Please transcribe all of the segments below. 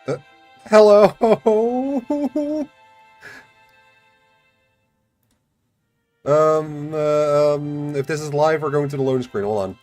Uh, Hello! If this is live, we're going to the loading screen. Hold on.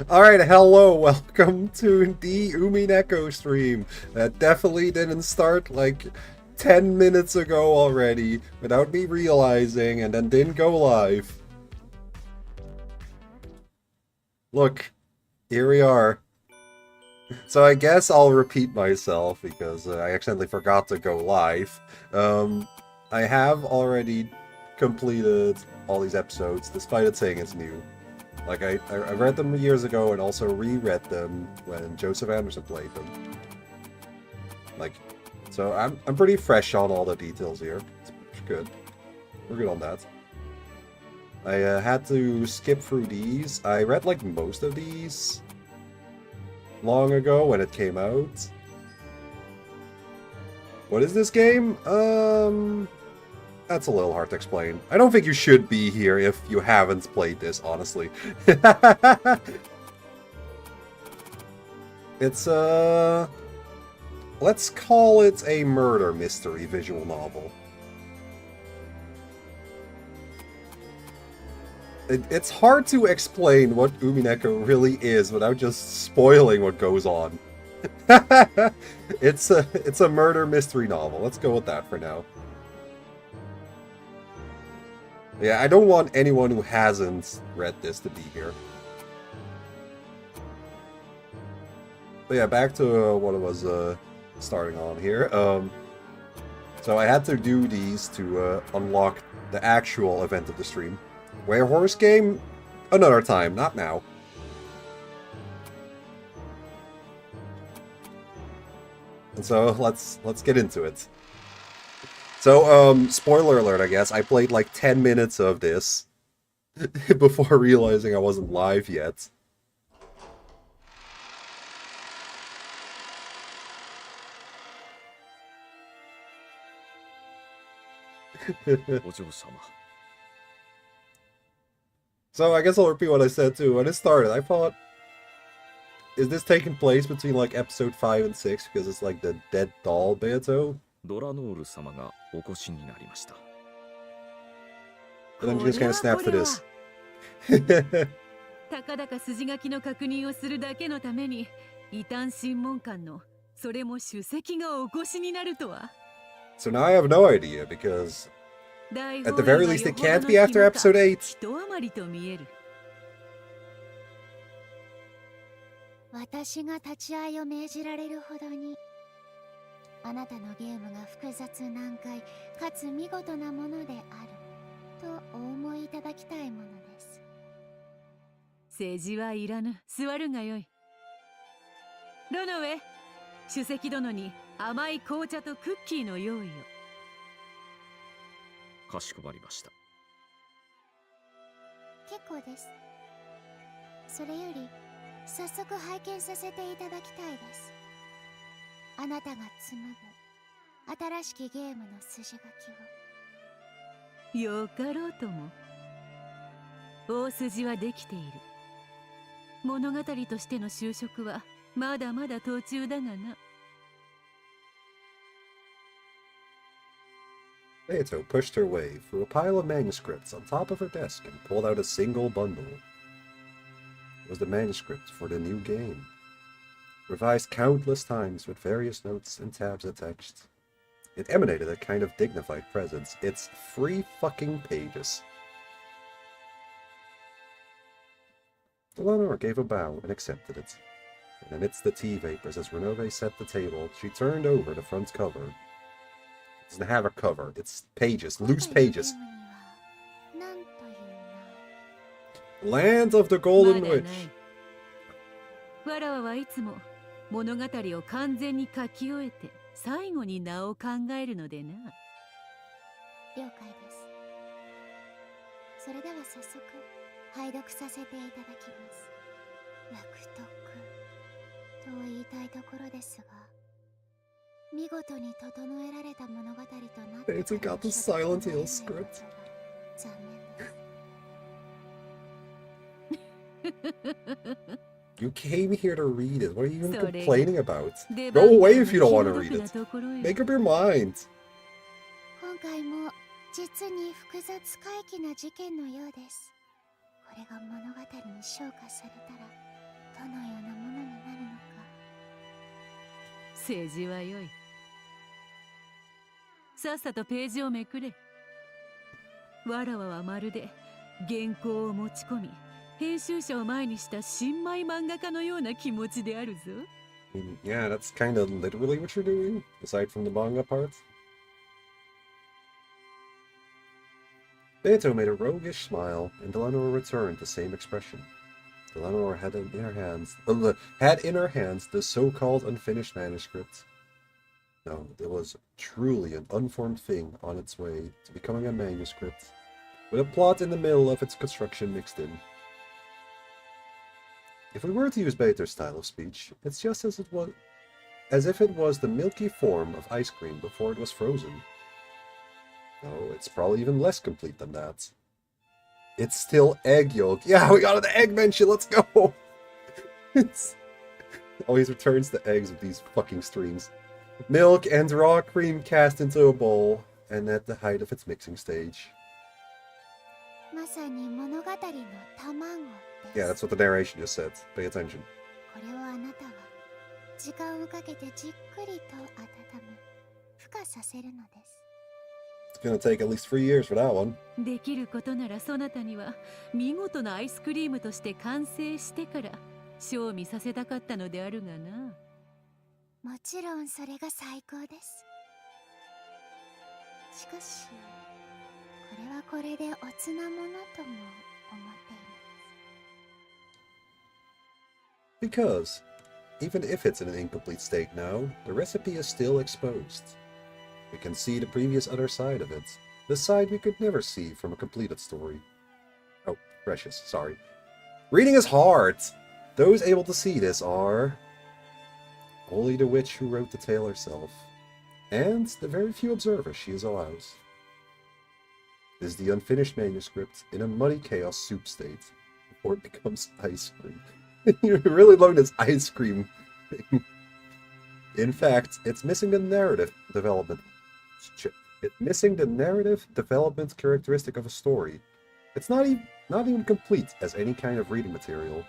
Alright, hello, welcome to the umineko stream. That definitely didn't start like 10 minutes ago already, without me realizing, and then didn't go live. Look, here we are. So I guess I'll repeat myself, because I accidentally forgot to go live. I have already completed all these episodes, despite it saying it's new. Like, I read them years ago and also reread them when Joseph Anderson played them. Like, so I'm pretty fresh on all the details here. It's good. We're good on that. I had to skip through these. I read, like, most of these long ago when it came out. What is this game? That's a little hard to explain. I don't think you should be here if you haven't played this, honestly. It's, let's call it a murder mystery visual novel. It's hard to explain what umineko really is without just spoiling what goes on. It's a murder mystery novel. Let's go with that for now. Yeah, I don't want anyone who hasn't read this to be here. But yeah, back to what I was starting on here. So I had to do these to unlock the actual event of the stream. Werehorse game? Another time, not now. And so let's get into it. So, spoiler alert, I guess. I played like 10 minutes of this before realizing I wasn't live yet. So I guess I'll repeat what I said too. When it started, I thought, is this taking place between like episode 5 and 6 because it's like the dead doll Beato? ドラノール様がお越しになりました。 And then she just kind of snapped to this. たかだか筋書きの確認をするだけのために異端審問官のそれも主席がお越しになるとは。 So now I have no idea because at the very least it can't be after episode 8. 人余りと見える。私が立ち会いを命じられるほどにあなたのゲームが複雑難解かつ見事なものであるとお思いいただきたいものです。政治はいらぬ。座るがよい。ロノウェ、主席殿に甘い紅茶とクッキーの用意を。かしこまりました。結構です。それより早速拝見させていただきたいです。あなたが紡ぐ新しきゲームの筋書きを。よかろうとも。大筋はできている。物語としての就職はまだまだ途中だがな。Beato pushed her way through a pile of manuscripts on top of her desk and pulled out a single bundle. It was the manuscript for the new game, revised countless times with various notes and tabs attached. It emanated a kind of dignified presence. It's 3 fucking pages. Eleanor gave a bow and accepted it. And amidst the tea vapors as Renove set the table, she turned over the front cover. doesn't have a cover. It's pages, loose pages. 今回のゲームにはなんという名 Land of the Golden まだない Witch. わらわはいつも物語を完全に書き終えて最後に名を考えるのでな。了解です。それでは早速拝読させていただきます。役得と言いたいところですが、見事に整えられた物語となって It's got the Silent Hill script. 残念です。 You came here to read it. What are you even それが complaining about? 出 Go 番 away が if you don't want to 気の read 毒な it. ところよ。 Make up your mind. 今回も実に複雑怪奇な事件のようです。これが物語に昇華されたらどのようなものになるのか。政治はよい。さっさとページをめくれ。わらわはまるで原稿を持ち込み、編集者を前にした新米漫画家のような気持ちであるぞ。Yeah, that's kind of literally what you're doing, aside from the manga parts. Beto made a roguish smile, and Eleanor returned the same expression. Eleanor had in her hands the so-called unfinished manuscript. No, it was truly an unformed thing on its way to becoming a manuscript, with a plot in the middle of its construction mixed in. If we were to use Beto's style of speech, it's just as if it was the milky form of ice cream before it was frozen. No, it's probably even less complete than that. It's still egg yolk. Yeah, we got an egg mention. Let's go. It's always returns the eggs of these fucking streams. Milk and raw cream cast into a bowl, and at the height of its mixing stage. まさに物語の卵です。 Yeah, that's what the narration just said. Pay attention. これをあなたは時間をかけてじっくりと温め、孵化させるのです。 It's gonna take at least 3 years for that one. できることならそなたには見事なアイスクリームとして完成してから賞味させたかったのであるがな。もちろんそれが最高です。しかし、これはこれでおつなものとも思っています。 Because, even if it's in an incomplete state now, the recipe is still exposed. We can see the previous other side of it, the side we could never see from a completed story. Oh, precious, sorry. Reading is hard! Those able to see this are only the witch who wrote the tale herself, and the very few observers she allows. This is the unfinished manuscript in a muddy chaos soup state, before it becomes ice cream. You really learned this ice cream thing. In fact, it's missing the narrative development. It's missing the narrative development characteristic of a story. It's not even complete as any kind of reading material.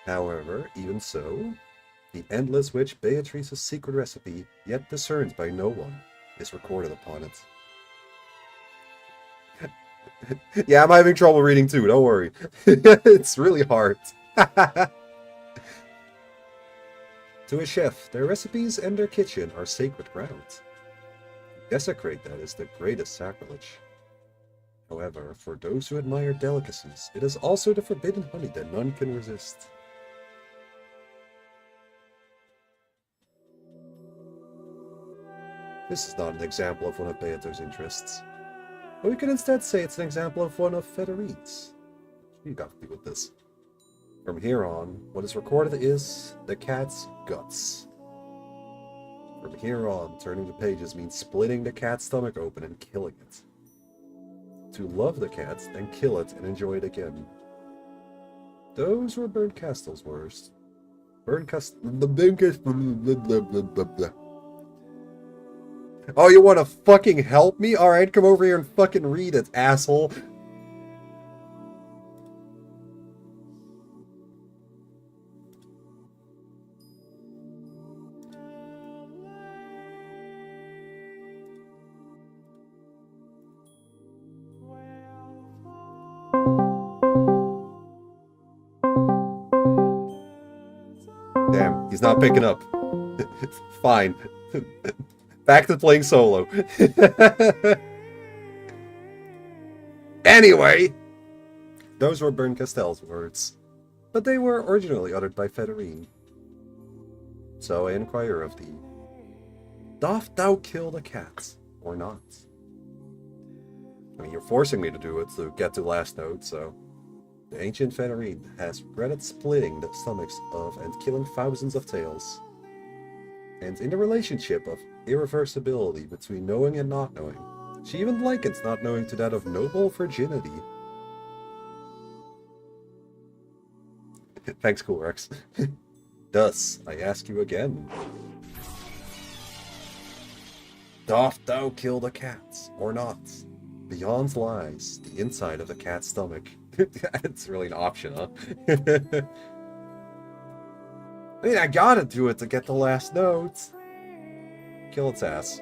However, even so, the endless witch Beatrice's secret recipe, yet discerned by no one, is recorded upon it. Yeah, I'm having trouble reading too, don't worry. It's really hard. To a chef, their recipes and their kitchen are sacred ground. Desecrate that is the greatest sacrilege. However, for those who admire delicacies, it is also the forbidden honey that none can resist. This is not an example of one of Beato's interests, but we could instead say it's an example of one of Federique's. You got me with this. From here on, what is recorded is the cat's guts. From here on, turning the pages means splitting the cat's stomach open and killing it. To love the cat, then kill it and enjoy it again. Those were Bernkastel's words. Oh, you wanna fucking help me? Alright, come over here and fucking read it, asshole. Damn, he's not picking up. Fine. Back to playing solo. Anyway, those were Bern Castell's words, but they were originally uttered by Federine. So I inquire of thee, doth thou kill the cats, or not? I mean, you're forcing me to do it to get to last note, so... The ancient Federine has regretted splitting the stomachs of and killing thousands of tails. And in the relationship of irreversibility between knowing and not knowing, she even likens not knowing to that of noble virginity. Thanks, Coolrex. Thus, I ask you again. Doth thou kill the cats, or not? Beyond lies the inside of the cat's stomach. It's really an option, huh? I mean, I gotta do it to get the last note. Kill its ass.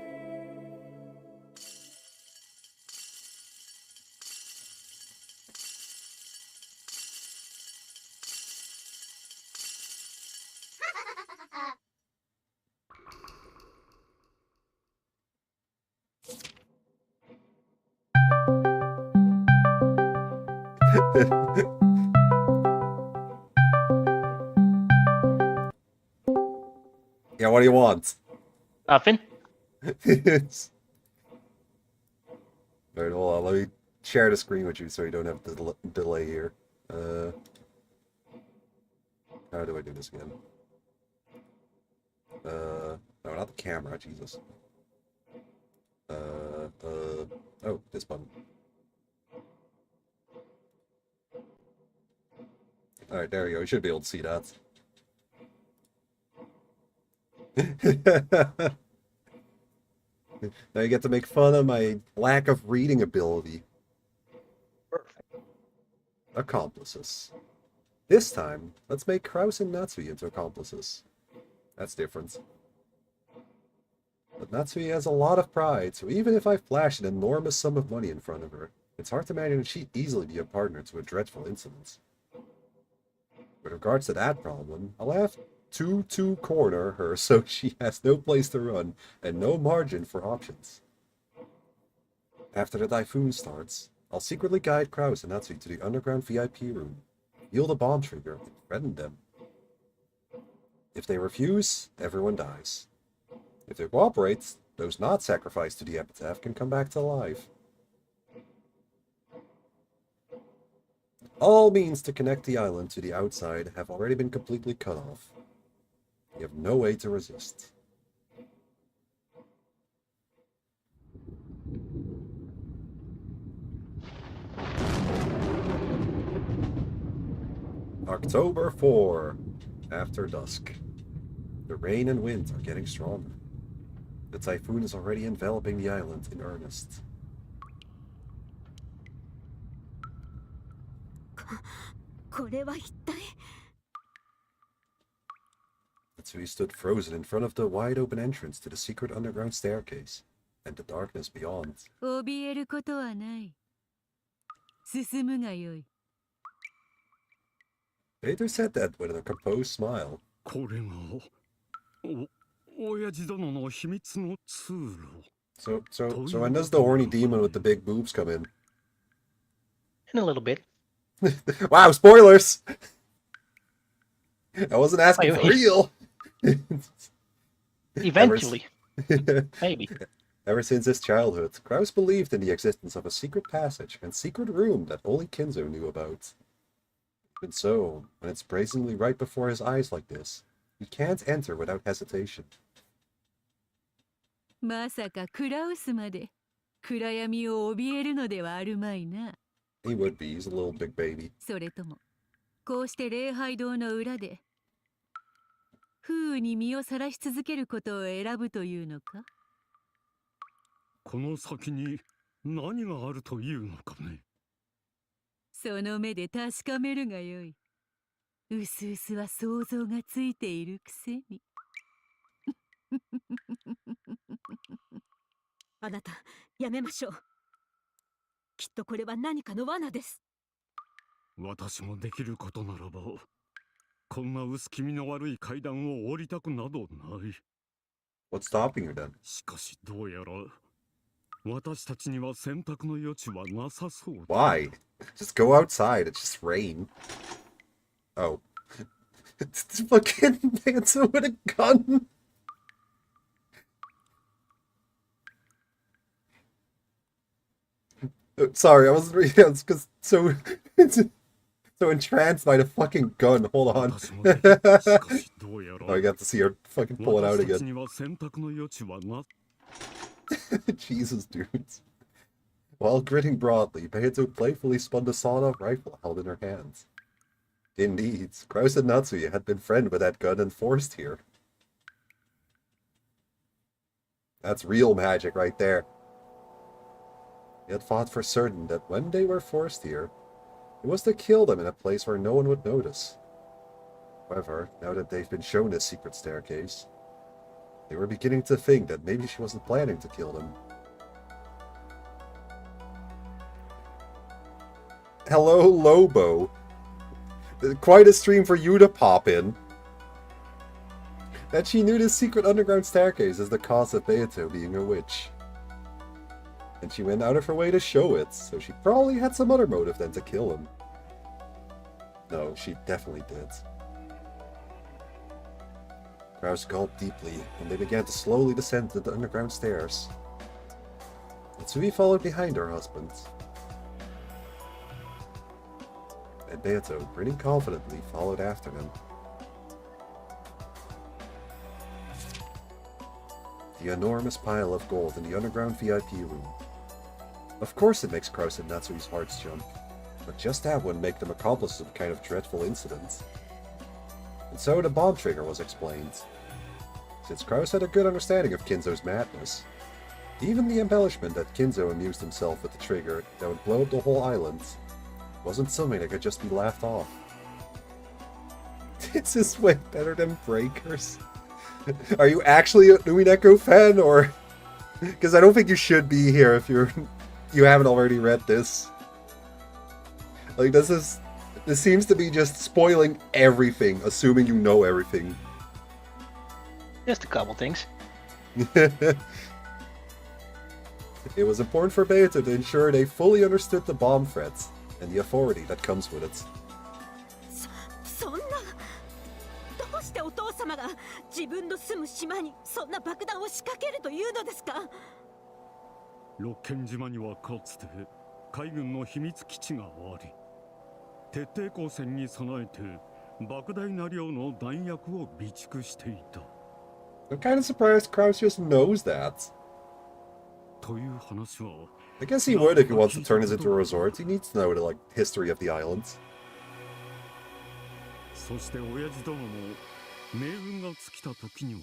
Yeah, what do you want? Nothing. Alright, hold on, let me share the screen with you so you don't have the delay here. How do I do this again? No, not the camera, Jesus. Oh, this button. Alright, there you go, you should be able to see that. Now you get to make fun of my lack of reading ability. Perfect. Accomplices. This time, let's make Kraus and Natsui into accomplices. That's different. But Natsui has a lot of pride, so even if I flash an enormous sum of money in front of her, it's hard to imagine she'd easily be a partner to a dreadful incident. With regards to that problem, I'll have to corner her so she has no place to run and no margin for options. After the typhoon starts, I'll secretly guide Kraus and Natsui to the underground VIP room, heal the bomb trigger, and threaten them. If they refuse, everyone dies. If they cooperate, those not sacrificed to the epitaph can come back to life. All means to connect the island to the outside have already been completely cut off. You have no way to resist. October 4, after dusk. The rain and wind are getting stronger. The typhoon is already enveloping the island in earnest. Natsui stood frozen in front of the wide-open entrance to the secret underground staircase, and the darkness beyond. 怯えることはない。進むがよい。Vader said that with a composed smile. これが親父殿の秘密の通路。 So when does the horny demon with the big boobs come in? In a little bit. Wow, spoilers! I wasn't asking for Wait. real! Eventually. Maybe. Ever since his childhood, Kraus believed in the existence of a secret passage and secret room that only Kinzo knew about. Even so, when it's brazenly right before his eyes like this, he can't enter without hesitation. まさかクラウスまで暗闇を怯えるのではあるまいな。He would be, he's a little big baby. それとも、こうして礼拝堂の裏で、風雨に身をさらし続けることを選ぶというのか？この先に何があるというのかね。その目で確かめるがよい。うすうすは想像がついているくせに。あなた、やめましょう。きっとこれは何かの罠です。私もできることならば、こんな薄気味の悪い階段を降りたくなどない。What's stopping you then? しかしどうやら私たちには選択の余地はなさそうだ。 Why? Just go outside. It's just rain. Oh. It's fucking Dancer with a gun. Sorry, I wasn't reading. It's because so entranced by the fucking gun. Hold on. 私もね、しかしどうやら Oh, I got to see her fucking pull it out 私たち again. には選択の余地はな Jesus, dudes. While grinning broadly, Beito playfully spun the sawed-off rifle held in her hands. Indeed, Kraus and Natsuya had been friended with that gun and forced here. That's real magic right there. They had fought for certain that when they were forced here, it was to kill them in a place where no one would notice. However, now that they've been shown this secret staircase, they were beginning to think that maybe she wasn't planning to kill them. Hello, Lobo. Quite a stream for you to pop in. That she knew this secret underground staircase is the cause of Beato being a witch. And she went out of her way to show it, so she probably had some other motive than to kill him. No, she definitely did. Kraus gulped deeply, and they began to slowly descend the underground stairs. Natsui followed behind her husband. And Beato, grinning confidently, followed after them. The enormous pile of gold in the underground VIP room. Of course it makes Kraus and Natsui's hearts jump, but just that wouldn't make them accomplice some kind of dreadful incident. And so the bomb trigger was explained. Since Kraus had a good understanding of Kinzo's madness, even the embellishment that Kinzo amused himself with the trigger that would blow up the whole island wasn't something that could just be laughed off. This is way better than Breakers. Are you actually a umineko fan, or... Because I don't think you should be here if you haven't already read this. Like, this seems to be just spoiling everything, assuming you know everything. Just a couple things. It was important for Beato to ensure they fully understood the bomb threats and the authority that comes with it. そんなどうしてお父様が自分の住む島にそんな爆弾を仕掛けるというのですか？六軒島にはかつて海軍の秘密基地があり、徹底抗戦に備えて莫大な量の弾薬を備蓄していた。I'm kind of surprised Kraus just knows that. という話は I guess he would if he wants to turn this into a resort. He needs to know the history of the islands. そして親父殿も命運が尽きた時には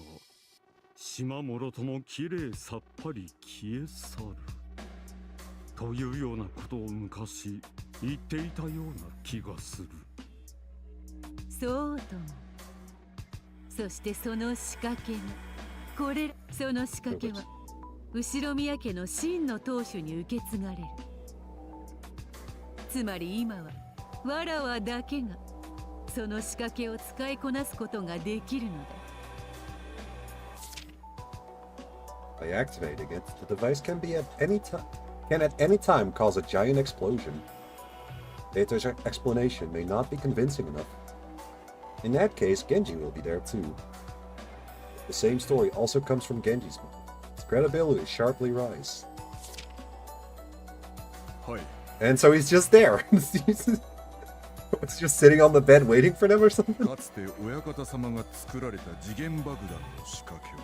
島もろともきれいさっぱり消え去るというようなことを昔言っていたような気がする。そうとも。そしてその仕掛けがその仕掛けは後宮家の真の当主に受け継がれる。つまり今はわらわだけがその仕掛けを使いこなすことができるのだ。By activating it, the device can at any time cause a giant explosion. Beto's explanation may not be convincing enough. In that case, Genji will be there too. The same story also comes from Genji's mouth. His credibility sharply rise. And so he's just there. He's just sitting on the bed waiting for them or something? かつて親方様が作られた次元爆弾の仕掛けは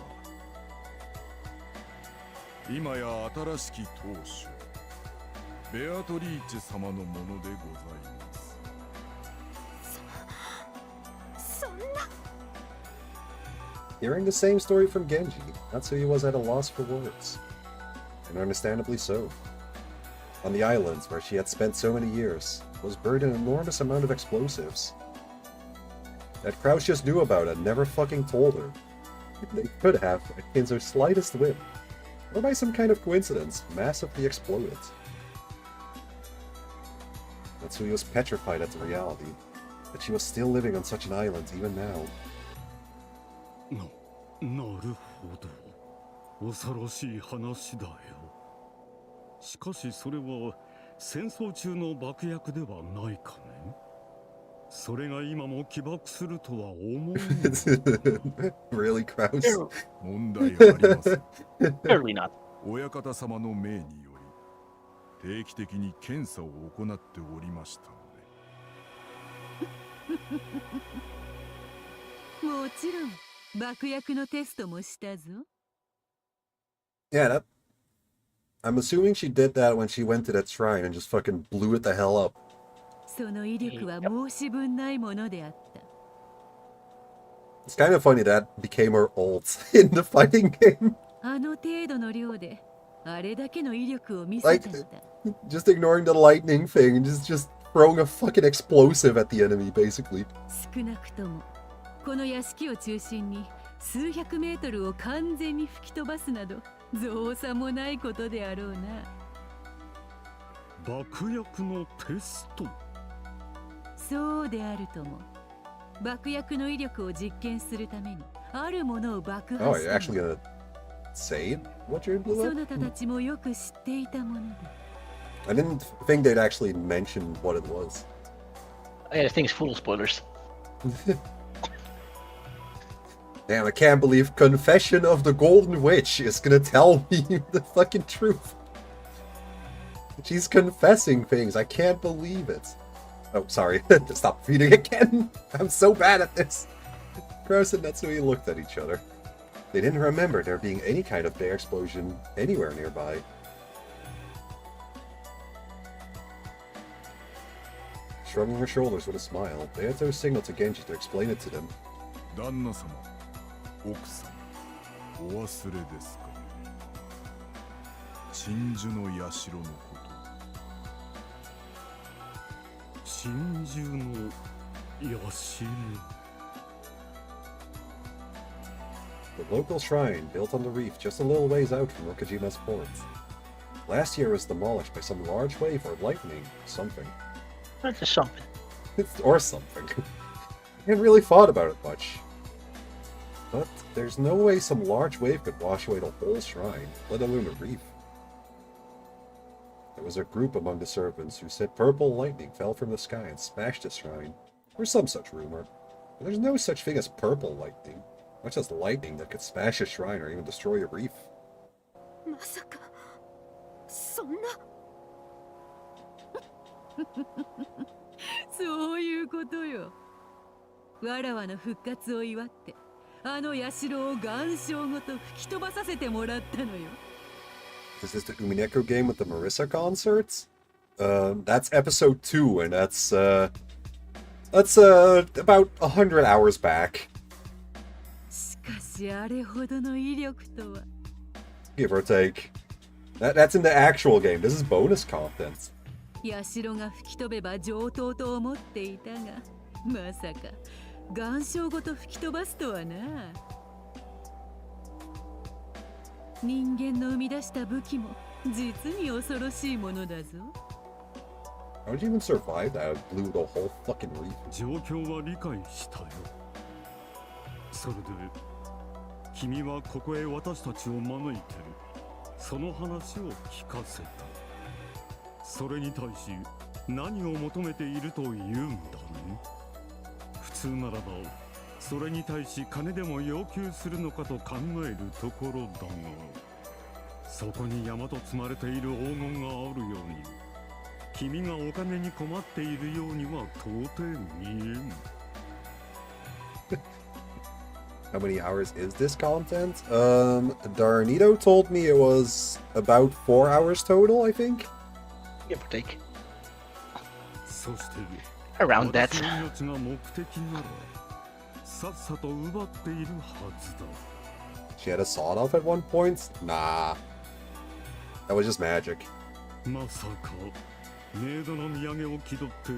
今や新しき当主ベアトリーチェ様のものでございます。そんな Hearing the same story from Genji, Natsuya was at a loss for words. And understandably so. On the islands where she had spent so many years was buried an enormous amount of explosives. That Kraus just knew about and never fucking told her. They could have, at Kinzo's slightest whim, or by some kind of coincidence, massively exploded. Natsuya was petrified at the reality that she was still living on such an island even now. なるほど。恐ろしい話だよ。しかしそれは戦争中の爆薬ではないかね。それが今も起爆するとは思うの。Really, Kraus? 問題はありません。 Surely not. 親方様の命により定期的に検査を行っておりましたので。もちろん爆薬のテストもしたぞ。Yeah, that. I'm assuming she did that when she went to that shrine and just fucking blew it the hell up. その威力は申し分ないものであった。It's kind of funny that became her ult in the fighting game. あの程度の量であれだけの威力を見せたのだ。 Just ignoring the lightning thing and just throwing a fucking explosive at the enemy, basically. 少なくともこの屋敷を中心に数百メートルを完全に吹き飛ばすなど造作もないことであろうな。爆薬のテスト。そうであるとも。爆薬の威力を実験するためにあるものを爆 Oh, 破し you're た actually の。 gonna say what you blew そ up? なたたちもよく知っていたものだ。 I didn't think they'd actually mention what it was. Yeah, the thing's full of spoilers. Damn, I can't believe Confession of the Golden Witch is gonna tell me the fucking truth. She's confessing things. I can't believe it. Oh, sorry. Stop reading again. I'm so bad at this. Gross and Natsui looked at each other. They didn't remember there being any kind of bear explosion anywhere nearby. Shrugging her shoulders with a smile, Beato signaled to Genji to explain it to them. 旦那様、奥様、お忘れですか。鎮守の社のこと。真珠の社。 The local shrine, built on the reef just a little ways out from Rokajima's port. Last year it was demolished by some large wave or lightning, something. That's just something. Or something. I hadn't really thought about it much. But there's no way some large wave could wash away the whole shrine, let alone the reef. There was a group among the servants who said purple lightning fell from the sky and smashed the shrine, or some such rumor. But there's no such thing as purple lightning, much as lightning that could smash a shrine or even destroy a reef. まさかそんな。そういうことよ。わらわの復活を祝ってあの社を岩礁ごと吹き飛ばさせてもらったのよ。 Is this the Umineko game with the Marissa concerts? That's episode 2, and that's about 100 hours back. しかしあれほどの威力とは。 Give or take. That's in the actual game. This is bonus content. 社が吹き飛べば上等と思っていたが、まさか岩礁ごと吹き飛ばすとはな。人間の生み出した武器も実に恐ろしいものだぞ。 How did you even survive that? It blew the whole fucking reef. 状況は理解したよ。それで君はここへ私たちを招いてその話を聞かせた。それに対し何を求めているというんだね。普通ならばそれに対し金でも要求するのかと考えるところだが、そこに山と積まれている黄金があるように君がお金に困っているようには到底見えん。How many hours is this content? Darnito told me it was about 4 hours total, I think. Give or take. そして Around that. 私の命が目的ならさっさと奪っているはずだ。 She had a sawed off at one point? Nah. That was just magic. まさかメイドの土産を気取って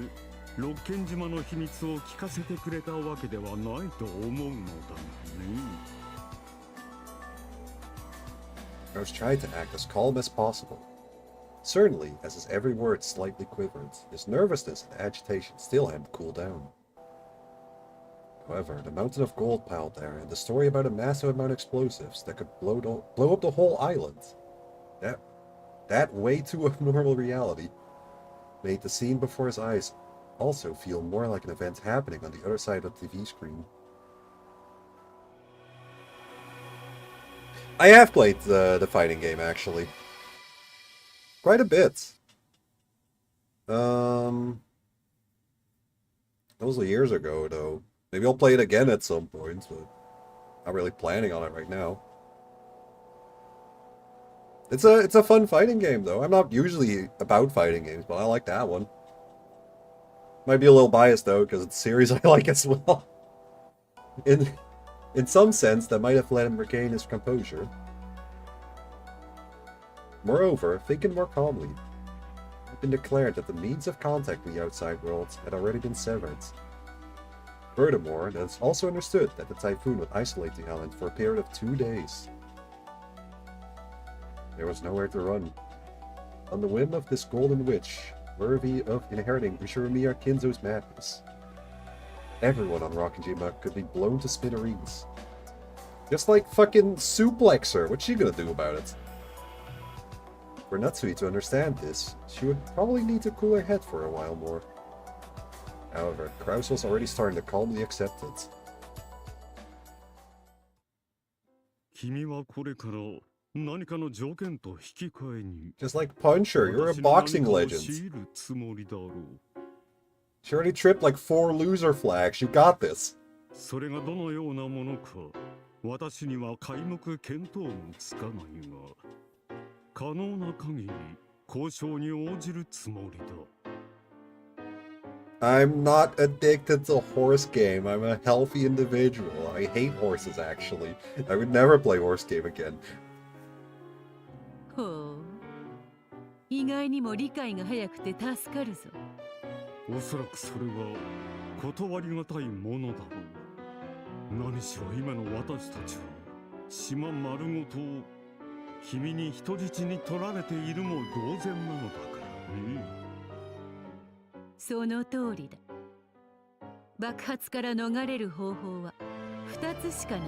六軒島の秘密を聞かせてくれたわけではないと思うのだがね。 I was trying to act as calm as possible. Certainly, as his every word slightly quivered, his nervousness and agitation still hadn't cooled down. However, the mountain of gold piled there, and the story about a massive amount of explosives that could blow up the whole island. That way too abnormal reality made the scene before his eyes also feel more like an event happening on the other side of the TV screen. I have played the fighting game, actually. Quite a bit. That was years ago, though. Maybe I'll play it again at some point, but not really planning on it right now. It's a fun fighting game, though. I'm not usually about fighting games, but I like that one. Might be a little biased, though, because it's a series I like as well. In some sense, that might have let him regain his composure. Moreover, thinking more calmly, it had been declared that the means of contact with the outside world had already been severed. Furthermore, it is also understood that the typhoon would isolate the island for a period of 2 days. There was nowhere to run. On the whim of this golden witch, worthy of inheriting Ushirimiya Kinzo's madness, everyone on Rokkenjima could be blown to smithereens. Just like fucking Suplexer, what's she gonna do about it? For Natsui to understand this, she would probably need to cool her head for a while more. However, Kraus was already starting to calmly accept it. 君はこれから何かの条件と引き換えに Just like Puncher, you're a boxing 私に何かを legend. 強いるつもりだろう。 She already tripped like 4 loser flags. You got this. それがどのようなものか、私には皆目見当もつかないが、可能な限り交渉に応じるつもりだ。 I'm not addicted to horse game. I'm a healthy individual. I hate horses, actually. I would never play horse game again. ほう。意外にも理解が早くて助かるぞ。おそらくそれは断りがたいものだろう。何しろ今の私たちは島丸ごと君に人質に取られているも同然なのだからね。 その通りだ。爆発から逃れる方法は2つしかない。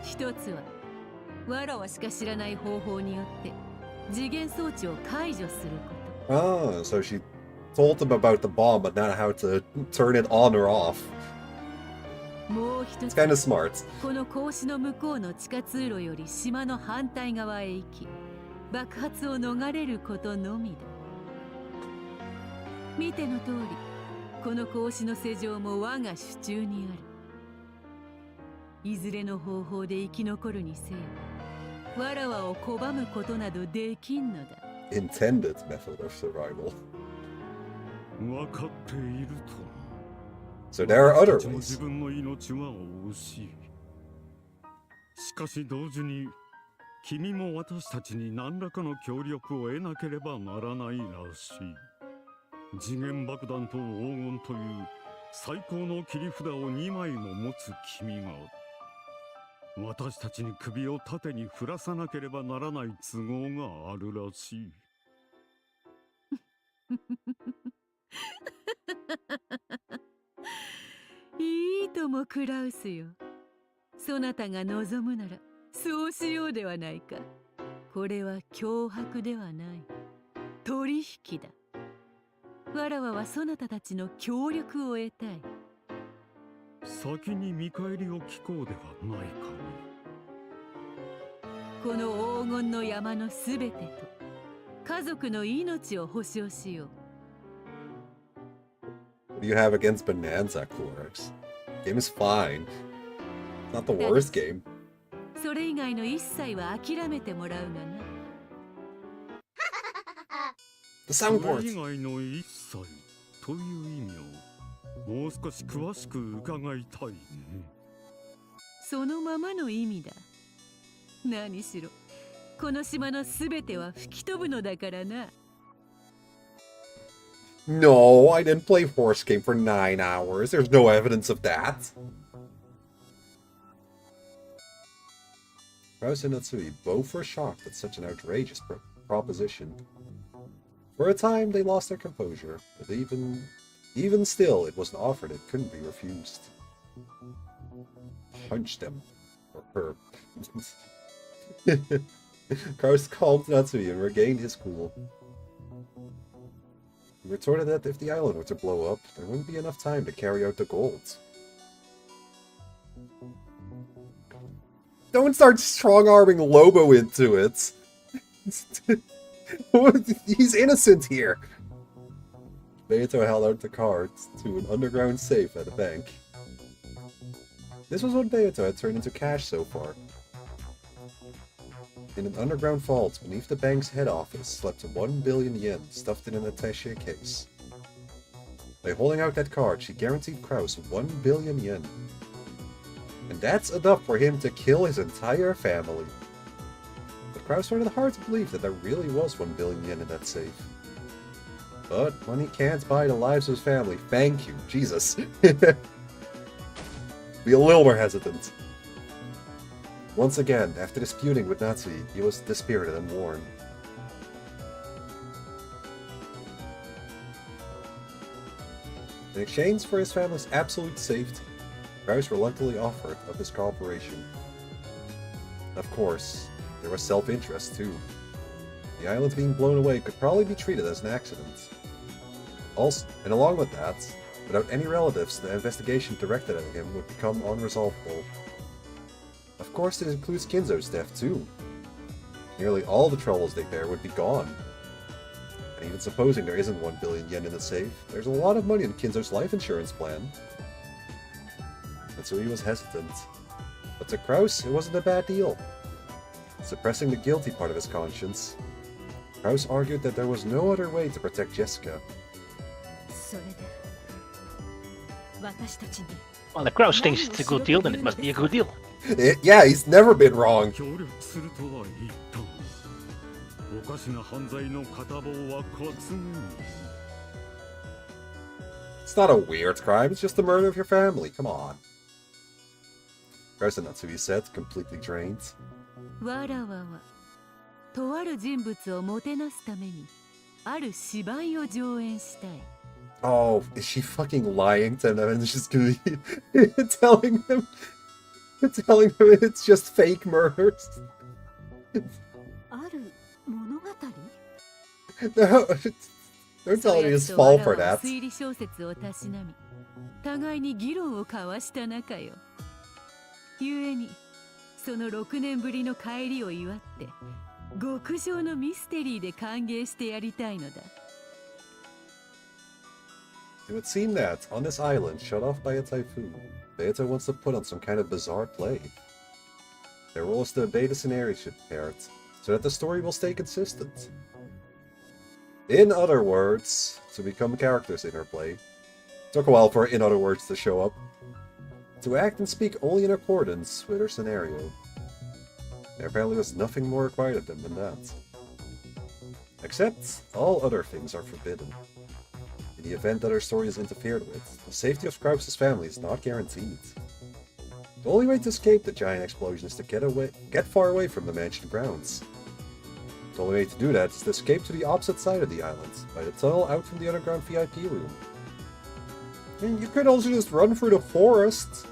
1つはわらわしか知らない方法によって次元装置を解除すること。Oh, so she told him about the bomb, but not how to turn it on or off. もう一 It's つ、 kind of smart. この格子の向こうの地下通路より島の反対側へ行き、爆発を逃れることのみだ。見ての通り、この格子の施錠も我が手中にある。いずれの方法で生き残るにせよ、わらわを拒むことなどできんのだ。Intended method of survival. 分かっていると。 So there are other 私たちも ways. 自分の命は惜しい。しかし同時に君も私たちに何らかの協力を得なければならないらしい。次元爆弾と黄金という最高の切り札を2枚も持つ君が私たちに首を縦に振らさなければならない都合があるらしい。いいともクラウスよ。そなたが望むならそうしようではないか。これは脅迫ではない。取引だ。わらわはそなたたちの協力を得たい。先に見返りを聞こうではないかね。この黄金の山のすべてと家族の命を保証しよう。 What do you have against Bonanza, Clorix? Game is fine. Not the worst game. それ以外の一切は諦めてもらうがな。The それ soundboard! 以外の一切という意味をもう少し詳しく伺いたいね。そのままの意味だ。何しろこの島のすべては吹き飛ぶのだからな。 No, I didn't play horse game for 9 hours. There's no evidence of that. Kraus and Natsui both were shocked at such an outrageous proposition. For a time, they lost their composure, but Even still, it was an offer that couldn't be refused. Punch them. Or her. Kraus calmed Natsui and regained his cool. He retorted that if the island were to blow up, there wouldn't be enough time to carry out the gold. Don't start strong-arming Lobo into it! He's innocent here! Beato held out the cards to an underground safe at a bank. This was what Beato had turned into cash so far. In an underground vault beneath the bank's head office slept 1 billion yen stuffed in an attaché case. By holding out that card, she guaranteed Kraus 1 billion yen. And that's enough for him to kill his entire family. But Kraus found it hard to believe that there really was 1 billion yen in that safe. But money can't buy the lives of his family. Thank you, Jesus. Be a little more hesitant. Once again, after disputing with Natsui, he was dispirited and worn. In exchange for his family's absolute safety, Kraus reluctantly offered up his cooperation. Of course, there was self-interest too. The island being blown away could probably be treated as an accident. Also, and along with that, without any relatives, the investigation directed at him would become unresolvable. Of course, it includes Kinzo's death too. Nearly all the troubles they bear would be gone. And even supposing there isn't 1 billion yen in the safe, there's a lot of money in Kinzo's life insurance plan. And so he was hesitant. But to Kraus, it wasn't a bad deal. Suppressing the guilty part of his conscience, Kraus argued that there was no other way to protect Jessica. Well, the Kraus thinks it's a good deal, then it must be a good deal. Yeah, he's never been wrong. 協力するとは言ったが、おかしな犯罪の片棒は担ぐに。 It's not a weird crime, it's just the murder of your family, come on. Kraus and Natsui said, completely drained. わらわはとある人物をもてなすためにある芝居を上演したい。 Oh, is she fucking lying to them and just gonna be telling him it's just fake murders? ある物語 No, don't tell me it's fall for that. 推理小説をたしなみ、互いに議論を交わした仲よ。故に、その6年ぶりの帰りを祝って、極上のミステリーで歓迎してやりたいのだ。 It would seem that, on this island shut off by a typhoon, Beato wants to put on some kind of bizarre play. Their role is to obey the scenario she prepared, so that the story will stay consistent. In other words, to become characters in her play. Took a while for in other words to show up. To act and speak only in accordance with her scenario. There apparently was nothing more required of them than that. Except, all other things are forbidden. In the event that her story is interfered with, the safety of Kraus' family is not guaranteed. The only way to escape the giant explosion is to get far away from the mansion grounds. The only way to do that is to escape to the opposite side of the island, by the tunnel out from the underground VIP room. And you could also just run through the forest.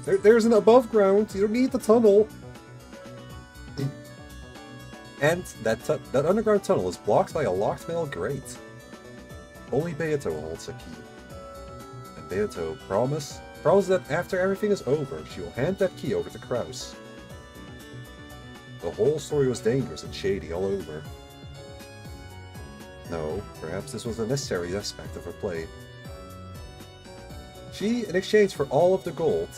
There's an above ground, you don't need the tunnel. And that underground tunnel is blocked by a locked metal grate. Only Beato holds a key. And Beato promises that after everything is over, she will hand that key over to Kraus. The whole story was dangerous and shady all over. No, perhaps this was a necessary aspect of her play. She, in exchange for all of the gold,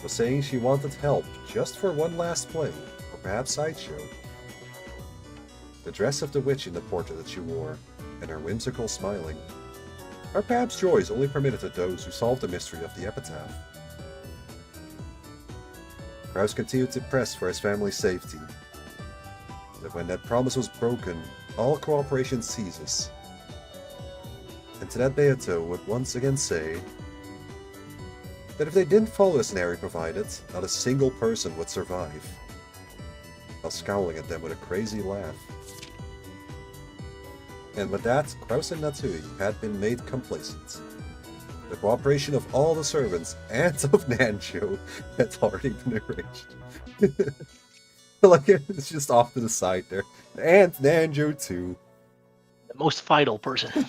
was saying she wanted help just for one last play, or perhaps sideshow. The dress of the witch in the portrait that she wore, and her whimsical smiling, are perhaps joys only permitted to those who solve the mystery of the epitaph. Kraus continued to press for his family's safety. But when that promise was broken, all cooperation ceases. And to that Beato would once again say that if they didn't follow the scenario provided, not a single person would survive, while scowling at them with a crazy laugh. And with that, Kraus and Natsui had been made complacent. The cooperation of all the servants and of Nanjo had already been arranged. Like, it's just off to the side there. And Nanjo too. The most vital person.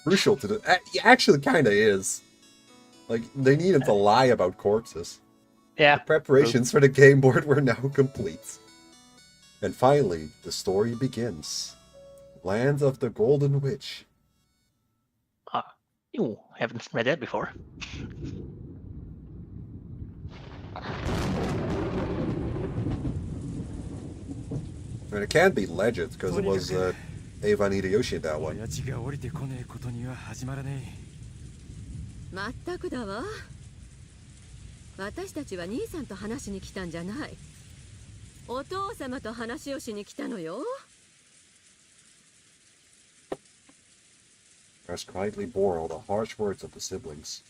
Crucial to the... Actually, kinda is. Like, they need him to lie about corpses. Yeah. The preparations for the game board were now complete. And finally, the story begins. Land of the Golden Witch. You haven't read that before. And it can't be legend, because it was Eva and Hideyoshi in that one. まったくだわ。私たちは兄さんと話しに来たんじゃない。お父様と話をしに来たのよ。Rush quietly bore all the harsh words of the siblings.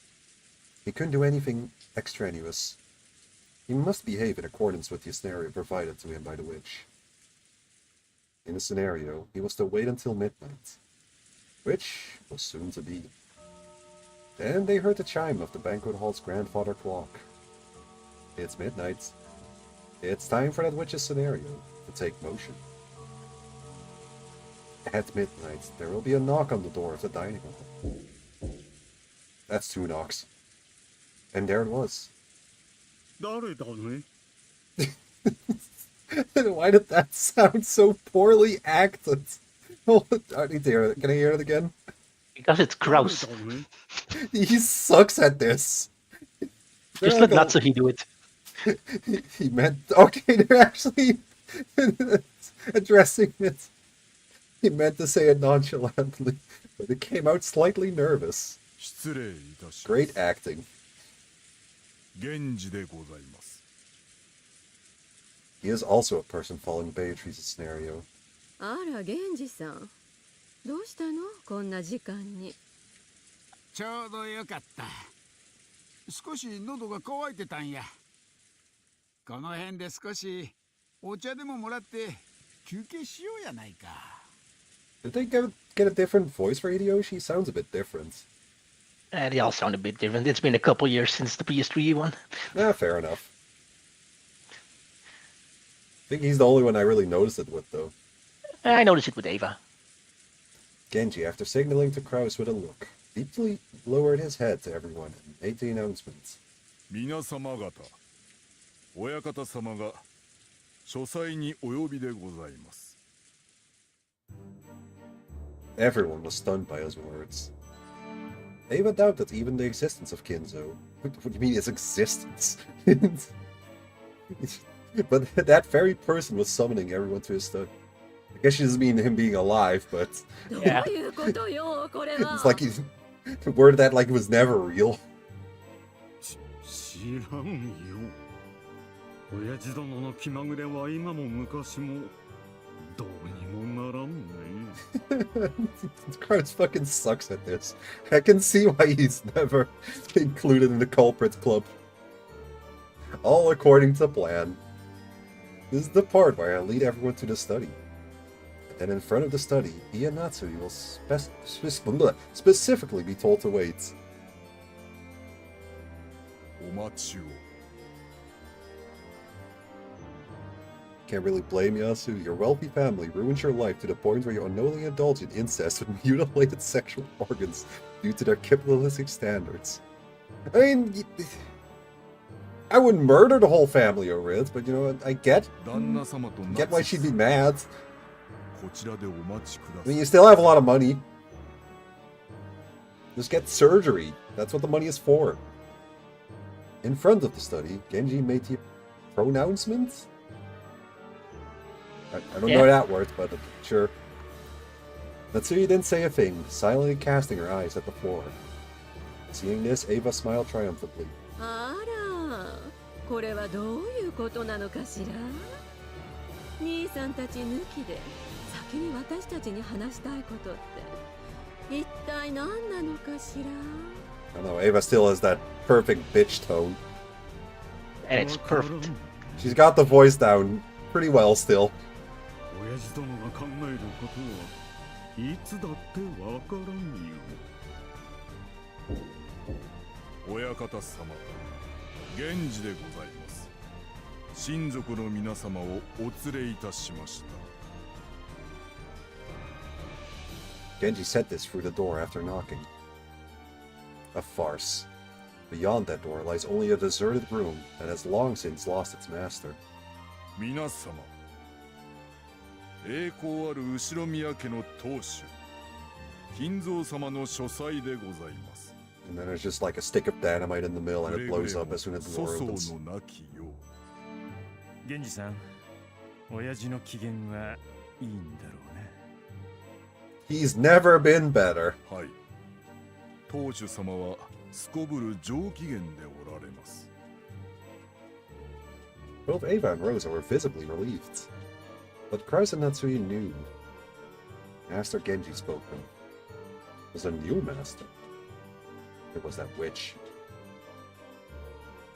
He couldn't do anything extraneous. He must behave in accordance with the scenario provided to him by the witch. In the scenario, he was to wait until midnight, which was soon to be. Then they heard the chime of the banquet hall's grandfather clock. It's midnight. It's time for that witch's scenario to take motion. At midnight, there will be a knock on the door of the dining hall. That's 2 knocks. And there it was. 誰だね Why did that sound so poorly acted? I need to hear it. Can I hear it again? Because it's gross. 誰だね He sucks at this. Just They're let like Natsuhi do it. He meant... Okay, they're actually addressing it. He meant to say it nonchalantly, but it came out slightly nervous. 失礼いたします Great acting. 源氏でございます He is also a person following Beatrice's scenario. あら、源氏さん。どうしたのこんな時間に。ちょうどよかった。少し喉が渇いてたんや。この辺で少しお茶でももらって休憩しようやないか。Did they get a different voice for Hideyoshi? He sounds a bit different. They all sound a bit different. It's been a couple years since the PS3 one. Fair enough. I think he's the only one I really noticed it with, though. I noticed it with Ava. Genji, after signaling to Kraus with a look, deeply lowered his head to everyone and made the announcement. 皆様方親方様が書斎にお呼びでございます Everyone was stunned by his words. Ava doubted even the existence of Kinzo. What do you mean, its existence? But that very person was summoning everyone to his study. I guess she doesn't mean him being alive, but... Yeah. どういうことよ、これは。 It's like he worded that like it was never real. 知らんよ親父殿の気まぐれは今も昔もどうにもならんね Kraus fucking sucks at this. I can see why he's never included in the culprit club. All according to plan. This is the part where I lead everyone to the study. And then in front of the study, he and Natsui will specifically be told to wait. お待ちを Can't really blame Yasu. Your wealthy family ruins your life to the point where you unknowingly indulge in incest with mutilated sexual organs due to their capitalistic standards. I mean, I wouldn't murder the whole family over it, but you know, I get 旦那様と why she'd be mad. こちらでお待ちくだ I さ mean, い you still have a lot of money. Just get surgery. That's what the money is for. In front of the study, Genji made the pronouncement? I don't know that word, but sure. Natsui didn't say a thing, silently casting her eyes at the floor. Seeing this, Ava smiled triumphantly. あら、これはどういうことなのかしら。兄さんたち抜きで先に私たちに話したいことって一体何なのかしら。 I don't know, Ava still has that perfect bitch tone. And it's perfect. She's got the voice down pretty well still. 親父殿が考えることはいつだってわからんよ。親方様、源氏でございます。親族の皆様をお連れいたしました。 Genji said this through the door after knocking. A farce. Beyond that door lies only a deserted room that has long since lost its master. 皆様、栄光ある後宮家の当主、金蔵様の書斎でございます。 And then there's just like a stick of dynamite in the middle and it blows up as soon as the door 粗 opens. 相のなきよう。源氏さん、親父の機嫌はいいんだろうね。He's never been better. はい。当主様はすこぶる上機嫌でおられます。 Both Ava and Rosa were visibly relieved. But Krause and Natsui knew. Master Genji spoken. Was a new master. It was that witch.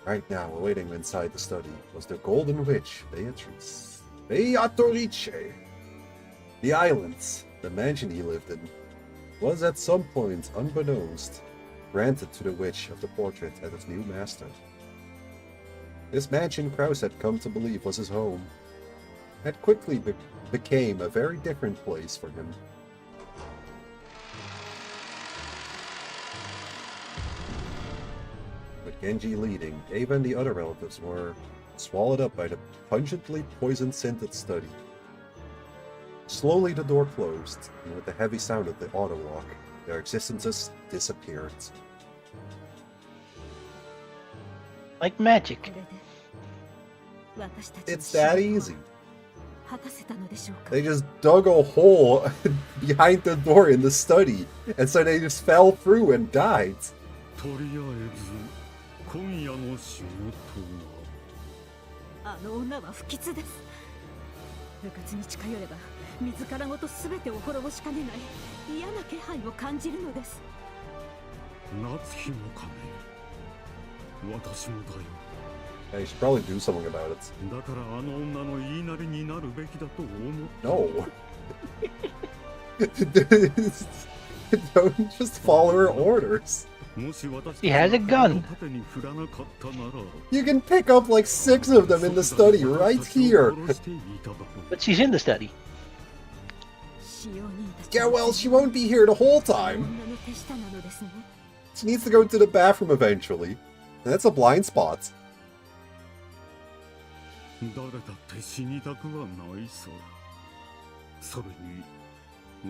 Right now, awaiting inside the study was the golden witch, Beatrice. Beatrice! The islands, the mansion he lived in, was at some point, unbeknownst, granted to the witch of the portrait as its new master. This mansion Krause had come to believe was his home had quickly became a very different place for him. With Genji leading, Ava and the other relatives were swallowed up by the pungently poison-scented study. Slowly the door closed, and with the heavy sound of the auto lock, their existences disappeared. Like magic. It's that easy. They just dug a hole behind the door in the study, and so they just fell through and died. とりあえず今夜の仕事は。あの女は不吉です。部活に近寄れば自らごと全てを滅ぼしかねない嫌な気配を感じるのです。夏日の神、私もだよ。 Yeah, you should probably do something about it. だからあの女の言いなりになるべきだと思う。 No. Don't just follow her orders. He has a gun. You can pick up like 6 of them in the study right here. But she's in the study. Yeah, well, she won't be here the whole time. She needs to go to the bathroom eventually. And that's a blind spot. 誰だって死にたくはないさ。それに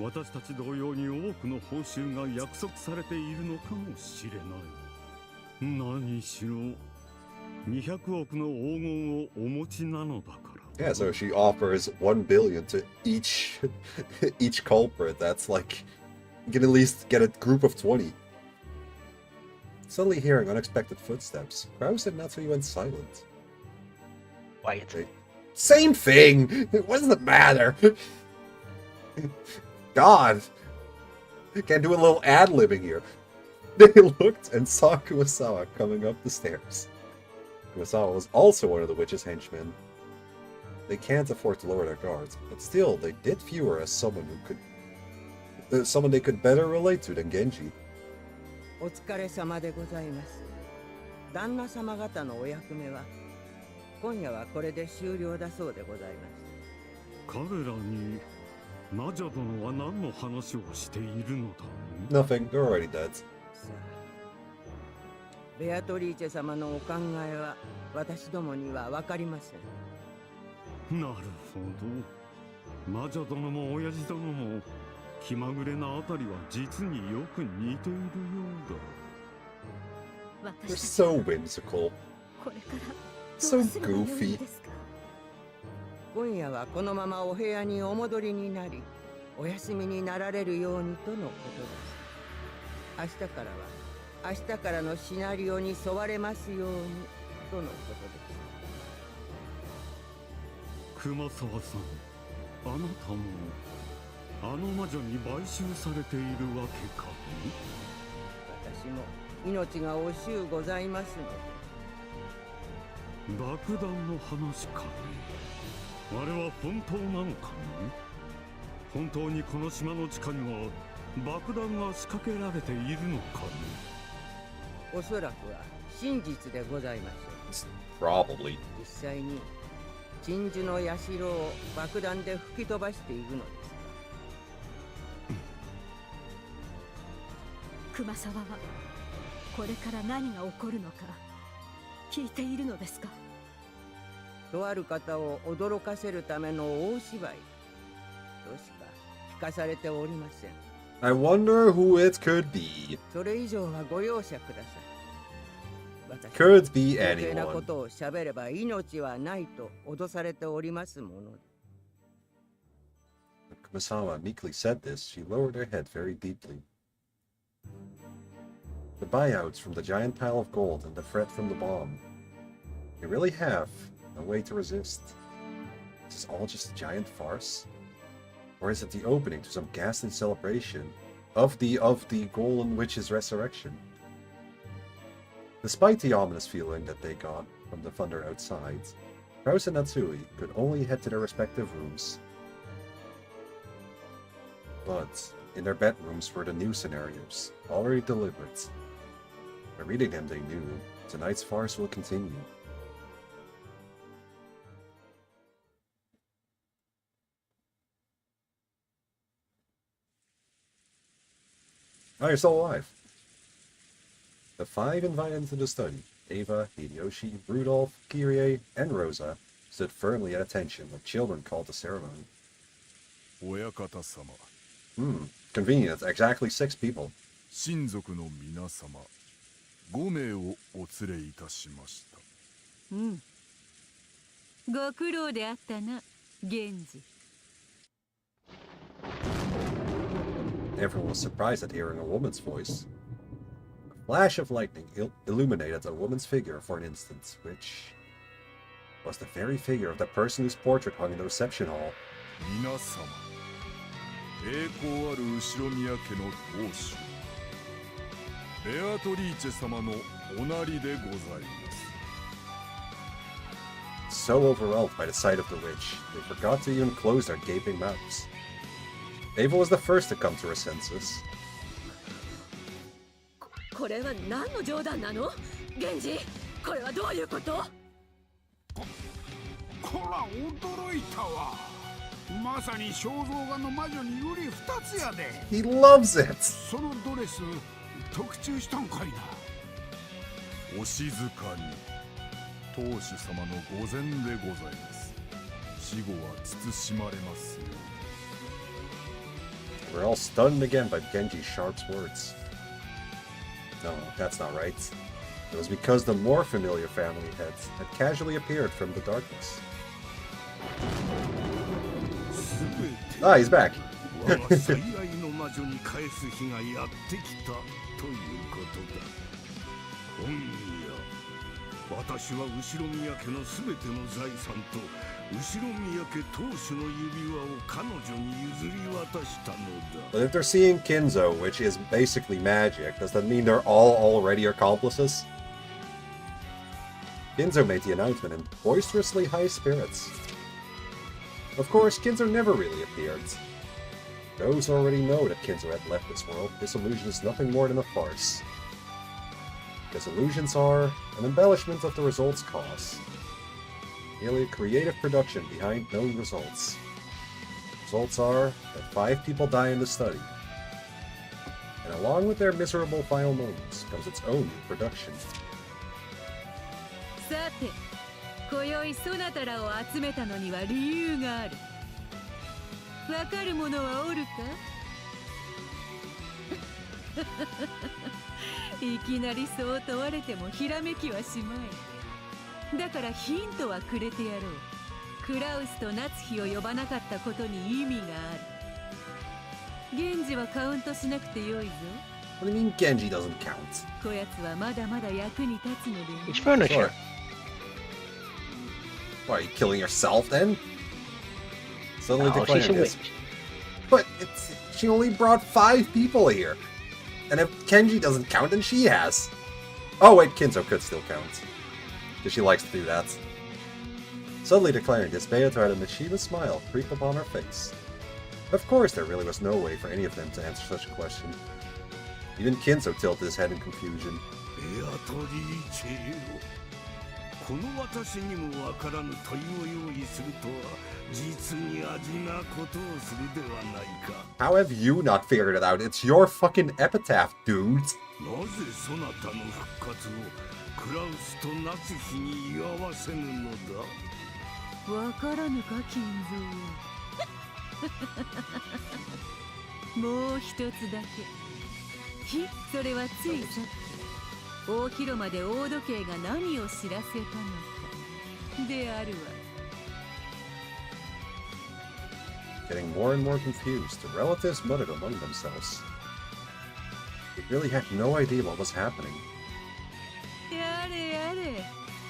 私たち同様に多くの報酬が約束されているのかもしれない。何しろ200億の黄金をお持ちなのだから。 Yeah, so she offers 1 billion to each culprit. That's like you can at least get a group of 20. Suddenly hearing unexpected footsteps, Krause and Natsui went silent. Quiet. Same thing! What does it matter? God! Can't do a little ad-libbing here. They looked and saw Kuwasawa coming up the stairs. Kuwasawa was also one of the witch's henchmen. They can't afford to lower their guards, but still, they did view her as someone who could... someone they could better relate to than Genji. お疲れ様でございます。旦那様方のお役目は今夜はこれで終了だそうでございます。彼らに魔女殿は何の話をしているのだ。 Nothing, they're already dead. さあ、ベアトリーチェ様のお考えは私どもには分かりません。なるほど。魔女殿も親父殿も気まぐれなあたりは実によく似ているようだ。 They're so whimsical. So goofy. 今夜はこのままお部屋にお戻りになり、お休みになられるようにとのことです。明日からは明日からのシナリオに沿われますようにとのことです。熊沢さん、あなたもあの魔女に買収されているわけかい？私も命が惜しゅうございますので。 爆弾の話かね。あれは本当なのかね。本当にこの島の地下には爆弾が仕掛けられているのかね。おそらくは真実でございましょう。 Probably. 実際に鎮守の社を爆弾で吹き飛ばしているのです。熊沢はこれから何が起こるのか聞いているのですか？とある方を驚かせるための大芝居としか聞かされておりません。 I wonder who it could be. それ以上はご容赦ください。私は Could be 余計なこ anyone. とを喋れば命はないと脅されておりますもので。 When Kumasawa meekly said this, she lowered her head very deeply. The buyouts from the giant pile of gold and the threat from the bomb. You really have no way to resist. Is this all just a giant farce? Or is it the opening to some ghastly celebration of the Golden Witch's resurrection? Despite the ominous feeling that they got from the thunder outside, Kraus and Natsui could only head to their respective rooms. But in their bedrooms were the new scenarios, already delivered. By reading them, they knew tonight's farce will continue. Oh, you're still alive. The five invited into the study, Ava, Hideyoshi, Rudolph, Kirie, and Rosa, stood firmly at attention when children called the ceremony. 親方様、 Convenient, exactly 6 people. 親族の皆様、5名をお連れいたしました。うん。ご苦労であったな、源氏。 Everyone was surprised at hearing a woman's voice. A flash of lightning illuminated a woman's figure for an instant, which was the very figure of the person whose portrait hung in the reception hall. 皆様、栄光ある後宮家の当主、ベアトリーチェ様のおなりでございます。 So overwhelmed by the sight of the witch, they forgot to even close their gaping mouths. Ava was the first to come to her senses. これは何の冗談なの？源氏、これはどういうこと？こら驚いたわ。まさに肖像画の魔女により二つやで。 He loves it! そのドレス特注したんかいな。お静かに、当主様の御前でございます。死後は慎まれますよ。 We're all stunned again by Genji's sharp words. No, that's not right. It was because the more familiar family heads had casually appeared from the darkness. Ah, he's back. 我が最愛の魔女に返す日がやってきたということだ。今夜、私は後宮家のすべての財産と後宮家当主の指輪を彼女に譲り渡したのだ。 But if they're seeing Kinzo, which is basically magic, does that mean they're all already accomplices? Kinzo made the announcement in boisterously high spirits. Of course, Kinzo never really appeared. Those already know that Kinzo had left this world. This illusion is nothing more than a farce. Because illusions are an embellishment of the results cause. Merely a creative production behind known results. Results are that 5 people die in the study. And along with their miserable final moments comes its own new production. さて、今宵そなたらを集めたのには理由がある。わかる者はおるか？いきなりそう問われてもひらめきはしまい。だからヒントはくれてやろう。クラウスと夏日を呼ばなかったことに意味がある。源氏はカウントしなくてよいぞ。 What do you mean Genji doesn't count? こやつはまだまだ役に立つので。 It's furniture. Sure. Why, are you killing yourself then? Suddenly Oh, declaring she's a this. witch. But she only brought 5 people here. And if Kenji doesn't count, then she has. Oh wait, Kinzo could still count. Because she likes to do that. Suddenly declaring this, Beato had a mischievous smile creep upon her face. Of course, there really was no way for any of them to answer such a question. Even Kinzo tilted his head in confusion. ベアトリーチェよ、この私にもわからぬ問いを用意するとは実に味なことをするではないか。 How have you not figured it out? It's your fucking epitaph, dude. なぜそなたの復活をクラウスとナツヒに祝わせぬのだ。わからぬか、金蔵。もう一つだけ。それはついさっき大広間で大時計が何を知らせたのかであるわ。Getting more and more confused, the relatives muttered among themselves. They really had no idea what was happening. やれやれ、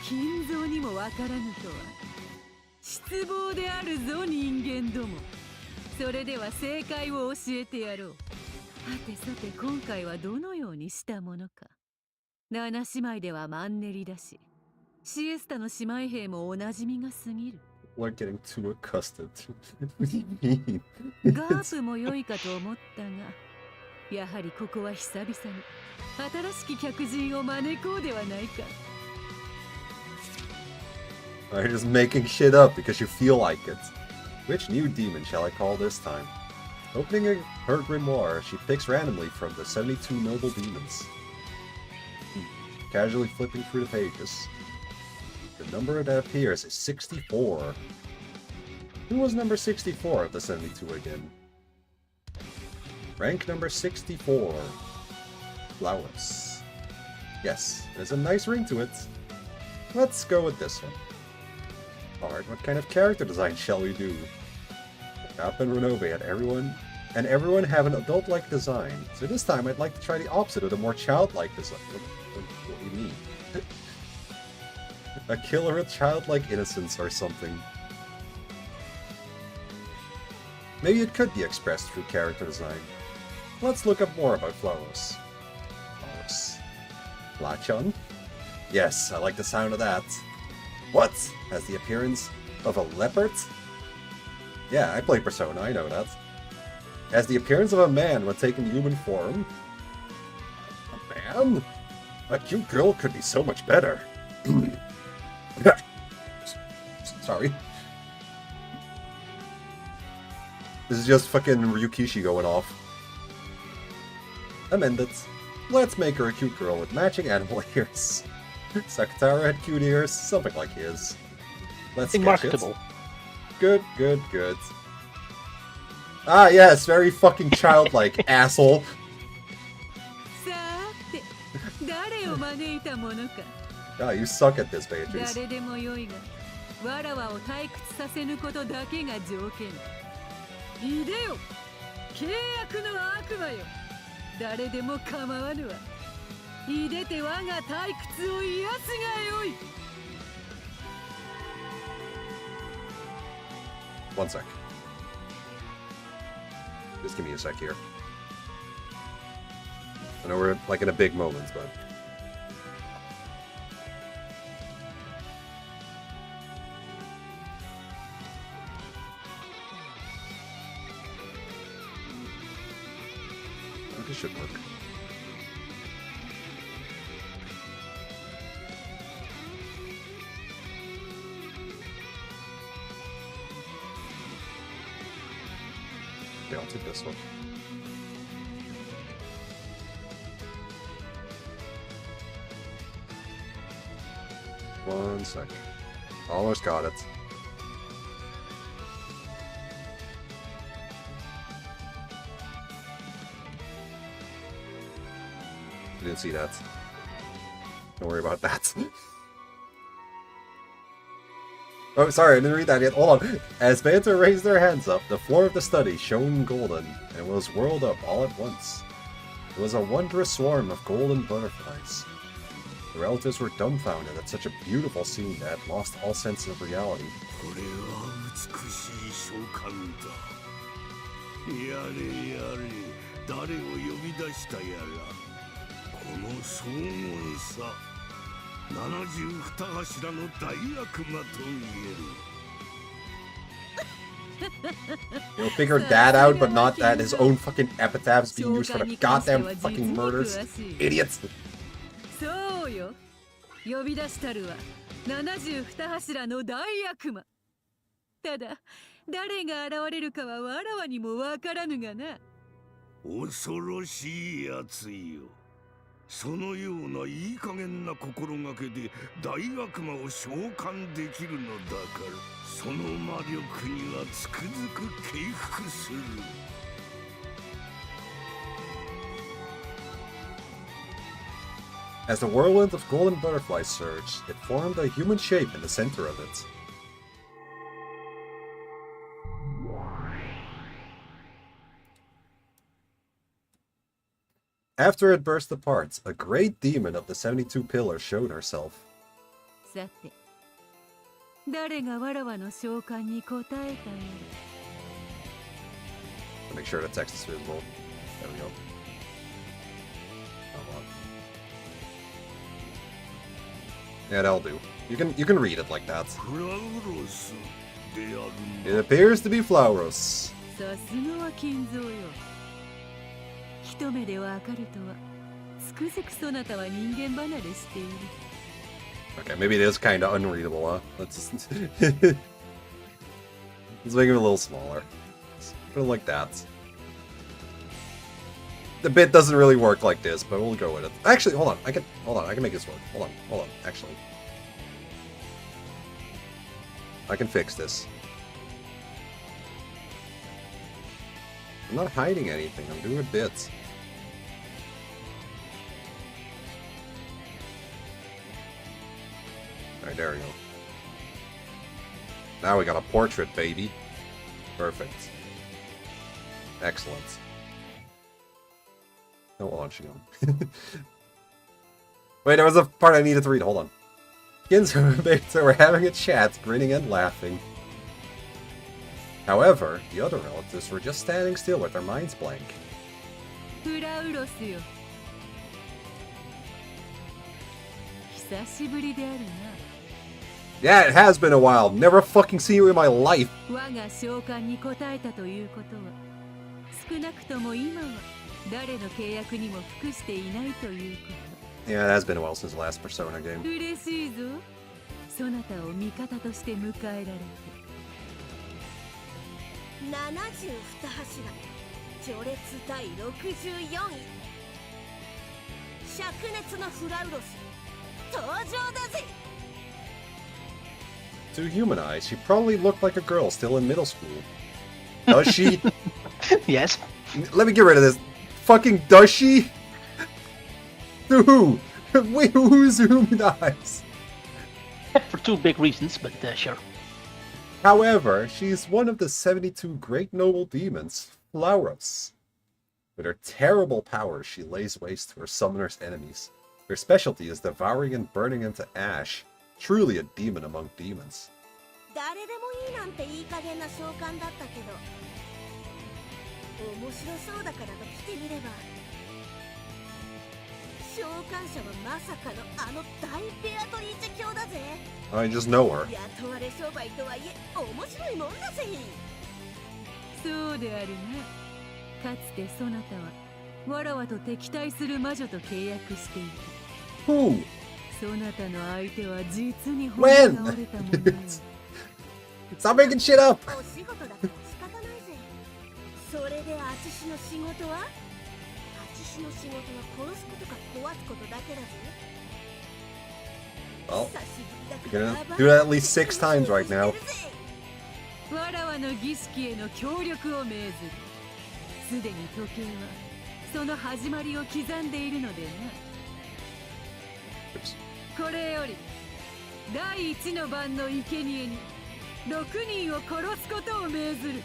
金蔵にもわからぬとは。失望であるぞ、人間ども。それでは正解を教えてやろう。さてさて、今回はどのようにしたものか。七姉妹ではマンネリだし、シエスタの姉妹兵もおなじみが過ぎる。We're getting too accustomed. What do you mean? ガープも良いかと思ったが、やはりここは久々に新しき客人を招こうではないか。You're just making shit up because you feel like it. Which new demon shall I call this time? Opening her grimoire, she picks randomly from the 72 noble demons. Casually flipping through the pages. The number that appears is 64. Who was number 64 of the 72 again? Rank number 64. Flowers. Yes, there's a nice ring to it. Let's go with this one. Alright, what kind of character design shall we do? Up and renovate everyone have an adult-like design. So this time I'd like to try the opposite of the more childlike design. What do you mean? A killer with childlike innocence or something. Maybe it could be expressed through character design. Let's look up more about flowers. Flowers. Lachon? Yes, I like the sound of that. What? Has the appearance of a leopard? Yeah, I play Persona, I know that. Has the appearance of a man when taking human form. A man? A cute girl could be so much better. Sorry. This is just fucking Ryukishi going off. Amended. Let's make her a cute girl with matching animal ears. Sakatara had cute ears, something like his. Let's sketch Marketable. it. Good, good, good. Ah, yes, very fucking childlike, asshole. さて、誰を招いたものか。Ah, you suck at this, Beatrice. 誰でもよいが、わらわを退屈させぬことだけが条件。いでよ、契約の悪魔よ。誰でも構わぬわ。いでて我が退屈を癒すがよい。One sec. Just give me a sec here. I know we're like in a big moment, but... This should work. Okay, I'll take this one. One sec. Almost got it. Didn't see that. Don't worry about that. Oh, sorry, I didn't read that yet. Hold on. As Banta raised their hands up, the floor of the study shone golden, and was whirled up all at once. It was a wondrous swarm of golden butterflies. The relatives were dumbfounded at such a beautiful scene that had lost all sense of reality. これは美しい召喚だ。やれやれ、誰を呼び出したやら。この荘厳さ、72柱の大悪魔と言える。He'll figure that out, but not that his own fucking epitaph's being used for the goddamn fucking murders. Idiots! そうよ。呼び出したるは72柱の大悪魔。ただ、誰が現れるかはわらわにもわからぬがな。恐ろしいやつよ。そのようないい加減な心がけで大悪魔を召喚できるのだから、その魔力にはつくづく敬服する。As the whirlwind of golden butterflies surged, it formed a human shape in the center of it. After it burst apart, a great demon of the 72 pillars showed herself. さて、誰がわらわの召喚に応えたやら。 Make sure the text is visible. There we go. Come on. Yeah, that'll do. You can read it like that. It appears to be Flauros. さすがは金蔵よ。一目でわかるとは、つくづくそなたは人間離れしている。 Okay, maybe it is kind of unreadable, huh? Let's just let's make it a little smaller. Put it like that. The bit doesn't really work like this, but we'll go with it. Actually, hold on. I can make this work. Hold on. Actually, I can fix this. I'm not hiding anything. I'm doing bits. Alright, there we go. Now we got a portrait, baby. Perfect. Excellent. No launching on. Wait, there was a part I needed to read. Hold on. Ginzo and Beta were having a chat, grinning and laughing. However, the other relatives were just standing still with their minds blank. Yeah, it has been a while. Never fucking seen you in my life. Yeah, it has been a while since the last Persona game. そなたを味方として迎えられて。72柱序列第64位灼熱のフラウロス登場だぜ。 To human eyes, she probably looked like a girl still in middle school. Does she? Yes. Let me get rid of this. Fucking does she? To who? Wait, who's human eyes? For two big reasons, but sure. However, she's one of the 72 great noble demons, Flauros. With her terrible powers, she lays waste to her summoner's enemies. Her specialty is devouring and burning into ash. Truly a demon among demons. 誰でもいいなんていい加減な召喚だったけど、面白そうだからと来てみれば、召喚者はまさかのあの大ベアトリーチェ卿だぜ。I just know her. 雇われ商売とはいえ面白いもんだぜ。そうであるな。かつてそなたはわらわと敵対する魔女と契約していた。Who? そなたの相手は実に骨 When? が折れたものよ。Stop making shit up! お仕事だから仕方ないぜ。それであちしの仕事は？あちしの仕事は殺すことか壊すことだけだぜ。 Well, you're gonna do that at least 6 times right now. わらわの儀式への協力を命ずる。すでに時計はその始まりを刻んでいるのでな。これより第一の番の生贄に6人を殺すことを命ずる。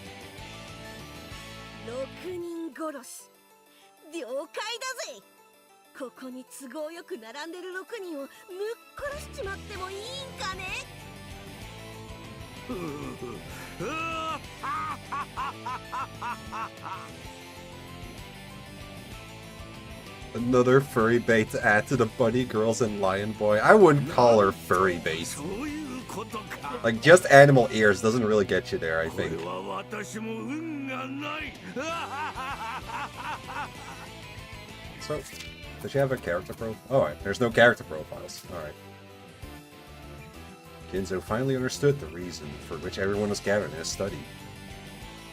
6人殺し。了解だぜ。ここに都合よく並んでる6人をむっ殺しちまってもいいんかね。Another furry bait to add to the bunny girls and lion boy. I wouldn't call her furry bait. Like, just animal ears doesn't really get you there, I think. So, does she have a character profile? Oh, right. There's no character profiles. Alright. Kinzo finally understood the reason for which everyone was gathered in his study.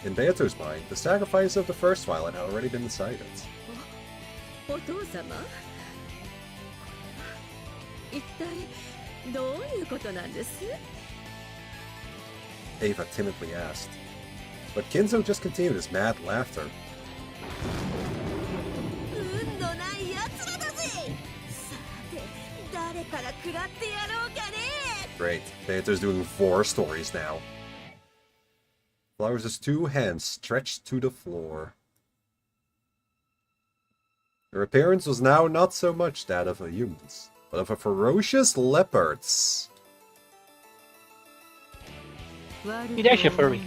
In Beato's mind, the sacrifice of the first Twilight had already been decided. お父様一体どういうことなんです Ava timidly asked. But Kinzo just continued his mad laughter. 運のない奴らだぜさて誰から食らってやろうかね Great. Beato's doing 4 stories now. Flowers' 2 hands stretched to the floor. Her appearance was now not so much that of a human's, but of a ferocious leopard's. He's actually furry.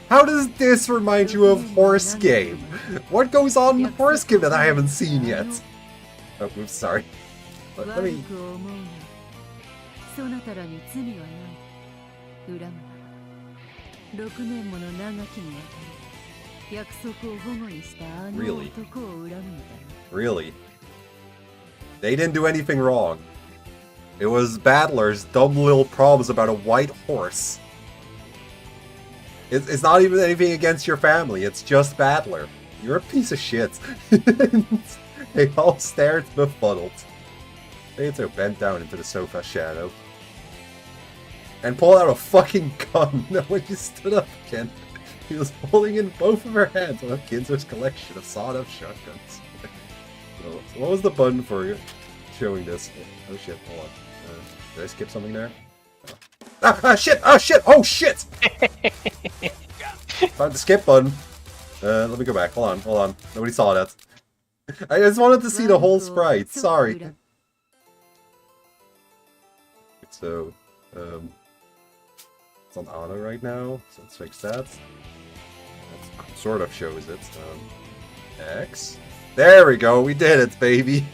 How does this remind you of Horse Game? What goes on in Horse Game that I haven't seen yet? Oh, oops, sorry. Let me... そなたらに罪はない。恨むなら6年もの長きにわたり約束を保護にしたあの男を恨むんだ。Really? They didn't do anything wrong. It was Battler's dumb little problems about a white horse. It's not even anything against your family, it's just Battler. You're a piece of shit. They all stared befuddled. Beato bent down into the sofa shadow and pulled out a fucking gun when she stood up again. He was holding in both of her hands one of Kinzo's collection of sawed-off shotguns. So what was the button for showing this? Oh shit, hold on. Did I skip something there? Oh. Shit! Oh shit! Oh shit! Found the skip button. Let me go back. Hold on. Nobody saw that. I just wanted to see the whole sprite. Sorry. So, it's on auto right now, so let's fix that. That sort of shows it. X. There we go, we did it, baby!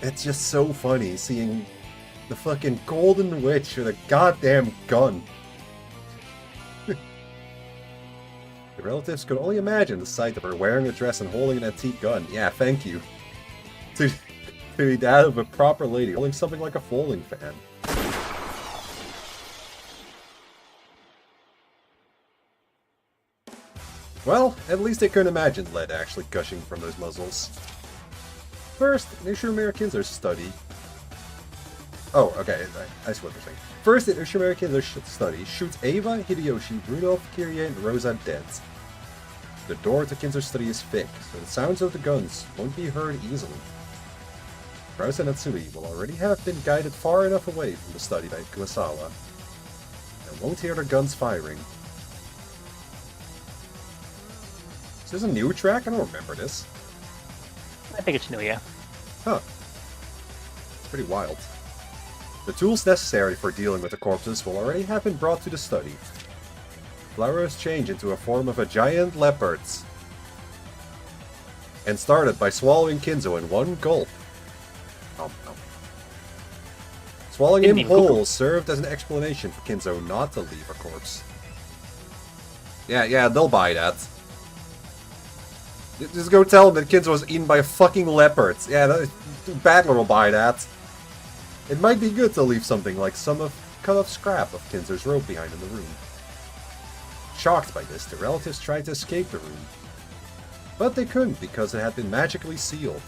It's just so funny seeing the fucking Golden Witch with a goddamn gun. The relatives could only imagine the sight of her wearing a dress and holding an antique gun. Yeah, thank you. To be that of a proper lady, holding something like a folding fan. Well, at least they couldn't imagine lead actually gushing from those muzzles. First, in Ishimura Kinzo's study... Oh, okay, I see what they're saying. First, in Ishimura Kinzo's study, shoots Ava, Hideyoshi, Rudolph, Kirie, and Rosa dead. The door to Kinzo's study is thick, so the sounds of the guns won't be heard easily. Rosa and Natsui will already have been guided far enough away from the study by Kuwasawa, and won't hear the guns firing. Is this a new track? I don't remember this. I think it's new, yeah. Huh. It's pretty wild. The tools necessary for dealing with the corpses will already have been brought to the study. Flowers change into a form of a giant leopard, and started by swallowing Kinzo in one gulp. Oh, no. Swallowing him whole served as an explanation for Kinzo not to leave a corpse. Yeah, they'll buy that. Just go tell them that Kinzo was eaten by a fucking leopard. Yeah, Battler will buy that. It might be good to leave something like some cut off scrap of Kinzo's robe behind in the room. Shocked by this, the relatives tried to escape the room. But they couldn't because it had been magically sealed.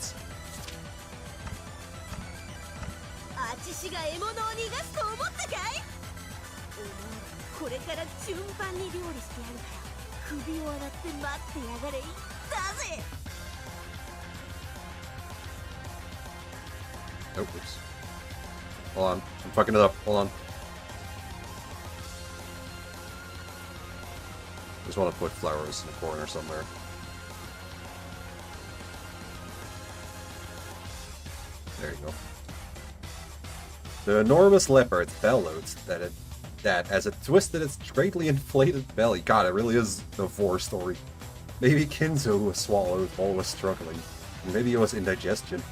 Oh, oops. Hold on, I'm fucking it up, hold on. Just want to put flowers in the corner somewhere. There you go. The enormous leopard bellowed that it that as it twisted its greatly inflated belly. God, it really is a vor story. Maybe Kinzo was swallowed while was struggling. Maybe it was indigestion.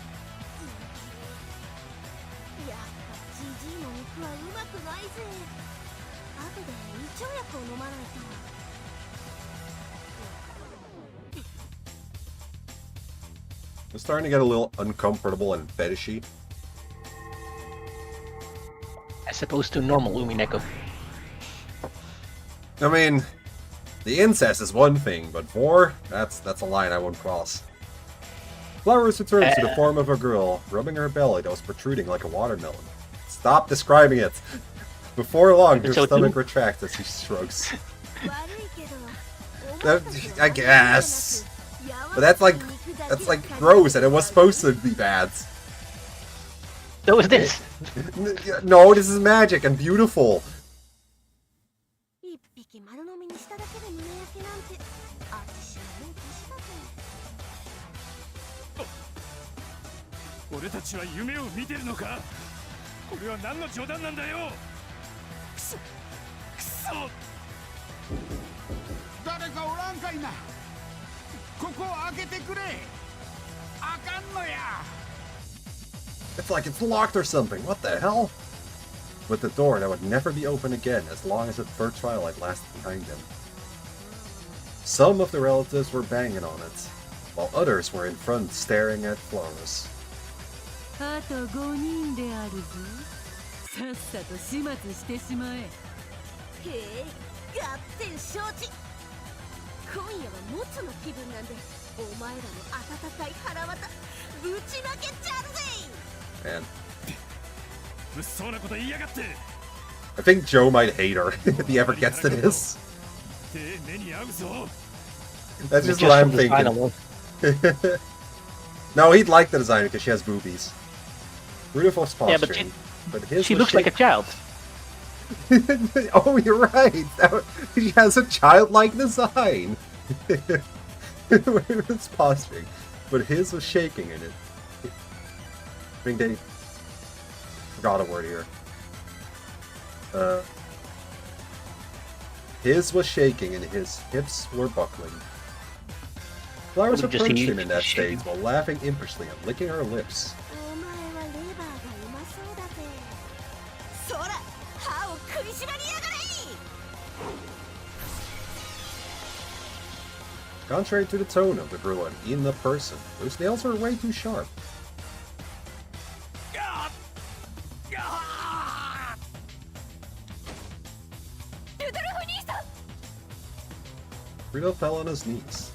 I'm starting to get a little uncomfortable and fetishy. As opposed to normal umineko. I mean, the incest is one thing, but vor, that's a line I won't cross. Flowers returns to the form of a girl, rubbing her belly that was protruding like a watermelon. Stop describing it! Before long, her stomach retracts as she shrugs. I guess. But that's like gross, and it was supposed to be bad. So is this. No, this is magic and beautiful. It's like it's locked or something. What the hell? With the door that would never be open again as long as the third twilight lasted behind him. Some of the relatives were banging on it, while others were in front staring at Flores. Man. I think Joe might hate her if he ever gets to this. That's just what I'm thinking. No, he'd like the design because she has boobies. Beautiful posturing, but his she looks like a child. Oh, you're right. She has a childlike design. It's posturing, but his was shaking in it. I think they forgot a word here. His was shaking and his hips were buckling. Flowers approached him in that stage while laughing impishly and licking her lips. Contrary to the tone of the girl in the person, those nails were way too sharp. Rito fell on his knees.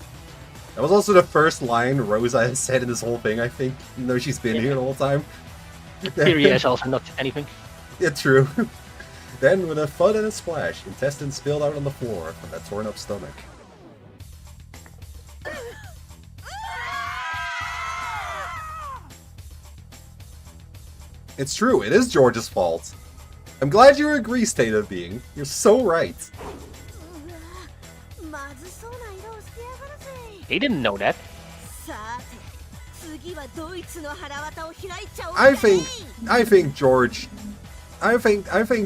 That was also the first line Rosa has said in this whole thing, I think, even though she's been here the whole time. Period is also not anything. Yeah, true. Then, with a thud and a splash, intestines spilled out on the floor from that torn up stomach. It's true, it is George's fault. I'm glad you agree, State of Being. You're so right. He didn't know that. I think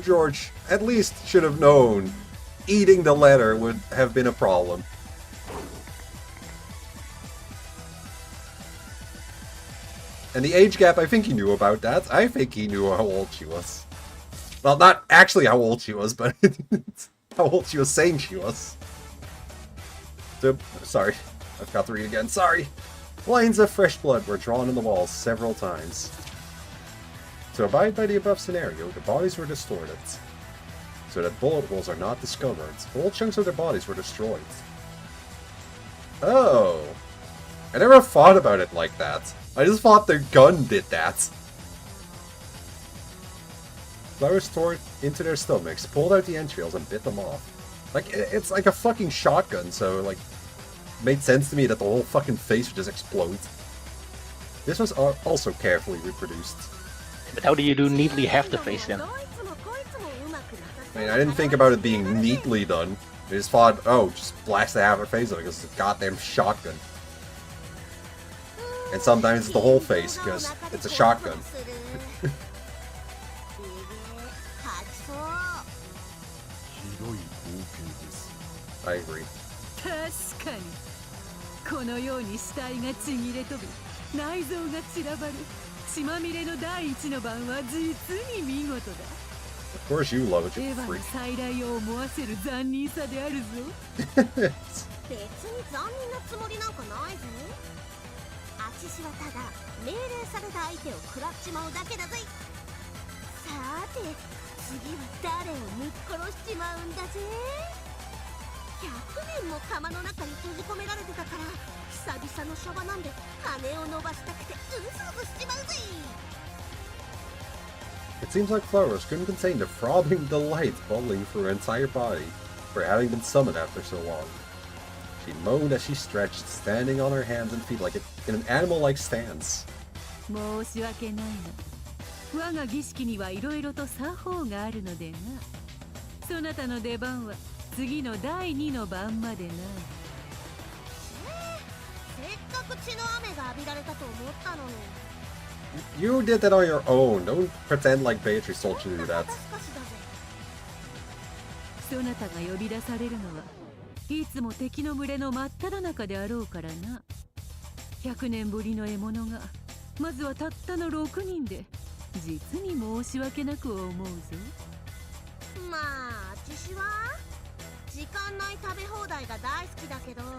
George at least should have known eating the letter would have been a problem. And the age gap, I think he knew about that. I think he knew how old she was. Well, not actually how old she was, but how old she was saying she was. So, sorry. I forgot to read again. Sorry. Lines of fresh blood were drawn in the walls several times. To abide by the above scenario, the bodies were distorted, so that bullet holes are not discovered. Whole chunks of their bodies were destroyed. Oh. I never thought about it like that. I just thought their gun did that. Flowers tore into their stomachs, pulled out the entrails, and bit them off. Like, it's like a fucking shotgun, so, like, made sense to me that the whole fucking face would just explode. This was also carefully reproduced. But how do you do neatly half the face then? I mean, I didn't think about it being neatly done. I just thought, oh, just blast the half her face off because it's a goddamn shotgun. And sometimes it's the whole face because it's a shotgun. I agree. 確かにこのように死体がちぎれ飛び内臓が散らばる血まみれの第一の晩は実に見事だ。 Of course you love it, エ you ヴァの freak. 再来を思わせる残忍さであるぞ。別に残忍なつもりなんかないぞ。あちしはただ命令された相手を食らっちまうだけだぜ。さて次は誰を抜っ殺しちまうんだぜ。100年も釜の中に閉じ込められてたから久々のシャバなんで羽を伸ばしたくてうずうずしちまうぜ。 It seems like Flowers couldn't contain the throbbing delight bubbling through her entire body for having been summoned after so long. She moaned as she stretched, standing on her hands and feet like in an animal-like stance. 申し訳ないが我が儀式にはいろいろと作法があるのでな。そなたの出番は次の第2の晩までな。せっかく血の雨が浴びられたと思ったのに。 You did that on your own. Don't pretend like Beatrice told you to do that. そなたが呼び出されるのはいつも敵の群れの真っ只中であろうからな。100年ぶりの獲物がまずはたったの6人で実に申し訳なく思うぞ。まああちしは時間内食べ放題が大好きだけども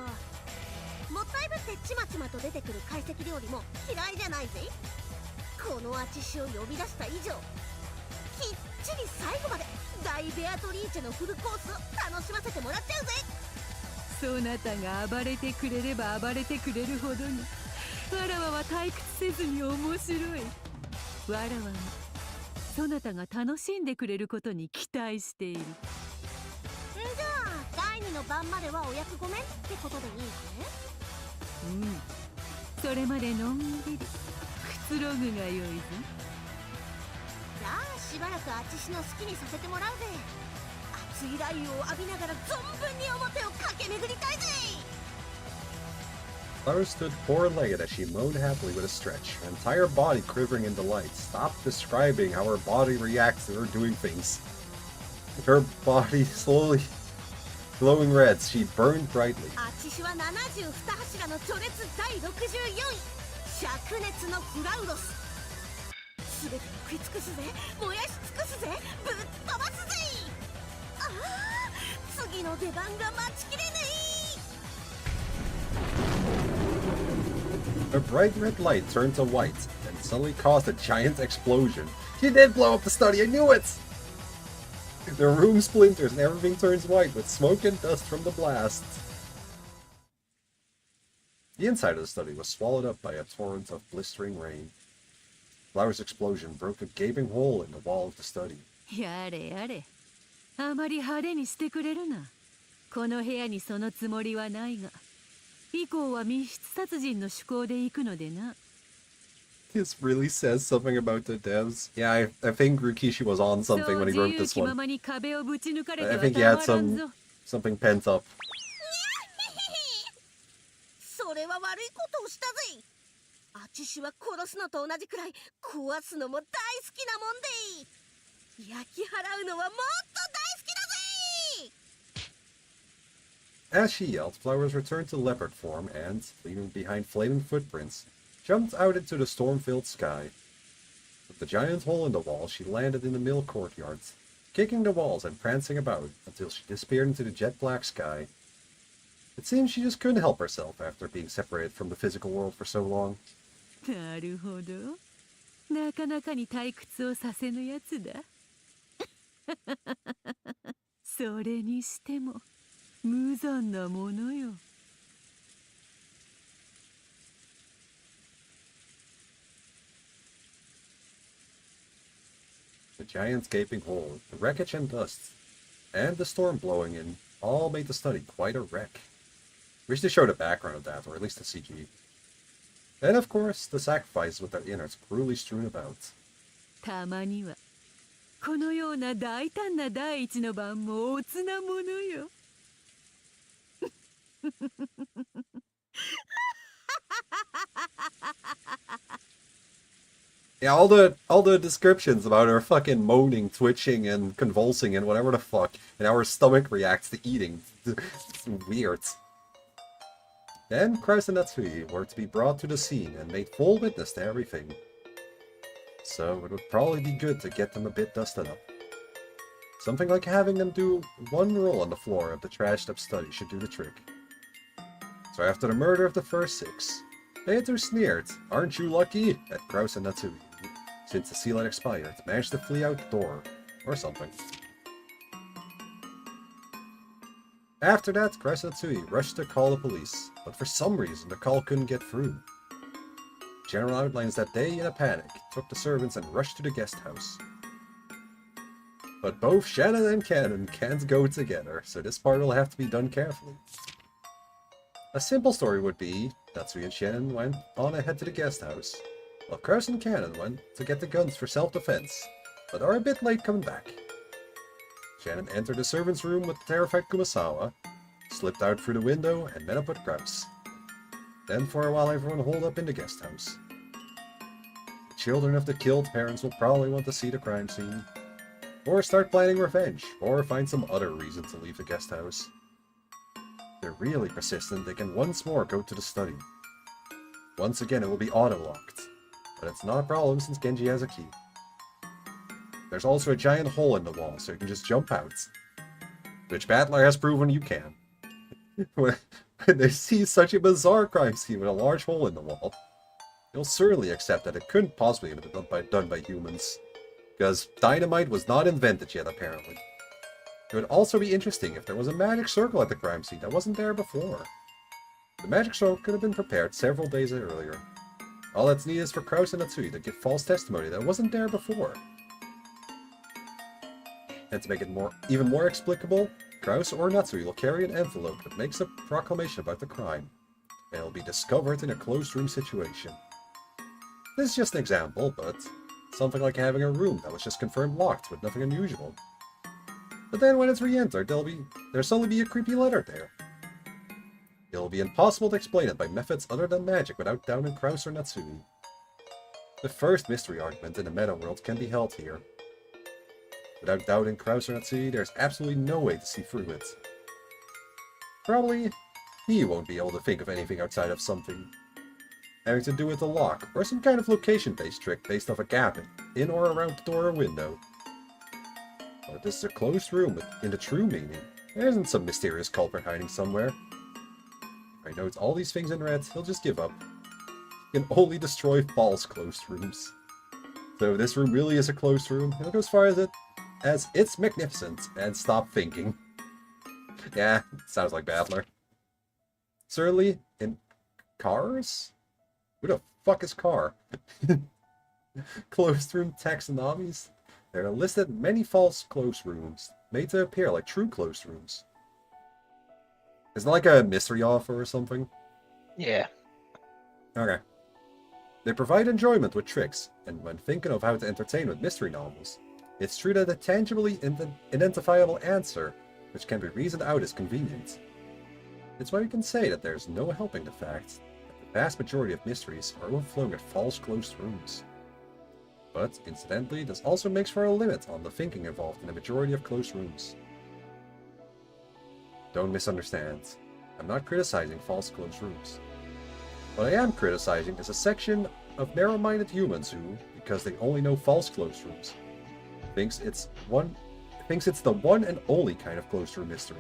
ったいぶってちまちまと出てくる懐石料理も嫌いじゃないぜ。このあちしを呼び出した以上きっちり最後まで大ベアトリーチェのフルコースを楽しませてもらっちゃうぜ。そなたが暴れてくれれば暴れてくれるほどにわらわは退屈せずに面白い。わらわもそなたが楽しんでくれることに期待している。じゃあ第2の晩まではお役御免ってことでいいね。それまでのんびりくつろぐがよいぞ。じゃあしばらくあちしの好きにさせてもらうぜ。熱い雷雨を浴びながら存分に表を駆け巡りたいぜ。 Flowers stood four-legged as she moaned happily with a stretch, her entire body quivering in delight. Stop describing how her body reacts to her doing things. Her body slowly glowing red, she burned brightly. あちしは72柱の序列第64位灼熱のフラウロス。全て食い尽くすぜ、燃やし尽くすぜ、ぶっ飛ばすぜ。ああ次の出番が待ちきれねえ。 A bright red light turned to white and suddenly caused a giant explosion. She did blow up the study, I knew it! The room splinters and everything turns white with smoke and dust from the blast. The inside of the study was swallowed up by a torrent of blistering rain. Flower's explosion broke a gaping hole in the wall of the study. やれやれ、あまり派手にしてくれるな。この部屋にそのつもりはないが、以降は密室殺人の趣向で行くのでな。This really says something about the devs. Yeah, I think Rukishi was on something when he wrote this one. I think he had something pent up. それは悪いことをしたぜ。あちしは殺すのと同じくらい壊すのも大好きなもんで、焼き払うのはもっと大好きだぜ。 As she yelled, Flowers returned to leopard form and, leaving behind flaming footprints, jumped out into the storm-filled sky. With the giant hole in the wall, she landed in the mill courtyard, kicking the walls and prancing about until she disappeared into the jet-black sky. It seems she just couldn't help herself after being separated from the physical world for so long. なるほど。なかなかに退屈をさせぬやつだ。それにしても無残なものよ。The giant's gaping hole, the wreckage and dust, and the storm blowing in all made the study quite a wreck. Wish they showed a background of that, or at least a CG. And of course, the sacrifices with their innards cruelly strewn about. たまにはこのような大胆な第一の晩もおつなものよ。Yeah, all the descriptions about her fucking moaning, twitching, and convulsing, and whatever the fuck, and how her stomach reacts to eating. It's weird. Then Kraus and Natsui were to be brought to the scene and made full witness to everything. So it would probably be good to get them a bit dusted up. Something like having them do one roll on the floor of the trashed up study should do the trick. So after the murder of the first 6, Peter sneered, "Aren't you lucky?" at Kraus and Natsui, since the seal had expired, managed to flee out the door, or something. After that, Kraus and Natsui rushed to call the police, but for some reason the call couldn't get through. General outlines that they, in a panic, took the servants and rushed to the guest house. But both Shannon and Cannon can't go together, so this part will have to be done carefully. A simple story would be, Natsui and Shannon went on ahead to the guest house, while Kraus and Cannon went to get the guns for self-defense, but are a bit late coming back. Shannon entered the servants' room with the terrified Kumasawa, slipped out through the window, and met up with Kraus. Then for a while everyone holed up in the guest house. The children of the killed parents will probably want to see the crime scene, or start planning revenge, or find some other reason to leave the guest house. If they're really persistent, they can once more go to the study. Once again it will be auto-locked, but it's not a problem since Genji has a key. There's also a giant hole in the wall, so you can just jump out. Which Battler has proven you can. When they see such a bizarre crime scene with a large hole in the wall, they'll certainly accept that it couldn't possibly have been done by humans. Because dynamite was not invented yet, apparently. It would also be interesting if there was a magic circle at the crime scene that wasn't there before. The magic circle could have been prepared several days earlier. All that's needed is for Kraus and Natsui to give false testimony that wasn't there before. And to make it even more explicable, Kraus or Natsui will carry an envelope that makes a proclamation about the crime, and it will be discovered in a closed room situation. This is just an example, but something like having a room that was just confirmed locked with nothing unusual. But then when it's re-entered, there'll suddenly be a creepy letter there. It'll be impossible to explain it by methods other than magic without doubting Kraus or Natsui. The first mystery argument in the meta world can be held here. Without doubting Kraus or Natsui, there's absolutely no way to see through it. Probably, he won't be able to think of anything outside of something having to do with the lock, or some kind of location-based trick based off a gap in or around the door or window. But this is a closed room in the true meaning. There isn't some mysterious culprit hiding somewhere. If I note all these things in red, he'll just give up. He can only destroy false closed rooms. So if this room really is a closed room, he'll go as far as it's magnificent and stop thinking. Yeah, sounds like Battler. Certainly, in cars? Who the fuck is car? Closed room taxonomies? There are listed many false closed rooms, made to appear like true closed rooms. Isn't it like a mystery offer or something? Yeah. Okay. They provide enjoyment with tricks, and when thinking of how to entertain with mystery novels, it's true that a tangibly identifiable answer, which can be reasoned out, is convenient. It's why we can say that there's no helping the fact that the vast majority of mysteries are overflowing with false closed rooms. But, incidentally, this also makes for a limit on the thinking involved in the majority of closed rooms. Don't misunderstand. I'm not criticizing false closed rooms. What I am criticizing is a section of narrow-minded humans who, because they only know false closed rooms, thinks it's the one and only kind of closed room mystery.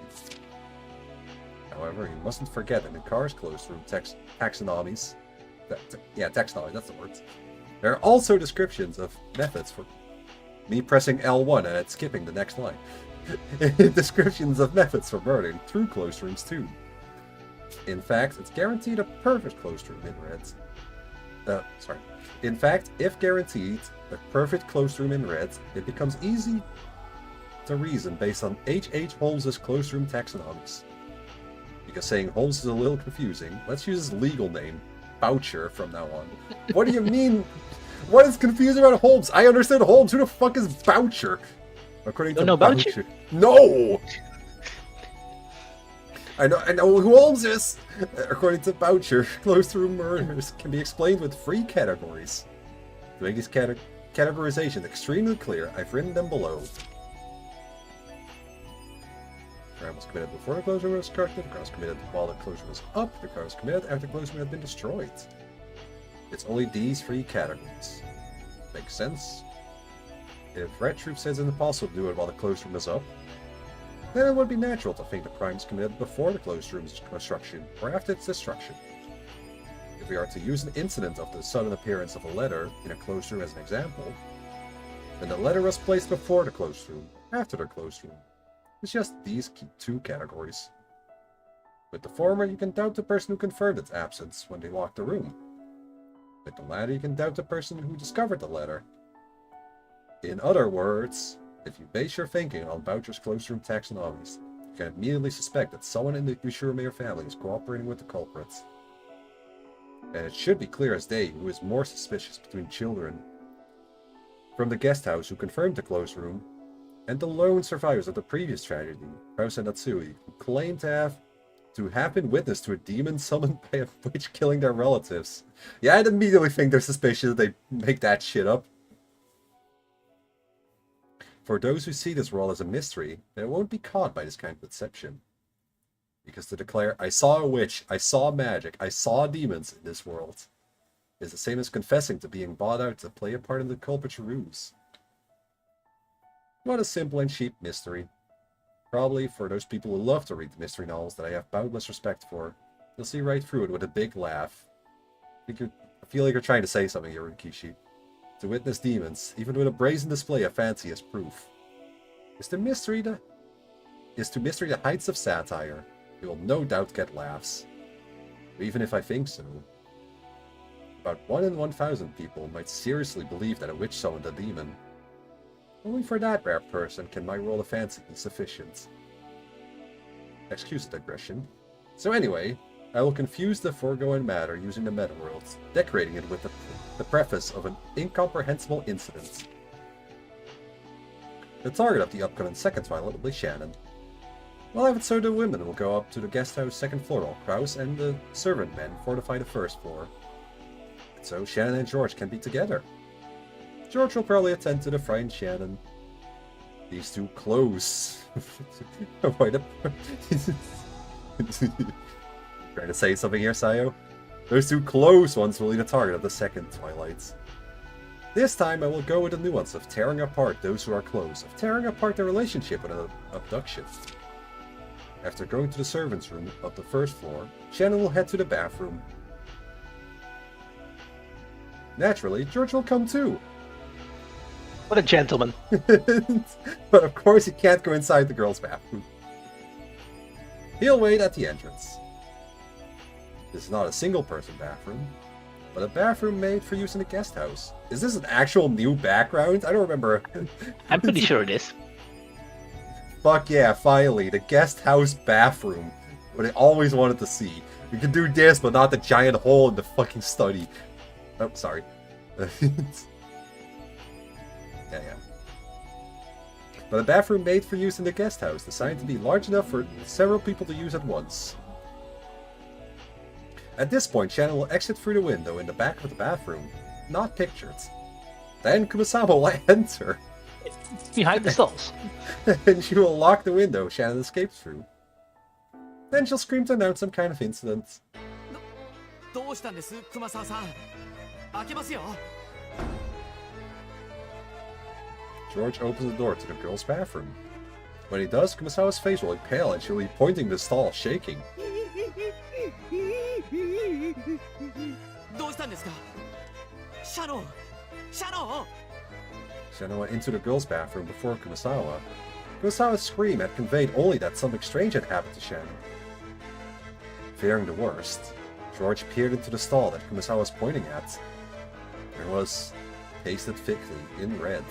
However, you mustn't forget that in Cars closed room taxonomies, taxonomy, that's the word. There are also descriptions of methods for me pressing L1 and it skipping the next line. Descriptions of methods for murdering through closed rooms too. In fact, it's guaranteed a perfect closed room in Reds. In fact, if guaranteed a perfect closed room in Reds, it becomes easy to reason based on H.H. Holmes's closed room taxonomies. Because saying Holmes is a little confusing, let's use his legal name, Boucher, from now on. What do you mean? What is confusing about Holmes? I understand Holmes. Who the fuck is Boucher? According to Boucher. No! I know who Holmes is! According to Boucher, closed room murders can be explained with 3 categories. To make these categorizations extremely clear, I've written them below. crime was committed before the closed room was constructed, the crime was committed while the closed room was up, the crime was committed after the closed room had been destroyed. It's only these 3 categories. Makes sense? If Red Troop says it's impossible to do it while the closed room is up, then it would be natural to think the crime is committed before the closed room's construction or after its destruction. If we are to use an incident of the sudden appearance of a letter in a closed room as an example, then the letter was placed before the closed room, after the closed room. It's just these 2 categories. With the former, you can doubt the person who confirmed its absence when they locked the room. With the latter, you can doubt the person who discovered the letter. In other words, if you base your thinking on Boucher's closed room taxonomies, you can immediately suspect that someone in the Ushiromere family is cooperating with the culprits. And it should be clear as day who is more suspicious between children from the guest house who confirmed the closed room and the lone survivors of the previous tragedy, House and Natsui, who claim to have been witness to a demon summoned by a witch killing their relatives. Yeah, I'd immediately think they're suspicious that they make that shit up. For those who see this world as a mystery, they won't be caught by this kind of deception. Because to declare, I saw a witch, I saw magic, I saw demons in this world, is the same as confessing to being bought out to play a part in the culprit's ruse. What a simple and cheap mystery. Probably for those people who love to read the mystery novels that I have boundless respect for, you'll see right through it with a big laugh. I feel like you're trying to say something here, Rikishi. To witness demons, even with a brazen display of fancy as proof. Is to mystery the heights of satire, you will no doubt get laughs. Even if I think so. About 1 in 1,000 people might seriously believe that a witch summoned a demon. Only for that rare person can my role of fancy be sufficient. Excuse the digression. So anyway, I will confuse the foregoing matter using the meta world, decorating it with the preface of an incomprehensible incident. The target of the upcoming second twilight will be Shannon. While have it so the women will go up to the guest house second floor while Kraus and the servant men fortify the first floor. And so Shannon and George can be together. George will probably attend to the frightened Shannon. These 2 close. Avoid it. Trying to say something here, Sayo? Those 2 close ones will be the target of the second twilight. This time I will go with the nuance of tearing apart those who are close, of tearing apart their relationship with an abduction. After going to the servants' room of the first floor, Shannon will head to the bathroom. Naturally, George will come too. What a gentleman. But of course he can't go inside the girls' bathroom. He'll wait at the entrance. This is not a single-person bathroom, but a bathroom made for use in a guest house. Is this an actual new background? I don't remember. I'm pretty sure it is. Fuck yeah, finally, the guest house bathroom. What I always wanted to see. You can do this, but not the giant hole in the fucking study. Oh, sorry. Yeah. But a bathroom made for use in the guest house, designed to be large enough for several people to use at once. At this point, Shannon will exit through the window in the back of the bathroom, not pictured. Then Kumasama will enter. Behind the stalls. And she will lock the window Shannon escapes through. Then she'll scream to announce some kind of incident. George opens the door to the girls' bathroom. When he does, Kumasawa's face will be pale and she'll be pointing the stall, shaking. Shannon went into the girls' bathroom before Kumasawa. Kumasawa's scream had conveyed only that something strange had happened to Shannon. Fearing the worst, George peered into the stall that Kumasawa was pointing at. There was pasted thickly in red.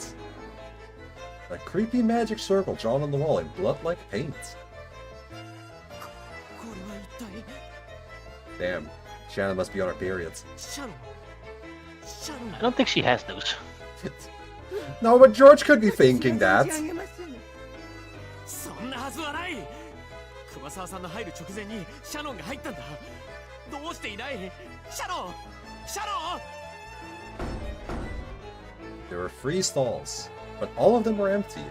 A creepy magic circle drawn on the wall in blood-like paint. Damn, Shannon must be on her periods. I don't think she has those. No, but George could be thinking that. There were 3 stalls, but all of them were empty.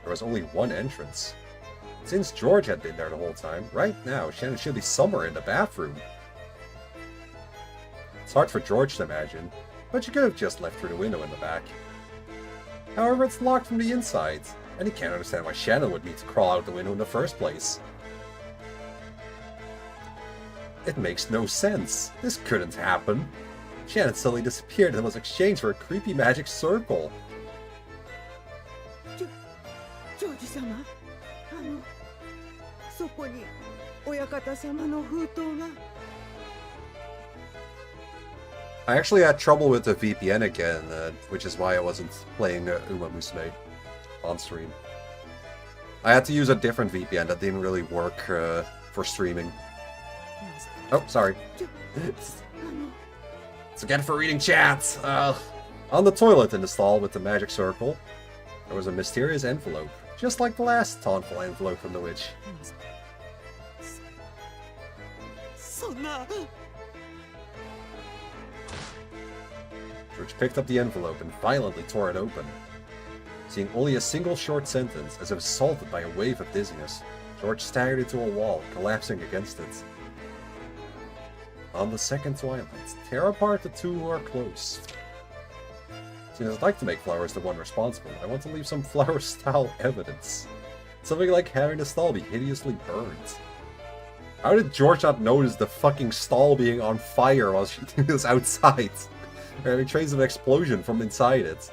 There was only one entrance. Since George had been there the whole time, right now Shannon should be somewhere in the bathroom. It's hard for George to imagine, but she could have just left through the window in the back. However, it's locked from the inside, and he can't understand why Shannon would need to crawl out the window in the first place. It makes no sense. This couldn't happen. Shannon suddenly disappeared and was exchanged for a creepy magic circle. ジョージ様、そこに親方様の封筒が。I actually had trouble with the VPN again, which is why I wasn't playing Uma Musume on stream. I had to use a different VPN that didn't really work for streaming. Oh, sorry. It's again for reading chats. On the toilet in the stall with the magic circle, there was a mysterious envelope, just like the last tauntful envelope from the witch. George picked up the envelope and violently tore it open. Seeing only a single short sentence, as if assaulted by a wave of dizziness, George staggered into a wall, collapsing against it. On the second twilight, tear apart the two who are close. Since I'd like to make flowers the one responsible, I want to leave some flower-style evidence. Something like having the stall be hideously burned. How did George not notice the fucking stall being on fire while she was outside? Or having traces of an explosion from inside it?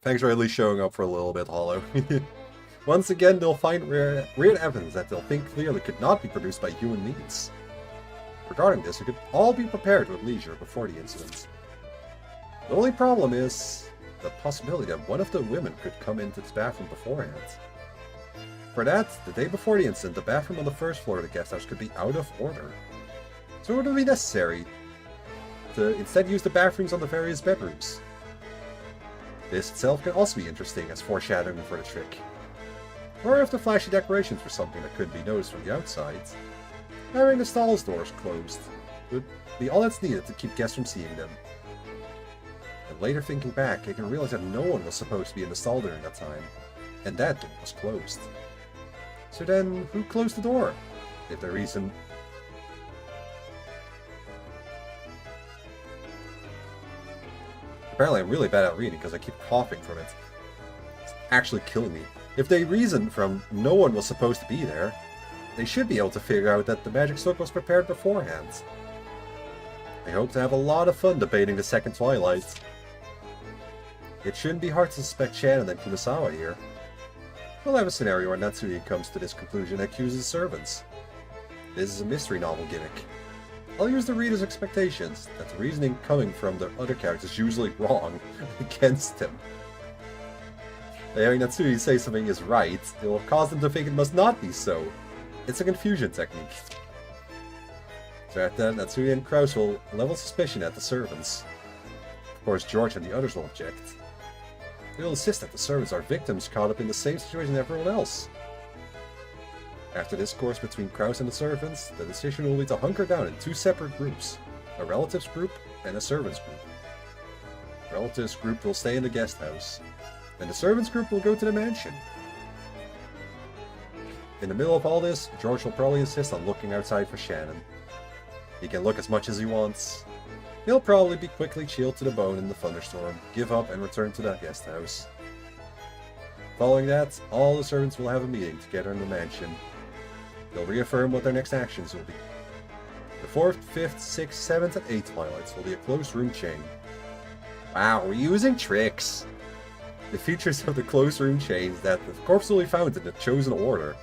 Thanks for at least showing up for a little bit, Hollow. Once again, they'll find weird evidence that they'll think clearly could not be produced by human means. Regarding this, we could all be prepared with leisure before the incident. The only problem is the possibility that one of the women could come into the bathroom beforehand. For that, the day before the incident, the bathroom on the first floor of the guest house could be out of order. So it would be necessary to instead use the bathrooms on the various bedrooms. This itself can also be interesting as foreshadowing for the trick. Or if the flashy decorations were something that couldn't be noticed from the outside, having the stall's doors closed would be all that's needed to keep guests from seeing them. And later thinking back, I can realize that no one was supposed to be in the stall during that time, and that door was closed. So then, who closed the door? If the reason... Apparently I'm really bad at reading because I keep coughing from it. It's actually killing me. If they reason from no one was supposed to be there, they should be able to figure out that the magic circle was prepared beforehand. I hope to have a lot of fun debating the second Twilight. It shouldn't be hard to suspect Shannon and Kumasawa here. We'll have a scenario where Natsuki comes to this conclusion and accuses servants. This is a mystery novel gimmick. I'll use the reader's expectations that the reasoning coming from the other characters is usually wrong against him. By having Natsuki say something is right, it will cause them to think it must not be so. It's a confusion technique. So at that, Natsuki and Kraus will level suspicion at the servants. Of course, George and the others will object. They will insist that the servants are victims caught up in the same situation as everyone else. After discourse between Kraus and the servants, the decision will be to hunker down in two separate groups, a relatives group and a servants group. The relatives group will stay in the guest house, and the servants group will go to the mansion. In the middle of all this, George will probably insist on looking outside for Shannon. He can look as much as he wants. He'll probably be quickly chilled to the bone in the thunderstorm, give up and return to the guest house. Following that, all the servants will have a meeting together in the mansion. They'll reaffirm what their next actions will be. The 4th, 5th, 6th, 7th, and 8th Twilights will be a closed room chain. Wow, we're using tricks! The features of the closed room chain is that the corpse will be found in the chosen order.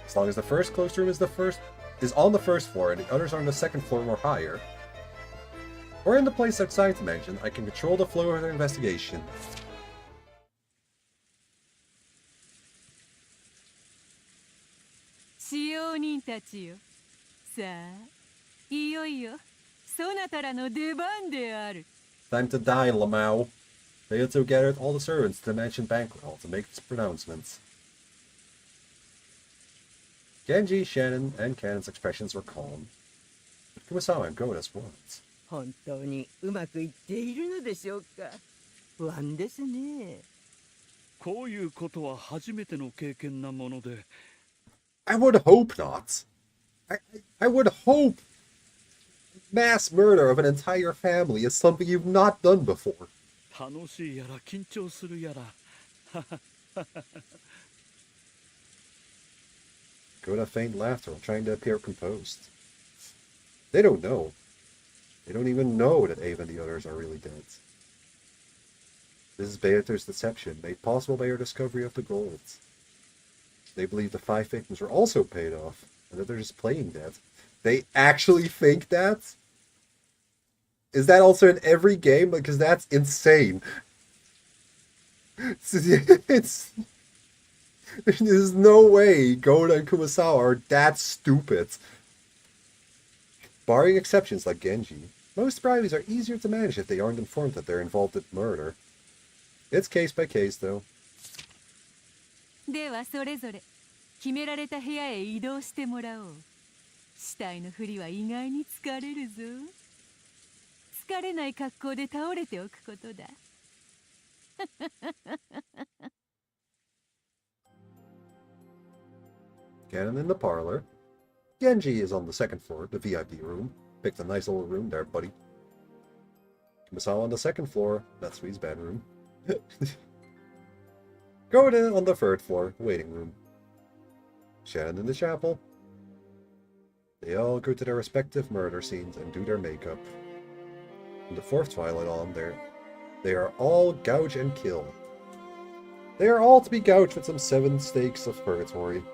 As long as the first closed room is on the first floor and the others are on the second floor or higher. Or in the place outside the mansion, I can control the flow of their investigation. Time to die, Lamau. Leoto gathered all the servants to the mansion banquet hall to make this pronouncement. Genji, Shannon, and Cannon's expressions were calm, but Kumasawa and Goda's weren't. 本当にうまくいっているのでしょうか。不安ですね。こういうことは初めての経験なもので。I would hope not. I would hope mass murder of an entire family is something you've not done before. 楽しいやら緊張するやら。Goda feigned laughter while trying to appear composed. They don't know. They don't even know that Ava and the others are really dead. This is Beatrice's deception, made possible by her discovery of the gold. They believe the 5 victims were also paid off, and that they're just playing dead. They actually think that? Is that also in every game? Because that's insane. There's no way Goda and Kumasawa are that stupid. Barring exceptions like Genji, most bribes are easier to manage if they aren't informed that they're involved in murder. It's case by case, though. ではそれぞれ決められた部屋へ移動してもらおう。死体のふりは意外に疲れるぞ。疲れない格好で倒れておくことだ。Ganon in the parlor. Genji is on the second floor, the VIP room. Picked a nice little room there, buddy. Kumasawa on the second floor, that's Sui's bedroom. Goda on the third floor, waiting room. Shannon in the chapel. They all go to their respective murder scenes and do their makeup. In the fourth twilight on there, they are all gouge and kill. They are all to be gouged with some 7 stakes of purgatory.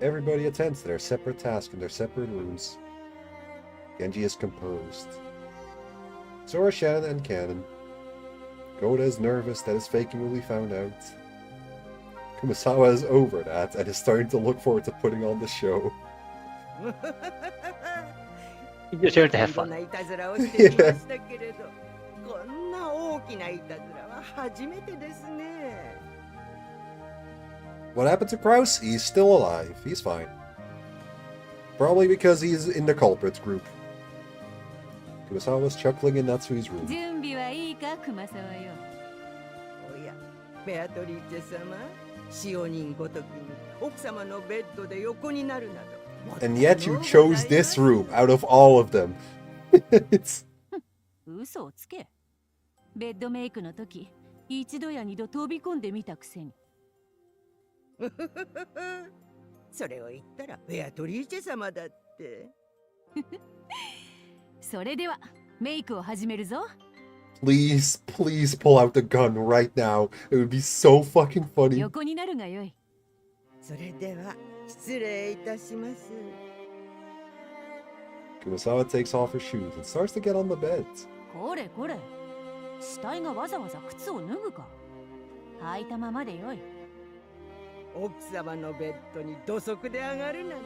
Everybody attends to their separate task in their separate rooms. Genji is composed. So are Shannon and Canon. Goda is nervous that his faking will be found out. Kumasawa is over that and is starting to look forward to putting on the show. You're just here to have fun. What happened to Kraus? He's still alive. He's fine. Probably because he's in the culprits group. Kumasawa was chuckling in Natsui's room. 準備はいいか、熊沢よ。おや、ベアトリーチェ様、使用人ごときに奥様のベッドで横になるなど。And yet you chose this room out of all of them. It's... 嘘をつけ。ベッドメイクの時、一度や二度飛び込んでみたくせに。それを言ったらベアトリーチェ様だって。それではメイクを始めるぞ。Please, please pull out the gun right now. It would be so fucking funny. 横になるがよい。それでは失礼いたします。Kumasawa takes off her shoes and starts to get on the bed. これこれ。死体がわざわざ靴を脱ぐか。履いたままでよい。奥様のベッドに土足で上がるなんて、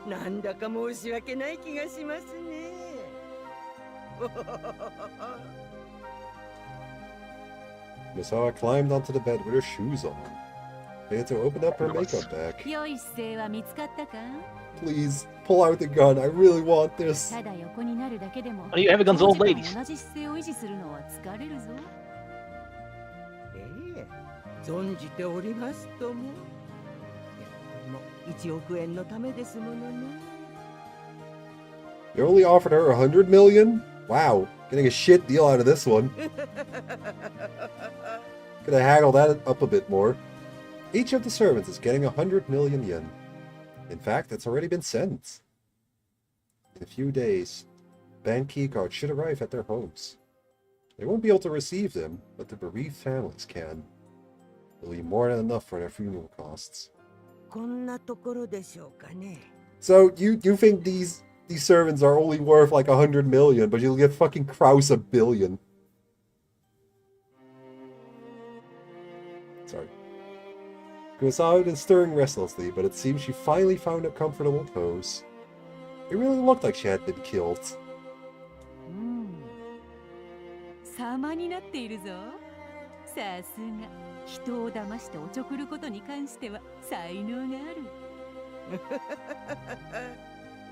なんだか申し訳ない気がしますね。Kumasawa climbed onto the bed with her shoes on. Beato opened up her makeup bag. 良い姿勢は見つかったか？ Please, pull out the gun. I really want this. ただ横になるだけでも。What do you have against old ladies? 同じ姿勢を維持するのは疲れるぞ。存じておりますとも。も1億円のためですものね。You only offered her 100 million? Wow, getting a shit deal out of this one. Could I haggle that up a bit more? Each of the servants is getting 100 million yen. In fact, it's already been sent. In a few days, bank keycards should arrive at their homes. They won't be able to receive them, but the bereaved families can. It'll be more than enough for their funeral costs. So you think these servants are only worth like 100 million, but you'll give fucking Kraus $1 billion. Sorry. Kumasawa had been stirring restlessly, but it seems she finally found a comfortable pose. It really looked like she had been killed. 様になっているぞ。さすが人を騙しておちょくることに関しては才能がある。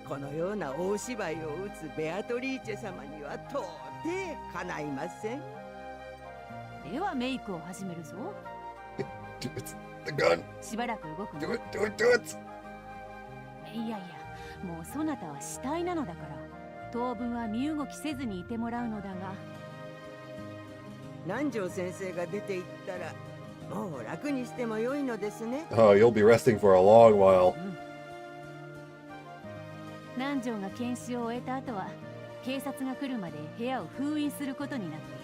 このような大芝居を打つベアトリーチェ様には到底かないません。ではメイクを始めるぞ。Do it. The gun. しばらく動く Do の。 it, do it, do it. いやいや、もうそなたは死体なのだから、当分は身動きせずにいてもらうのだが。南條先生が出て行ったら、もう楽にしても良いのですね。Oh, you'll be resting for a long while. 南條が検視を終えた後は、警察が来るまで部屋を封印することになっている。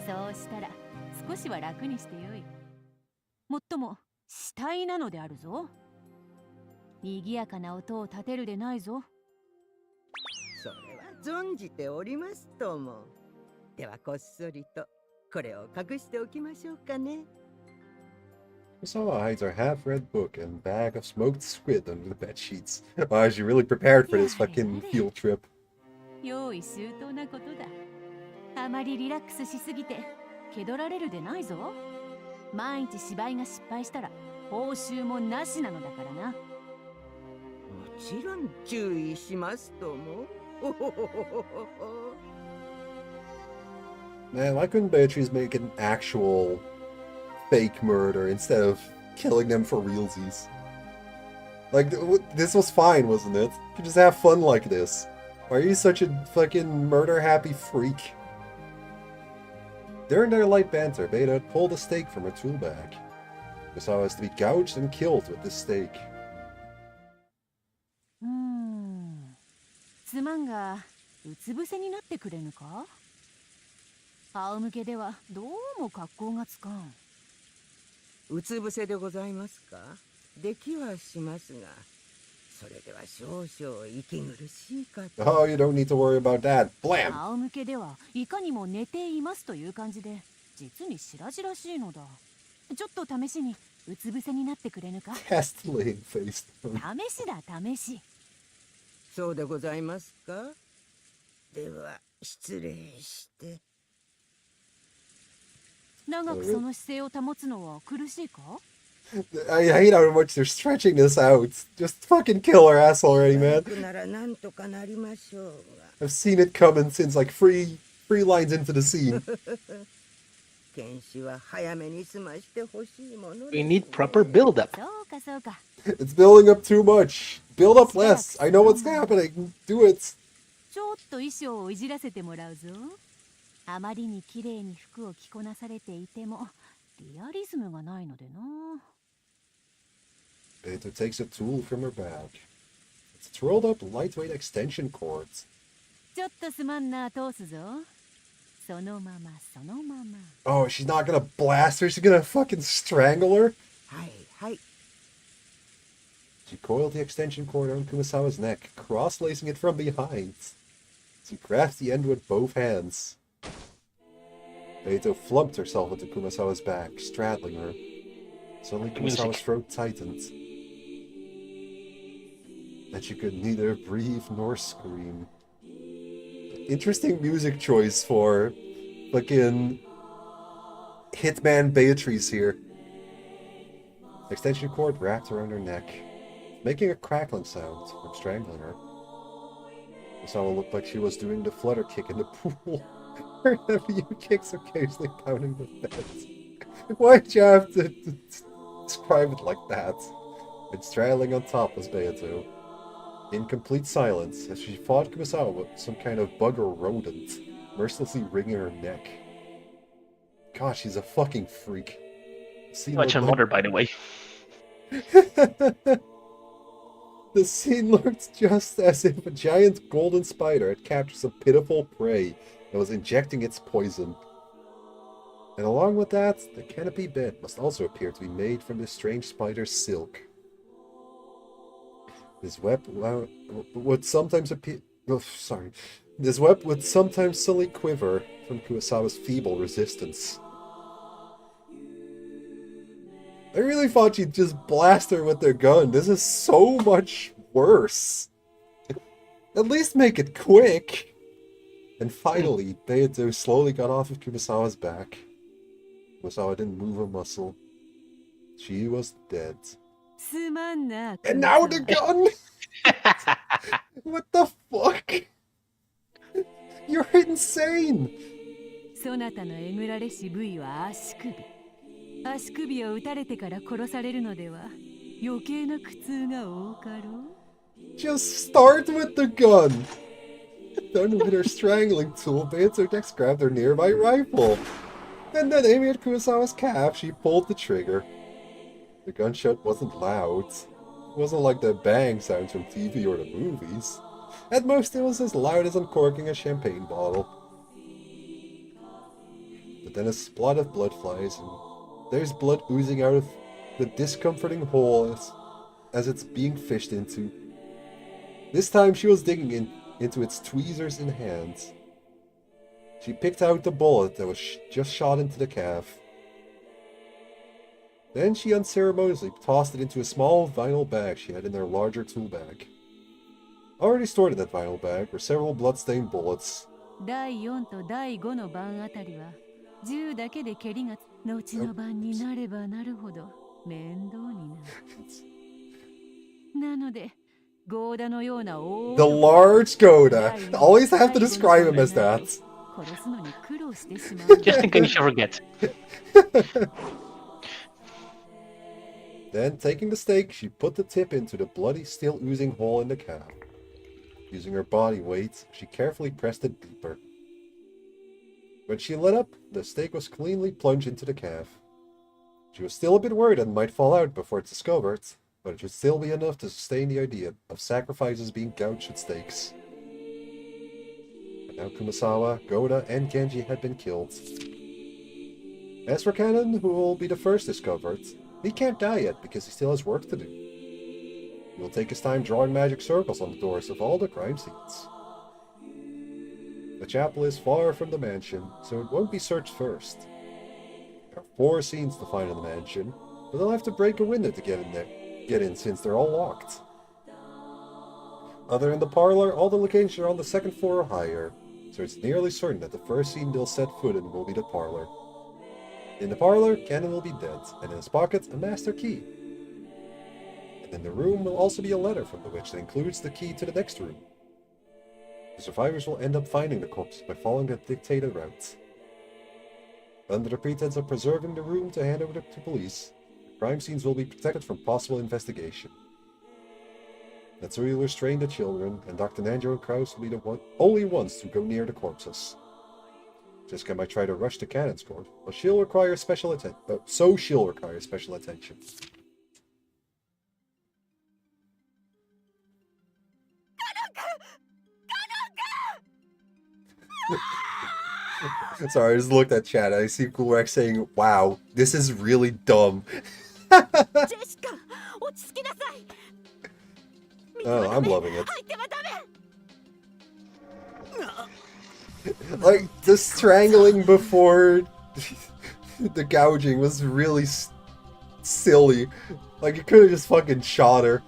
そうしたら少しは楽にしてよい。もっとも死体なのであるぞ。賑やかな音を立てるでないぞ。それは存じておりますとも。ではこっそりとこれを隠しておきましょうかね。Kurosawa hides her half-read book and bag of smoked squid under the bed sheets. Wow, she really prepared for this fucking field trip. 用意周到なことだ。あまりリラックスしすぎて気取られるでないぞ。万一芝居が失敗したら報酬もなしなのだからな。もちろん注意しますとも。Man, why couldn't Beatrice make an actual fake murder instead of killing them for realsies? Like, this was fine, wasn't it? You could just have fun like this. Why are you such a fucking murder-happy freak? During their light banter, Beta had pulled a stake from her tool bag. Kurosawa was to be gouged and killed with this stake. すまんが、うつ伏せになってくれぬか？仰向けではどうも格好がつかん。うつ伏せでございますか？できはしますが、それでは少々息苦しいかと。Oh, you don't need to worry about that. Blam! 仰向けではいかにも寝ていますという感じで、実に白々しいのだ。ちょっと試しにうつ伏せになってくれぬか？ Test laying face. 試しだ、試し。そうでございますか？では失礼して。長くその姿勢を保つのは苦しいか？ I hate how much they're stretching this out. Just fucking kill her ass already, man. ならなんとかなりましょうが。 I've seen it coming since like three lines into the scene. 検視は早めに済ましてほしいもの。 We need proper build up. そうかそうか。 It's building up too much. Build up less. I know what's happening. Do it. ちょっと衣装をいじらせてもらうぞ。あまりに綺麗に服を着こなされていてもリアリズムがないのでな。Beta takes a tool from her bag. It's rolled up lightweight extension cords. ちょっとすまんな、通すぞ。そのままそのまま。 Oh, she's not gonna blast her. She's gonna fucking strangle her. はいはい。 She coiled the extension cord around Kumasawa's neck, cross-lacing it from behind. She grasped the end with both hands. Beito flumped herself into Kumasawa's back, straddling her. Suddenly Kumasawa's throat tightened. That she could neither breathe nor scream. Interesting music choice for fucking Hitman Beatrice here. Extension cord wrapped around her neck, making a crackling sound from strangling her. Kumasawa looked like she was doing the flutter kick in the pool. Her heavy kicks occasionally pounding the bed. Why'd you have to describe it like that? And straddling on top was Beato. In complete silence, as she fought Kumasawa with some kind of bug or rodent, mercilessly wringing her neck. God, she's a fucking freak. Much on water, by the way. The scene looked just as if a giant golden spider had captured some pitiful prey and was injecting its poison. And along with that, the canopy bed must also appear to be made from this strange spider's silk. This web would sometimes appear... Oh, sorry. This web would sometimes subtly quiver from Kurosawa's feeble resistance. I really thought she'd just blast her with their gun. This is so much worse. At least make it quick. And finally, Beato slowly got off of Kurosawa's back. Kurosawa didn't move a muscle. She was dead. And now the gun! What the fuck? You're insane! そなたのえぐられし部位は足首。足首を打たれてから殺されるのでは余計な苦痛が多かろう。 Just start with the gun! Done with her strangling tool, Bates or next grabbed her nearby rifle. And then aiming at Kurosawa's calf, she pulled the trigger. The gunshot wasn't loud. It wasn't like the bang sounds from TV or the movies. At most, it was as loud as uncorking a champagne bottle. But then a splot of blood flies, and there's blood oozing out of the discomforting hole as it's being fished into. This time she was digging into its tweezers and hands. She picked out the bullet that was just shot into the calf. Then she unceremoniously tossed it into a small vinyl bag she had in her larger tool bag. Already stored in that vinyl bag were several blood-stained bullets. 第4と第5の番あたりは銃だけで蹴りが後の番になればなるほど面倒になる。なのでゴーダのような大 The large Goda! Always have to describe him as that. 殺すのに苦労してしまう。 Just in case you forget. Then, taking the stake, she put the tip into the bloody, still oozing hole in the calf. Using her body weight, she carefully pressed it deeper. When she let up, the stake was cleanly plunged into the calf. She was still a bit worried it might fall out before it's discovered, but it should still be enough to sustain the idea of sacrifices being gouged with stakes. But now Kumasawa, Goda, and Genji had been killed. As for Kanon, who will be the first discovered, he can't die yet because he still has work to do. He will take his time drawing magic circles on the doors of all the crime scenes. The chapel is far from the mansion, so it won't be searched first. There are 4 scenes to find in the mansion, but they'll have to break a window to get in since they're all locked. Other than the parlor, all the locations are on the 2nd floor or higher, so it's nearly certain that the first scene they'll set foot in will be the parlor. In the parlor, Cannon will be dead, and in his pocket, a master key. And in the room will also be a letter from the witch that includes the key to the next room. The survivors will end up finding the corpse by following the dictated route. Under the pretense of preserving the room to hand over to police, the crime scenes will be protected from possible investigation. Natsui will restrain the children, and Dr. Nanjo and Kraus will be the only ones to go near the corpses. Jessica might try to rush to Cannon's court, but she'll require special attention. She'll require special attention. Sorry, I just looked at chat. I see Kulak saying, "Wow, this is really dumb." Oh, I'm loving it. Like, the strangling before the gouging was really silly. Like, you could have just fucking shot her.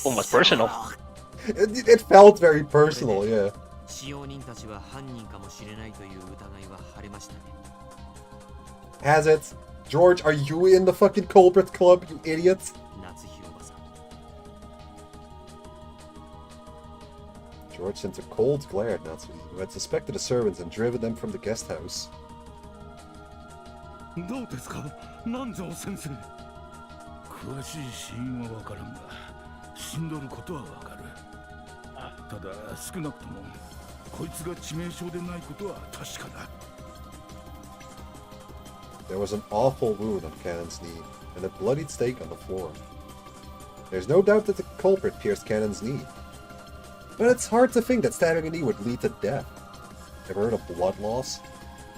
Almost personal. It felt very personal, yeah. Has it? George, are you in the fucking culprit club, you idiot? George sent a cold glare at Natsui, who had suspected the servants and driven them from the guest house. どうですか、南條先生。詳しい死因はわからんが、死んどることはわかる。ただ少なくともこいつが致命傷でないことは確かだ。There was an awful wound on Cannon's knee, and a bloodied stake on the floor. There's no doubt that the culprit pierced Cannon's knee. But it's hard to think that stabbing a knee would lead to death. Ever heard of blood loss?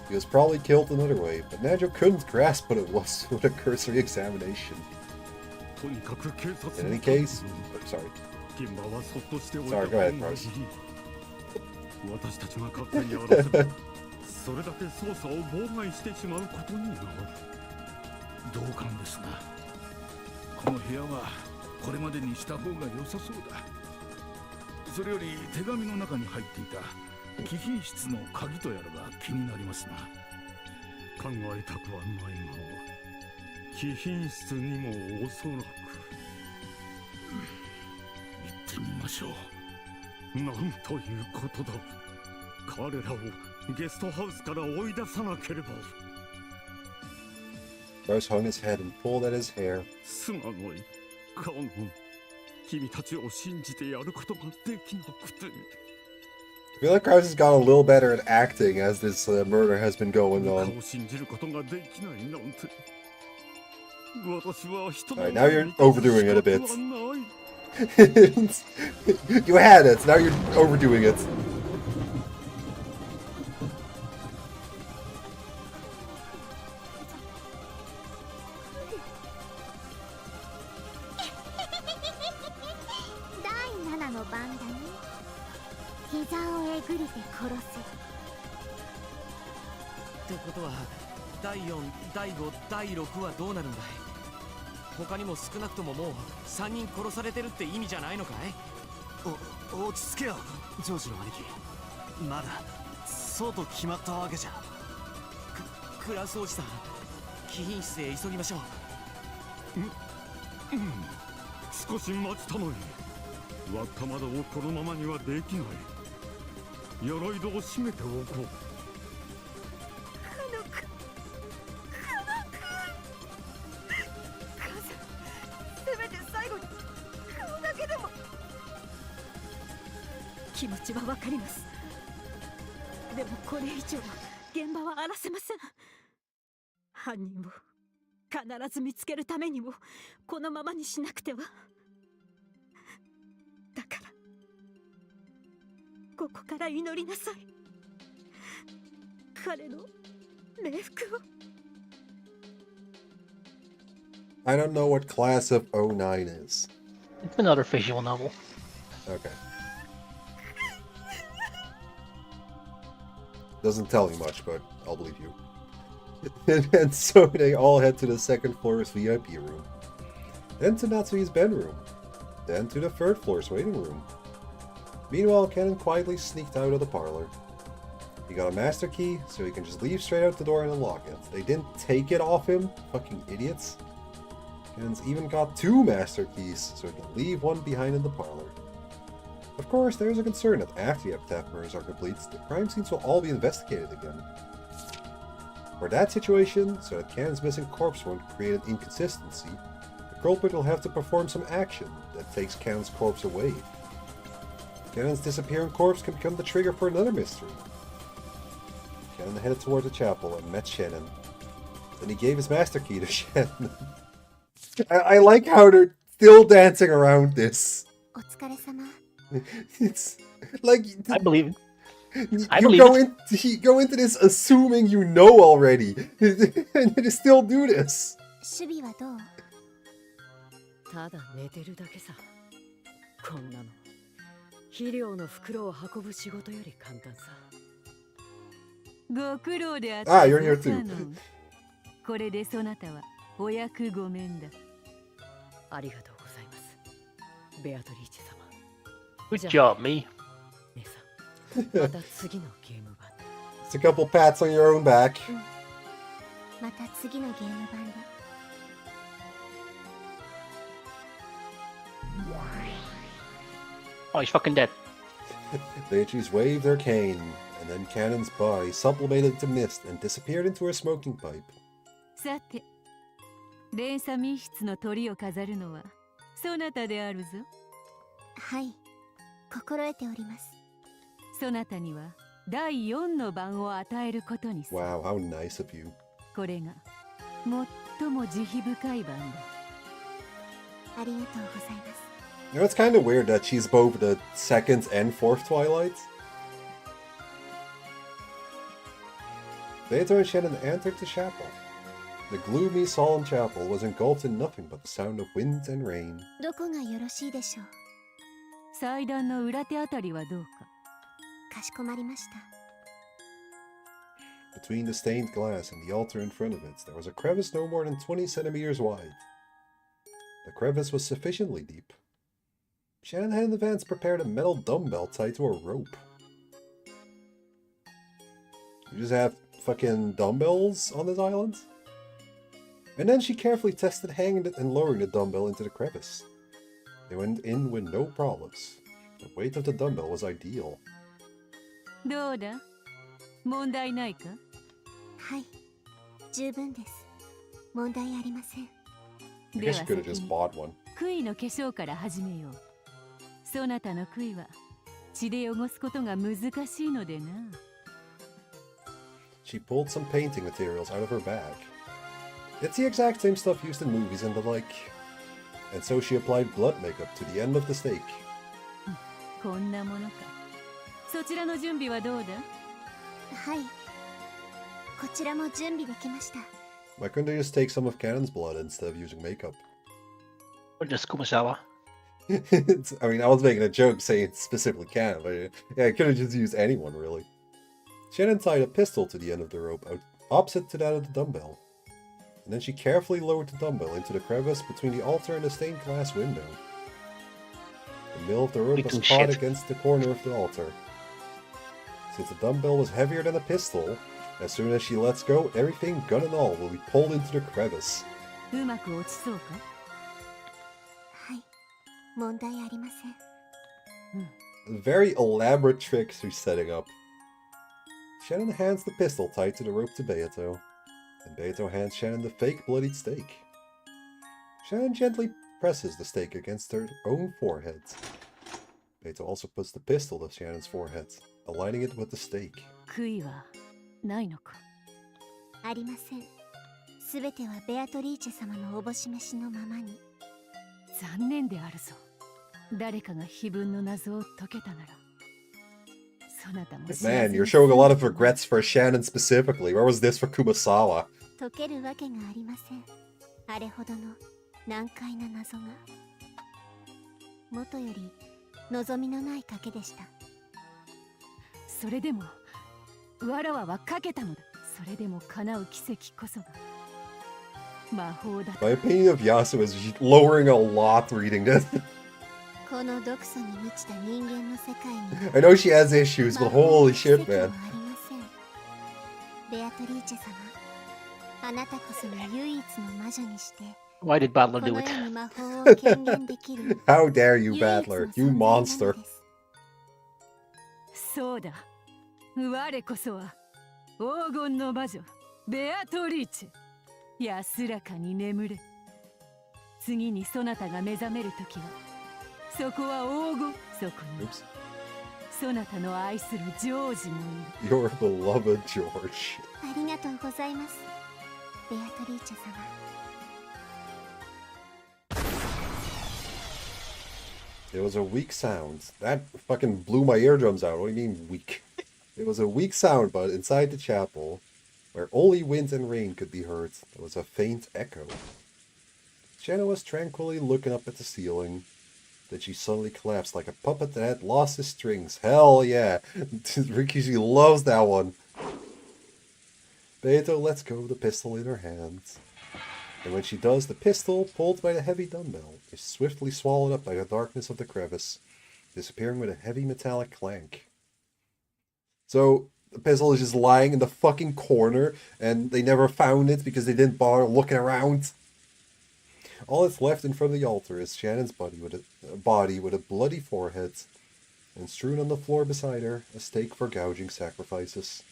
He was probably killed another way, but Nanjo couldn't grasp what it was with a cursory examination. In any case... Oh, sorry. Sorry, go ahead, Bryce. 私たちが勝手にやらせる。それだけ捜査を妨害してしまうことになる。同感ですな。この部屋はこれまでにした方が良さそうだ。それより手紙の中に入っていた貴賓室の鍵とやらが気になりますな。考えたくはないが、貴賓室にもおそらく。一ましょう。なんということだ。彼らをゲストハウスから追い出さなければ。Bryce hung his head and pulled at his hair. すまない、カノン。君たちを信じてやることができなくて。I feel like Bryce has got a little better at acting as this murder has been going on. Alright, now you're overdoing it a bit. You had it, now you're overdoing it. 第7の番だね。膝をえぐりて殺す。ってことは第4、第5、第6はどうなるんだい？他にも少なくとももう3人殺されてるって意味じゃないのかい？落ち着けよ、ジョージの兄貴。まだそうと決まったわけじゃ。クラスおじさん、貴賓室へ急ぎましょう。少し待ちたまえ。わったまだをこのままにはできない。鎧戸を閉めておこう。せめて最後に顔だけでも。気持ちはわかります。でもこれ以上は現場は荒らせません。犯人を必ず見つけるためにもこのままにしなくては。だからここから祈りなさい。彼の冥福を。I don't know what class of 09 is. It's another visual novel. Okay. Doesn't tell me much, but I'll believe you. And so they all head to the second floor's VIP room. Then to Natsui's bedroom. Then to the third floor's waiting room. Meanwhile, Kennen quietly sneaked out of the parlor. He got a master key, so he can just leave straight out the door and unlock it. They didn't take it off him, fucking idiots. Kennen's even got 2 master keys, so he can leave one behind in the parlor. Of course, there is a concern that after the theft murders are complete, the crime scenes will all be investigated again. For that situation, so that Kennen's missing corpse won't create an inconsistency, the culprit will have to perform some action that takes Kennen's corpse away. Kennen's disappearing corpse can become the trigger for another mystery. Kennen headed toward the chapel and met Shannon. Then he gave his master key to Shannon. I like how they're still dancing around this. It's like I believe it. You go into this assuming you know already, and you still do this. 守備はどう？ただ寝てるだけさ。こんなの肥料の袋を運ぶ仕事より簡単さ。ご苦労であった。Ah, you're here too. これでそなたはお役御免だ。ありがとうございます。ベアトリーチェ様。Good job, me. 姉さん、また次のゲーム版で。Just a couple pats on your own back. また次のゲーム版で。Oh, he's fucking dead. They just waved their cane, and then Cannon's body sublimated into mist and disappeared into her smoking pipe. さて、連鎖密室の鳥を飾るのはそなたであるぞ。はい、心得ております。そなたには第4の番を与えることにする。Wow, how nice of you. これが最も慈悲深い番だ。ありがとうございます。You know, it's kind of weird that she's both the second and fourth Twilight. Later, Shannon entered the chapel. The gloomy, solemn chapel was engulfed in nothing but the sound of wind and rain. どこがよろしいでしょう。祭壇の裏手あたりはどうか。かしこまりました。Between the stained glass and the altar in front of it, there was a crevice no more than 20 centimeters wide. The crevice was sufficiently deep. Shannon had in advance prepared a metal dumbbell tied to a rope. You just have fucking dumbbells on this island? And then she carefully tested hanging it and lowering the dumbbell into the crevice. They went in with no problems. The weight of the dumbbell was ideal. どうだ問題ないかはい、十分です。問題ありません。 I guess you could have just bought one. 杭の化粧から始めよう。そなたの杭は血で汚すことが難しいのでな。She pulled some painting materials out of her bag. It's the exact same stuff used in movies and the like. And so she applied blood makeup to the end of the stake. こんなものか。そちらの準備はどうだ？はい、こちらも準備できました。 Why couldn't they just take some of Cannon's blood instead of using makeup? Or just Kumasawa. I mean, I was making a joke saying specifically Cannon, but yeah, I could have just used anyone, really. Shannon tied a pistol to the end of the rope, opposite to that of the dumbbell. And then she carefully lowered the dumbbell into the crevice between the altar and the stained glass window. The middle of the rope was caught against the corner of the altar. Since the dumbbell was heavier than a pistol, as soon as she lets go, everything, gun and all, will be pulled into the crevice. うまく落ちそうか？はい、問題ありません。 Very elaborate trick she's setting up. Shannon hands the pistol tied to the rope to Beato, and Beato hands Shannon the fake bloodied stake. Shannon gently presses the stake against her own forehead. Beato also puts the pistol to Shannon's forehead, aligning it with the stake. 杭はないのか？ありません。すべてはベアトリーチェ様のおぼし飯のままに。残念であるぞ。誰かが碑文の謎を解けたなら。そなたも Man, you're showing a lot of regrets for Shannon specifically. Where was this for Kumasawa? 解けるわけがありません。あれほどの難解な謎が。元より望みのない賭けでした。それでもわらわはかけたのだ。それでも叶う奇跡こそが魔法だ。 My opinion of Yasu is lowering a lot reading this. この毒素に満ちた人間の世界に I know she has issues, but holy shit, man. ベアトリーチェ様、あなたこそが唯一の魔女にして Why did Battler do it? この世に魔法を権限できる How dare you, Battler? You monster. そうだ。我こそは黄金の魔女ベアトリーチェ。安らかに眠れ。次にそなたが目覚めるときはそこは黄金。そこにそなたの愛するジョージもいる。 Your beloved George. ありがとうございます、ベアトリーチェ様。 It was a weak sound. That fucking blew my eardrums out. What do you mean weak? It was a weak sound, but inside the chapel, where only wind and rain could be heard, there was a faint echo. Shannon was tranquilly looking up at the ceiling. Then she suddenly collapsed like a puppet that had lost his strings. Hell yeah! Rikishi loves that one. Beato lets go of the pistol in her hands. And when she does, the pistol, pulled by the heavy dumbbell, is swiftly swallowed up by the darkness of the crevice, disappearing with a heavy metallic clank. So, the pistol is just lying in the fucking corner, and they never found it because they didn't bother looking around. All that's left in front of the altar is Shannon's body with a bloody forehead, and strewn on the floor beside her, a stake for gouging sacrifices.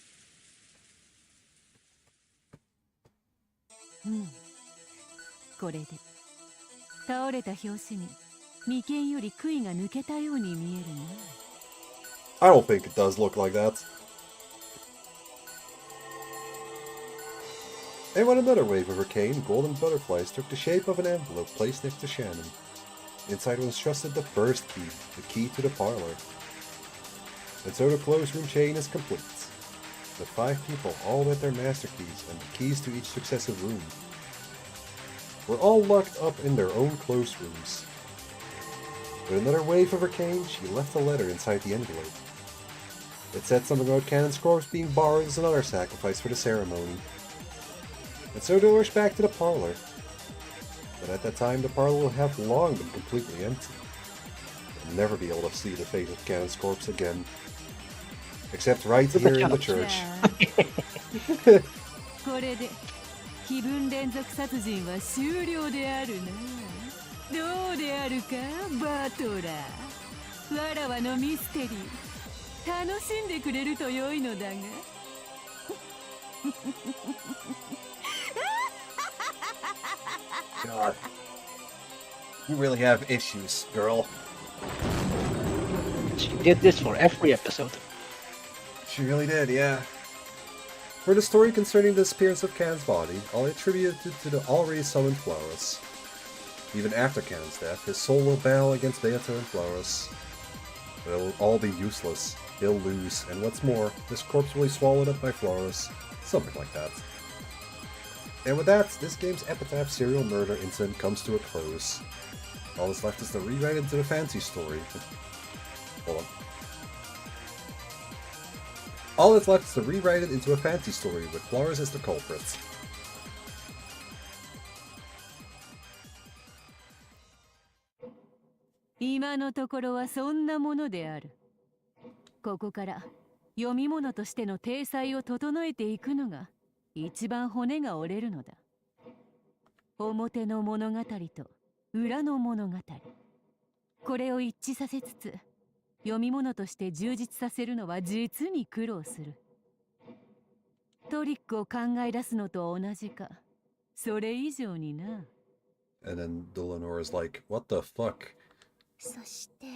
これで倒れた拍子に眉間より杭が抜けたように見えるね。 I don't think it does look like that. And when another wave of arcane golden butterflies took the shape of an envelope placed next to Shannon. Inside was entrusted the first key, the key to the parlor. And so the closed room chain is complete. The 5 people, all with their master keys and the keys to each successive room, were all locked up in their own closed rooms. With another wave of arcane, she left a letter inside the envelope. It said something about Cannon's corpse being borrowed as another sacrifice for the ceremony. And so they rushed back to the parlor. But at that time, the parlor will have long been completely empty. They'll never be able to see the fate of Cannon's corpse again. Except right here in the church. これで気分連続殺人は終了であるな。どうであるか、バトラー。わらわのミステリー楽しんでくれると良いのだが。God. You really have issues, girl. She did this for every episode. She really did, yeah. For the story concerning the disappearance of Can's body, I'll attribute it to the already summoned Florus. Even after Can's death, his soul will battle against Beato and Florus. But it'll all be useless. He'll lose, and what's more, his corpse will be swallowed up by Florus. Something like that. And with that, this game's epitaph serial murder incident comes to a close. All that's left is to rewrite it into the fantasy story. Hold on. All that's left is to rewrite it into a fantasy story with Flores as the culprit. 今のところはそんなものである。ここから読み物としての体裁を整えていくのが一番骨が折れるのだ。表の物語と裏の物語、これを一致させつつ読み物として充実させるのは実に苦労する。トリックを考え出すのと同じか、それ以上にな。And then Delenor's like, what the fuck? そして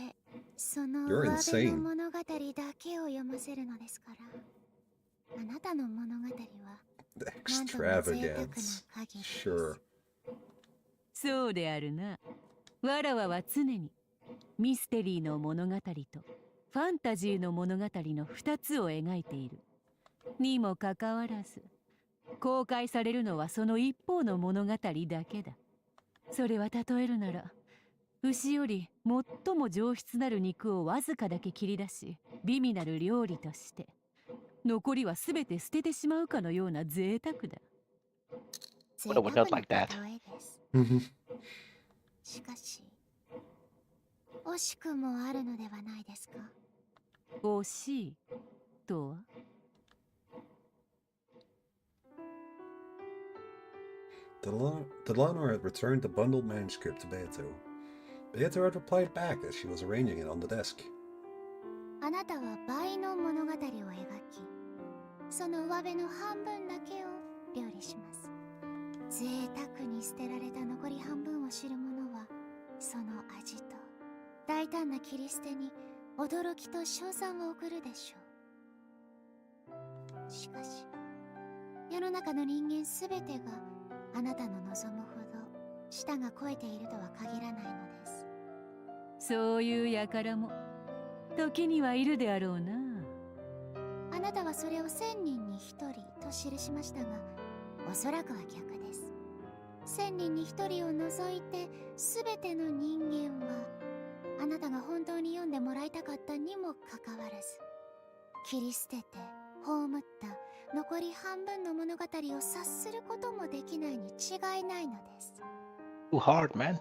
その You're 上辺 insane. の物語だけを読ませるのですから、あなたの物語はなんとも贅沢な Extravagance. 限りです。Sure. そうであるな。わらわは常にミステリーの物語とファンタジーの物語の2つを描いている。にもかかわらず、公開されるのはその一方の物語だけだ。それは例えるなら、牛より最も上質なる肉をわずかだけ切り出し、美味なる料理として、残りはすべて捨ててしまうかのような贅沢だ。What would not like that? しかし、惜しくもあるのではないですか。惜しいとはDelano had returned the bundled manuscript to Beato. Beato had replied back as she was arranging it on the desk. あなたは倍の物語を描き、その上辺の半分だけを料理します。贅沢に捨てられた残り半分を知る者は、その味と大胆な切り捨てに驚きと称賛を送るでしょう。しかし、世の中の人間すべてがあなたの望むほど舌が肥えているとは限らないのです。そういう輩も時にはいるであろうな。あなたはそれを1000人に1人と記しましたが、おそらくは逆です。1000人に1人を除いて全ての人間はあなたが本当に読んでもらいたかったにもかかわらず、切り捨てて葬った残り半分の物語を察することもできないに違いないのです。 Too hard, man.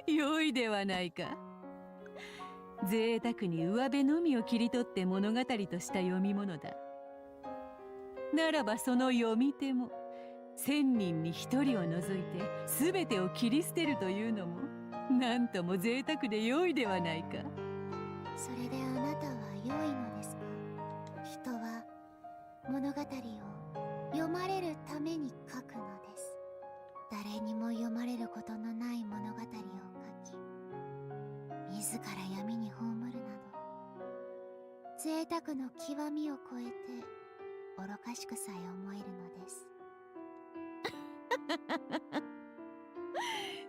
良いではないか。贅沢に上辺のみを切り取って物語とした読み物だ。ならばその読み手も1000人に1人を除いて全てを切り捨てるというのもなんとも贅沢で良いではないか。それであなたは良いのですか。人は物語を読まれるために書くのです。誰にも読まれることのない物語を書き、自ら闇に葬るなど、贅沢の極みを超えて愚かしくさえ思えるのです。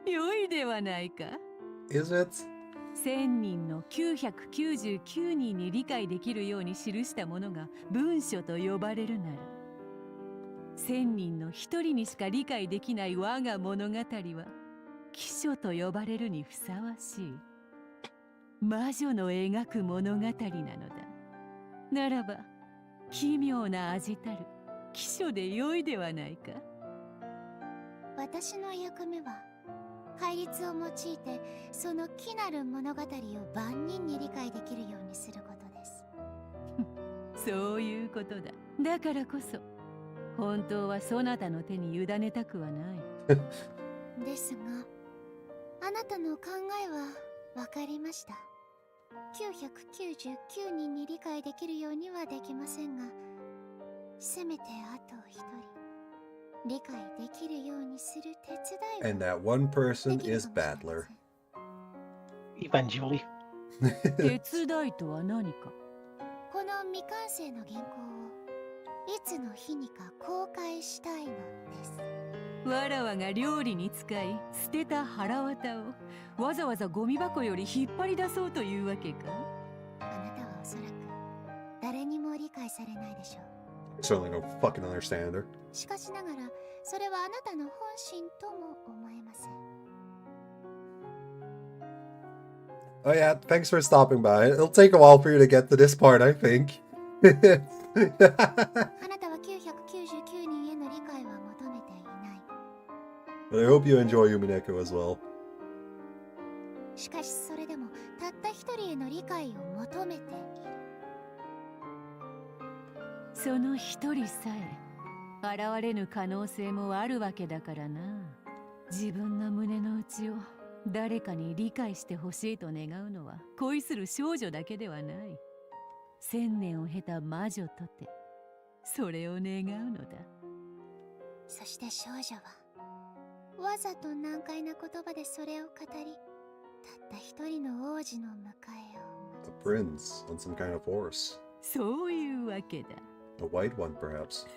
良いではないか。Is it? 1000人の999人に理解できるように記したものが文書と呼ばれるなら、1000人の1人にしか理解できない我が物語は奇書と呼ばれるにふさわしい魔女の描く物語なのだ。ならば奇妙な味たる奇書で良いではないか。私の役目は戒律を用いてその奇なる物語を万人に理解できるようにすることです。そういうことだ。だからこそ本当はそなたの手に委ねたくはない。ですが、あなたの考えはわかりました。999人に理解できるようにはできませんが、せめてあと一人理解できるようにする手伝いを。 And that one person is Battler. Eventually. 手伝いとは何か。この未完成の原稿をいつの日にか公開したいのです。わらわが料理に使い捨てた腹綿をわざわざゴミ箱より引っ張り出そうというわけか。あなたはおそらく誰にも理解されないでしょう。 Certainly no fucking understander. しかしながらそれはあなたの本心とも思えません。 Oh yeah, thanks for stopping by. It'll take a while for you to get to this part, I think. あなたは999人への理解は求めていない。 But I hope you enjoy umineko as well. しかしそれでもたった一人への理解を求めている。その一人さえ現れぬ可能性もあるわけだからな。自分の胸の内を誰かに理解してほしいと願うのは恋する少女だけではない。1000年を経た魔女とてそれを願うのだ。そして少女はわざと難解な言葉でそれを語り、たった一人の王子の迎えを。 A prince on some kind of horse. そういうわけだ。 A white one, perhaps.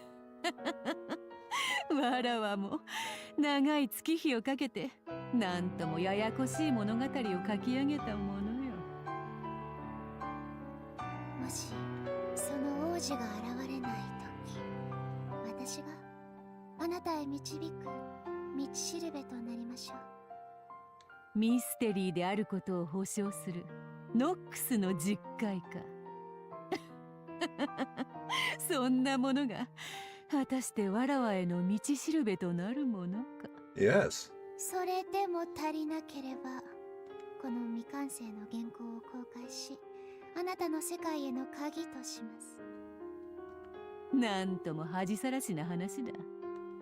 わらわも長い月日をかけてなんともややこしい物語を書き上げたものよ。もしその王子が現れない時、私があなたへ導く道しるべとなりましょう。ミステリーであることを保証するノックスの実会か。そんなものが果たしてわらわへの道しるべとなるものか。 Yes. それでも足りなければ、この未完成の原稿を公開し、あなたの世界への鍵とします。なんとも恥さらしな話だ。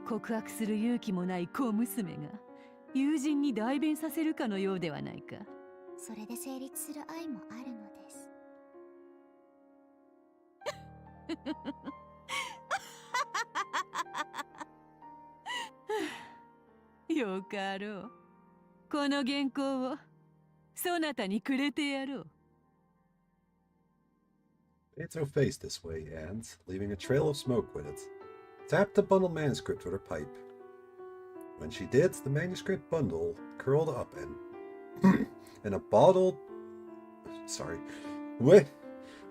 告白する勇気もない小娘が友人に代弁させるかのようではないか。それで成立する愛もあるのです。よかろう。この原稿をそなたにくれてやろう。 It's her face this way, and, leaving a trail of smoke with it, tapped the bundle manuscript with her pipe. When she did, the manuscript bundle curled up and a bottle... Sorry.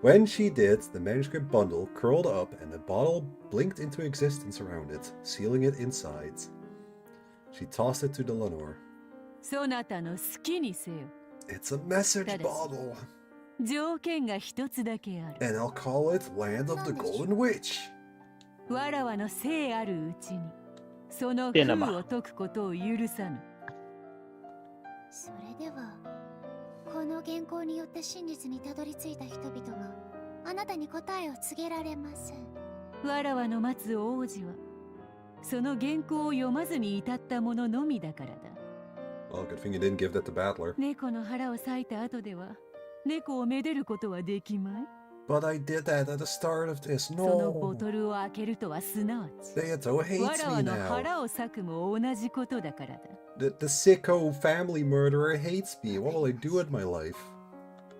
When she did, the manuscript bundle curled up and a bottle blinked into existence around it, sealing it inside. She tossed it to Delanor. そなたの好きにせよ。 It's a message bottle. 条件が一つだけある。 And I'll call it Land of the Golden Witch. わらわの生あるうちにその封を解くことを許さぬ。それではこの原稿によって真実にたどり着いた人々があなたに答えを告げられません。わらわの待つ王子はその原稿を読まずに至ったもののみだからだ。 Well, good thing you didn't give that to Battler. 猫の腹を裂いた後では猫をめでることはできまい。 But I did that at the start of this. その No. ボトルを開けるとはすなわち Beato わ hates らわ me の now. 腹を裂くも同じことだからだ。 The sicko family murderer hates me. What will I do with my life?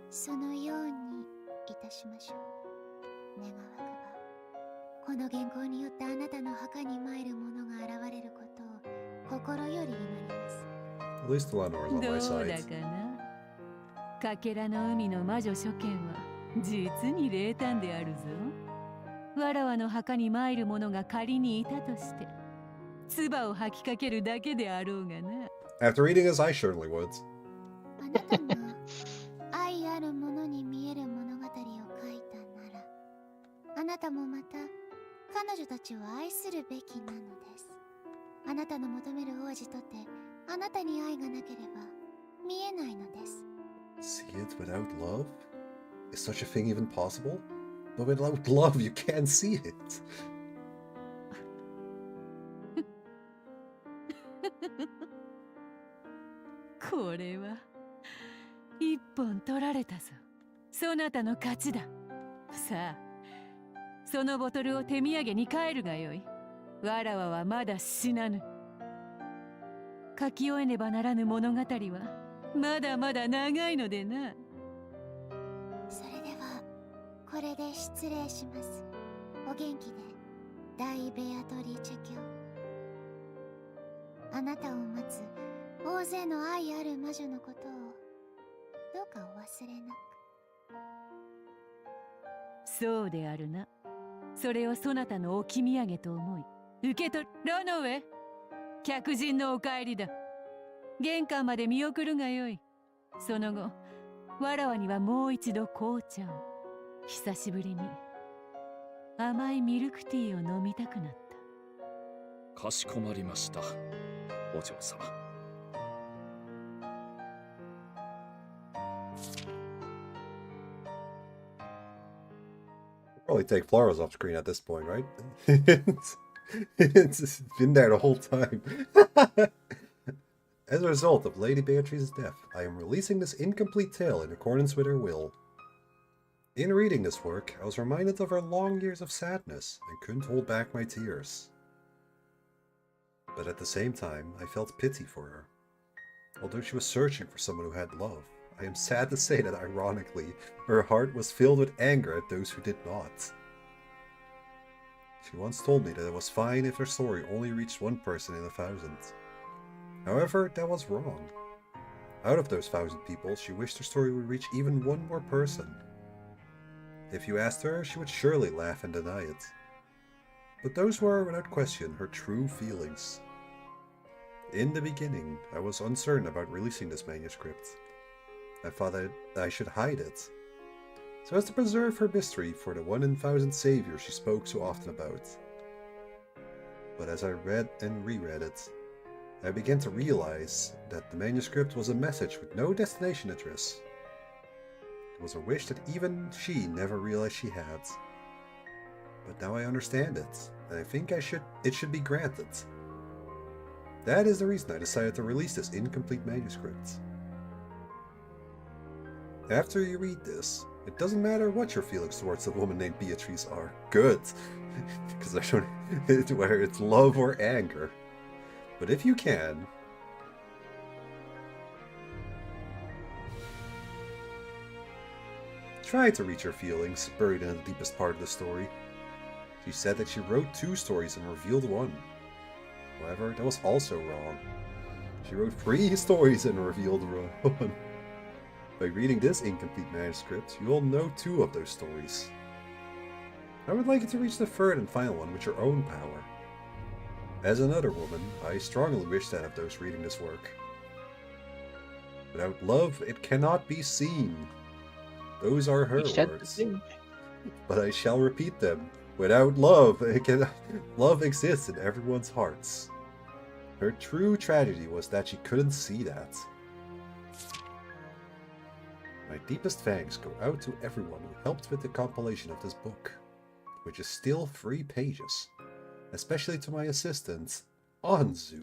そのようにいたしましょう。願わくばこの原稿によってあなたの墓に参る者が現れることを心より祈ります。 At least Eleanor is on ど my うだ side. かな。かけらの海の魔女諸剣は実に冷淡であるぞ。わらわの墓に参る者が仮にいたとして唾を吐きかけるだけであろうがな。 After reading this, I certainly would. あなたが愛ある者に見える物語を書いたなら、あなたもまた彼女たちを愛するべきなのです。あなたの求める王子とてあなたに愛がなければ見えないのです。 See it without love? Is such a thing even possible? But without love, you can't see it. これは一本取られたぞ。そなたの勝ちだ。さあ、そのボトルを手土産に帰るがよい。わらわはまだ死なぬ。書き終えねばならぬ物語はまだまだ長いのでな。それではこれで失礼します。お元気で、大ベアトリーチェ卿。あなたを待つ大勢の愛ある魔女のことをどうかお忘れなく。そうであるな。それをそなたの置き土産と思い受け取る。ロノウェ、客人のお帰りだ。玄関まで見送るがよい。その後、わらわにはもう一度紅茶を。久しぶりに甘いミルクティーを飲みたくなった。かしこまりました、お嬢様。Probably take flowers off screen at this point, right? It's been there the whole time. As a result of Lady Beatrice's death, I am releasing this incomplete tale in accordance with her will. In reading this work, I was reminded of her long years of sadness and couldn't hold back my tears. But at the same time, I felt pity for her. Although she was searching for someone who had love, I am sad to say that ironically, her heart was filled with anger at those who did not. She once told me that it was fine if her story only reached one person in 1,000. However, that was wrong. Out of those 1,000 people, she wished her story would reach even one more person. If you asked her, she would surely laugh and deny it. But those were, without question, her true feelings. In the beginning, I was uncertain about releasing this manuscript. I thought that I should hide it, so as to preserve her mystery for the 1 in 1,000 savior she spoke so often about. But as I read and reread it, I began to realize that the manuscript was a message with no destination address. It was a wish that even she never realized she had. But now I understand it, and I think it should be granted. That is the reason I decided to release this incomplete manuscript. After you read this, it doesn't matter what your feelings towards a woman named Beatrice are. Good! Because I don't whether it's love or anger. But if you can, try to reach her feelings buried in the deepest part of the story. She said that she wrote 2 stories and revealed 1. However, that was also wrong. She wrote 3 stories and revealed 1. By reading this incomplete manuscript, you will know 2 of those stories. I would like you to reach the 3rd and final one with your own power. As another woman, I strongly wish that of those reading this work. Without love, it cannot be seen. Those are her words. But I shall repeat them. Without love, love exists in everyone's hearts. Her true tragedy was that she couldn't see that. My deepest thanks go out to everyone who helped with the compilation of this book, which is still 3 pages. Especially to my assistant, Anzu.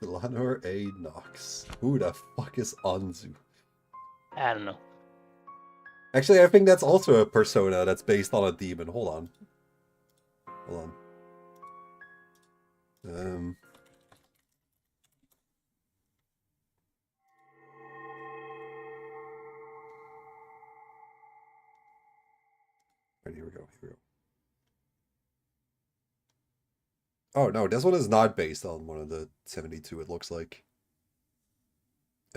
Lanor A. Knox. Who the fuck is Anzu? I don't know. Actually, I think that's also a persona that's based on a demon. Hold on. Hold on. Right, here we go. Oh no, this one is not based on one of the 72, it looks like.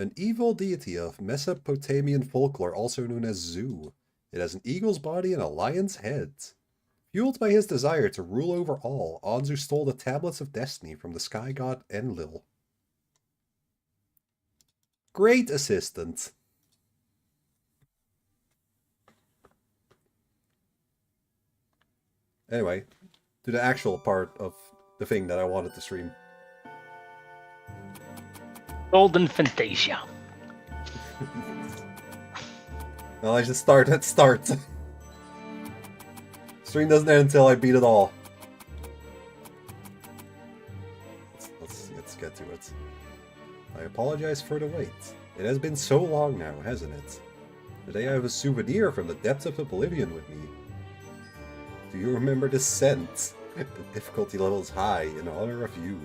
An evil deity of Mesopotamian folklore, also known as Zu. It has an eagle's body and a lion's head. Fueled by his desire to rule over all, Anzu stole the tablets of destiny from the sky god Enlil. Great assistant. Anyway, to the actual part of the thing that I wanted to stream. Golden Fantasia. Well, I should start at start. Stream doesn't end until I beat it all. Let's get to it. I apologize for the wait. It has been so long now, hasn't it? Today I have a souvenir from the depths of oblivion with me. Do you remember the scent? The difficulty level is high in honor of you.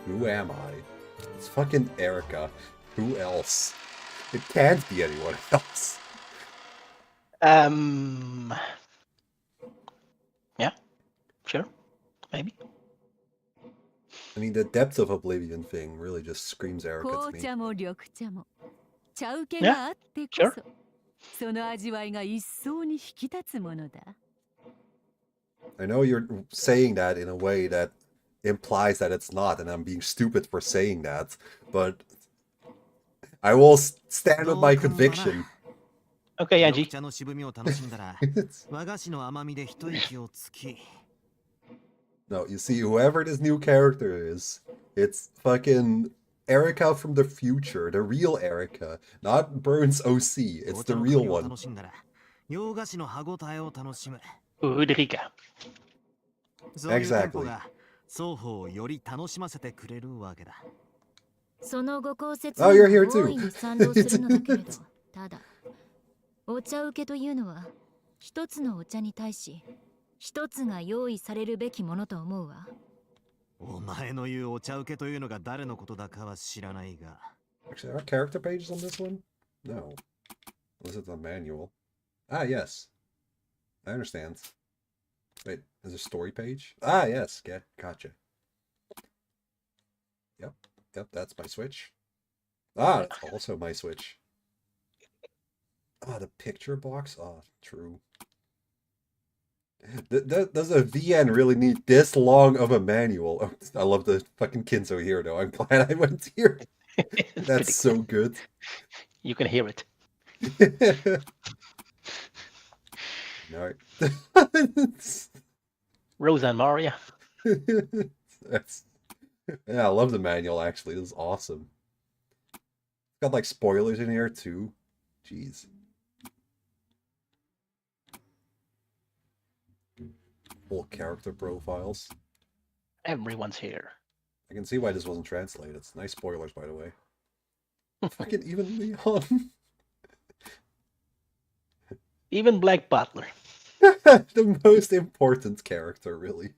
Who am I? It's fucking Erica. Who else? It can't be anyone else. Yeah, sure, maybe. I mean, the depths of oblivion thing really just screams Erica to 紅 me. 茶も緑茶も茶受けがあってこ sure. そ、その味わいが一層に引き立つものだ。I know you're saying that in a way that implies that it's not, and I'm being stupid for saying that, but I will stand with my conviction. Okay, Angie. 緑茶の渋みを楽しんだら和菓子の甘みで一息をつき No, you see, whoever this new character is, it's fucking Erica from the future, the real Erica, not Burns OC, it's the real one. 楽しんだら洋菓子の歯ごたえを楽しむ Ulrika. そういうテンポが双方をより楽しませてくれるわけだそのご公説 Oh, に you're here は too. 大いに賛同するのだけれどただお茶受けというのは一つのお茶に対し一つが用意されるべきものと思うわお前の言うお茶受けというのが誰のことだかは知らないが Actually, are character pages on this one? No. Unless it's a manual. Ah, yes. I understand. Wait, there's a story page? Ah, yes. Gotcha. Yep, that's my Switch. Ah, it's also my Switch. Ah, the picture box? Ah, true. Does a VN really need this long of a manual? Oh, I love the fucking Kinzo here, though. I'm glad I went here. That's so good. You can hear it. No. Rosa and Maria. That's, yeah, I love the manual, actually. This is awesome. It's got, like, spoilers in here, too. Jeez. Full character profiles. Everyone's here. I can see why this wasn't translated. It's nice spoilers, by the way. Fucking even Leon. Even Black Butler. The most important character, really.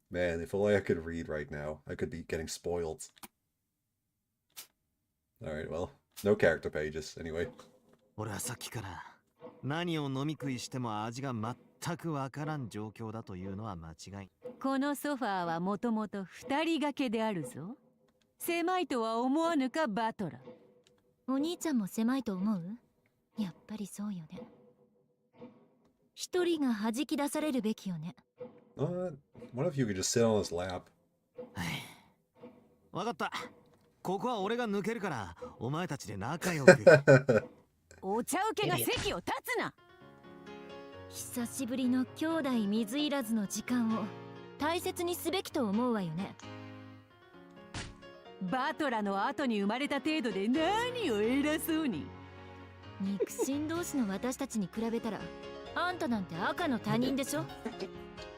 Man, if only I could read right now. I could be getting spoiled. Alright, well, no character pages, anyway. 俺はさっきから何を飲み食いしても味が全くわからん状況だというのは間違いこのソファーはもともと二人掛けであるぞ。狭いとは思わぬかバトラー。お兄ちゃんも狭いと思うやっぱりそうよね一人が弾き出されるべきよね What if you could just sit on his lap? わかったここは俺が抜けるからお前たちで仲良くお茶受けが席を立つな久しぶりの兄弟水入らずの時間を大切にすべきと思うわよねバトラの後に生まれた程度で何を偉そうに肉親同士の私たちに比べたらあんたなんて赤の他人でしょ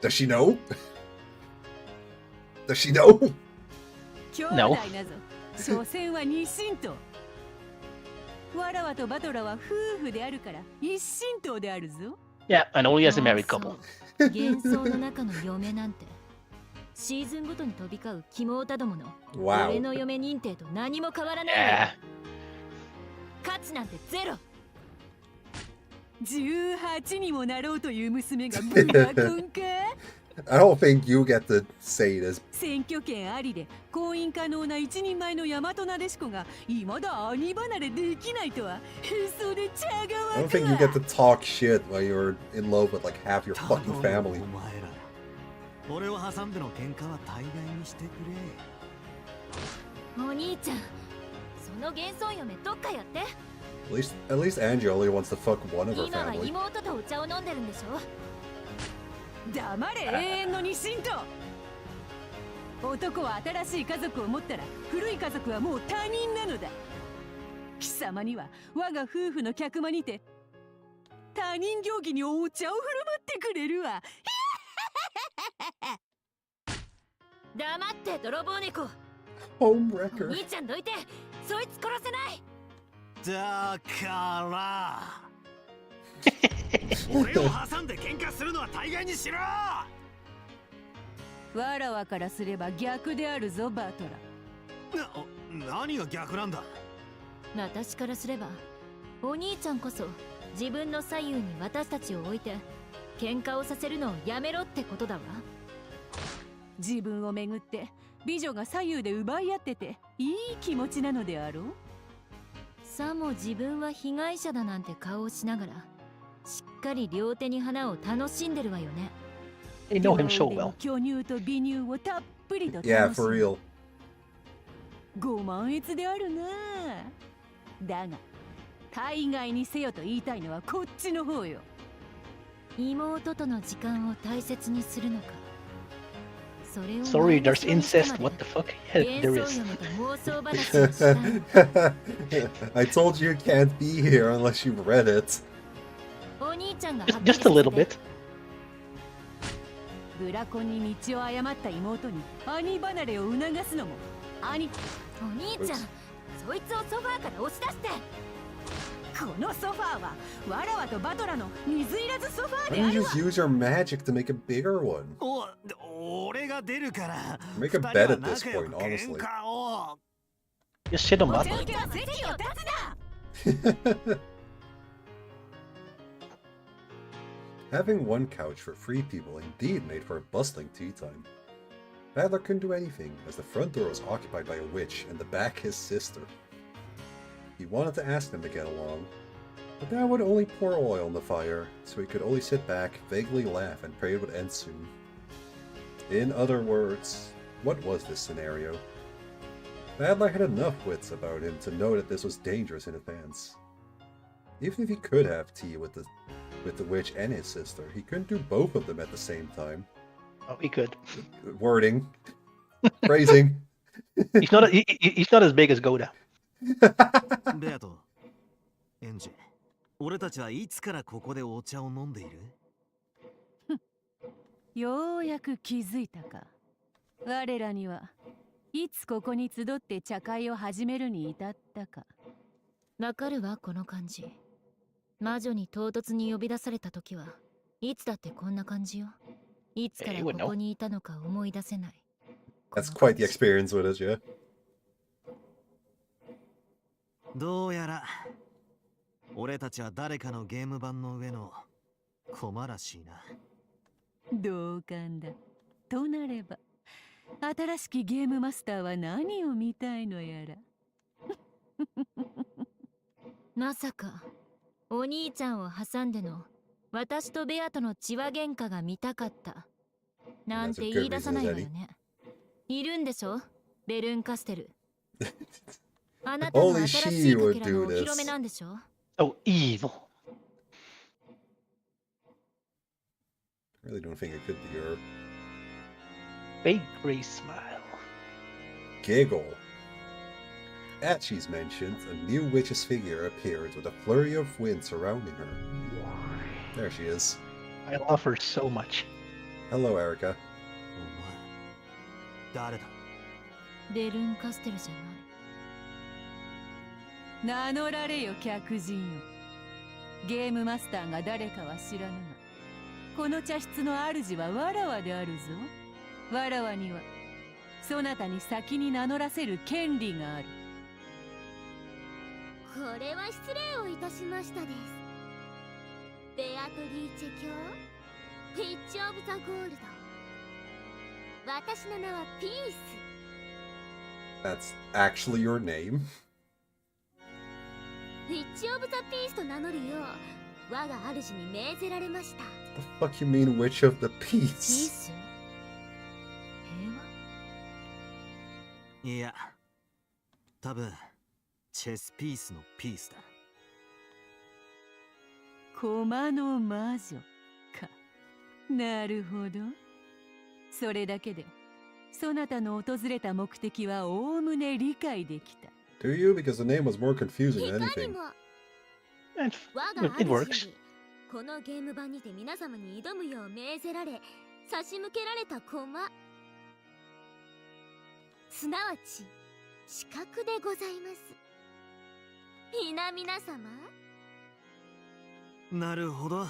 Does she know? Does she know? 兄弟なぞ所詮は二神党わらわとバトラは夫婦であるから一神党であるぞ Yeah, and only as a married couple. 幻想の中の嫁なんてシーズンごとに飛び交う肝オタどもの Wow. 俺の嫁認定と何も変わらないわよ 価値なんてゼロ18にもなろうという娘がブラコンか I don't think you get to say this. 選挙権ありで婚姻可能な一人前の大和なでしこが未だ兄離れできないとはへそで茶が I 湧 don't く think you わ get to talk shit while you're in love with like half your fucking family. お前ら俺を挟んでの喧嘩は大概にしてくれお兄ちゃんその幻想嫁どっかやって At least Angie only wants to fuck one of her 今は family. 妹とお茶を飲んでるんでしょ黙れ永遠の二神党男は新しい家族を持ったら古い家族はもう他人なのだ貴様には我が夫婦の客間にて他人行儀にお茶を振る舞ってくれるわ黙って泥棒猫 home お wrecker. 兄ちゃんどいて、そいつ殺せない。だから俺を挟んで喧嘩するのは大概にしろ。わらわからすれば逆であるぞバトラ。何が逆なんだ。私からすればお兄ちゃんこそ自分の左右に私たちを置いて喧嘩をさせるのをやめろってことだわ。自分をめぐって美女が左右で奪い合ってていい気持ちなのであろう。さも自分は被害者だなんて顔をしながらしっかり両手に花を楽しんでるわよね。They know him so well. 巨乳と美乳をたっぷりと楽し Yeah, む for real. ご満悦であるな。だが大概にせよと言いたいのはこっちの方よ。妹との時間を大切にするのか。それを Sorry, there's incest. What the fuck? Yeah, there 幻想 is. 嫁と妄想話をしたい。 I told you you can't be here unless you've read it. お兄ちゃんが Just a little bit. ブラコンに道を誤った妹に兄離れを促すのも兄。お兄ちゃん、そいつをソファーから押し出して。このソファーはわらわとバトラの水いらずソファー Why で don't あ you る just わ。 use your magic to make a bigger one? 俺が出るから Make a 二人 bet は at this 仲良 point, く honestly. 喧嘩を。 Just hit him お up. 中元は席を立つな。 Having one couch for 3 people indeed made for a bustling tea time. Badler couldn't do anything, as the front door was occupied by a witch and the back his sister. He wanted to ask them to get along, but that would only pour oil on the fire, so he could only sit back, vaguely laugh, and pray it would end soon. In other words, what was this scenario? Badler had enough wits about him to know that this was dangerous in advance. Even if he could have tea with the witch and his sister, he couldn't do both of them at the same time. Oh, he could. Wording. Phrasing. He's not as big as Goda. ベアト、エンジ、俺たちはいつからここでお茶を飲んでいる？ようやく気づいたか。我らにはいつここに集って茶会を始めるに至ったか。わかるわ、この感じ。魔女に唐突に呼び出された時はいつだってこんな感じよ。いつからここにいたのか思い出せない。That's quite the experience with it, yeah. どうやら俺たちは誰かのゲーム版の上の駒らしいな。同感だ。となれば新しきゲームマスターは何を見たいのやら。まさかお兄ちゃんを挟んでの私とベアとの血話喧嘩が見たかったなんて言い出さないわよね。いるんでしょ、ベルンカステル。あなたの新しいかけらのお披露目なんでしょ。 Oh, evil. I really don't think it could be her. Big gray smile. Giggle. As she's mentioned, a new witch's figure appeared with a flurry of wind surrounding her. There she is. I love her so much. Hello, Erica. 誰だ？ベルンカステルじゃない。名乗られよ客人よ。ゲームマスターが誰かは知らぬが、この茶室の主はわらわであるぞ。わらわにはそなたに先に名乗らせる権利がある。これは失礼をいたしましたです。ベアトリーチェ卿、ピッチオブザゴールド。私の名はピース。 That's actually your name? ピッチオブザピースと名乗るよう我が主に命ぜられました。 The fuck you mean witch of the peace? ピース？いや、多分チェスピースのピースだ。駒の魔女か。なるほど。それだけでそなたの訪れた目的はおおむね理解できた。 Do you? Because the name was more confusing than 他に anything. も It 我が主 works. にこのゲーム版にて皆様に挑むよう命ぜられ差し向けられた駒、すなわち資格でございます。皆様。なるほど。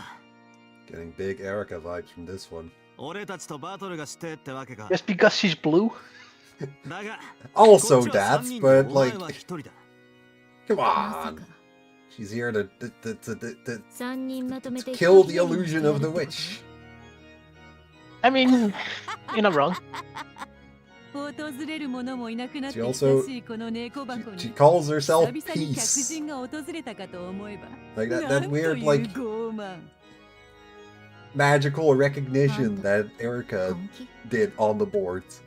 Getting big Erica vibes from this one. 俺たちとバトルがしてってわけか。 Just because she's blue? だが Also that's, but like, お前は一人だ。 come on. She's here to kill the illusion of the witch. I mean, you're not wrong. 訪れる者もいなくなって She 久 also しいこの猫箱に she calls herself 久々に客 Peace. 人が訪れたかと思えば Like that なんと weird いう like 傲慢 magical recognition that Erica did on the boards.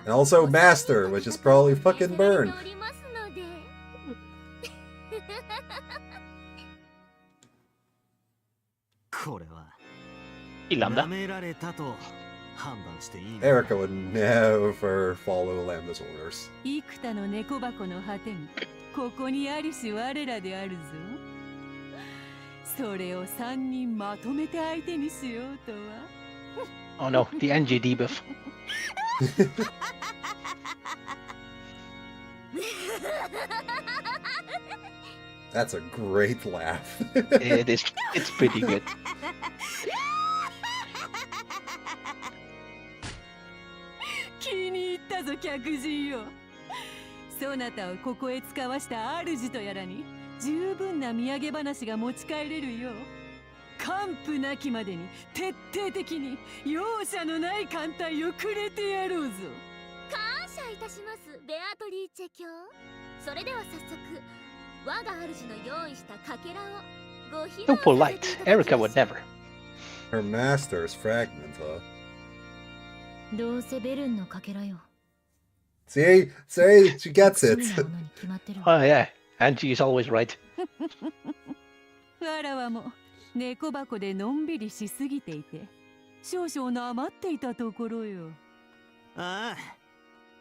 And also Master, which is probably fucking burned. これは Lambda. 舐められたと判断していいの Erica would never follow Lambda's orders. 幾多の猫箱の果てにここにありし我らであるぞ。それを3人まとめて相手にしようとは。 Oh no, the NG debuff. That's a great laugh. It is. It's pretty good. 気に入ったぞ客人よ。そなたをここへ使わした主とやらに十分な土産話が持ち帰れるよう完膚なきまでに徹底的に容赦のない艦隊をくれてやろうぞ。感謝いたしますベアトリーチェ卿。それでは早速我が主の用意したかけらをご披露 So polite. Erica would never. Her master's fragment, huh? どうせベルンのかけらよ。 See? She gets it. Oh yeah, Angie is always right. わらわも猫箱でのんびりしすぎていて少々なまっていたところよ。ああ、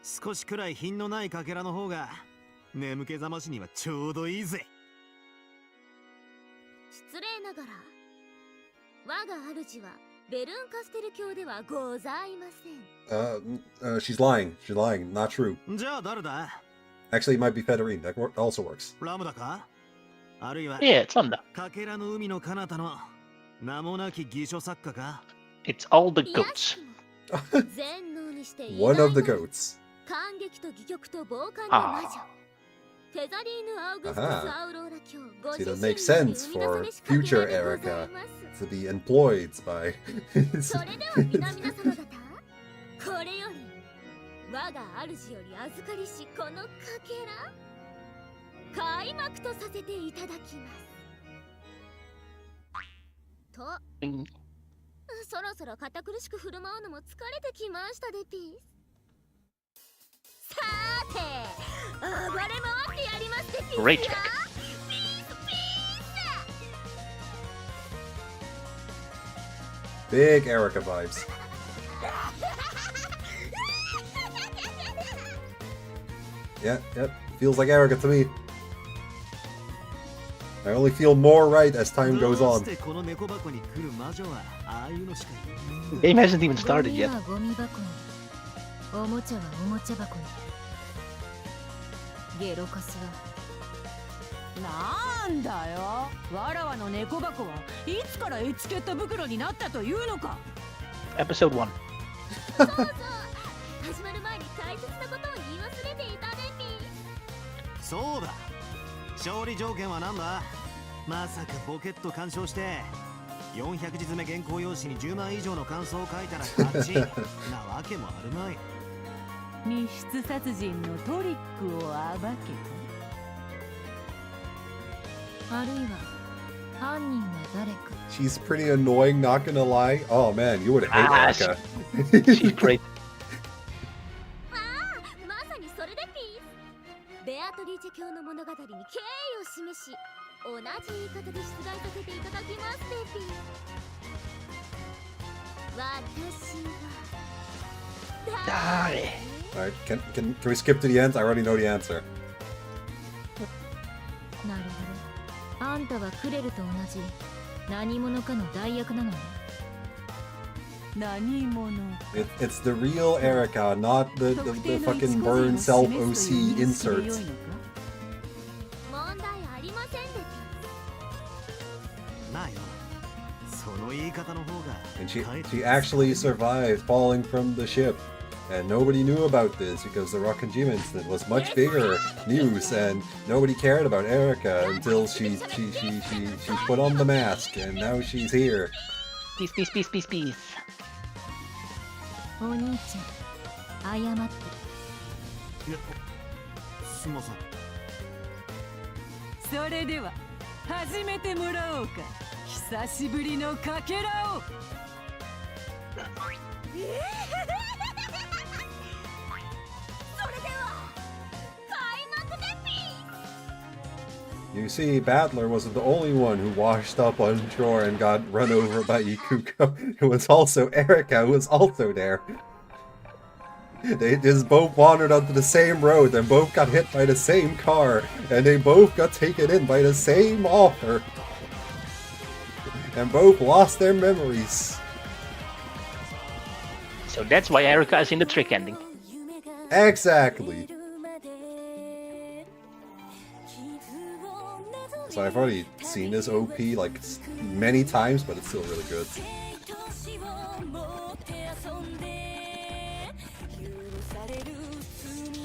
少しくらい品のないかけらの方が眠気覚ましにはちょうどいいぜ。失礼ながら我が主はベルンカステル教ではございません。She's lying. She's lying. Not true. じゃあ誰だ？ Actually, it might be Federine. That also works. ラムダか？あるいは Yeah, it's Lambda. かけらの海の彼方の名もなき偽書作家か？ It's all the goats. 全能にしてOne of the goats. 感激と戯曲と傍観の魔女。 Ah. フェザリーヌ・アウグストス・アウローラ卿ご See, 自 that 身 makes に sense 生み出さ for れしかけ future らでござい Erica ます。 to be employed by. それでは皆様方、これより我が主より預かりしこのかけら開幕とさせていただきます。と、そろそろ堅苦しく振る舞うのも疲れてきましたでピース。さーて、暴れ回ってやりますでピース。 Great check. Big Erica vibes. Yep. Feels like Erica to me. I only feel more right as time goes on. The game hasn't even started yet. ゴミ箱におもちゃはおもちゃ箱にゲロカスはなんだよ。わらわの猫箱はいつからエチケット袋になったというのか。 Episode 1. そうそう、始まる前に大切なことを言い忘れていたねピー。そうだ。勝利条件は何だ？まさかポケット干渉して400字詰め原稿用紙に10枚以上の感想を書いたら勝ちなわけもあるまい。密室殺人のトリックを暴けた。あるいは犯人は誰か。 She's pretty annoying, not gonna lie. Oh man, you would hate Erica. She's great. ああ、まさにそれでピース。ベアトリーチェ教の物語に敬意を示し、同じ言い方で出題させていただきますでピース。私は Alright, can we skip to the end? I already know the answer. なるほど。あんたはクレルと同じ何者かの代役なのね。It's the real Erica, not the fucking burn self-OC insert. 問題ありませんでちまあよ、その言い方の方が And she actually survived falling from the ship. And nobody knew about this because the Rokkanjima incident was much bigger news, and nobody cared about Erica until she put on the mask, and now she's here. Peace, peace, peace, peace, peace. お兄ちゃん、謝って。いや、すみません。それでは始めてもらおうか。久しぶりのかけらを。それでは開幕でピー You see, Battler wasn't the only one who washed up on shore and got run over by Ikuko. It was also Erica who was also there. They just both wandered onto the same road and both got hit by the same car, and they both got taken in by the same author. And both lost their memories. So that's why Erica is in the trick ending. Exactly. So I've already seen this OP like many times, but it's still really good.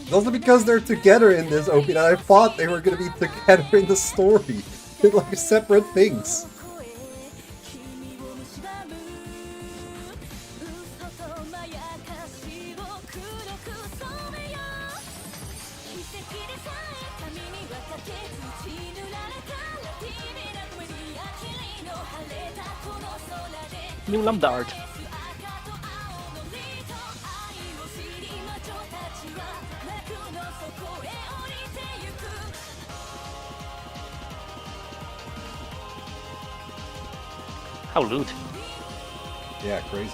It's also because they're together in this OP, and I thought they were gonna be together in the story. They're like separate things. New lambda art. How lewd. Yeah, crazy.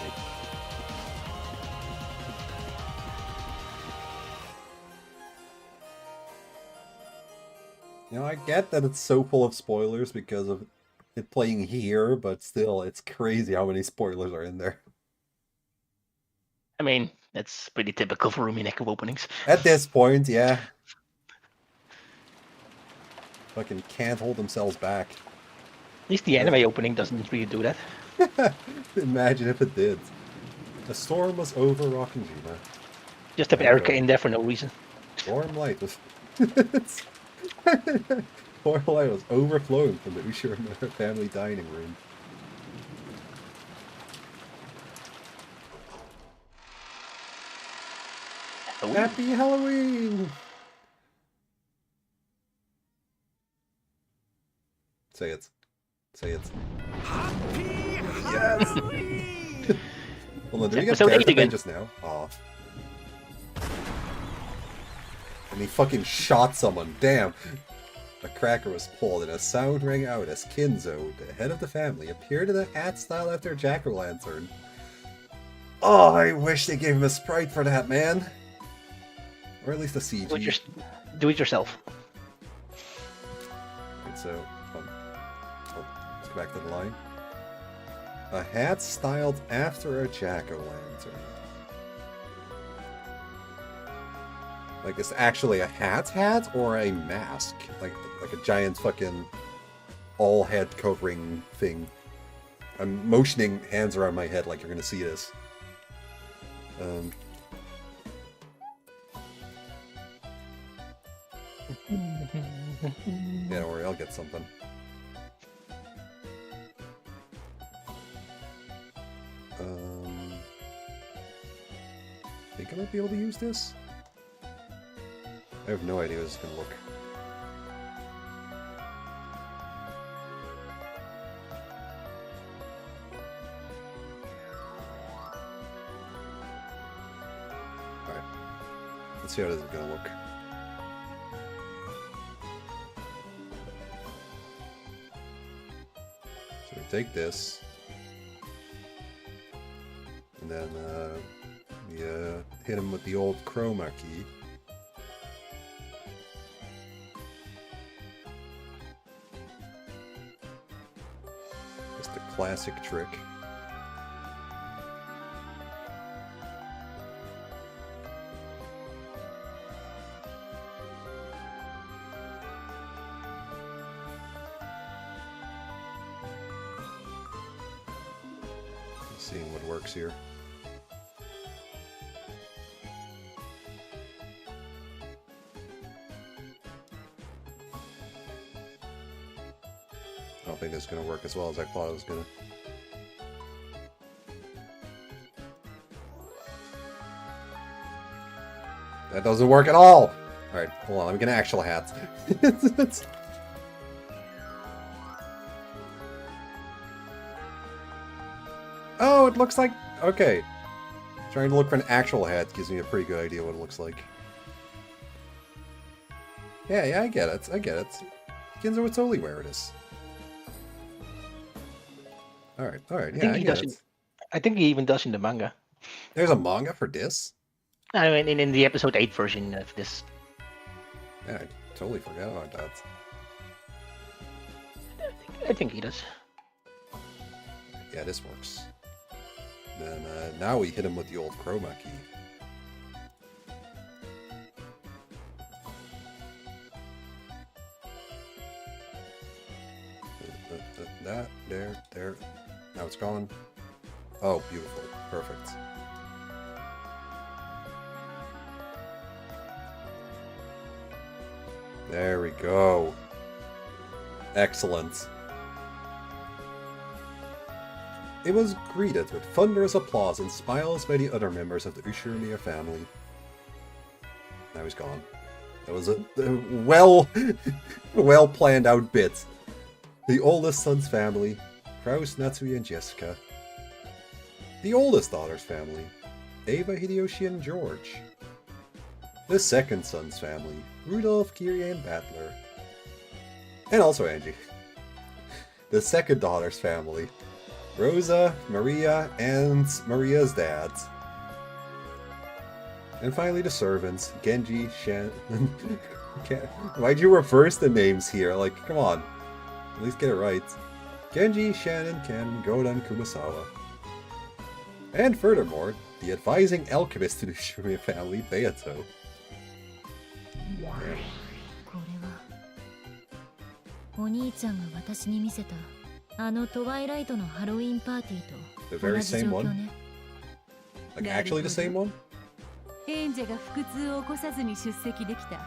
You know, I get that it's so full of spoilers because of it playing here, but still, it's crazy how many spoilers are in there. I mean, that's pretty typical for umineko openings. At this point, yeah. Fucking can't hold themselves back. At least the anime opening doesn't really do that. Imagine if it did. The storm was over Rokkanjima. Just have Erica in there for no reason. Storm Light was... Storm Light was overflowing from the Ushiro family dining room. Happy Halloween! Say it. Say it. Happy Yes! Halloween! Hold on, did we get Episode 8 Gareth again. just now? Aw. And he fucking shot someone, damn! A cracker was pulled and a sound rang out as Kinzo, the head of the family, appeared in a hat style after a jack-o'-lantern. Oh, I wish they gave him a sprite for that, man! Or at least a CG. Do it yourself. Okay, so, let's go back to the line. A hat styled after a jack-o'-lantern. Like, it's actually a hat or a mask? Like a giant fucking all-head covering thing. I'm motioning hands around my head like you're gonna see this. Yeah, don't worry, I'll get something. Think I might be able to use this? I have no idea how this is gonna look. Alright. Let's see how this is gonna look. So we take this. And then we hit him with the old chroma key. Just a classic trick. it works here. I don't think this is going to work as well as I thought it was going to. That doesn't work at all! Alright, hold on, let me get an actual hat. Oh, it looks like... Okay. Trying to look for an actual hat gives me a pretty good idea what it looks like. Yeah, I get it. I get it. Ginzo would totally wear this. Alright, yeah, I get it. I think he even does in the manga. There's a manga for this? I mean, in the episode 8 version of this. Yeah, I totally forgot about that. I think he does. Yeah, this works. Then now we hit him with the old chroma key. That, there. Now it's gone. Oh, beautiful. Perfect. There we go. Excellent. It was greeted with thunderous applause and smiles by the other members of the Ushiromiya family. Now he's gone. That was a well planned out bit. The oldest son's family, Kraus, Natsui, and Jessica. The oldest daughter's family, Ava, Hideyoshi, and George. The second son's family, Rudolph, Kiria, and Battler. And also Angie. The second daughter's family, Rosa, Maria, and Maria's dad. And finally the servants, Genji, Shan... Why'd you reverse the names here? Like, come on. At least get it right. Genji, Shannon, Ken, Godan, Kumasawa. And furthermore, the advising alchemist to the Ushiromiya family, Beato. Yeah. お兄ちゃんが私に見せたあのトワイライトのハロウィンパーティーと The very same one? Like actually the same one? エンジェが腹痛を起こさずに出席できた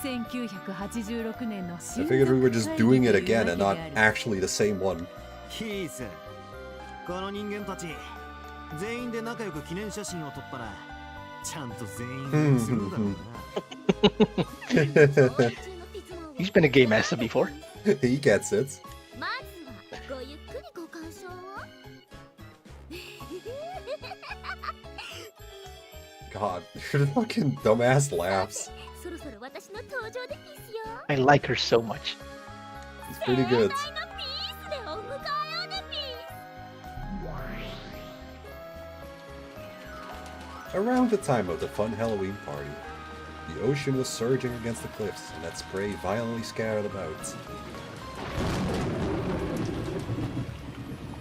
1986年の I figured we were just doing it again and not actually the same one. キース、この人間たち全員で仲良く記念写真を撮ったらちゃんと全員するんだろうな。He's been a game master before. He gets it. God, your fucking dumbass laughs. I like her so much. It's pretty good. Around the time of the fun Halloween party, the ocean was surging against the cliffs, and that spray violently scattered about.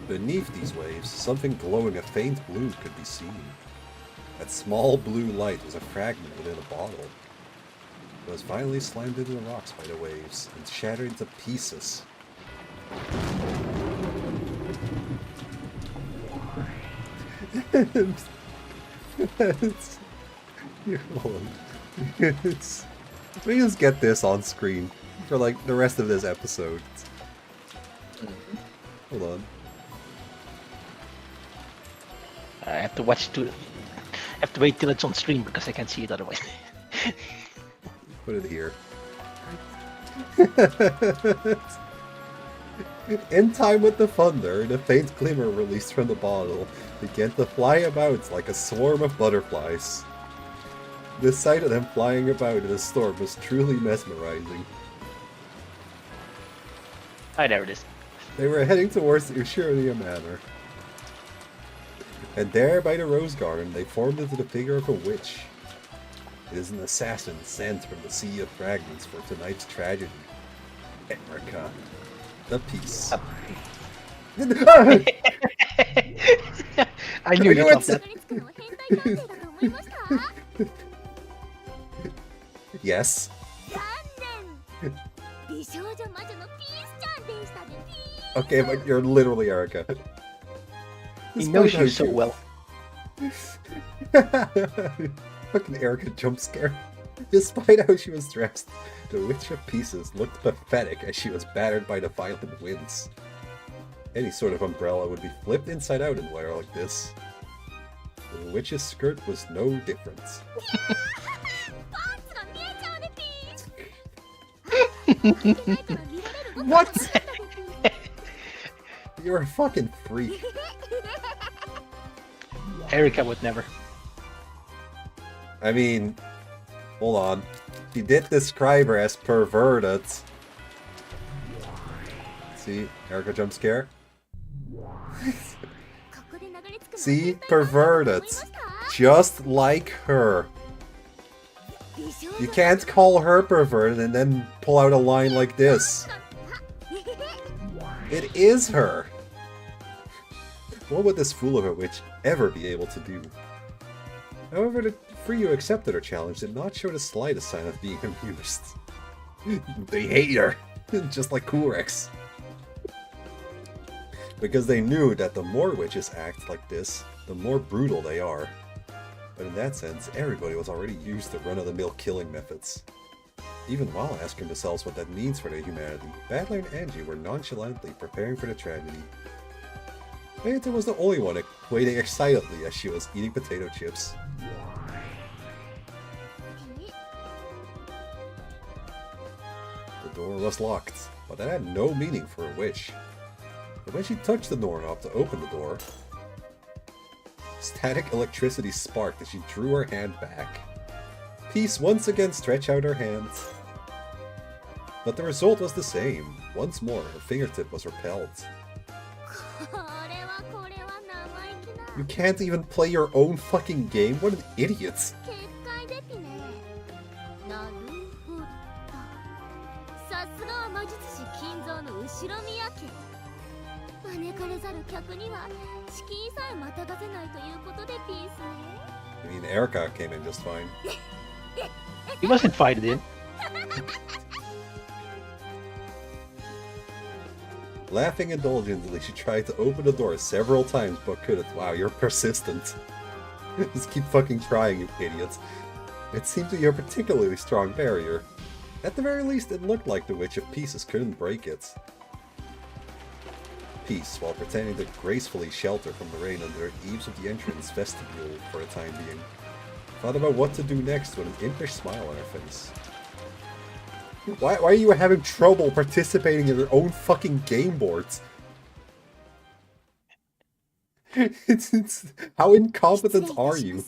Beneath these waves, something glowing a faint blue could be seen. That small blue light was a fragment within a bottle. It was finally slammed into the rocks by the waves and shattered into pieces. We just get this on screen for like the rest of this episode. Hold on. I have to watch I have to wait till it's on stream because I can't see it otherwise. Put it here. In time with the thunder, the faint glimmer released from the bottle began to fly about like a swarm of butterflies. The sight of them flying about in a storm was truly mesmerizing. There it is. They were heading towards the Ushiromiya Manor. And there, by the rose garden, they formed into the figure of a witch. It is an assassin sent from the sea of fragments for tonight's tragedy. Erica. The peace. I knew you thought that. Yes. Okay, but you're literally Erica. He knows you so well. Fucking Erica jump scare. Despite how she was dressed, the Witch of Pieces looked pathetic as she was battered by the violent winds. Any sort of umbrella would be flipped inside out in weather like this. The witch's skirt was no different. What? You're a fucking freak. Erica would never. I mean, hold on. She did describe her as perverted. See, Erica jump scare. See, perverted. Just like her. You can't call her perverted and then pull out a line like this. It is her. What would this fool of a witch ever be able to do? However, the three who accepted her challenge did not show the slightest sign of being amused. They hate her, just like Coolrex. Because they knew that the more witches act like this, the more brutal they are. But in that sense, everybody was already used to run-of-the-mill killing methods. Even while asking themselves what that means for their humanity, Battler and Angie were nonchalantly preparing for the tragedy. Bayonetta was the only one waiting excitedly as she was eating potato chips. The door was locked, but that had no meaning for a witch. But when she touched the doorknob to open the door, static electricity sparked as she drew her hand back. Peace once again stretched out her hand. But the result was the same. Once more, her fingertip was repelled. You can't even play your own fucking game? What an idiot! I mean, Erica came in just fine. He was invited in. Laughing indulgently, she tried to open the door several times but couldn't. Wow, you're persistent. Just keep fucking trying, you idiots. It seemed to be a particularly strong barrier. At the very least, it looked like the Witch of Pieces couldn't break it. Peace, while pretending to gracefully shelter from the rain under the eaves of the entrance vestibule for the time being, thought about what to do next with an impish smile on her face. Why are you having trouble participating in your own fucking game boards? How incompetent are you?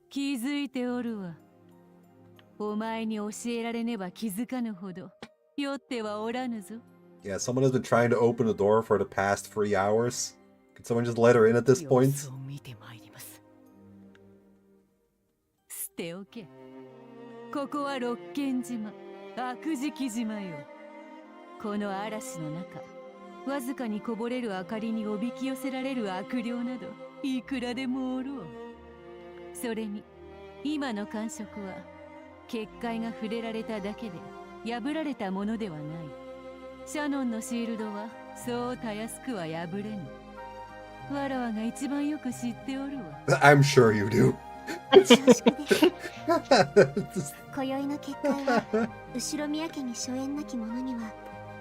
気づいておるわ。お前に教えられねば気づかぬほど酔ってはおらぬぞ。 Yeah, someone has been trying to open the door for the past 3 hours. Could someone just let her in at this point? 捨ておけ。ここは六軒島、悪食島よ。この嵐の中、わずかにこぼれる明かりにおびき寄せられる悪霊などいくらでもおろう。それに今の感触は結界が触れられただけで破られたものではない。シャノンのシールドはそうたやすくは破れぬ。わらわが一番よく知っておるわ。I'm sure you do. 今宵の結界は後ろ宮家に初縁なき者には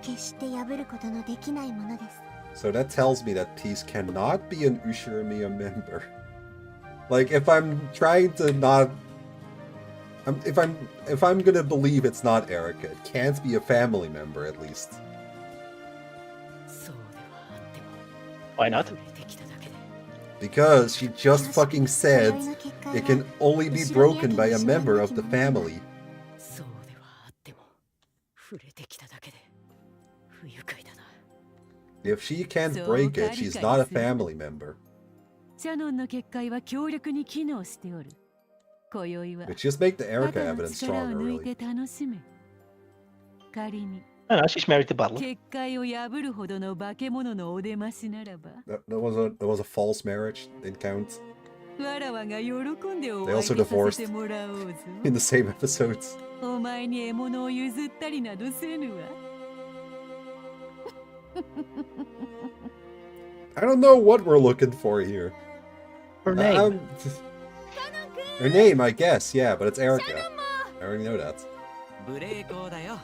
決して破ることのできないものです。 So that tells me that Peace cannot be an Ushiromiya member. Like, if I'm trying to not... If I'm gonna believe it's not Erica, it can't be a family member at least. Why not? Because she just fucking said it can only be broken by a member of the family. If she can't break it, she's not a family member. シャノンの結界は強力に機能しておる。今宵は Which just make the Erica 肩の evidence 力を stronger, 抜い really. て楽しめ。仮に I know, she's married to Butler. 結界を破るほどの化け物のお出ましならば、 That was a false marriage. Didn't count. わらわが喜んでお They 相 also 手さ divorced せてもらおうぞ。 in the same episodes. お前に獲物を譲ったりなどせぬわ。I don't know what we're looking for here. Her name. Her name, I guess, yeah, but it's Erica. I already know that. ブレイコーだよ。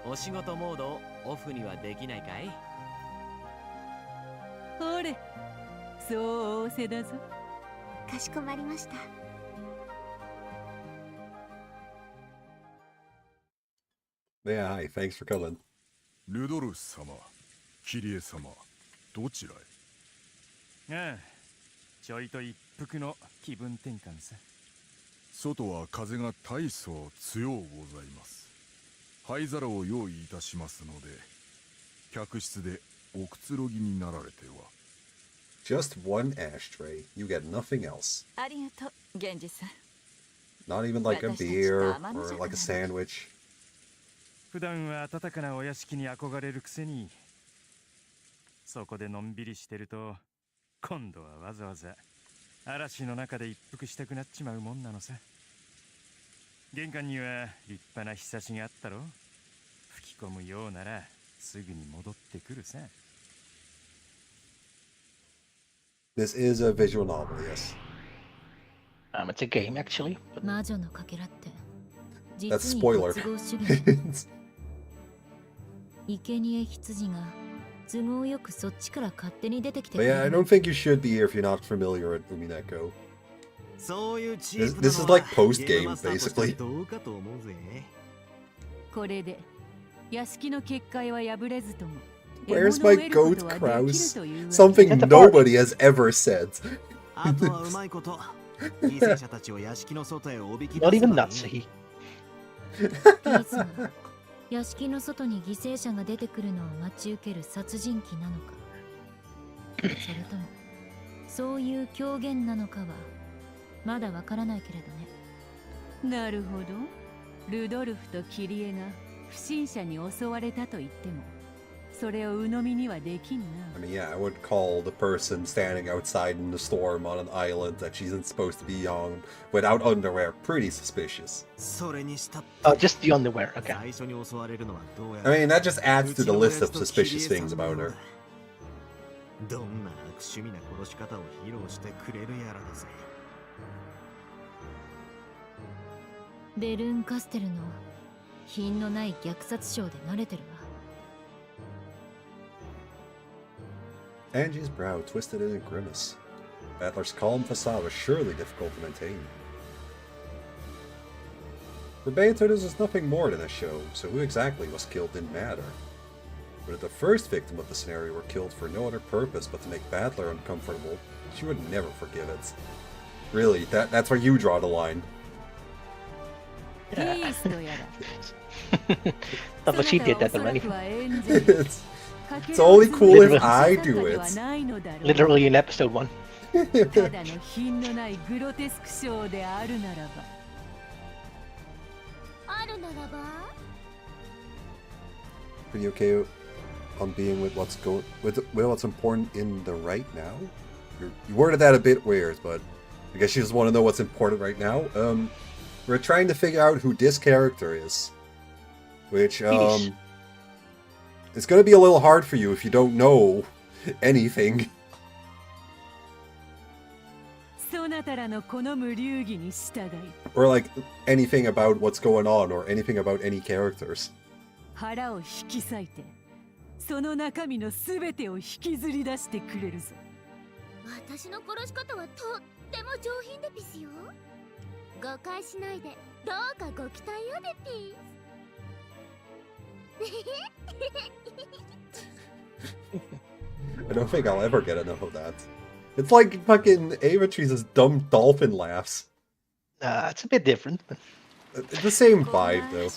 お仕事モードをオフにはできないかい？ほれ、そう仰せだぞ。かしこまりました。Yeah, hi, thanks for coming. ルドルフ様、キリエ様、どちらへ？ああ、ちょいと一服の気分転換さ。外は風が大層強うございます。灰皿を用意いたしますので、客室でおくつろぎになられては。Just one ashtray. You get nothing else. ありがとう、源氏さん。 Not even like a beer or like a sandwich. 普段は暖かなお屋敷に憧れるくせに、そこでのんびりしてると、今度はわざわざ嵐の中で一服したくなっちまうもんなのさ。玄関には立派なひさしがあったろ。吹き込むようならすぐに戻ってくるさ。This is a visual novel, yes. It's a game actually. 魔女のかけらって That's 実に spoiler. 都合主義。生贄羊が都合よくそっちから勝手に出てきて But yeah, I don't think you should be here if you're not familiar with umineko. そういうチ This, ープ this な is のは like ゲーム post-game, マスターとして basically. どうかと思うぜ。これで屋敷の結界は破れずとも Where's my goat Kraus? Something nobody has ever said. あとはうまいこと、犠牲者たちを屋敷の外へおびき出 Not せ even ば nuts, いい。ギースが屋敷の外に犠牲者が出てくるのを待ち受ける殺人鬼なのか、それともそういう狂言なのかはまだわからないけれどね。なるほど。ルドルフとキリエが不審者に襲われたと言っても、それを鵜呑みにはできんな。 I mean, yeah, I would call the person standing outside in the storm on an island that she isn't supposed to be on without underwear pretty suspicious. それにしたって just the underwear, okay. 最初に襲われるのはどうや I mean, that just adds to the list of suspicious things about her. どんな悪趣味な殺し方を披露してくれるやらだぜ。ベルンカステルの品のない虐殺ショーで慣れてるわ。Angie's brow twisted in a grimace. Battler's calm facade was surely difficult to maintain. For Banter, this was nothing more than a show, so who exactly was killed didn't matter. But if the first victim of the scenario were killed for no other purpose but to make Battler uncomfortable, she would never forgive it. Really, that's where you draw the line. But she did that already. It's only cool if I do it. Literally in episode 1. ただの品のないグロテスクショーであるならば。あるならば Pretty okay on being with what's with what's important in the right now? You worded that a bit weird, but I guess you just want to know what's important right now. We're trying to figure out who this character is, which it's going to be a little hard for you if you don't know anything. そなたらの好む流儀に従い。 Or like anything about what's going on or anything about any characters. 腹を引き裂いて、その中身のすべてを引きずり出してくれるぞ。私の殺し方はとっても上品でピスよ。誤解しないで、どうかご期待をでピI don't think I'll ever get enough of that. It's like fucking Avatree's dumb dolphin laughs. It's a bit different, but It's the same vibe though.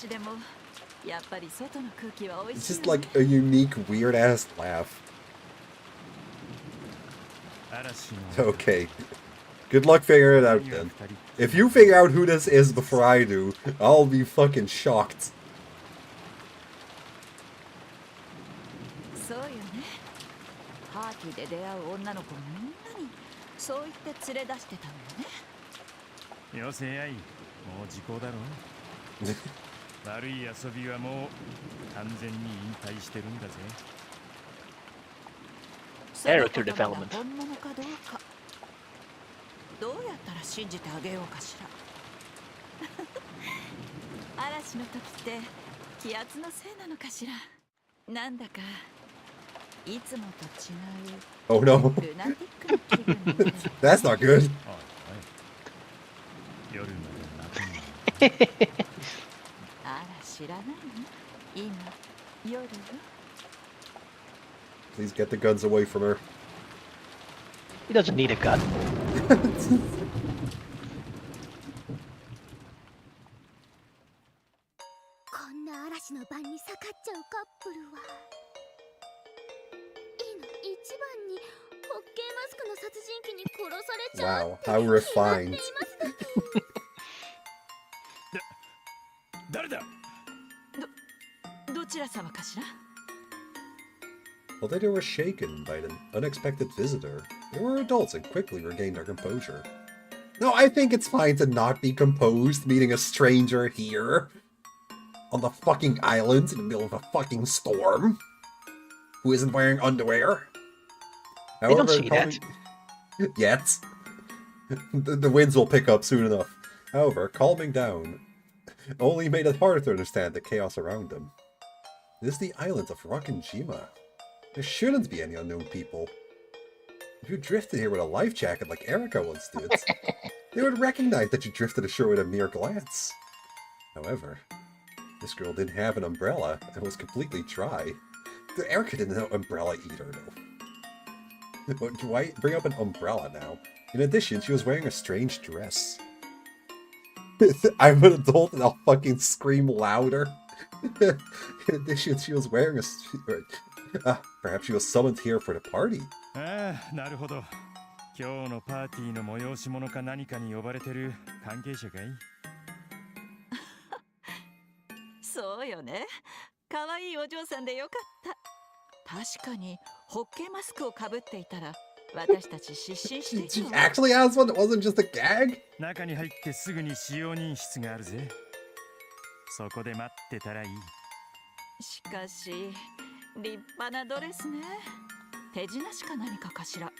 It's just like a unique, weird ass laugh. Okay. Good luck figuring it out then. If you figure out who this is before I do, I'll be fucking shocked. そうよね。パーティーで出会う女の子みんなにそう言って連れ出してたのよね。よせやい、もう時効だろう。悪い遊びはもう完全に引退してるんだぜ。Character development. 本物かどうかどうやったら信じてあげようかしら。嵐の時って気圧のせいなのかしら。なんだかいつもと違う Oh no. ルナティックな気分になる。 That's not good. 夜まで泣くの。あら知らないの？今夜よ。 Please get the guns away from her. He doesn't need a gun. こんな嵐の晩に盛っちゃうカップルは今一番にホッケーマスクの殺人鬼に殺されちゃう Wow, how refined. 誰だ？どちら様かしら？ Although they were shaken by an unexpected visitor, they were adults and quickly regained their composure. No, I think it's fine to not be composed meeting a stranger here. On the fucking island in the middle of a fucking storm. Who isn't wearing underwear. They don't see that. Yet. The winds will pick up soon enough. However, calming down only made it harder to understand the chaos around them. This is the island of Rakanjima. There shouldn't be any unknown people. If you drifted here with a life jacket like Erica once did, they would recognize that you drifted ashore with a mere glance. However, this girl didn't have an umbrella and was completely dry. Erica didn't have an umbrella either, though. Why bring up an umbrella now? In addition, she was wearing a strange dress. I'm an adult and I'll fucking scream louder. In addition, she was wearing a... perhaps she was summoned here for the party. ああ、なるほど。今日のパーティーの催し物か何かに呼ばれてる関係者かい？そうよね。可愛いお嬢さんでよかった。確かにホッケーマスクをかぶっていたら私たち失神してい She たわ。 actually has one? It wasn't just a gag? 中に入ってすぐに使用人室があるぜ。そこで待ってたらいい。しかし立派なドレスね。手品しか何かかしら。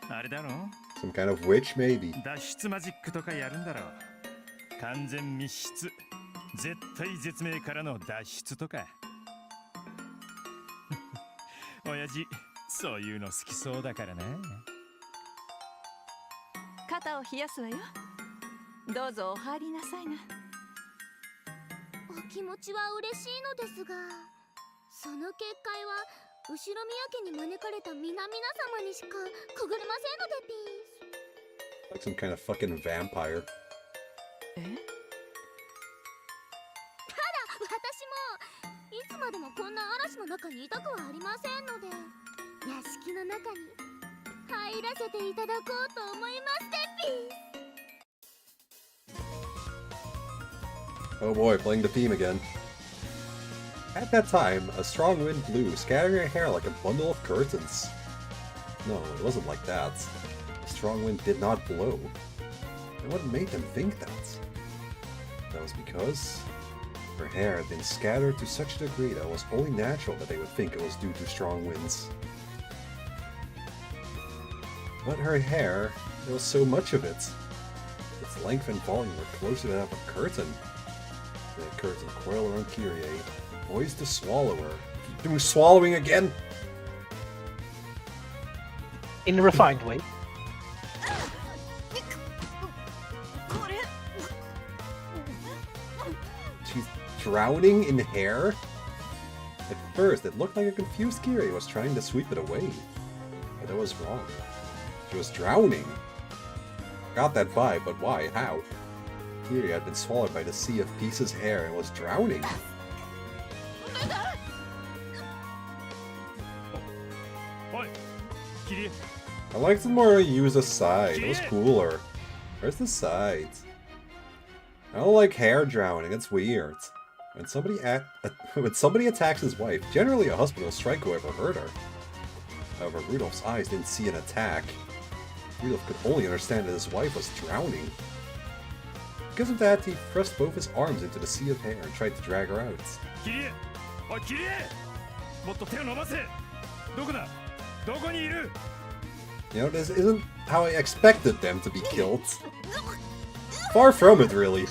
あれだろ？ Some kind of witch, maybe. 脱出マジックとかやるんだろう。完全密室。絶対絶命からの脱出とか。親父、そういうの好きそうだからな。肩を冷やすわよ。どうぞお入りなさいな。お気持ちは嬉しいのですが、その結界は後ろ宮家に招かれた皆々様にしかくぐれませんのでピース。 Like some kind of fucking vampire. え？私もいつまでもこんな嵐の中にいたくはありませんので、屋敷の中に入らせていただこうと思いますでピース。 Oh boy, playing the theme again. At that time, a strong wind blew, scattering her hair like a bundle of curtains. No, it wasn't like that. The strong wind did not blow. And what made them think that? That was because her hair had been scattered to such a degree that it was only natural that they would think it was due to strong winds. But her hair, there was so much of it. Its length and volume were closer to that of a curtain. The curtain coiled around Kyrie, poised to swallow her. Doing swallowing again? In a refined way. She's drowning in hair? At first, it looked like a confused Kyrie was trying to sweep it away. But that was wrong. She was drowning. Got that vibe, but why? How? Kyrie had been swallowed by the sea of pieces hair and was drowning. I liked it more to use a side. It was cooler. Where's the sides? I don't like hair drowning. It's weird. When somebody attacks his wife, generally a husband will strike whoever hurt her. However, Rudolph's eyes didn't see an attack. Rudolph could only understand that his wife was drowning. Because of that, he thrust both his arms into the sea of hair and tried to drag her out. You know, this isn't how I expected them to be killed. Far from it, really.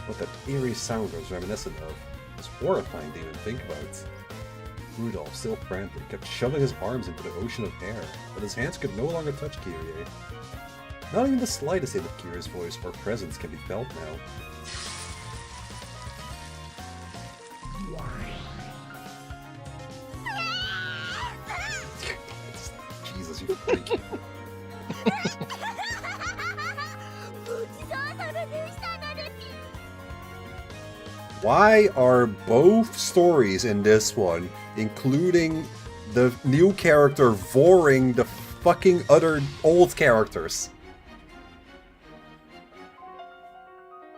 What that eerie sound was reminiscent of was horrifying to even think about. Rudolph, still frantic, kept shoving his arms into the ocean of air, but his hands could no longer touch Kyrie. Not even the slightest hint of Kyrie's voice or presence can be felt now. Jesus, you freak. Why are both stories in this one, including the new character voring the fucking other old characters?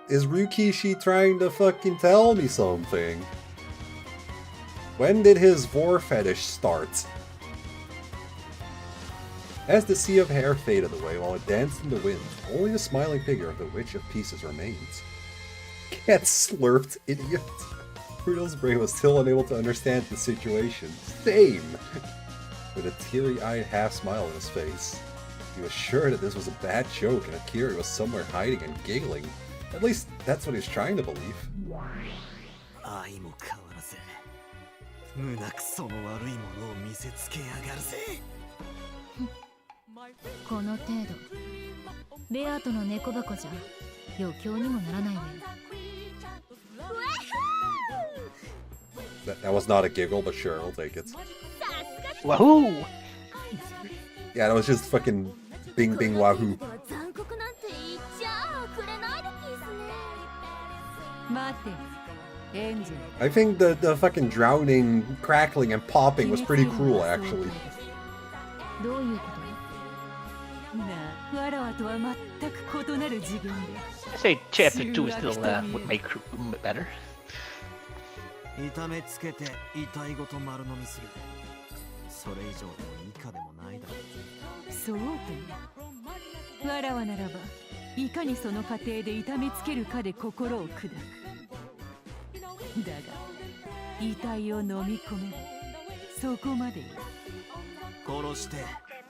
Is Ryukishi trying to fucking tell me something? When did his vor fetish start? As the sea of hair faded away while it danced in the wind, only the smiling figure of the Witch of Pieces remained. Get slurped, idiot! Rudolph's brain was still unable to understand the situation. Same! With a teary-eyed half-smile on his face. He was sure that this was a bad joke and that Kiri was somewhere hiding and giggling. At least, that's what he was trying to believe. 愛も変わらず胸くその悪いものを見せつけやがるぜ。この程度ベアとの猫箱じゃ余興にもならないわよ。That was not a giggle, but sure, I'll take it. Wahoo! Yeah, that was just fucking bing bing wahoo. I think the fucking drowning, crackling, and popping was pretty cruel, actually. I say chapter 2 still would make better. 痛めつけて痛いごと丸飲みする。それ以上でも以下でもないだろう。そうとわらわならばいかにその過程で痛めつけるかで心を砕く。だが遺体を飲み込めそこまでよ。殺して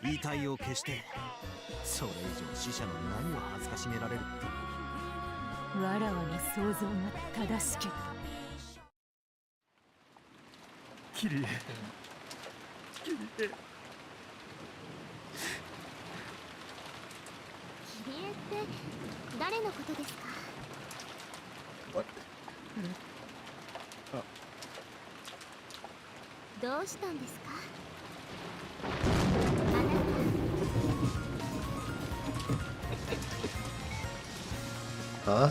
遺体を消してそれ以上死者の何を恥ずかしめられるって。わらわの想像が正しければ。キリエ。キリエ。キリエって誰のことですか？ What? どうしたんですか？あなた。Huh?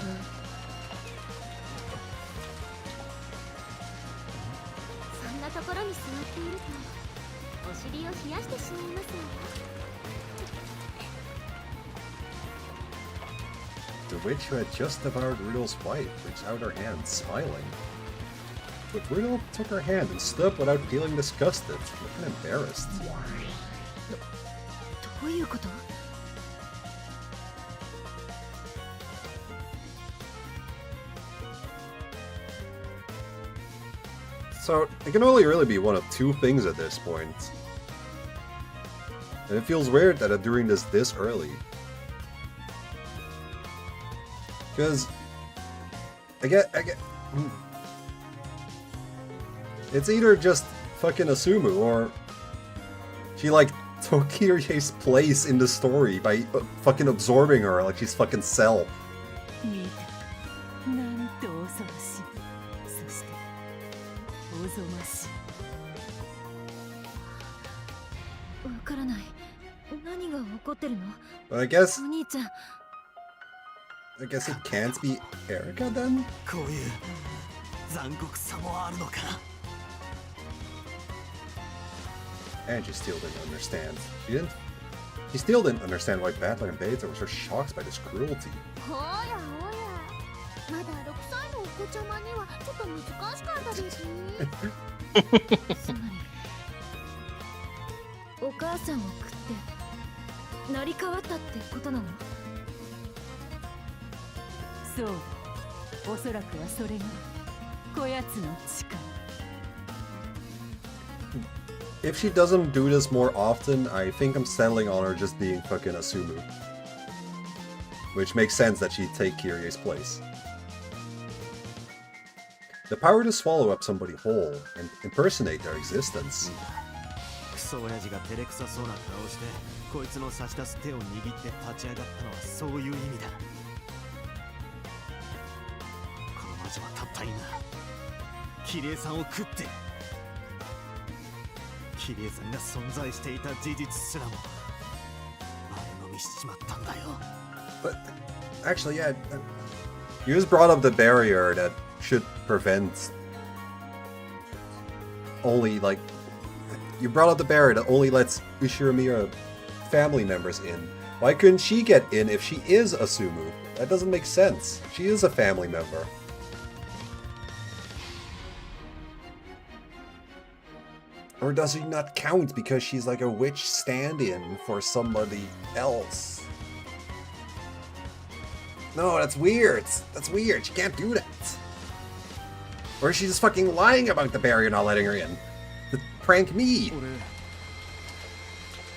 そんなところに座っているとお尻を冷やしてしまいますわ。The witch who had just devoured Rudolph's wife reached out her hand, smiling. But Rudolph took her hand and stood up without feeling disgusted, looking embarrassed. どういうこと？ So, it can only really be one of two things at this point. And it feels weird that I'm doing this early. Because I get it's either just fucking Asumu or she like took Kirie's place in the story by fucking absorbing her like she's fucking Cell. なんと恐ろしい。そしておぞましい。わからない。何が起こってるの？ But I guess お兄ちゃん。 I guess it can't be Erica then? こういう残酷さもあるのか。 And she still didn't understand. She didn't He still didn't understand why Battler and Beta were so shocked by this cruelty. ほやほや、まだ6歳のお子ちゃまにはちょっと難しかったですね。つまりお母さんを食って成り代わったってことなの？そうだ、おそらくはそれがこやつの力。If she doesn't do this more often, I think I'm settling on her just being fucking Asumu. Which makes sense that she'd take Kirie's place. The power to swallow up somebody whole and impersonate their existence. クソ親父が照れくさそうな顔してこいつの差し出す手を握って立ち上がったのはそういう意味だ。この魔女はたった今キリエさんを食ってキリエさんが存在していた事実すらも丸飲みしちまったんだよ。 But actually, yeah, you just brought up the barrier that should prevent only, like, you brought up the barrier that only lets Ushiramira family members in. Why couldn't she get in if she is Asumu? That doesn't make sense. She is a family member. Or does she not count because she's like a witch stand-in for somebody else? No, that's weird. That's weird. She can't do that. Or is she just fucking lying about the barrier not letting her in? To prank me.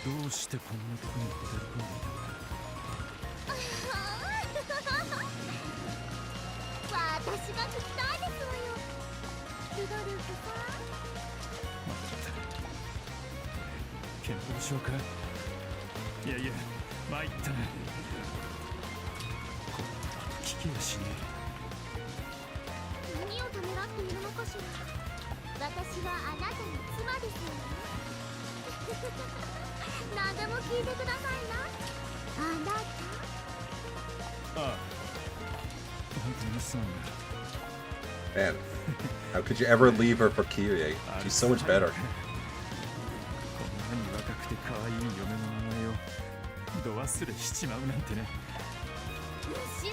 どうしてこんなとこにホテル組んでいたんだ。私が聞きたいですわよ。ルドルフさん。検討しようか。いやいや、参ったな。こんなの聞きやしね何をためらっているのかしら。私はあなたの妻ですよね。何でも聞いてくださいな。あなた。ああ、本当にすまんな。 Man, how could you ever leave her for Kirie? She's so much better. こんなに若くて可愛い嫁の名前をど忘れしちまうなんてね。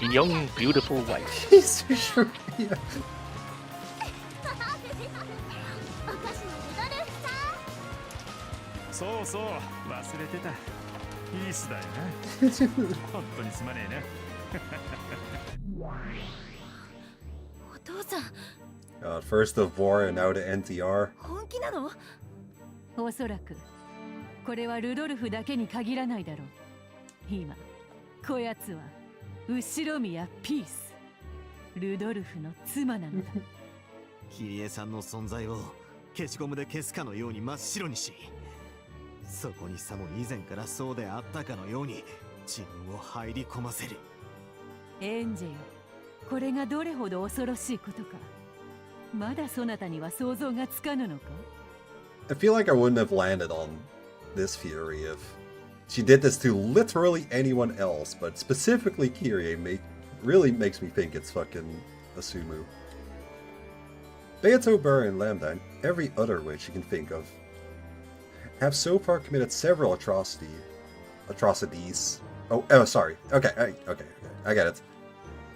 Young, beautiful wife. そうそう、忘れてた。いい巣だよな。本当にすまねえな。お父さん。First the Vor and now the NTR. 本気なの？おそらくこれはルドルフだけに限らないだろう。今こやつは後宮ピース、ルドルフの妻なのだ。キリエさんの存在を消しゴムで消すかのように真っ白にし、そこにさも以前からそうであったかのように自分を入り込ませる。エンジェよ、これがどれほど恐ろしいことか、まだそなたには想像がつかぬのか。 I feel like I wouldn't have landed on this Fury if she did this to literally anyone else, but specifically Kirie really makes me think it's fucking Asumu. Beato, Burr, and Lambda, and every other witch you can think of, have so far committed several atrocities. Oh, sorry. Okay, I get it.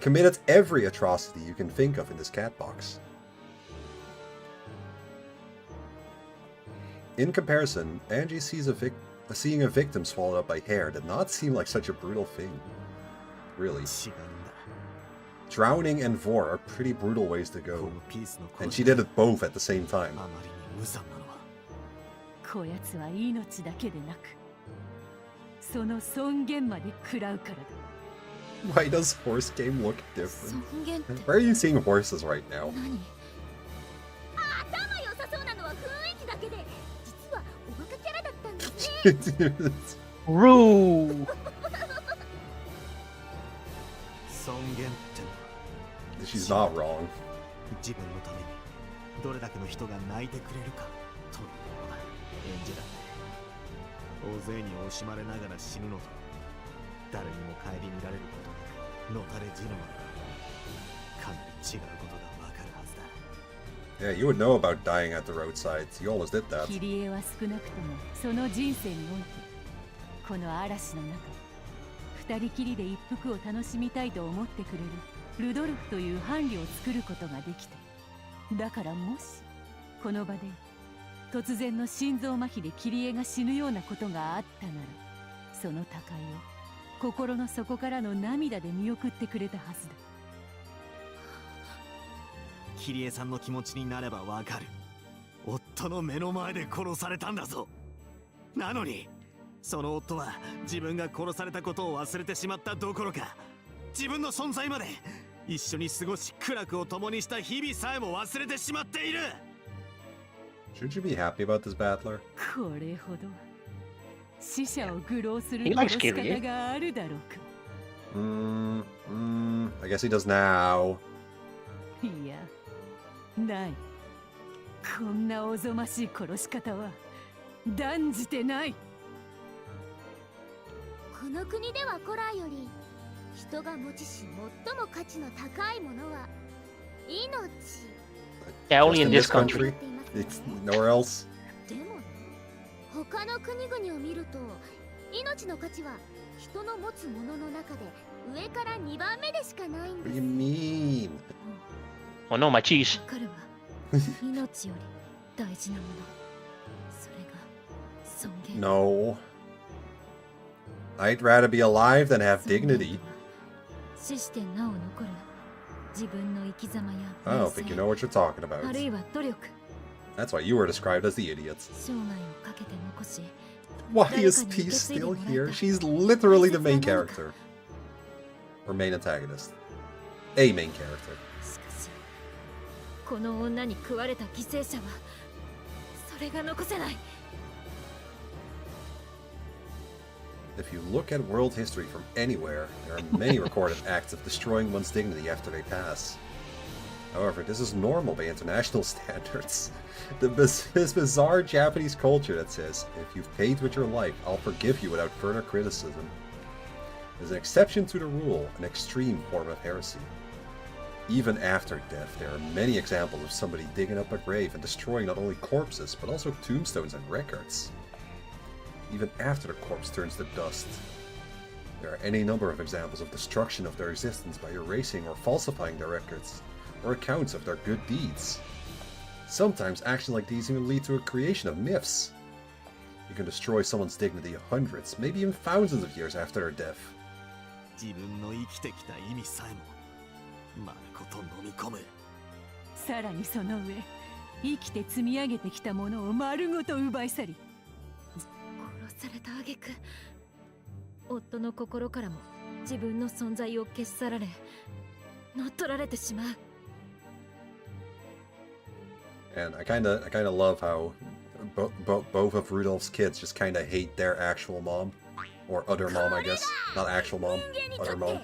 Committed every atrocity you can think of in this cat box. In comparison, Angie seeing a victim swallowed up by hair did not seem like such a brutal thing. Really. Drowning and Vor are pretty brutal ways to go, and she did it both at the same time. こやつは命だけでなく、その尊厳まで食らうからだ。 Why does horse game look different? 尊厳って Where are you seeing horses right now? 何？頭良さそうなのは雰囲気だけで、実はおバカキャラだったんですね。Roo! 尊厳って She's not wrong. 自分のためにどれだけの人が泣いてくれるかというものだ。演じだって大勢に惜しまれながら死ぬのと誰にも顧みられることなくのたれ死ぬのだ。かなり違うことがわかるはずだ。 Yeah, you would know about dying at the roadside. You almost did that. キリエは少なくともその人生においてこの嵐の中二人きりで一服を楽しみたいと思ってくれるルドルフという伴侶を作ることができた。だからもしこの場で突然の心臓麻痺でキリエが死ぬようなことがあったなら、その他界を心の底からの涙で見送ってくれたはずだ。キリエさんの気持ちになればわかる。夫の目の前で殺されたんだぞ。なのにその夫は自分が殺されたことを忘れてしまったどころか、自分の存在まで、一緒に過ごし苦楽を共にした日々さえも忘れてしまっている。 Should you be happy about this battler? これほど死者を愚弄する He 殺 likes し Kyrie. 方があるだろうか。I guess he does now. いや、ない。こんなおぞましい殺し方は断じてない。この国では古来より人が持ちし最も価値の高いものは命。 Yeah, only Just in this country. It's nowhere else. でもね、他の国々を見ると命の価値は人の持つものの中で上から2番目でしかないん What で do す。 you mean? Oh no, my cheese. 彼は命より大事なもの、それが尊厳。 No. I'd rather be alive than have dignity. 死してなお残る自分の生き様や I don't think you know what you're talking ある about. いは努力、 That's why you were described as the idiots. 生涯をかけて残し、 Why is Peace still here? She's literally the main character. Or main antagonist. A main character. しかしこの女に食われた犠牲者はそれが残せない。 If you look at world history from anywhere, there are many recorded acts of destroying one's dignity after they pass. However, this is normal by international standards. This bizarre Japanese culture that says, if you've paid with your life, I'll forgive you without further criticism, is an exception to the rule, an extreme form of heresy. Even after death, there are many examples of somebody digging up a grave and destroying not only corpses, but also tombstones and records. Even after the corpse turns to dust. There are any number of examples of destruction of their existence by erasing or falsifying their records, or accounts of their good deeds. Sometimes actions like these even lead to a creation of myths. You can destroy someone's dignity hundreds, maybe even thousands of years after their death. 自分の生きてきた意味さえも丸ごと飲み込む。さらにその上、生きて積み上げてきたものを丸ごと奪い去り、殺された挙句、夫の心からも自分の存在を消し去られ、乗っ取られてしまう。 And I kind of love how both of Rudolph's kids just kind of hate their actual mom, or other mom, I guess. Not actual mom, other mom.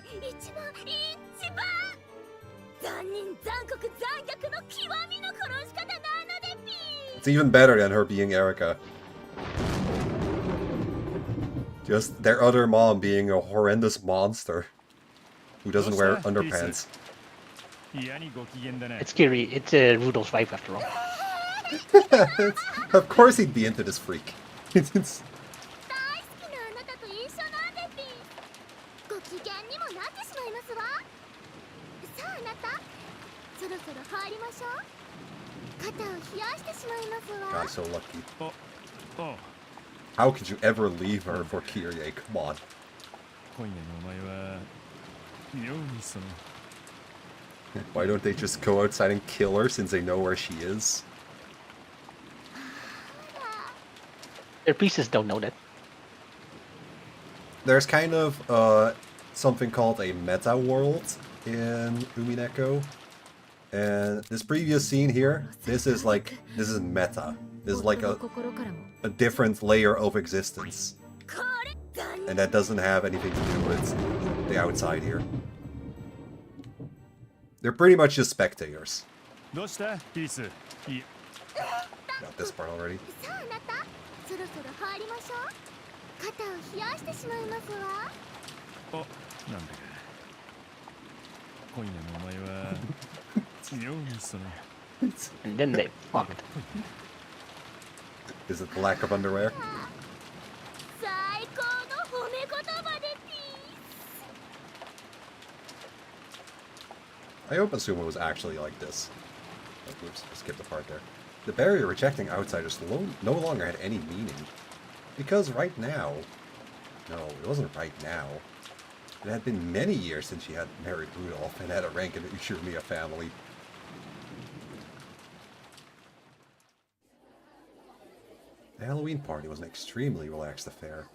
It's even better than her being Erica. Just their other mom being a horrendous monster who doesn't wear underpants. It's scary. It's Rudolph's wife after all. Of course he'd be into this freak. It's- ご機嫌にもなってしまいますわ。さああなた、そろそろ入りましょう。肩を冷やしてしまいますわ。 God, so lucky. How could you ever leave her for Kyrie? Come on. 今夜のお前は妙にその Why don't they just go outside and kill her since they know where she is? Their priests don't know that. There's kind of something called a meta world in Umineko. And this previous scene here, this is meta. This is like a different layer of existence. And that doesn't have anything to do with the outside here. They're pretty much just spectators. どうしたピース。い Got this part already. さああなた、そろそろ入りましょう。肩を冷やしてしまいますわ。お、なんだか。今夜のお前は妙にその And then they fucked. Is it the lack of underwear? 最高の I hope Asuma was actually like this. Oh, oops, I skipped a part there. The barrier rejecting outsiders no longer had any meaning. Because right now... No, it wasn't right now. It had been many years since she had married Rudolph and had a rank in the Ushirmiya family. The Halloween party was an extremely relaxed affair.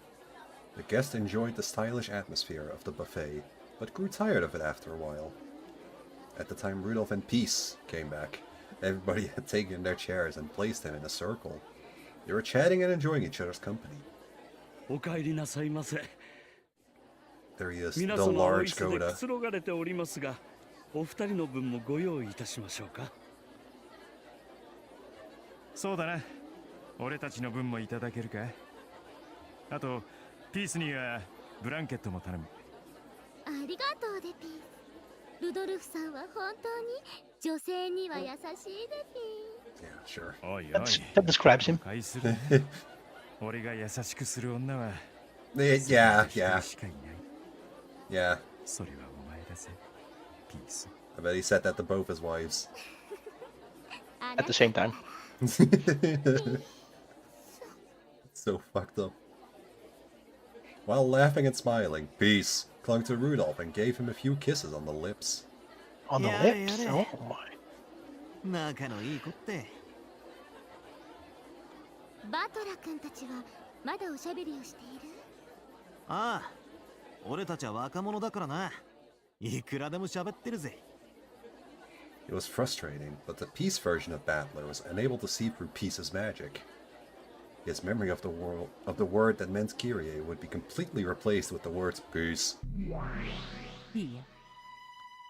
The guests enjoyed the stylish atmosphere of the buffet, but grew tired of it after a while. At the time Rudolph and Peace came back, everybody had taken their chairs and placed them in a circle. They were chatting and enjoying each other's company. There he is, the large Goda. お二人の分もご用意いたしましょうか。そうだな。俺たちの分もいただけるか。あとピースにはブランケットも頼む。ありがとうデピー。ルドルフさんは本当に女性には優しいデピー。Yeah, sure. おいおい。That describes him. 返するね。俺が優しくする女は。Yeah, yeah. しかいない。Yeah. それはお前だぜ。Peace. I bet he said that to both his wives. At the same time. So fucked up. While laughing and smiling, Peace clung to Rudolph and gave him a few kisses on the lips. On the lips? Oh my. 仲のいい子って。バトラ君たちはまだおしゃべりをしている？ああ、俺たちは若者だからな。いくらでも喋ってるぜ。It was frustrating, but the Peace version of Battler was unable to see through Peace's magic. His memory of the word that meant Kyrie would be completely replaced with the words Peace. いいや、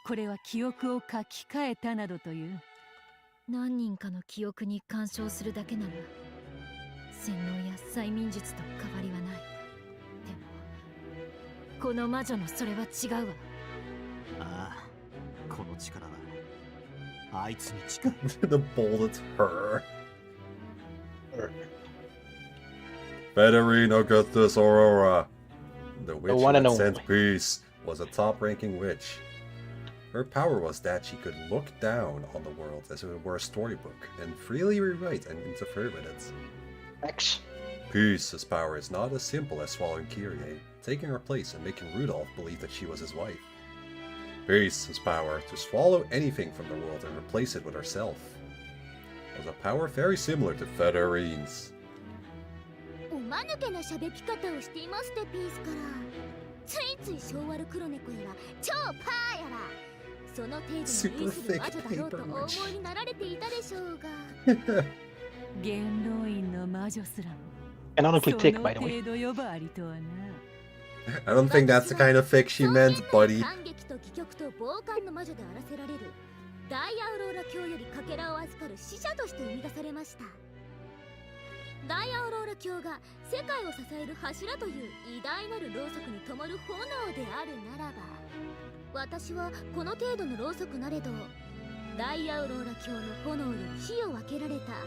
これは記憶を書き換えたなどという。何人かの記憶に干渉するだけなら洗脳や催眠術と変わりはない。でもこの魔女のそれは違うわ。ああ、この力はあいつに近い。The bullet's her. Federino Gustus Aurora. The witch who had sent Peace was a top-ranking witch. Her power was that she could look down on the world as if it were a storybook and freely rewrite and interfere with it. X. Peace's power is not as simple as swallowing Kyrie, taking her place and making Rudolph believe that she was his wife. Peace's power to swallow anything from the world and replace it with herself was a power very similar to Federine's. おまぬけなしゃべき方をしていますってピースから。ついつい昭和の黒猫やら超パーやらその程度に類する魔女だろうとお思いになられていたでしょうが。元老院の魔女すらも Canonically thick, そ by の the way. 程度呼ばわりとはな。I don't think that's the kind of fic she meant, buddy. 感激と戯曲と傍観の魔女であらせられるダイアウローラ教よりかけらを預かる使者として生み出されました。ダイアウローラ教が世界を支える柱という偉大なるろうそくに灯る炎であるならば、私はこの程度のろうそくなれどダイアウローラ教の炎より火を分けられた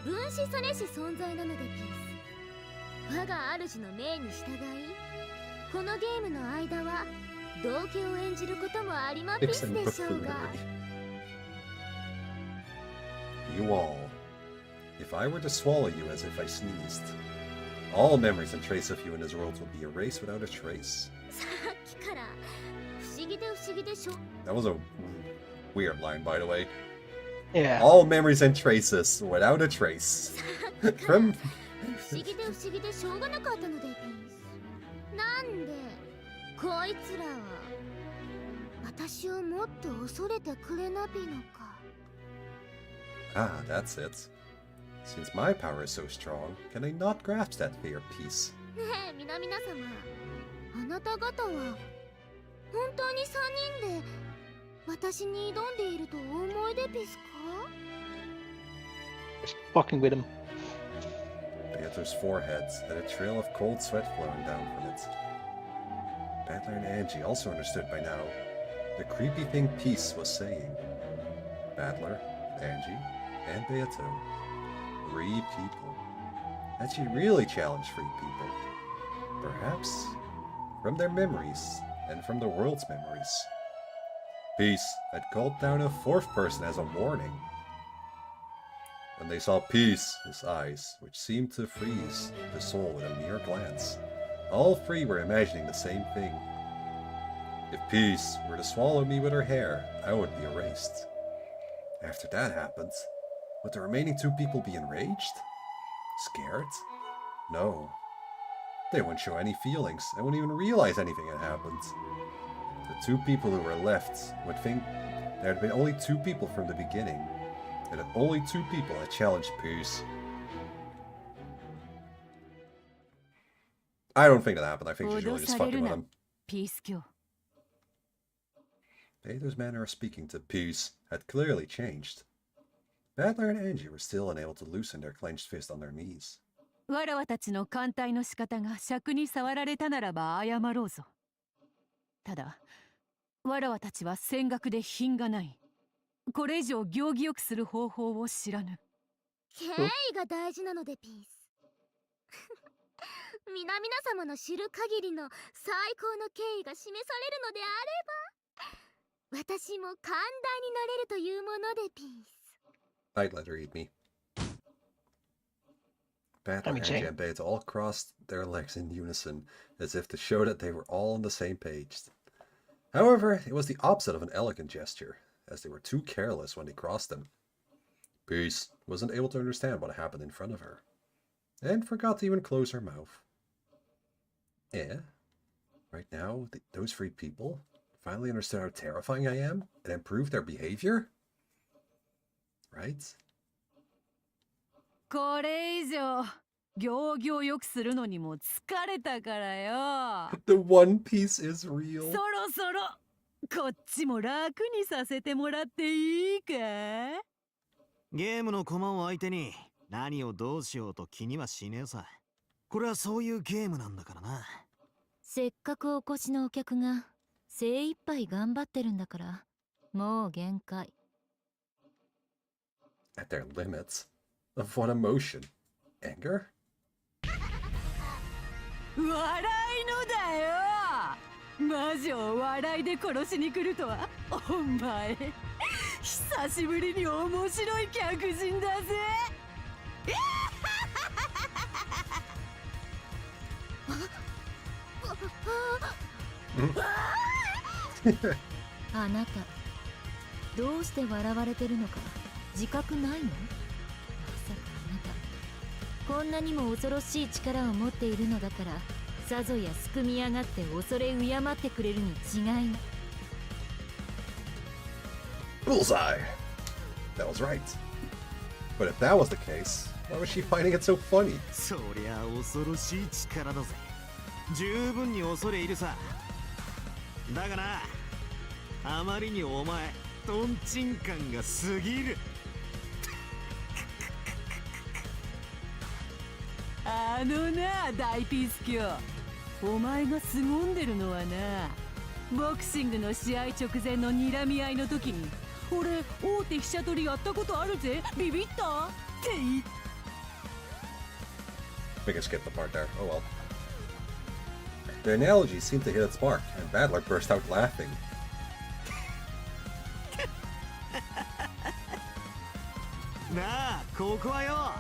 分子されし存在なのでピース。我が主の命に従いこのゲームの間は道化を演じることもありまピースでしょうが。 You all. If I were to swallow you as if I sneezed, all memories and trace of you in this world would be erased without a trace. さっきから不思議で不思議でしょ。 That was a weird line, by the way. Yeah. All memories and traces without a trace. From 不思議で不思議でしょうがなかったのでピース。なんでこいつらは私をもっと恐れてくれなびのか。 Ah, that's it. Since my power is so strong, can I not grasp that fear, Peace? ねえ皆々様、あなた方は本当に3人で私に挑んでいるとお思いでピスか？ Just fucking with him. Beatrice's forehead had a trail of cold sweat flowing down from it. Battler and Angie also understood by now the creepy thing Peace was saying. Battler, Angie, and Beato. 3 people. Had she really challenged 3 people? Perhaps from their memories and from the world's memories. Peace had called down a fourth person as a warning. When they saw Peace, his eyes, which seemed to freeze the soul with a mere glance, all three were imagining the same thing. If Peace were to swallow me with her hair, I would be erased. After that happened, would the remaining two people be enraged? Scared? No. They wouldn't show any feelings and wouldn't even realize anything had happened. The two people who were left would think there had been only two people from the beginning, and that only two people had challenged Peace. I don't think that happened. I think she's really just fucking with him. Peter's manner of speaking to Peace had clearly changed. Battler and Angie were still unable to loosen their clenched fist on their knees. わらわたちの艦隊の仕方が尺に触られたならば謝ろうぞ。ただ、わらわたちは戦学で品がない。これ以上行儀よくする方法を知らぬ。敬意が大事なのでピース。皆々様の知る限りの最高の敬意が示されるのであれば、私も寛大になれるというものでピース。I'd let her eat me. Battler, Angie, and Beta all crossed their legs in unison, as if to show that they were all on the same page. However, it was the opposite of an elegant gesture, as they were too careless when they crossed them. Peace wasn't able to understand what happened in front of her, and forgot to even close her mouth. Right now, those three people finally understood how terrifying I am and improved their behavior? Right? これ以上行儀をよくするのにも疲れたからよ。The One Piece is real. そろそろこっちも楽にさせてもらっていいか？ゲームの駒を相手に何をどうしようと気にはしねえさ。これはそういうゲームなんだからな。せっかくお越しのお客が精一杯頑張ってるんだから、もう限界。At their limits. Of what emotion? Anger? 笑いのだよ。魔女を笑いで殺しに来るとはお前久しぶりに面白い客人だぜ。あなたどうして笑われてるのか自覚ないの？まさかあなたこんなにも恐ろしい力を持っているのだからさぞやすくみ上がって恐れ敬ってくれるに違いない。 Bullseye! That was right. But if that was the case, why was she finding it so funny? そりゃ恐ろしい力だぜ。十分に恐れ入るさ。だがな、あまりにお前トンチンカンが過ぎる。あのな大ピース卿、お前が凄んでるのはな、ボクシングの試合直前の睨み合いの時に俺大手飛車取りやったことあるぜ、ビビったって言っ We can skip the part there. Oh well. The analogy seemed to hit its mark, and Battler burst out laughing. なあ、ここはよ、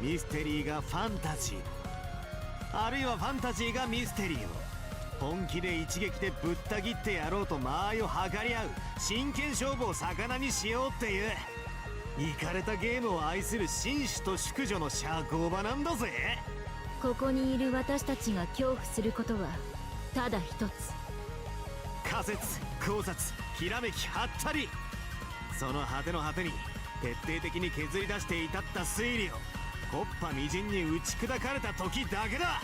ミステリーがファンタジー、あるいはファンタジーがミステリーを本気で一撃でぶった切ってやろうと間合いを測り合う真剣勝負を魚にしようっていうイカれたゲームを愛する紳士と淑女の社交場なんだぜ。ここにいる私たちが恐怖することはただ一つ。仮説、考察、ひらめき、はったり、その果ての果てに徹底的に削り出して至った推理を木っ端みじんに打ち砕かれた時だけだ。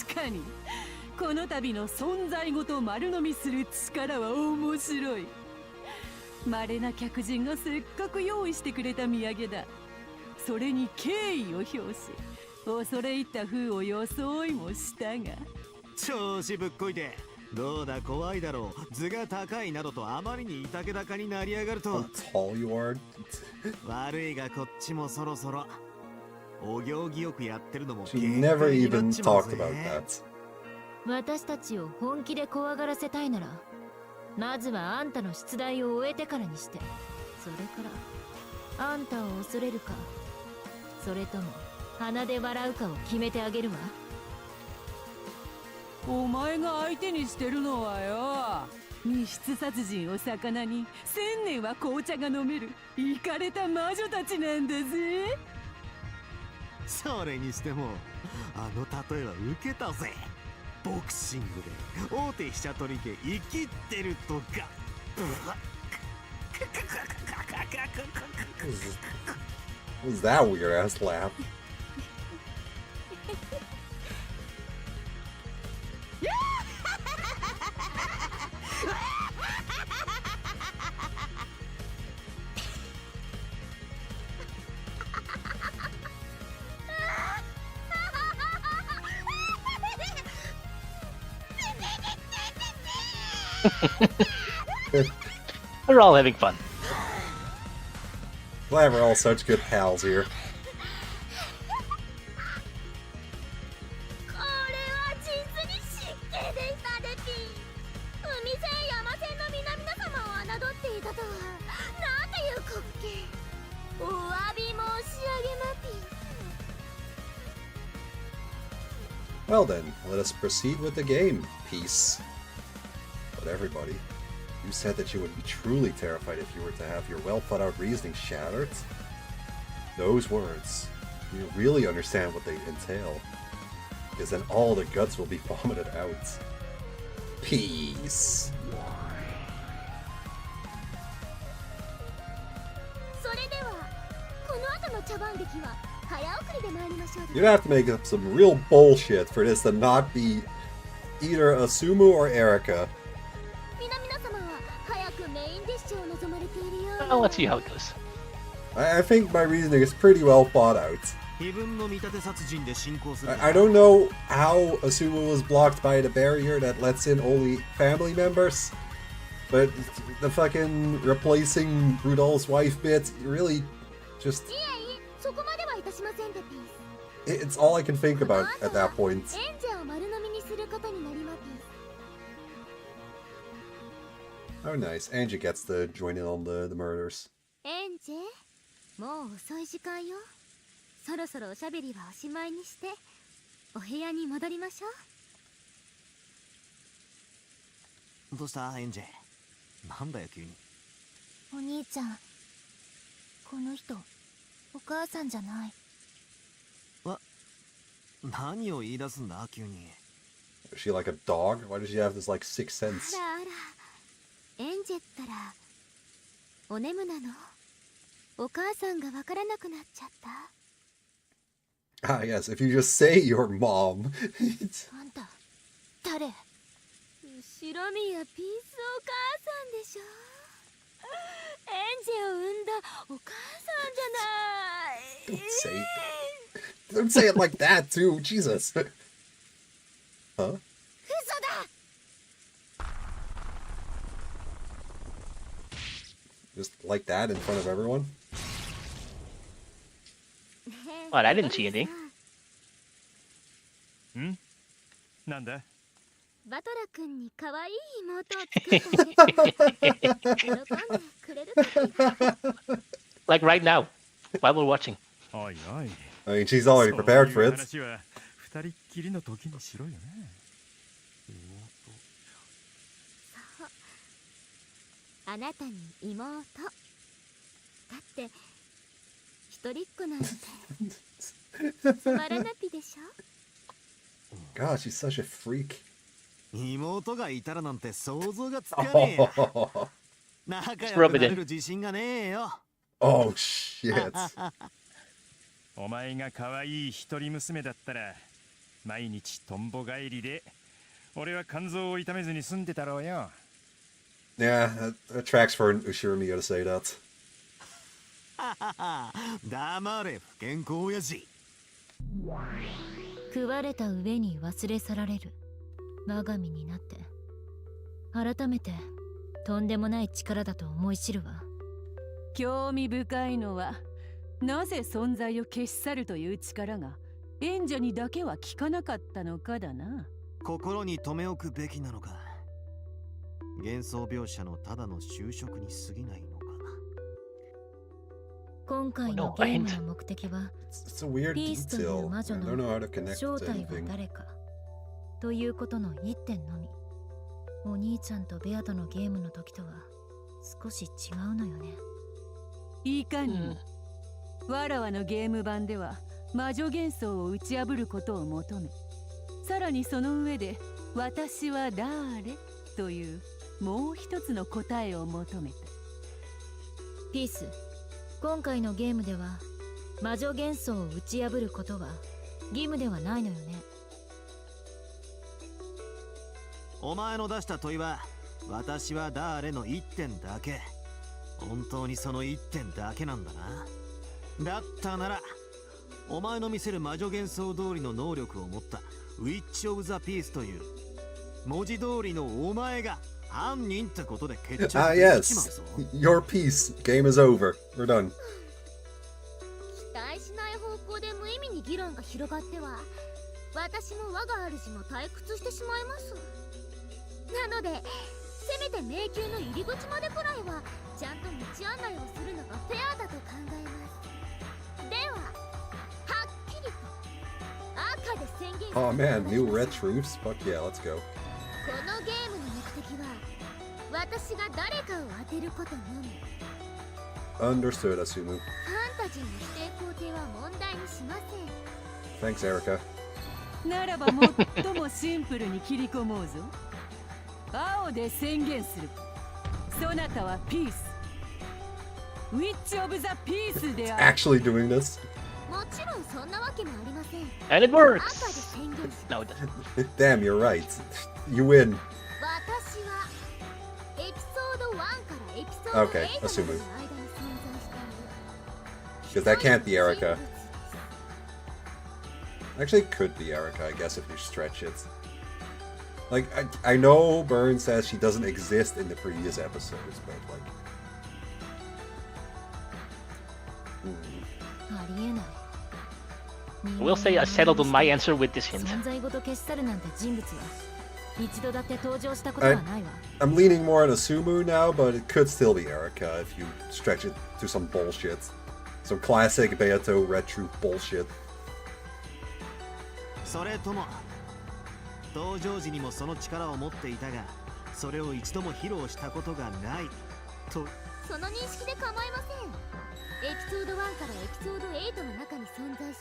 確かにこの度の存在ごと丸飲みする力は面白い。稀な客人がせっかく用意してくれた土産だ。それに敬意を表し恐れ入った風を装いもしたが、調子ぶっこいてどうだ怖いだろう、図が高いなどとあまりにいたけ高になりやがると悪いがこっちもそろそろお行儀よくやってるのも She never even talked about that. 私たちを本気で怖がらせたいなら、まずはあんたの出題を終えてからにして、それからあんたを恐れるか、それとも鼻で笑うかを決めてあげるわ。お前が相手にしてるのはよ、密室殺人を魚に1000年は紅茶が飲めるイカれた魔女たちなんだぜ。それにしてもあの例えは受けたぜ。ボクシングで大手飛車取り家生きってるとか。What was that weird ass laugh? We're all having fun. Glad we're all such good pals here. Well then, let us proceed with the game. Peace. But everybody, you said that you would be truly terrified if you were to have your well-thought-out reasoning shattered. Those words, you really understand what they entail, because then all the guts will be vomited out. Peace. You'd have to make up some real bullshit for this to not be either Asumu or Erika. Well, let's see how it goes. I think my reasoning is pretty well thought out. I don't know how Asumu was blocked by the barrier that lets in only family members, but the fucking replacing Rudolph's wife bit really just... It's all I can think about at that point. Oh nice, Angie gets to join in on the murders. Angie, もう遅い時間よ。そろそろおしゃべりはおしまいにして、お部屋に戻りましょう。どうしたエンジェ？なんだよ急に。お兄ちゃん、この人、お母さんじゃない。何を言い出すんだ急に。Is she like a dog? Why does she have this like sixth sense? あらあら、エンジェったらお眠なの？お母さんがわからなくなっちゃった？ Ah yes, if you just say your mom. あんた、誰？後ろ宮ピースお母さんでしょ？エンジェを産んだお母さんじゃない。Don't say it. Don't say it like that too, Jesus. Huh? Just like that in front of everyone? What? I didn't see anything. ん？なんだ？バトラ君に可愛い妹を作ってあげる。喜んでくれるかな？ Like right now, while we're watching. Oi, oi. I mean, she's already prepared for it. 話は二人っきりの時にしろよね。そう。あなたに妹。だって一人っ子なんてつまらなぴでしょ。God, she's such a freak. 妹がいたらなんて想像がつかねえや。仲良くなれる自信がねえよ。Oh shit. お前が可愛い一人娘だったら毎日トンボ帰りで俺は肝臓を痛めずに済んでたろうよ。Yeah, that tracks for an Ushirimiya to say that. 黙れ不健康親父。食われた上に忘れ去られる我が身になって改めてとんでもない力だと思い知るわ。興味深いのはなぜ存在を消し去るという力が演者にだけは効かなかったのかだな。心に留め置くべきなのか、幻想描写のただの修飾に過ぎないのか。今回のゲームの目的は、 It's a weird ピースという detail. 魔 I 女 don't know の how to connect 正 to 体は anything. 誰かということの一点のみ。お兄ちゃんとベアとのゲームの時とは少し違うのよね。いかにも、わらわのゲーム版では魔女幻想を打ち破ることを求め、さらにその上で私は誰というもう一つの答えを求めた。ピース、今回のゲームでは魔女幻想を打ち破ることは義務ではないのよね。お前の出した問いは、私は誰の一点だけ。本当にその一点だけなんだな。だったなら、お前の見せる魔女幻想通りの能力を持ったウィッチ・オブ・ザ・ピースという文字通りのお前が犯人ってことで決着できちま Ah, う yes. ぞ。 Your piece. Game is over. We're done. 期待しない方向で無意味に議論が広がっては、私も我が主も退屈してしまいます。なのでせめて迷宮の入り口までくらいはちゃんと道案内をするのがフェアだと考えます。でははっきりと赤で宣言する。 Oh man, new red troops? Fuck yeah, let's go. このゲームの目的は私が誰かを当てることのみ。 Understood, Asumu. ファンタジーの否定肯定は問題にしません。 Thanks, Erica. ならば最もシンプルに切り込もうぞ。青で宣言する。そなたはピース。ウィッチ・オブ・ザ・ピースである。 Actually doing this? もちろんそんなわけもありません。 And it works! 赤で宣言し No, it doesn't. Damn, you're right. You win. 私はエピソード1からエピソード Okay, 8までの assuming. 間に存在している Because that can't be Erica. Actually, it could be Erica, I guess, if you stretch it. Like, I know Byrne says she doesn't exist in the previous episodes, but like... ありえない。 We'll say I settled on my answer with this hint. 存在ごと消し去るなんて人物は一度だって登場したことはないわ。 I'm leaning more on Asumu now, but it could still be Erica if you stretch it to some bullshit. Some classic Beato retro bullshit. それとも登場時にもその力を持っていたが、それを一度も披露したことがないと。その認識で構いません。エピソード1からエピソード8の中に存在し、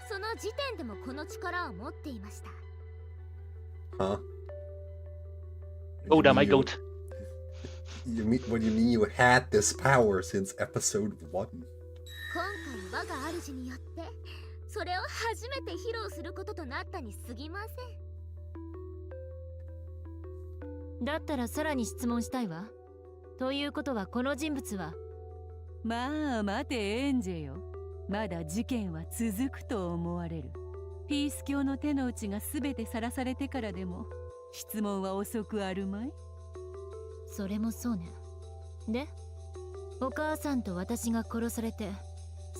その時点でもこの力を持っていました。 Huh? Oda, my goat. What do you mean you had this power since episode 1? 今回我が主によってそれを初めて披露することとなったに過ぎません。だったらさらに質問したいわ。ということはこの人物は。まあ待てエンジェよ。まだ事件は続くと思われる。ピース教の手の内が全てさらされてからでも質問は遅くあるまい。それもそうね。で、お母さんと私が殺されて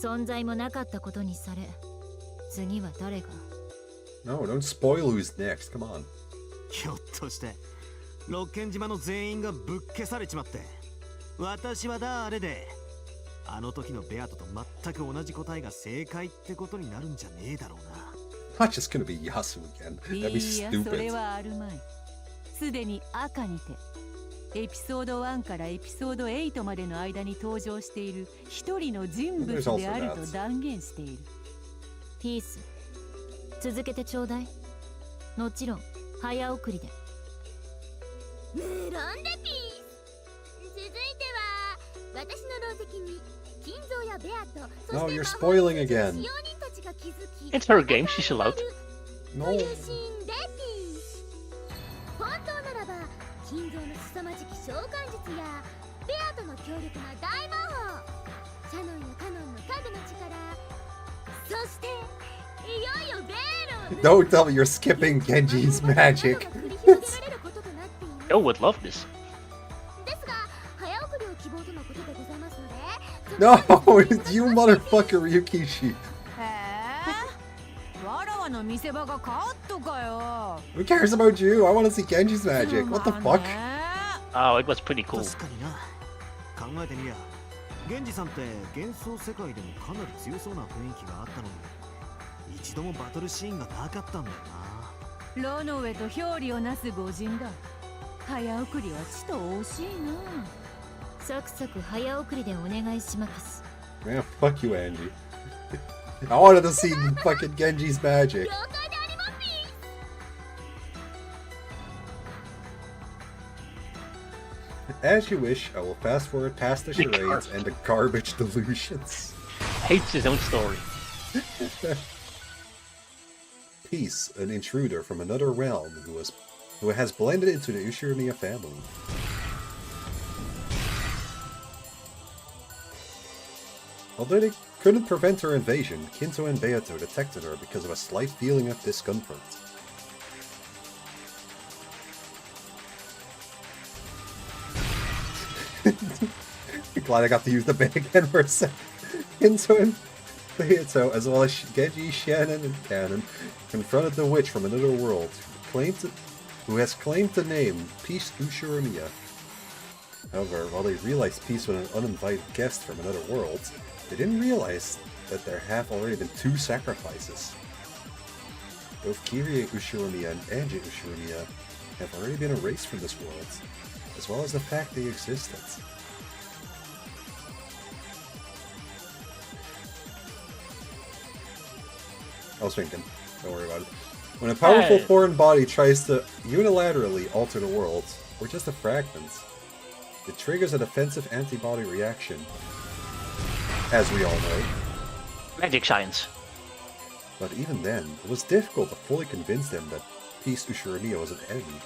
存在もなかったことにされ、次は誰が？ No, don't spoil who's next. Come on. ひょっとして六軒島の全員がぶっ消されちまって、私は誰であの時のベアトと全く同じ答えが正解ってことになるんじゃねえだろうな。Not just gonna be Yasu again. い That'd be や、それ stupid. はあるまい。すでに赤にてエピソード1からエピソード8までの間に登場している一人の人物であると断言している。ピース、続けてちょうだい。もちろん早送りで。無論でピース。続いては私の牢石に金蔵やベアと、そ No, して you're 魔法の spoiling 使 again. 用人たちが築き It's her game, she's allowed. No. というシーンでピース。本当ならば金蔵の凄まじき召喚術やベアとの強力な大魔法、シャノンやカノンの影の力、そしていよいよベールを Don't tell me you're skipping Genji's magic. Joe would love this. ですが早送りを希望とのことでございますので。 No, you motherfucker, Ryukishi. へえ、わらわ Who cares about you? I want to see Genji's magic. What the fuck? Oh, it was pretty cool. 確かにな。考えてみりゃ、源氏さんって幻想世界でもかなり強そうな雰囲気があったのに、一度もバトルシーンがなかったんだよな。ロノウェと表裏をなす御人だ。早送りはちと惜しいな。サクサク早送りでお願いします。Man, fuck you, Angie. I wanted to see fucking Genji's magic. As you wish, I will fast forward past the charades and the garbage delusions. Hates his own story. Peace, an intruder from another realm who has blended into the Ushiromiya family. Although they couldn't prevent her invasion, Kinto and Beato detected her because of a slight feeling of discomfort. Glad I got to use the bit again for a second. Kinto and Beato, as well as Genji, Shannon, and Kanon, confronted the witch from another world, who has claimed the name Peace Ushiromiya. However, while they realized Peace was an uninvited guest from another world, they didn't realize that there have already been 2 sacrifices. Both Kirie Ushiromiya and Angie Ushiromiya have already been erased from this world, as well as the fact they existed. I was thinking, don't worry about it. When a powerful foreign body tries to unilaterally alter the world, or just a fragment, it triggers a defensive antibody reaction, as we all know. Magic science. But even then, it was difficult to fully convince them that Peace Ushiromiya was an enemy.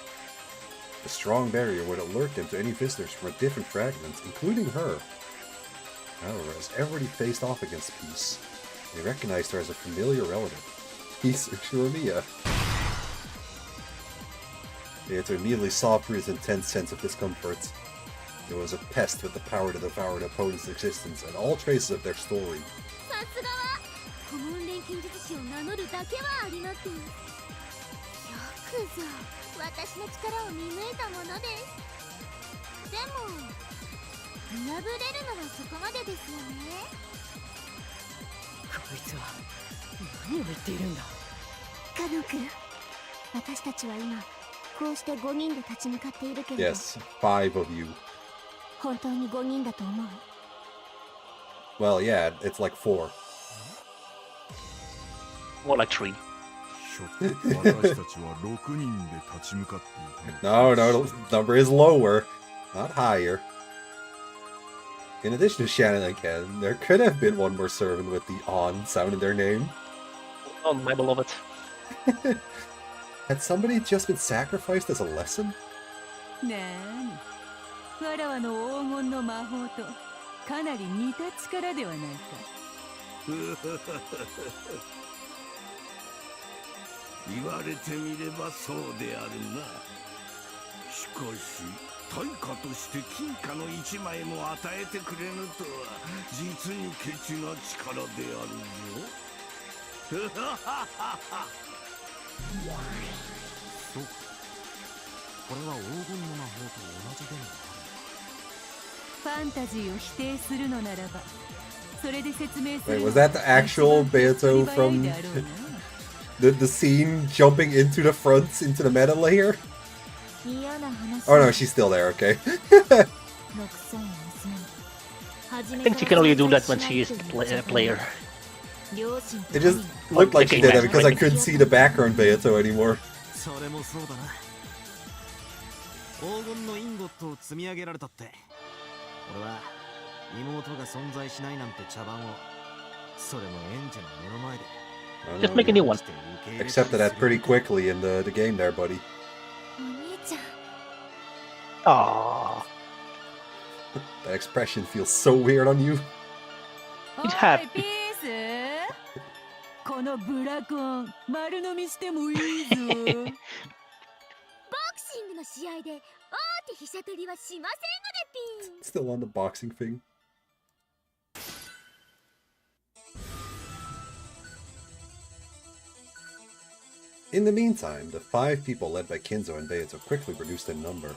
The strong barrier would alert them to any visitors from a different fragment, including her. However, as everybody faced off against Peace, they recognized her as a familiar relative, Peace Ushiromiya. They had to immediately saw through his intense sense of discomfort. It was a pest with the power to devour an opponent's existence and all traces of their story. Yes, 5 of you. Well, yeah, it's like 4. More like 3. No, the number is lower, not higher. In addition to Shannon and Ken, there could have been one more servant with the on sound in their name. Oh, my beloved. Had somebody just been sacrificed as a lesson? Wait, was that the actual Beato from the scene jumping into the front, into the meta layer? Oh no, she's still there, okay. I think she can only do that when she is the player. It just looked like she did that because I couldn't see the background Beato anymore. Just make a new one. Accepted that pretty quickly in the game there, buddy. Aww. That expression feels so weird on you. He's happy. Still on the boxing thing. In the meantime, the 5 people led by Kinzo and Beato quickly reduced in number.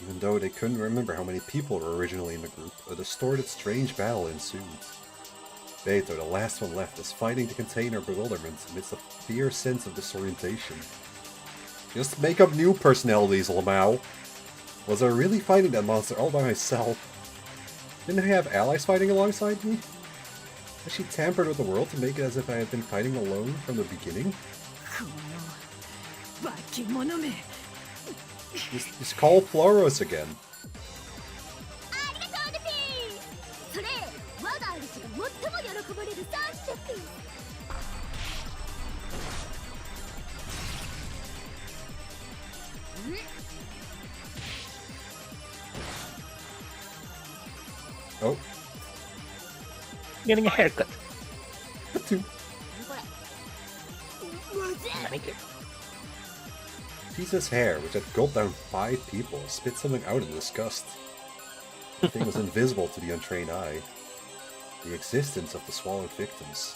Even though they couldn't remember how many people were originally in the group, a distorted, strange battle ensued. Beato, the last one left, is fighting to contain her bewilderment amidst a fierce sense of disorientation. Just make up new personalities, Lamau. Was I really fighting that monster all by myself? Didn't I have allies fighting alongside me? Has she tampered with the world to make it as if I had been fighting alone from the beginning? Just call Floros again. Oh. Getting a haircut. Pisa's hair, which had gulped down 5 people, spit something out in disgust. The thing was invisible to the untrained eye. The existence of the swallowed victims.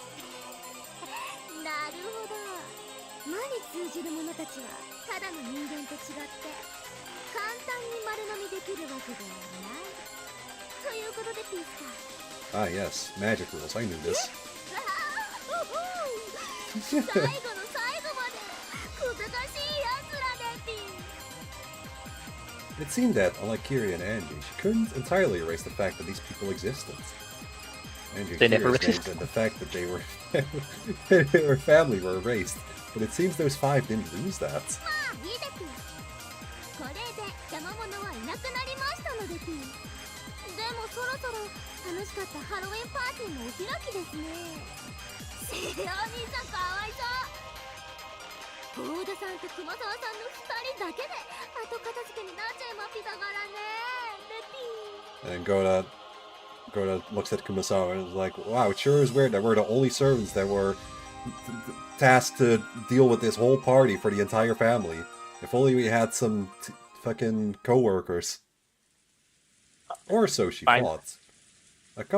Ah yes, magic rules, I knew this. It seemed that, unlike Kiri and Angie, she couldn't entirely erase the fact that these people existed. Angie and Kiri's names and the fact that they were their family were erased, but it seems those 5 didn't lose that. And Goda looks at Kumasawa and is like, wow, it sure is weird that we're the only servants that were tasked to deal with this whole party for the entire family. If only we had some fucking co-workers. Or so she thought.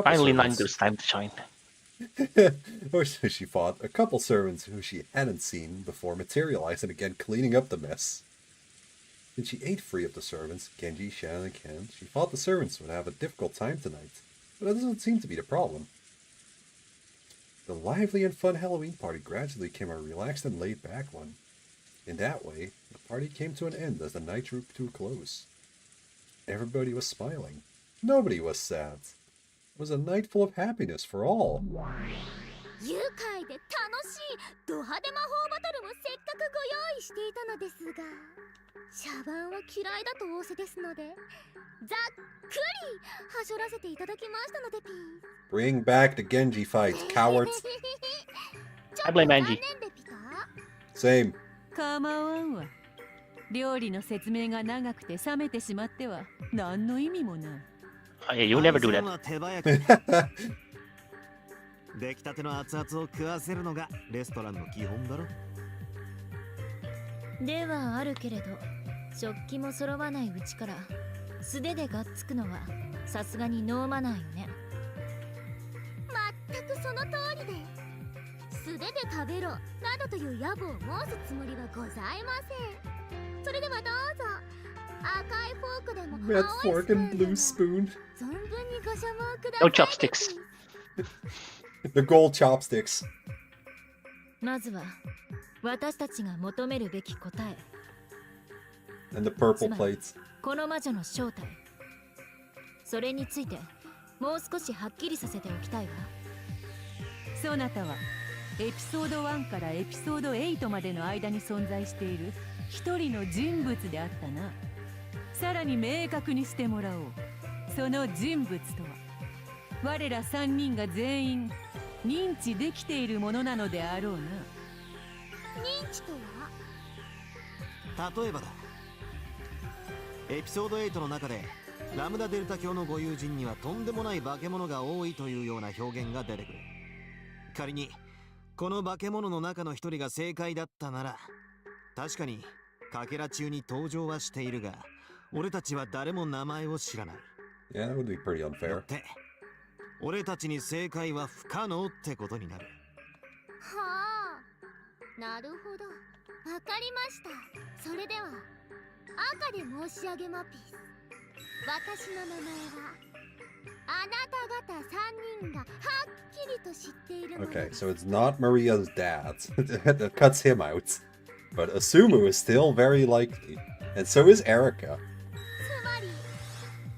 Finally, Nando's time to shine. Or so she thought. A couple servants who she hadn't seen before materialized and again cleaning up the mess. When she ate free of the servants, Genji, Shannon, and Ken, she thought the servants would have a difficult time tonight. But that doesn't seem to be the problem. The lively and fun Halloween party gradually became a relaxed and laid-back one. In that way, the party came to an end as the night drew to a close. Everybody was smiling. Nobody was sad. It was a night full of happiness for all. Bring back the Genji fight, cowards. I blame Angie. Same. 構わんわ。料理の説明が長くて冷めてしまっては何の意味もない。Yeah, you never do that. 出来たての熱々を食わせるのがレストランの基本だろ。ではあるけれど、食器も揃わないうちから素手でがっつくのはさすがにノーマナーよね。全くその通りで、素手で食べろなどという野望を申すつもりはございません。それではどうぞ。赤いフォークでも Red fork and blue spoon. 存分にご所望ください。 No chopsticks. The gold chopsticks. まずは私たちが求めるべき答え。 And the purple plates. この魔女の正体。それについてもう少しはっきりさせておきたいわ。そなたはエピソード1からエピソード8までの間に存在している一人の人物であったな。さらに明確にしてもらおう。その人物とは我ら3人が全員認知できているものなのであろうな。認知とは？例えばだ。エピソード8の中でラムダデルタ教のご友人にはとんでもない化け物が多いというような表現が出てくる。仮にこの化け物の中の一人が正解だったなら、確かにかけら中に登場はしているが、俺たちは誰も名前を知らない。Yeah, that would be pretty unfair. って俺たちに正解は不可能ってことになる。はあ、なるほど、わかりました。それでは赤で申し上げまピース。私の名前はあなた方3人がはっきりと知っているもの。 Okay, so it's not Maria's dad. That cuts him out. But Asumu is still very likely. And so is Erika. つまり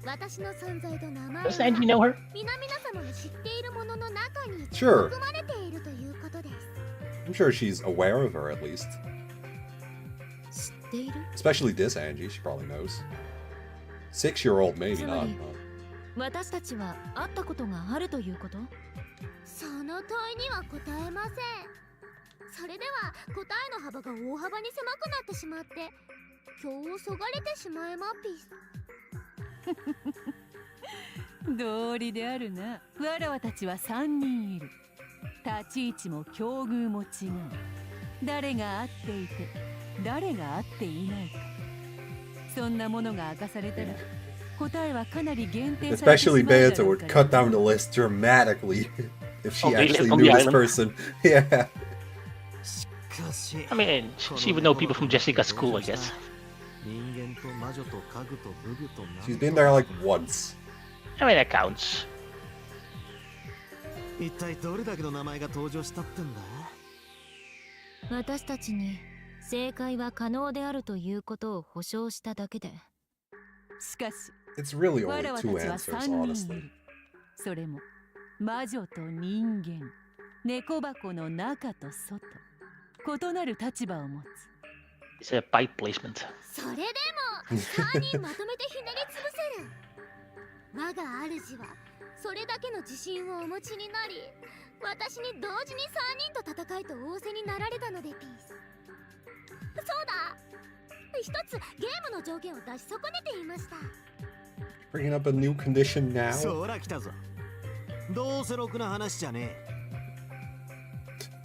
私の存在と名前は Does Angie know her? 皆々様の知っているものの中に Sure. 含まれているということです。 I'm sure she's aware of her at least. 知っている？ Especially this Angie, she probably knows. 6-year-old maybe not. 私たちは会ったことがあるということ？その問いには答えません。それでは答えの幅が大幅に狭くなってしまって今日をそがれてしまえまピス。道理であるな。わらわたちは3人いる。立ち位置も境遇も違う。誰が合っていて誰が合っていないか、そんなものが明かされたら答えはかなり限定されてしまう Especially だろ Beato う would から。 cut down the list dramatically if she Oh, really? actually From knew the this island? person. Yeah. I mean, she would know people from Jessica's school, I guess. She's been there like once. I mean, that counts. 一体どれだけの名前が登場したってんだ？私たちに正解は可能であるということを保証しただけで。しかし It's really わ only らわた two ちは answers, 3人い honestly. る。それも魔女と人間、猫箱の中と外、異なる立場を持つ。 It's a pipe placement. それでも3人まとめてひねりつぶせる。我が主はそれだけの自信をお持ちになり、私に同時に3人と戦いと仰せになられたのでピース。そうだ、一つゲームの条件を出し損ねていました。 Bringing up a new condition now? そら来たぞ。どうせろくな話じゃねえ。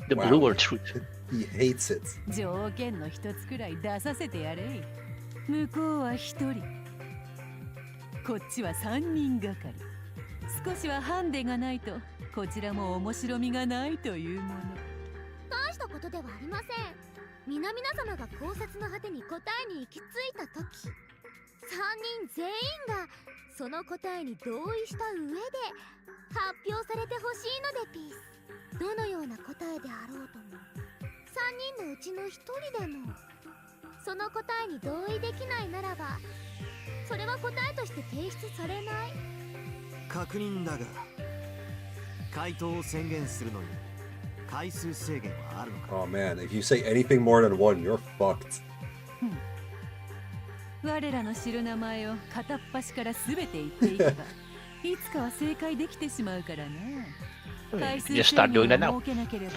The Wow. blue or truth? He hates it. 条件の一つくらい出させてやれい。向こうは1人、こっちは3人がかり。少しはハンデがないとこちらも面白みがないというもの。大したことではありません。皆々様が考察の果てに答えに行き着いた時、3人全員がその答えに同意した上で発表されてほしいのでピース。どのような答えであろうとも3人のうちの1人でもその答えに同意できないならば、それは答えとして提出されない。確認だが、回答を宣言するのに回数制限はあるのか？ Oh man, if you say anything more than one, you're fucked. 我らの知る名前を片っ端から全て言っていけばいつかは正解できてしまうからな。回数制 Just start 限 doing that を now. 設けなければ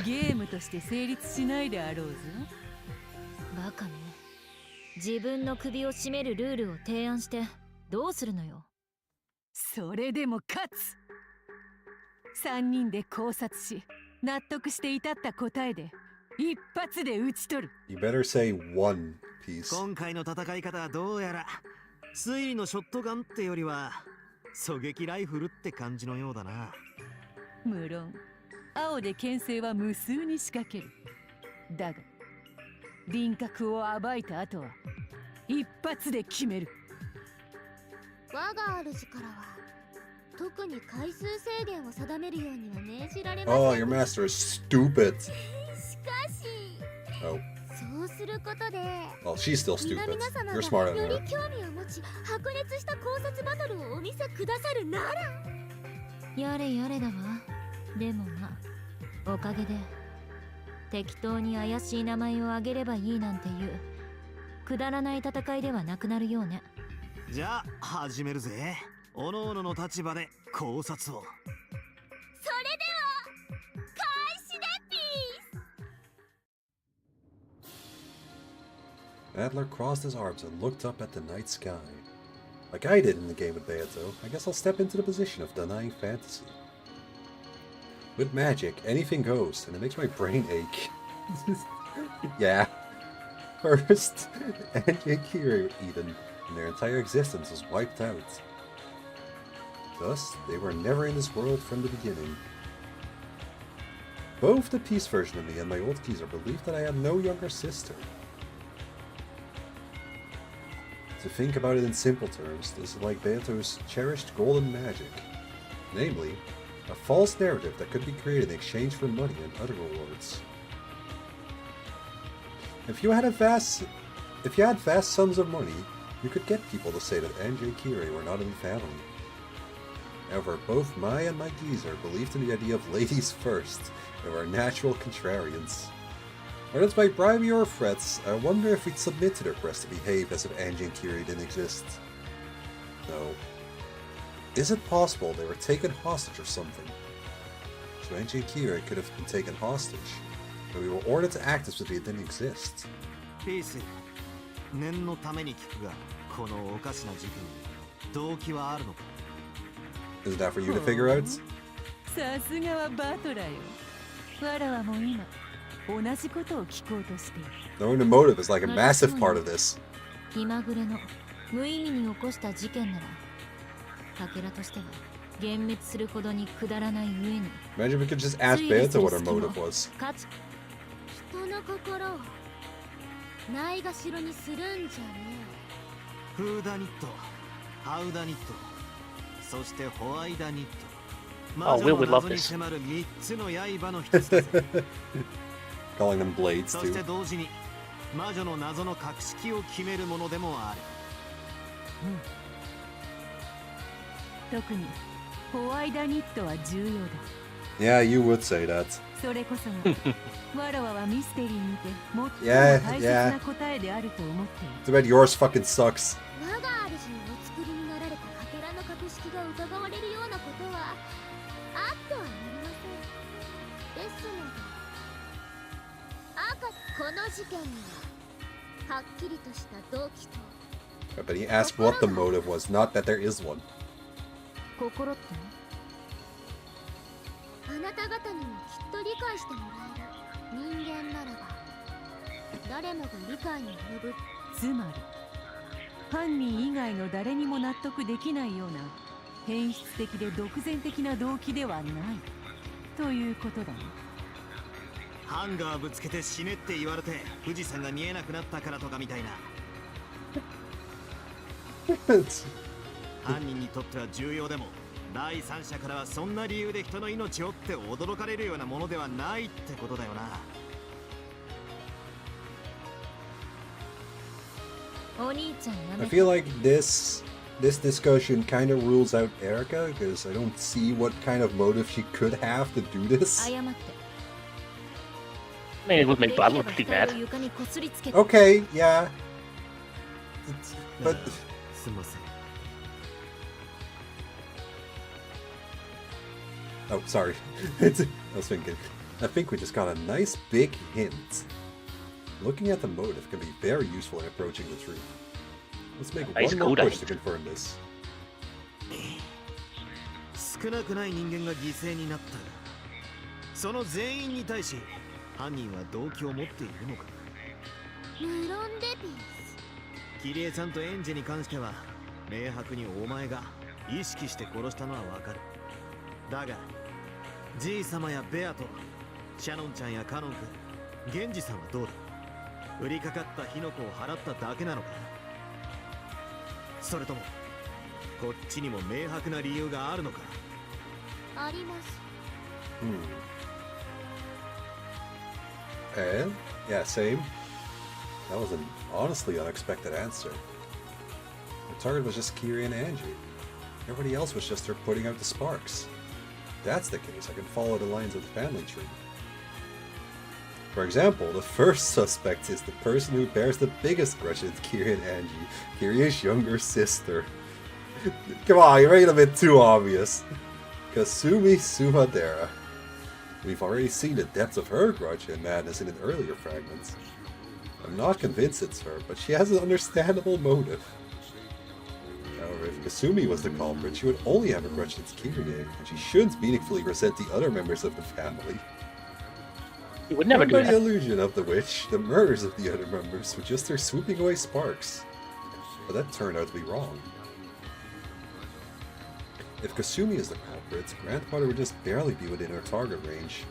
ゲームとして成立しないであろうぞ。バカね。自分の首を絞めるルールを提案してどうするのよ。それでも勝つ。3人で考察し納得して至った答えで一発で討ち取る。 You better say one piece. 今回の戦い方はどうやら推理のショットガンってよりは狙撃ライフルって感じのようだな。無論青で牽制は無数に仕掛ける。だが輪郭を暴いた後は一発で決める。我が主からは特に回数制限を定めるようには命じられません。 Oh, your master is stupid. しかし Oh, そうすることで well, she's still 皆 stupid. 々様 You're が smarter よ than り her. 興味を持ち白熱した考察バトルをお見せくださるなら。やれやれだわ。でもまあおかげで適当に怪しい名前を挙げればいいなんていうくだらない戦いではなくなるようね。じゃあ始めるぜ。おのおのの立場で考察を。それでは開始でピース。 Adler crossed his arms and looked up at the night sky. Like I did in the game with Beato, I guess I'll step into the position of denying fantasy. With magic, anything goes, and it makes my brain ache. Yeah. First, Angie and Kira Eden, and their entire existence was wiped out. Thus, they were never in this world from the beginning. Both the peace version of me and my old geezer believed that I had no younger sister. To think about it in simple terms, this is like Beato's cherished golden magic. Namely, a false narrative that could be created in exchange for money and other rewards. If you had vast sums of money, you could get people to say that Ange and Kirei were not in the family. However, both Mai and my geezer believed in the idea of ladies first, and were natural contrarians. Whether it's by bribery or threats, I wonder if we'd submit to their press to behave as if Ange and Kirei didn't exist. No. Is it possible they were taken hostage or something? So Ange and Kirei could have been taken hostage, but we were ordered to act as if they didn't exist. Peace. 念のために聞くが、このおかしな事件に動機はあるのか? Is that for you to figure out? さすがはバトラよ。わらわも今同じことを聞こうとしている。Knowing the motive is like a massive part of this. 気まぐれの無意味に起こした事件なら、かけらとしては幻滅するほどにくだらない上に。Imagine we could just ask Beato what her motive was. 人の心をないがしろにするんじゃねえ。フーダニット、ハウダニット、そしてホワイダニット。魔女の謎に迫る3つの刃の一つだぜ。Calling them blades too. そして同時に魔女の謎の格式を決めるものでもある。特にホワイダニットは重要だ。Yeah, you would say that. それこそがわらわはミステリーにて最も大切な答えであると思っている。Too bad yours fucking sucks. 我が主にお作りになられたかけらの格式が疑われるようなことはあってはなりません。ですので、この事件にははっきりとした動機と。But he asked what the motive was, not that there is one. 心ってね。あなた方にもきっと理解してもらえる人間ならば誰もが理解に及ぶ。つまり犯人以外の誰にも納得できないような変質的で独善的な動機ではないということだね。ハンガーぶつけて死ねって言われて富士山が見えなくなったからとかみたいな。犯人にとっては重要でも第三者からはそんな理由で人の命をって驚かれるようなものではないってことだよな。お兄ちゃんやめて。 I feel like this discussion kind of rules out Erica because I don't see what kind of motive she could have to do this. I mean, it would make Bradley pretty mad. Okay, yeah. But oh, sorry. I was thinking. I think we just got a nice big hint. Looking at the motive can be very useful in approaching the truth. Let's make one more push to confirm this. 少なくない人間が犠牲になったが、その全員に対し犯人は動機を持っているのか。無論でピース。キリエちゃんとエンジェに関しては明白にお前が意識して殺したのはわかる。だがじい様やベアとシャノンちゃんやカノン君、ゲンジさんはどうだ。売りかかった火の粉を払っただけなのか。それともこっちにも明白な理由があるのか。あります。And yeah, same. That was an honestly unexpected answer. The target was just Kiri and Angie. Everybody else was just her putting out the sparks. If that's the case, I can follow the lines of the family tree. For example, the first suspect is the person who bears the biggest grudge against Kiri and Angie, Kiri's younger sister. Come on, you made it a bit too obvious. Kasumi Sumadera. We've already seen the depth of her grudge and madness in an earlier fragment. I'm not convinced it's her, but she has an understandable motive. However, if Kasumi was the culprit, she would only have a grudge against Kirine, and she shouldn't meaningfully resent the other members of the family. You would never do that. By the illusion of the witch, the murders of the other members were just her swooping away sparks. But that turned out to be wrong. If Kasumi is the culprit, grandfather would just barely be within her target range.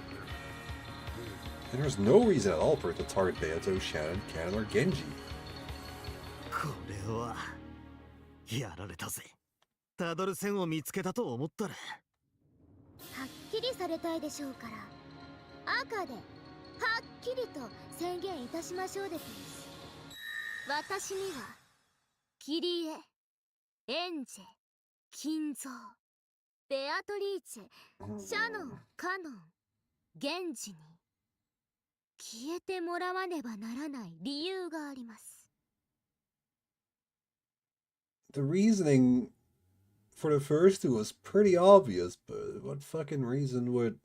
And there's no reason at all for it to target Beato, Shannon, Cannon, or Genji. これはやられたぜ。たどる線を見つけたと思ったら。はっきりされたいでしょうから、赤ではっきりと宣言いたしましょうでです。私にはキリエ、エンジェ、金蔵、ベアトリーチェ、シャノン、カノン、ゲンジに消えてもらわねばならない理由があります。The reasoning for the first two was pretty obvious, but what fucking reason would...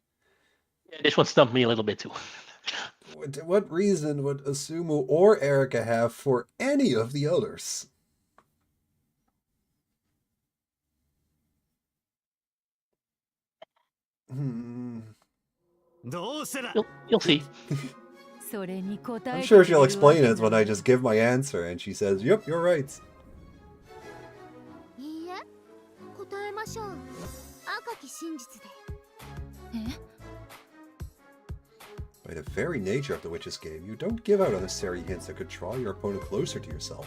Yeah, this one stumped me a little bit too. What reason would Asumu or Erika have for any of the others? You'll see. I'm sure she'll explain it when I just give my answer and she says, "Yep, you're right." いいえ、答えましょう。赤き真実で。By the very nature of the Witch's game, you don't give out unnecessary hints that could draw your opponent closer to yourself,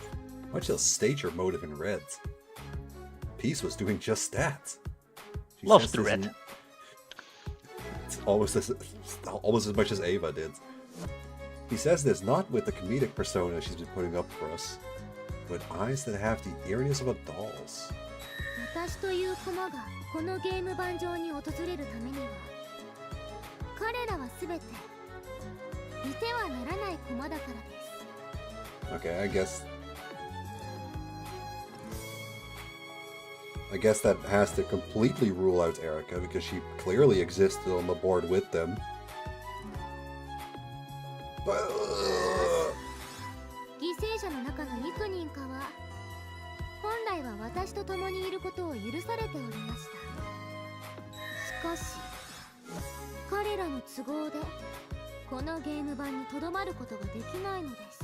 much less state your motive in red. Peace was doing just that. She Loves says the this red. It's almost as much as Ava did. He says this not with the comedic persona she's been putting up for us, but eyes that have the eeriness of a doll's. 私という駒がこのゲーム盤上に訪れるためには、彼らはすべていてはならない駒だからです。Okay, I guess that has to completely rule out Erika because she clearly existed on the board with them. But, 犠牲者の中の幾人かは本来は私と共にいることを許されておりました。しかし彼らの都合でこのゲーム盤にとどまることができないのです。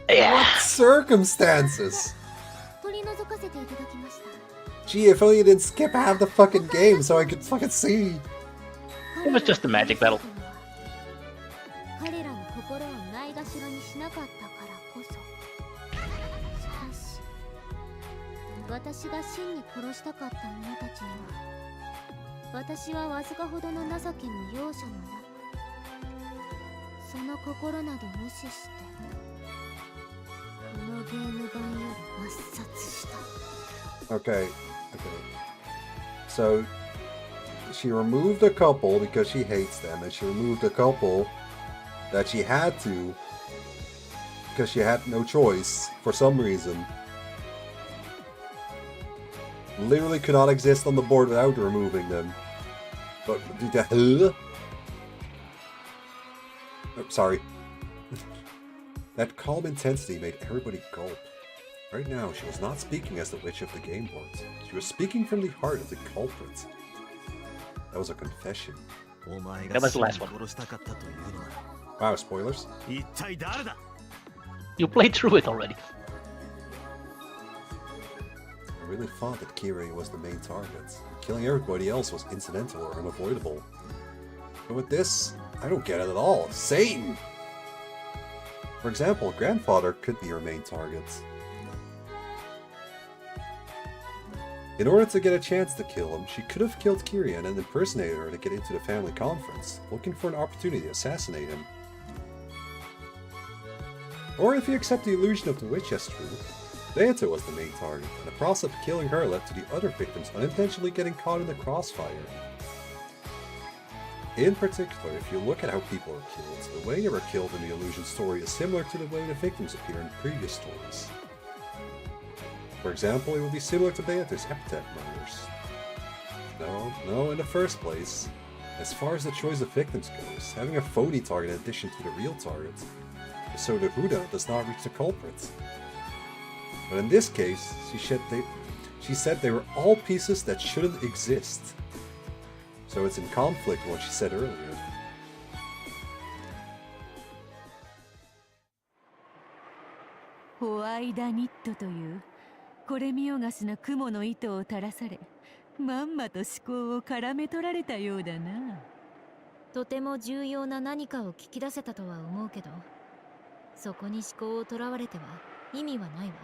what circumstances? 取り除かせていただきました。 Gee, if only you didn't skip half the fucking game so I could fucking see. It was just a magic battle. 彼らの心をないがしろにしなかったからこそ。しかし私が真に殺したかった者たちには、私はわずかほどの情けも容赦もなく、その心など無視してこのゲーム盤より抹殺した。 Okay. So, she removed a couple because she hates them, and she removed a couple that she had to because she had no choice for some reason. Literally could not exist on the board without removing them. But oh, sorry. That calm intensity made everybody gulp. Right now, she was not speaking as the witch of the game boards. She was speaking from the heart of the culprit. That was a confession. That was the last one. Wow, spoilers? You played through it already. I really thought that Kirei was the main target. Killing everybody else was incidental or unavoidable. But with this, I don't get it at all. Satan! For example, Grandfather could be her main target. In order to get a chance to kill him, she could have killed Kirei and then impersonated her to get into the family conference, looking for an opportunity to assassinate him. Or if you accept the illusion of the witch as true, Beato was the main target, and the process of killing her led to the other victims unintentionally getting caught in the crossfire. In particular, if you look at how people are killed, the way they were killed in the illusion story is similar to the way the victims appear in previous stories. For example, it would be similar to Beato's epitaph murders. No, in the first place, as far as the choice of victims goes, having a phony target in addition to the real target, so the Huda does not reach the culprit. But in this case, she said they were all pieces that shouldn't exist. So it's in conflict with what she said earlier. White これ見よがしな雲の糸を垂らされ、まんまと思考を絡め取られたようだな。とても重要な何かを聞き出せたとは思うけど、そこに思考をとらわれては意味はないわ。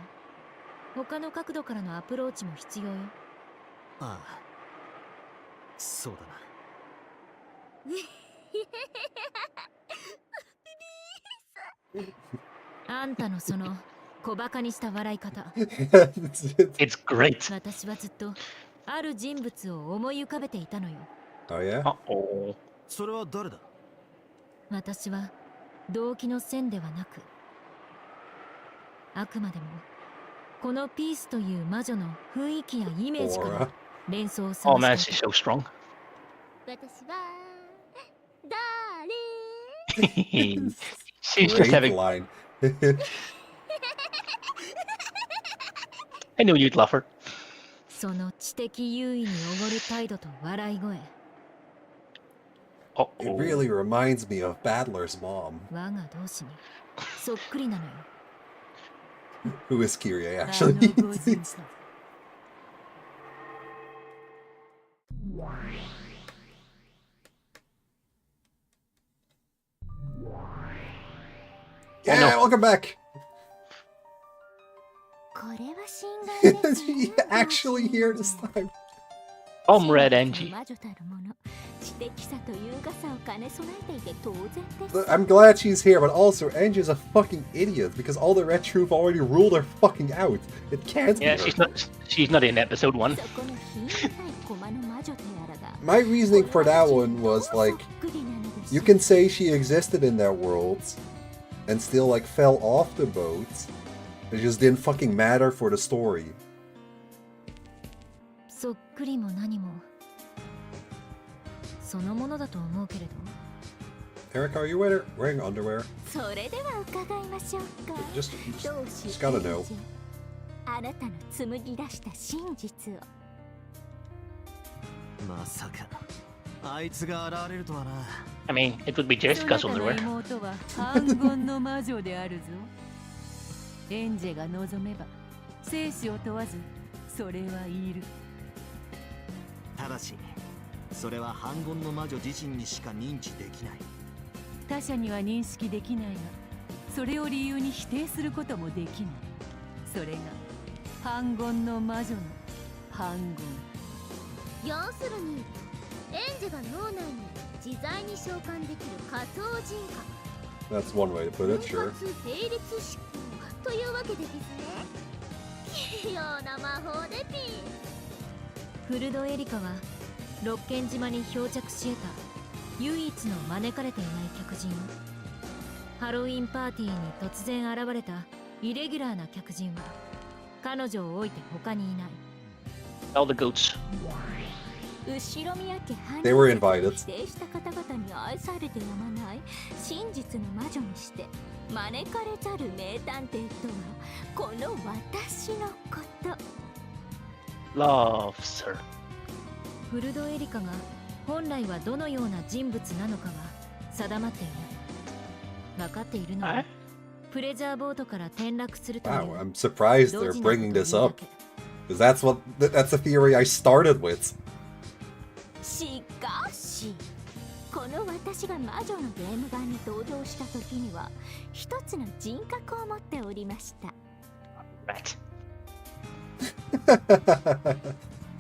他の角度からのアプローチも必要よ。ああ、そうだあんたのその小バカにした笑い方。It's great. 私はずっとある人物を思い浮かべていたのよ。Oh yeah? Uh-oh. それは誰だ？私は動機の線ではなく、あくまでもこのピースという魔女の雰囲気やイメージから連想を探 Oh man, してい she's た。 so strong. 私は誰 She's just Great having. line. I knew you'd love her. その知的優位におごる態度と笑い声。 It really reminds me of Battler's mom. 我が同志にそっくりなのよ。 Who is Kyrie あの actually? ご人さ。 Yeah, welcome back. これは心外ですね She's actually here this time. Comrade Angie. 魔女たるもの知的さと優雅さを兼ね備えていて当然です I'm glad she's here, but also Angie's a fucking idiot because all the Red Troop already ruled her fucking out. It can't Yeah, be her. she's not in episode 1. そこの品のない駒の魔女であらが My reasoning for that one was like, you can say she existed in that world and still like fell off the boat. It just didn't fucking matter for the story. そっくりも何もそのものだと思うけれど。 Eric, are you wearing underwear? それでは伺いましょうか Just どうし just gotta know. あなたの紡ぎ出した真実をまさかあいつが現れるとはな。 I mean, it would be Jessica's そなたの underwear. 妹は反言の魔女であるぞ。エンジェが望めば生死を問わずそれはいる。ただしそれは反言の魔女自身にしか認知できない。他者には認識できないが、それを理由に否定することもできない。それが反言の魔女の反言。要するにエンジェが脳内に自在に召喚できる仮想人格 That's one way to put it, 分 sure. 割並列思考というわけでですね器用な魔法でピーフルドエリカは六軒島に漂着し得た唯一の招かれていない客人。ハロウィンパーティーに突然現れたイレギュラーな客人は彼女を置いて他にいない。 All the goats. 後ろ宮家犯 They were 人 invited. を否定した方々に愛されてやまない真実の魔女にして招かれざる名探偵とはこの私のこと。 Loves her. フルドエリカが本来はどのような人物なのかは定まっていない。分かっているのはプレジャーボートから転落するという Wow, I'm surprised they're bringing this up. Because that's the theory I started with. しかしこの私が魔女のゲーム版に登場した時には一つの人格を持っておりました。 Right.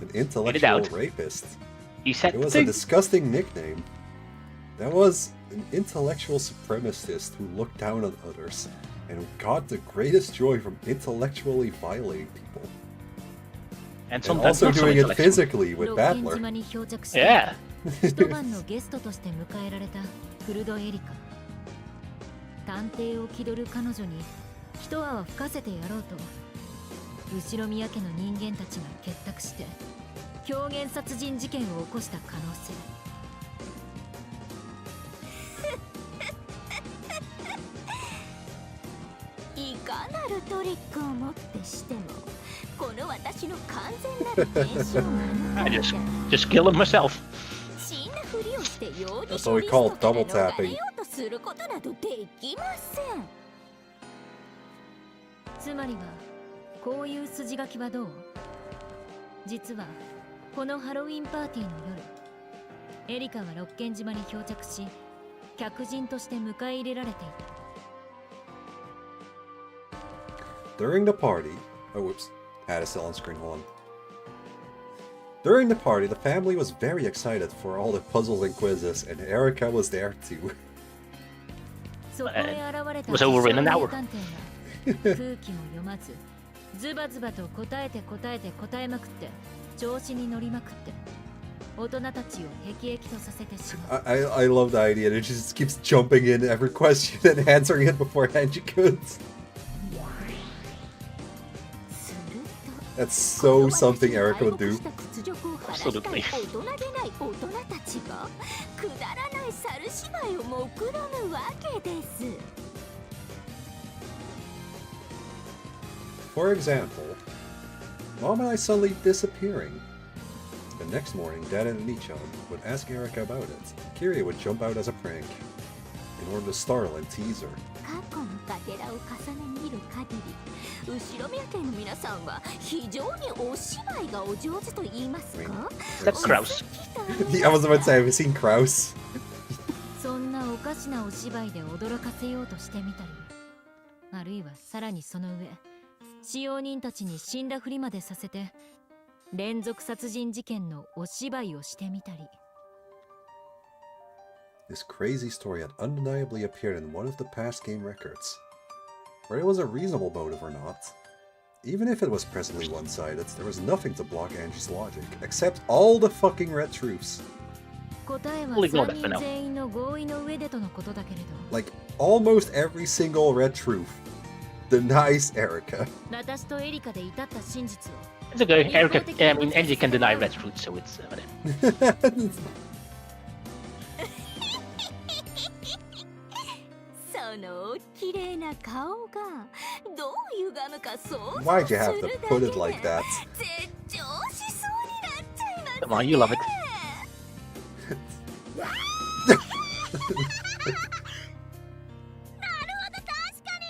An intellectual rapist. You said It was a disgusting nickname. That was an intellectual supremacist who looked down on others and who got the greatest joy from intellectually violating people. And also not so doing it intellectual. physically with 六軒 Battler. 島に漂着し Yeah. 一晩のゲストとして迎えられたフルドエリカ。探偵を気取る彼女に一泡吹かせてやろうと後ろ宮家の人間たちが結託して狂言殺人事件を起こした可能性。いかなるトリックをもってしてもこの私の完全なる現象を I just killed him myself. 死んだふりをして容疑 That's 者 what リ we ス call トから double 逃れ tapping. ようとすることなどできません。つまりはこういう筋書きはどう？実はこのハロウィンパーティーの夜エリカは六軒島に漂着し、客人として迎え入れられていた。 During the party, oh whoops, had a still on screen, hold on. During the party, the family was very excited for all the puzzles and quizzes, and Erica was there too. そこへ現れた was over in an hour. 探偵が空気も読まず、ズバズバと答えまくって、調子に乗りまくって、大人たちを辟易とさせてしまう。I love the idea that it just keeps jumping in every question and answering it before Angie could. That's so something Erica would do. Absolutely. 大人げない大人たちがくだらない猿芝居を目論むわけです。 For example, Mom and I suddenly disappearing. The next morning, Dad and Nichan would ask Erica about it. Kiria would jump out as a prank in order to startle and tease her. 過去のかけらを重ね見る限り、後ろ宮家の皆さんは非常にお芝居がお上手と言いますか？ That's Kraus. I was about to say, have you seen Kraus? そんなおかしなお芝居で驚かせようとしてみたり、あるいはさらにその上、使用人たちに死んだふりまでさせて、連続殺人事件のお芝居をしてみたり。 This crazy story had undeniably appeared in one of the past game records. Whether it was a reasonable motive or not, even if it was presently one-sided, there was nothing to block Angie's logic, except all the fucking red truths. 答えは3人全員の合意の上でとのことだけれど。 Like, almost every single red truth denies Erica. 私とエリカで至った真実を。 It's okay. Erica, I mean, Angie can deny red fruit, so it's whatever. その綺麗な顔がどう歪むか想像 Why'd you have す to るだ put け it で like that? 絶頂しそうになっちゃいます。 Come on, you love it. なるほど、確かに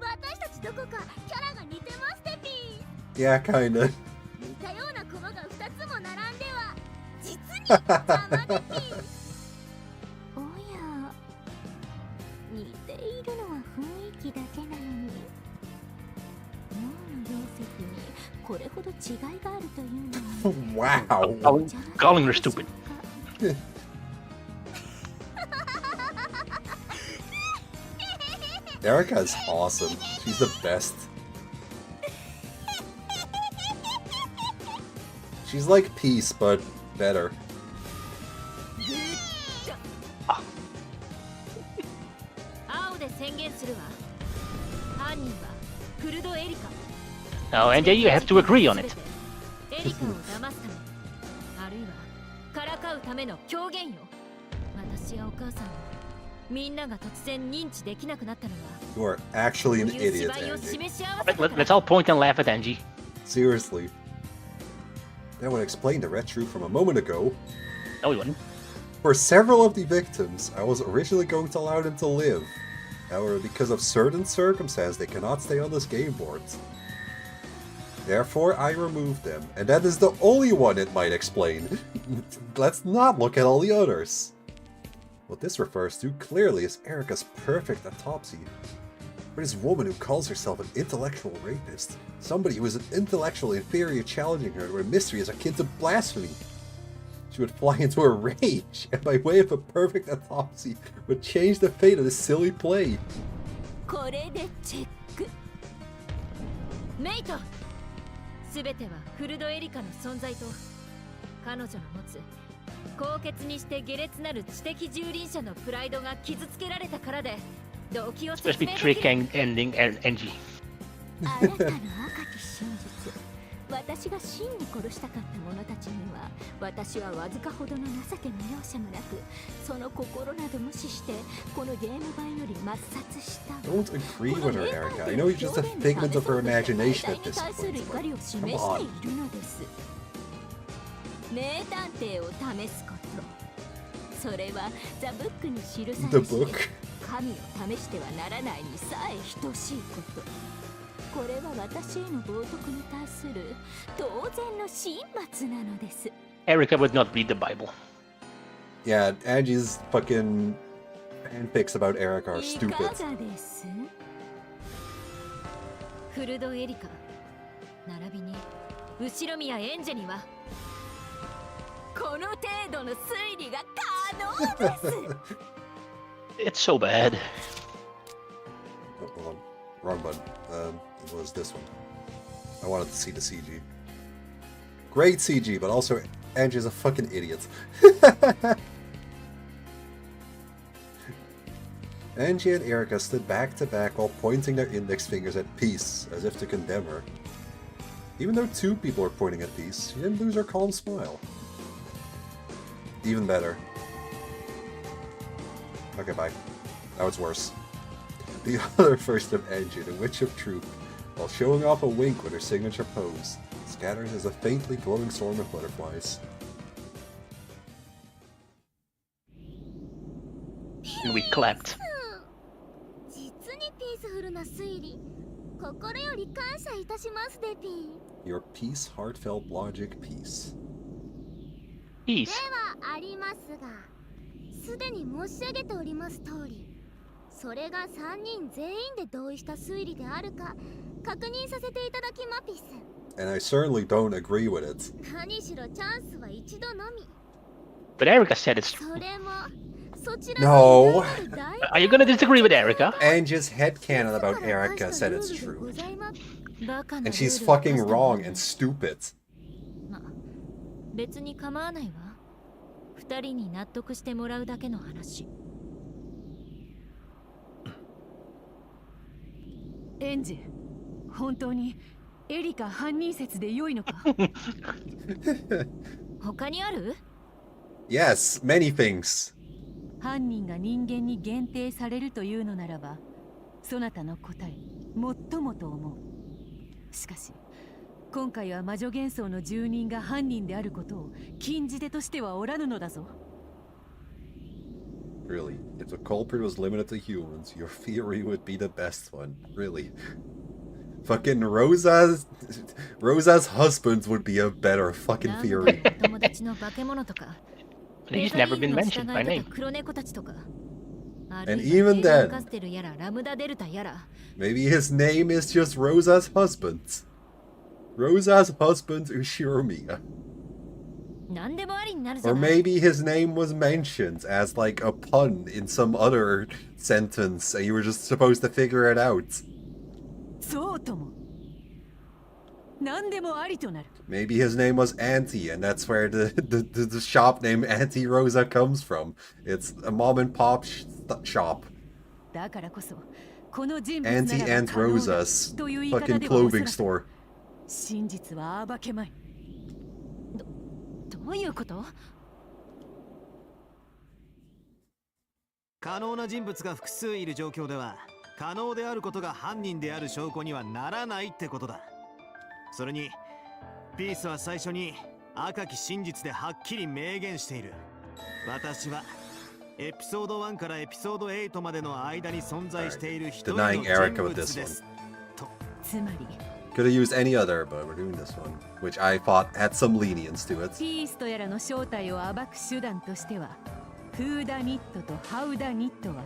私たちどこかキャラが似てますてピー。 Yeah, kinda. 似たような駒が2つも並んでは実に邪魔でピー。おや、似ているのは雰囲気だけなのに脳の容積にこれほど違いがあるというのは Wow. Calling her stupid. Erica's awesome. She's the best. She's like Peace, but better. 青で宣言するわ。犯人はクルドエリカ。 Now, Angie, you have to agree on it. エリカを騙すため、あるいはからかうための狂言よ。私やお母さん、みんなが突然認知できなくなったのは。 You are actually an こういう idiot, 芝居を Angie. 示し合わせたから。 Let's all point and laugh at Angie. Seriously. That would explain the red truth from a moment ago. No, you wouldn't. For several of the victims, I was originally going to allow them to live. However, because of certain circumstances, they cannot stay on this game board. Therefore, I removed them, and that is the only one it might explain. Let's not look at all the others. What this refers to clearly is Erica's perfect autopsy. For this woman who calls herself an intellectual rapist, somebody who is an intellectually inferior challenging her to a mystery is akin to blasphemy. She would fly into a rage, and by way of a perfect autopsy, would change the fate of this silly play. これでチェック。メイト、すべてはフルドエリカの存在と彼女の持つ高潔にして下劣なる知的蹂躙者のプライドが傷つけられたからで動機を説 Especially 明で trick きる。 ending Angie. あなたの赤き真実。私が真に殺したかった者たちには私はわずかほどの情けも容赦もなくその心など無視してこのゲーム版より抹殺した。 Don't agree with her, Erica. I know you're just a figment of her imagination at this 対する point. 怒りを But 示 come して on. いるのです。名探偵を試すこと。それはザ・ブックに記さ The れて book. 神を試してはならないにさえ等しいこと。これは私への冒涜に対する当然の真末なのです。 Erica would not read the Bible. Yeah, Angie's fucking fanfics about Erica are stupid. フルドエリカ並びに後ろ宮エンジェにはこの程度の推理が可能です It's so bad. Oh, hold on. Wrong button. It was this one. I wanted to see the CG. Great CG, but also Angie's a fucking idiot. Angie and Erica stood back to back while pointing their index fingers at Peace, as if to condemn her. Even though two people were pointing at Peace, she didn't lose her calm smile. Even better. Okay, bye. Now it's worse. The other first of Angie, the Witch of Truth, while showing off a wink with her signature pose, scatters as a faintly glowing swarm of butterflies. And we clapped. 実にピースフルな推理。心より感謝いたしますデピー。Your peace, heartfelt logic, peace. Peace. ではありますが、すでに申し上げております通り、それが3人全員で同意した推理であるか確認させていただきマピス。And I certainly don't agree with it. 何しろチャンスは一度のみ。 But Erica said it's true. それも No! Are you gonna disagree with Erica? Angie's headcanon about Erica said it's true. And she's fucking wrong and stupid. 別に構わないわ。二人に納得してもらうだけの話。エンジ、本当にエリカ犯人説で良いのか？他にある？ Yes, many things. 犯人が人間に限定されるというのならば、そなたの答え、最もと思う。しかし、今回は魔女幻想の住人が犯人であることを禁じ手としてはおらぬのだぞ。Really, if the culprit was limited to humans, your theory would be the best one. Really. Fucking Rosa's husband would be a better fucking theory. He's never been mentioned by name. And even then, maybe his name is just Rosa's husband. Rosa's husband, Ushiromiya. Or maybe his name was mentioned as like a pun in some other sentence and you were just supposed to figure it out. Maybe his name was Auntie and that's where the shop name Auntie Rosa comes from. It's a mom and pop shop. Auntie Aunt Rosa's fucking clothing store. 真実は暴けまい。どういうこと？可能な人物が複数いる状況では、可能であることが犯人である証拠にはならないってことだ。それに、ピースは最初に赤き真実ではっきり明言している。私はエピソード1からエピソード8までの間に存在している一人の人物です。つまり。Could have used any other, but we're doing this one, which I thought had some lenience to it. ピースとやらの正体を暴く手段としては、フーダニットとハウダニットは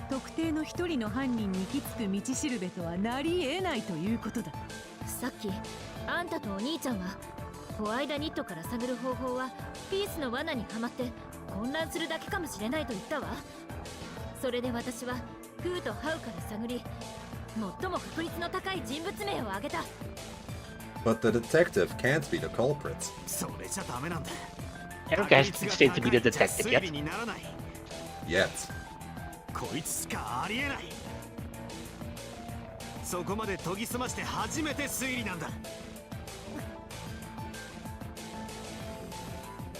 特定の一人の犯人に行き着く道しるべとはなり得ないということだ。さっきあんたとお兄ちゃんはホワイダニットから探る方法はピースの罠にはまって混乱するだけかもしれないと言ったわ。それで私はフーとハウから探り、最も確率の高い人物名を挙げた。 But the detective can't be the culprit. それじゃダメなんだ。 Erica hasn't stayed to be the detective yet. Yet. こいつしかありえない。そこまで研ぎ澄まして初めて推理なんだ。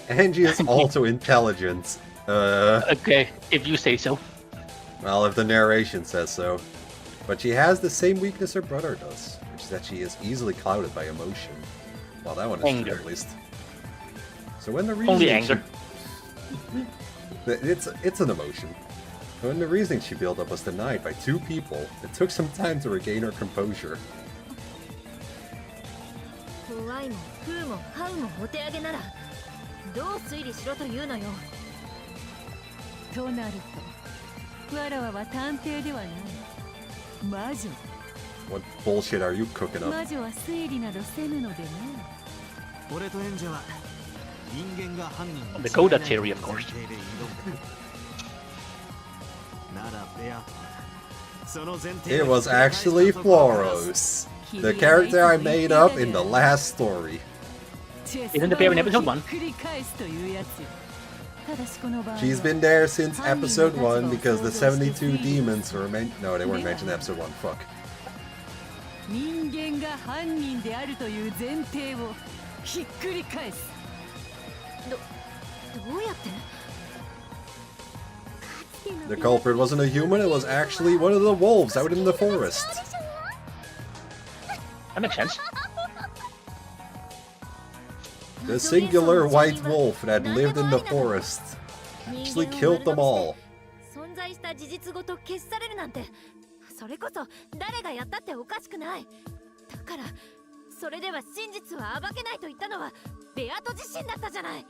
Angie is also intelligent. Okay, if you say so. Well, if the narration says so. But she has the same weakness her brother does, which is that she is easily clouded by emotion. Well, that one is true, at least. So when the reasoning... Only anger. It's an emotion. When the reasoning she built up was denied by two people, it took some time to regain her composure. ホワイもフーもハウもお手上げならどう推理しろというのよ。となるとわらわは探偵ではない魔女。 What bullshit are you cooking up? 魔女は推理などせぬのでな。俺と演者は人間が犯人に The Goda theory, of course. ならベアとその前提 It was actually Floros, the character I made up in the last story. Isn't the pair in episode 1? She's been there since episode 1 because the 72 demons were no, they weren't mentioned in episode 1, fuck. 人間が犯人であるという前提をひっくり返す。どうやって？ The culprit wasn't a human, it was actually one of the wolves out in the forest. That makes sense. The singular white wolf that lived in the forest actually killed them all. 存在した事実ごと消されるなんて、それこそ誰がやったっておかしくない。だからそれでは真実は暴けないと言ったのはベアト自身だったじゃない。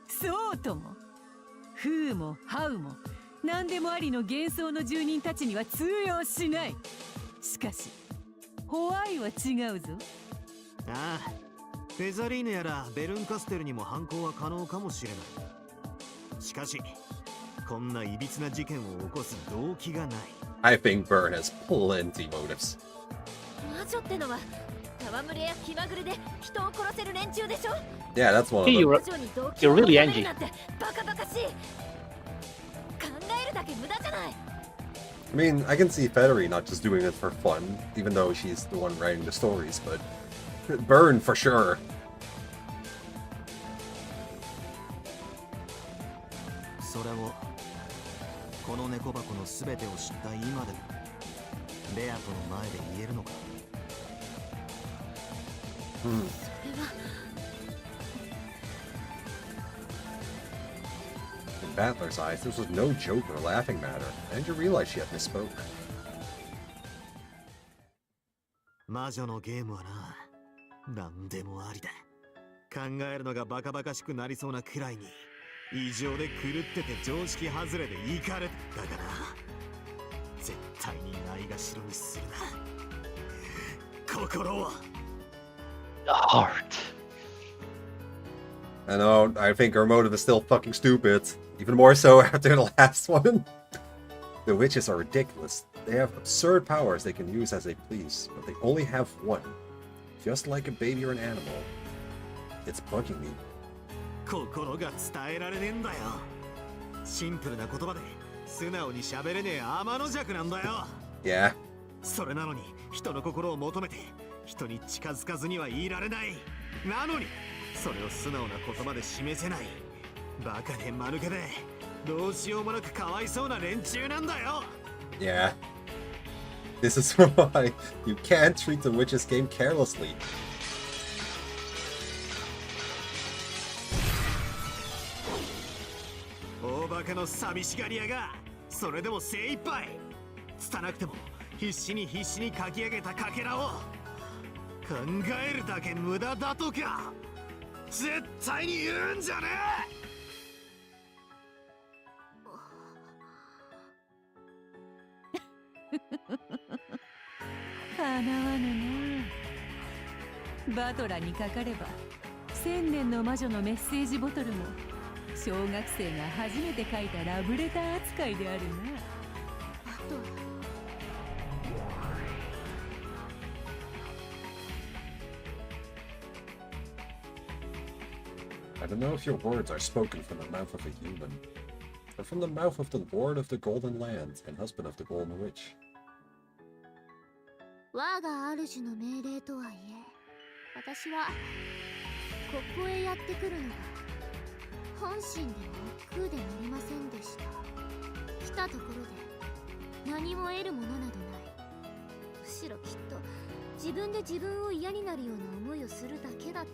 そうとも。フーもハウも何でもありの幻想の住人たちには通用しない。しかしホワイは違うぞ。ああ、フェザリーヌやらベルンカステルにも犯行は可能かもしれない。しかしこんないびつな事件を起こす動機がない。I think Byrne has plenty motives. 魔女ってのは戯れや気まぐれで人を殺せる連中でしょ。 Yeah, that's one of Hey, them. you're really angry. バカバカしい。考えるだけ無駄じゃない。 I mean, I can see Federer not just doing it for fun, even though she's the one writing the stories, but Byrne for sure. それをこの猫箱の全てを知った今でもベアトの前で言えるのか。In Battler's eyes, this was no joke or laughing matter, and you realize she had misspoke. 魔女のゲームはな、何でもありだ。考えるのがバカバカしくなりそうなくらいに異常で狂ってて常識外れでイカれだから絶対にないがしろにするな。心は The heart. I know, I think her motive is still fucking stupid. Even more so after the last one. The witches are ridiculous. They have absurd powers they can use as they please, but they only have one. Just like a baby or an animal. It's bugging me. 心が伝えられねえんだよ。シンプルな言葉で素直に喋れねえ天の弱なんだよ。Yeah. それなのに人の心を求めて人に近づかずにはいられない。なのにそれを素直な言葉で示せない。バカで間抜けでどうしようもなくかわいそうな連中なんだよ。 Yeah. This is why you can't treat the witches game carelessly. 大バカの寂しがり屋がそれでも精一杯拙くても必死に書き上げたかけらを考えるだけ無駄だとか絶対に言うんじゃねえ。かなわぬな。バトラにかかれば1000年の魔女のメッセージボトルも小学生が初めて書いたラブレター扱いであるな。バトラ。I don't know if your words are spoken from the mouth of a human, or from the mouth of the Lord of the Golden Land and husband of the Golden Witch. 我が主の命令とはいえ、私はここへやってくるのが本心でも億劫でなりませんでした。来たところで何も得るものなどない。むしろきっと自分で自分を嫌になるような思いをするだけだと。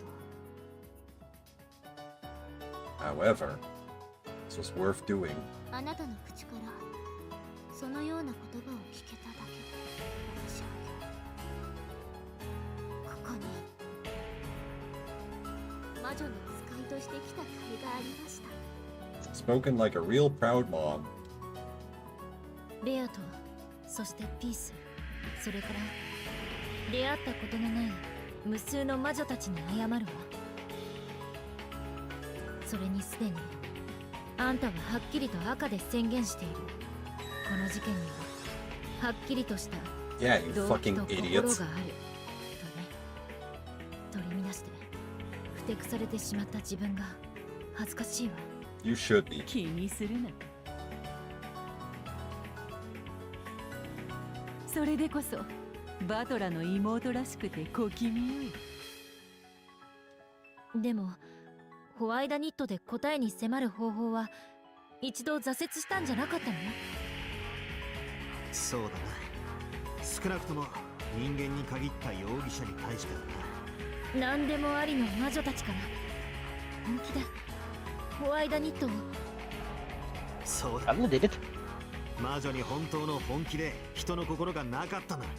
However, this was worth doing. あなたの口からそのような言葉を聞けただけで私はここに魔女の使いとして来た甲斐がありました。Spoken like a real proud mom. ベアとそしてピース、それから出会ったことのない無数の魔女たちに謝るわ。それにすでにあんたははっきりと赤で宣言している。この事件にははっきりとした Yeah, you 動 fucking 機と心 idiots. があるとね。取り乱してふてくされてしまった自分が恥ずかしいわ。 You should be. 気にするな。それでこそバトラの妹らしくて小気味よい。でもホワイダニットで答えに迫る方法は一度挫折したんじゃなかったの？そうだな。少なくとも人間に限った容疑者に対してはな。何でもありの魔女たちから本気でホワイダニットを。そうだ。魔女に本当の本気で人の心がなかったなら、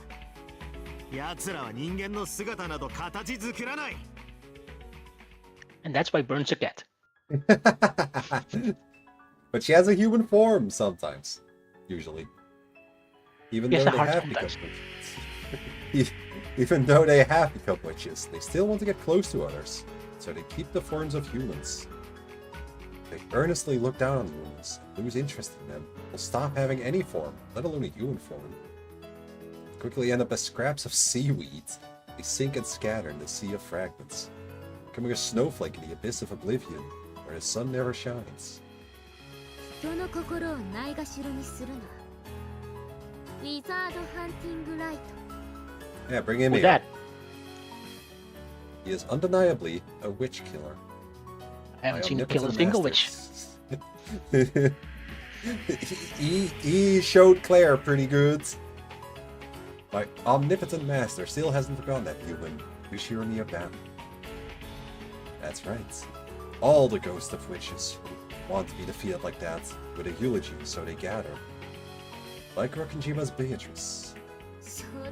奴らは人間の姿など形作らない。 And that's why Burns a cat. But she has a human form sometimes. Usually. Even Yes, though a they heart have become sometimes. witches. Even though they have become witches, they still want to get close to others. So they keep the forms of humans. They earnestly look down on humans, lose interest in them, will stop having any form, let alone a human form. Quickly end up as scraps of seaweed. They sink and scatter in the sea of fragments, becoming a snowflake in the abyss of oblivion, where the sun never shines. 人の心をないがしろにするな。ウィザードハンティングライト。 Yeah, bring him Who's in. that? He is undeniably a witch killer. I haven't My seen you kill a omnipotent single master. witch. he showed Claire pretty good. My omnipotent master still hasn't forgotten that human who cheered me about. That's right. All the ghosts of witches want to be defeated like that, with a eulogy, so they gather. Like Rockinjima's Beatrice. 正直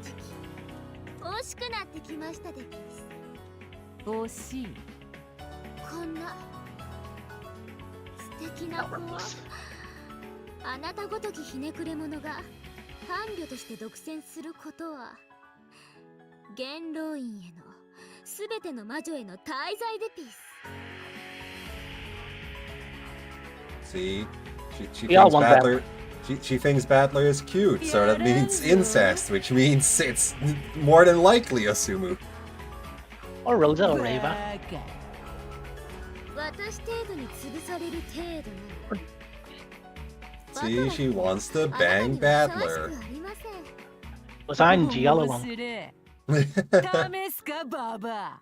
惜しくなってきましたでピース。惜しい。こんな素敵な子をあなたごときひねくれ者が伴侶として独占することは元老院へのすべての魔女への滞在でピース。 See? She We all thinks want that. Battler... She thinks Battler is cute, so that means incest, which means it's more than likely Asumu. Or Rosa or Ava. 私程度に潰される程度なら See, she wants to bang Battler. Was I'm the yellow 面 one. 白い。試すかババア。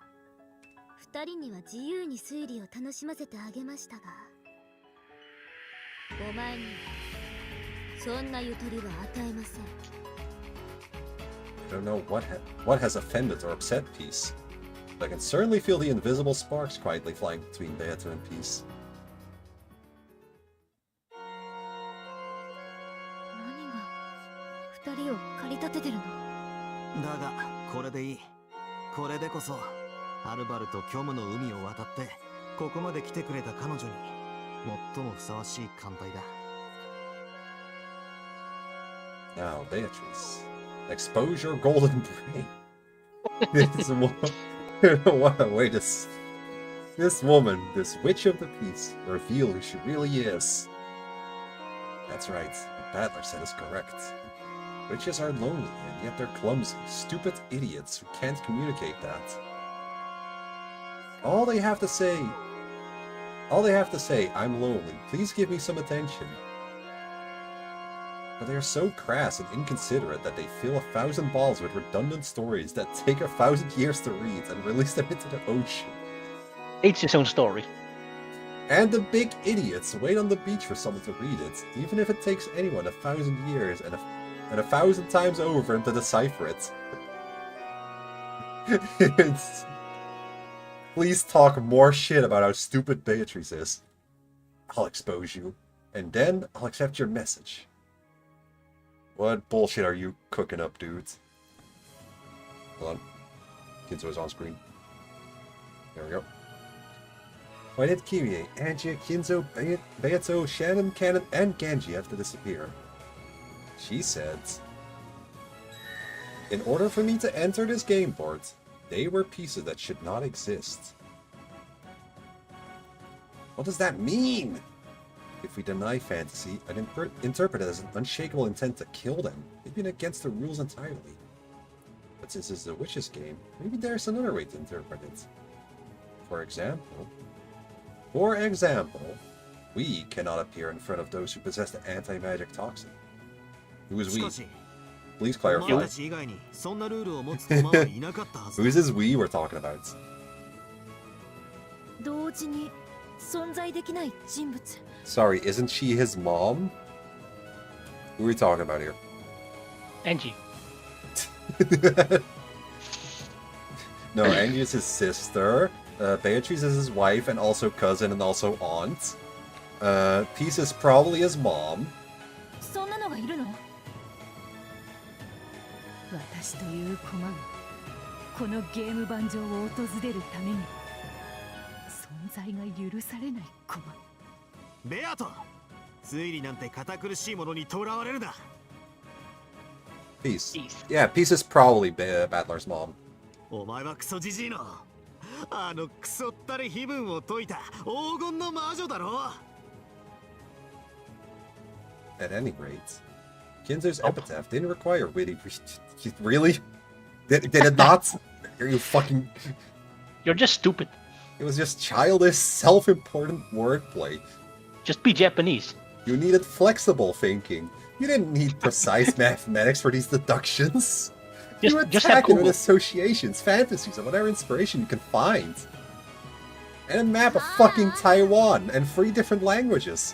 二人には自由に推理を楽しませてあげましたが、お前にそんなゆとりは与えません。 I don't know what has offended or upset Peace. But I can certainly feel the invisible sparks quietly flying between Beato and Peace. 何が二人を駆り立ててるの？だがこれでいい。これでこそはるばると虚無の海を渡ってここまで来てくれた彼女に最もふさわしい艦隊だ。 Now, Beatrice, expose your golden brain. This woman, what a way to... This woman, this witch of the peace, reveal who she really is. That's right, what Battler said is correct. Witches are lonely, and yet they're clumsy, stupid idiots who can't communicate that. All they have to say, I'm lonely, please give me some attention. But they are so crass and inconsiderate that they fill 1,000 balls with redundant stories that take 1,000 years to read and release them into the ocean. It's his own story. And the big idiots wait on the beach for someone to read it, even if it takes anyone 1,000 years and 1,000 times over to decipher it. Please talk more shit about how stupid Beatrice is. I'll expose you, and then I'll accept your message. What bullshit are you cooking up, dudes? Hold on. Kinzo is on screen. There we go. Why did Kirie, Angie, Kinzo, Beato, Shannon, Cannon, and Genji have to disappear? She said, in order for me to enter this game board, they were pieces that should not exist. What does that mean? If we deny fantasy, I'd interpret it as an unshakable intent to kill them, maybe against the rules entirely. But since it's a witch's game, maybe there's another way to interpret it. For example, we cannot appear in front of those who possess the anti-magic toxin. Who is we? Please clarify. Who is this we we're talking about? 同時に存在できない人物。 Sorry, isn't she his mom? Who are we talking about here? Angie. No, Angie is his sister. Beatrice is his wife and also cousin and also aunt. Peace is probably his mom. そんなのがいるの？私という駒がこのゲーム盤上を訪れるために存在が許されない駒。ベアト、推理なんて堅苦しいものにとらわれるな。Peace. Yeah, Peace is probably Battler's mom. お前はクソジジイのあのクソったれ碑文を解いた黄金の魔女だろ。 At any rate, Kinzo's epitaph didn't require witty. Really? Did it not? Are you fucking? You're just stupid. It was just childish, self-important wordplay. Just be Japanese. You needed flexible thinking. You didn't need precise mathematics for these deductions. You attack it with associations, fantasies, and whatever inspiration you can find. And a map of fucking Taiwan and 3 different languages.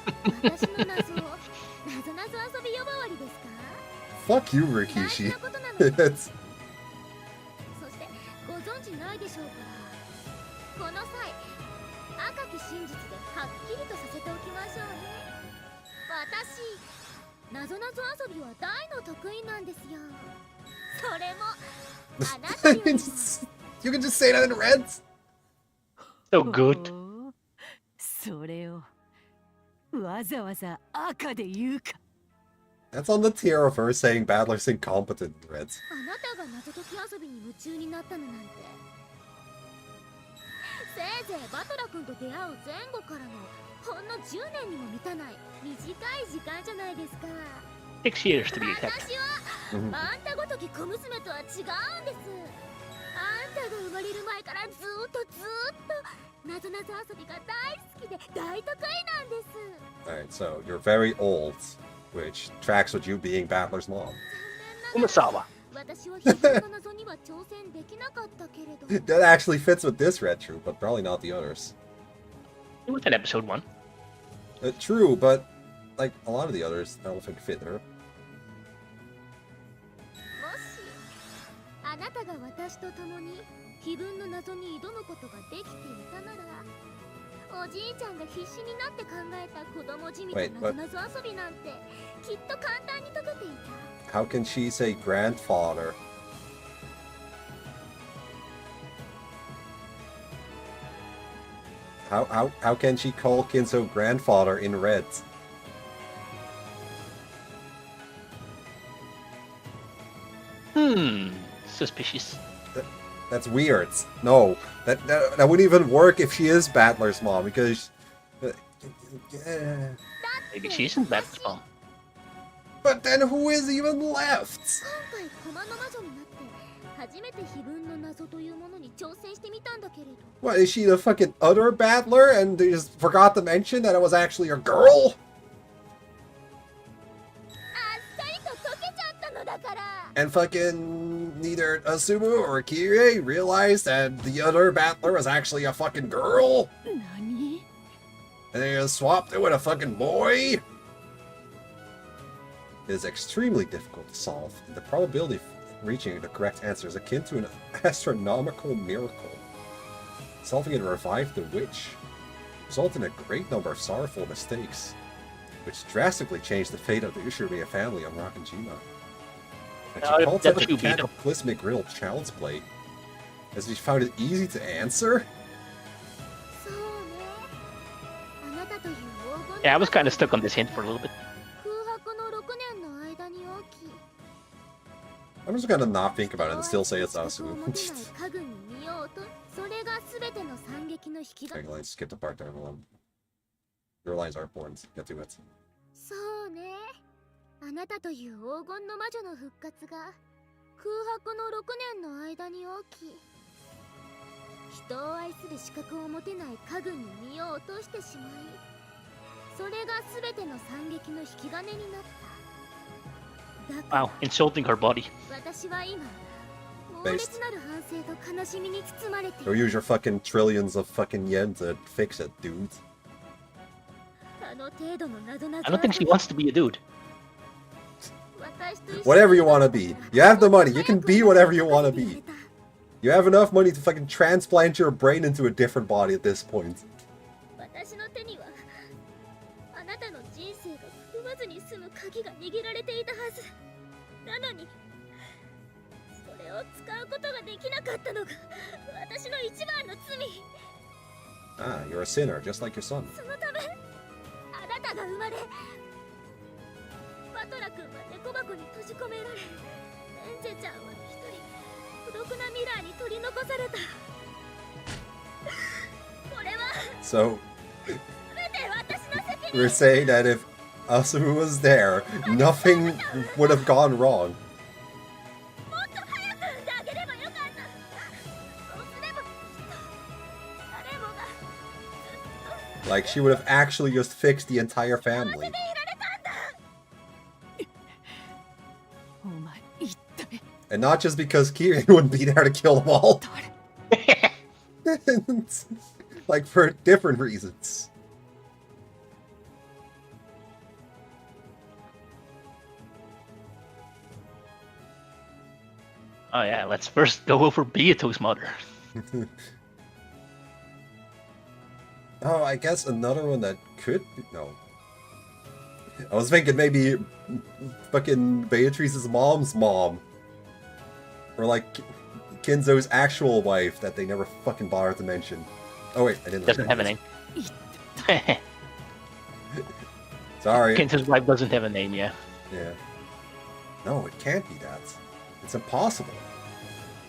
Fuck you, Rikishi. そしてご存知ないでしょうか。この際、赤き真実ではっきりとさせておきましょうね。私、なぞなぞ遊びは大の得意なんですよ。それもあなたよりも。You can just say that in red. So good. それをわざわざ赤で言うか。 That's on the tier of her saying Battler's incompetent in red. あなたが謎解き遊びに夢中になったのなんて。せいぜいバトラ君と出会う前後からのほんの10年にも満たない短い時間じゃないですか。 6 years to be exact. 私はあんたごとき小娘とは違うんです。あんたが生まれる前からずーっとなぞなぞ遊びが大好きで大得意なんです。 Alright, so you're very old, which tracks with you being Battler's mom. Umasawa. 私は秘密の謎には挑戦できなかったけれど。 That actually fits with this red troop, but probably not the others. It was in episode 1. True, but like a lot of the others, I don't think fit her. もしあなたが私と共に秘文の謎に挑むことができていたなら、おじいちゃんが必死になって考えた子供じみたなぞなぞ遊びなんてきっと簡単に解けていた。 How can she say grandfather? How can she call Kinzo grandfather in red? Suspicious. That's weird. No, that wouldn't even work if she is Battler's mom, because... Maybe she isn't Battler's mom. But then who is even left? 今回駒の魔女になって初めて秘文の謎というものに挑戦してみたんだけれど。 What, is she the fucking other battler and they just forgot to mention that it was actually a girl? あっさりと解けちゃったのだから。 And fucking neither Asumu or Kirie realized that the other battler was actually a fucking girl? 何? And they just swapped it with a fucking boy? It is extremely difficult to solve, and the probability of reaching the correct answer is akin to an astronomical miracle. Solving it revived the witch, resulting in a great number of sorrowful mistakes, which drastically changed the fate of the Ushiromiya family on Rakanjima. And she called it a cataclysmic real child's play, as she found it easy to answer? そうね。Yeah, I was kind of stuck on this hint for a little bit. I'm just gonna not think about it and still say it's Asumu. Okay, let's skip the part there. Your lines are important. Get to it. そうね。あなたという黄金の魔女の復活が空白の6年の間に起き、人を愛する資格を持てない家軍に身を落としてしまい、それが全ての惨劇の引き金になった。だから Wow, insulting her body. 私は今猛烈なる反省と悲しみに包まれてい Go る。 use your fucking trillions of fucking yen to fix it, dude. あの程度の謎々 I don't think she wants to be a dude. Whatever you want to be. You have the money. You can be whatever you want to be. You have enough money to fucking transplant your brain into a different body at this point. 私の手にはあなたの人生が狂わずに済む鍵が握られていたはず。なのにそれを使うことができなかったのが私の一番の罪。 Ah, you're a sinner, just like your son. そのためあなたが生まれ、バトラ君は猫箱に閉じ込められ、エンジェちゃんは一人孤独なミラーに取り残された。これは So, 全て私の責 we're 任。 saying that if Asumu was there, nothing would have gone wrong. もっと早く産んであげればよかった。そうすればきっと誰もがずっと Like, she would have actually just fixed the entire 幸せ family. でいられたんだ。 お前言ったね。 And not just because Kirin wouldn't be there to kill them all. Like, for different reasons. Oh yeah, let's first go over Beato's mother. Oh, I guess another one that could be... No. I was thinking maybe fucking Beatrice's mom's mom. Or like Kinzo's actual wife that they never fucking bothered to mention. Oh wait, I didn't. Doesn't have a name. Sorry. Kinzo's wife doesn't have a name, yeah. Yeah. No, it can't be that. It's impossible.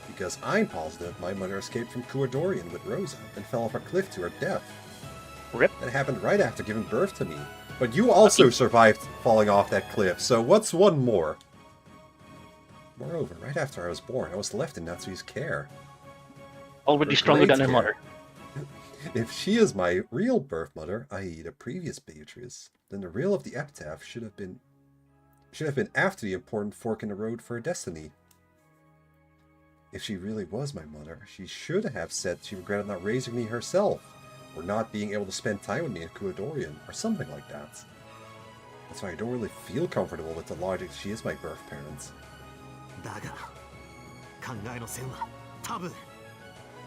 Because I'm positive my mother escaped from Kuadorian with Rosa and fell off a cliff to her death. Rip. That happened right after giving birth to me. But you also survived falling off that cliff, so what's one more? Moreover, right after I was born, I was left in Natsui's care. Already stronger than her mother. If she is my real birth mother, i.e. the previous Beatrice, then the real of the epitaph should have been after the important fork in the road for her destiny. If she really was my mother, she should have said she regretted not raising me herself, or not being able to spend time with me in Kuadorian, or something like that. That's why I don't really feel comfortable with the logic she is my birth parent. だが考えの線は多分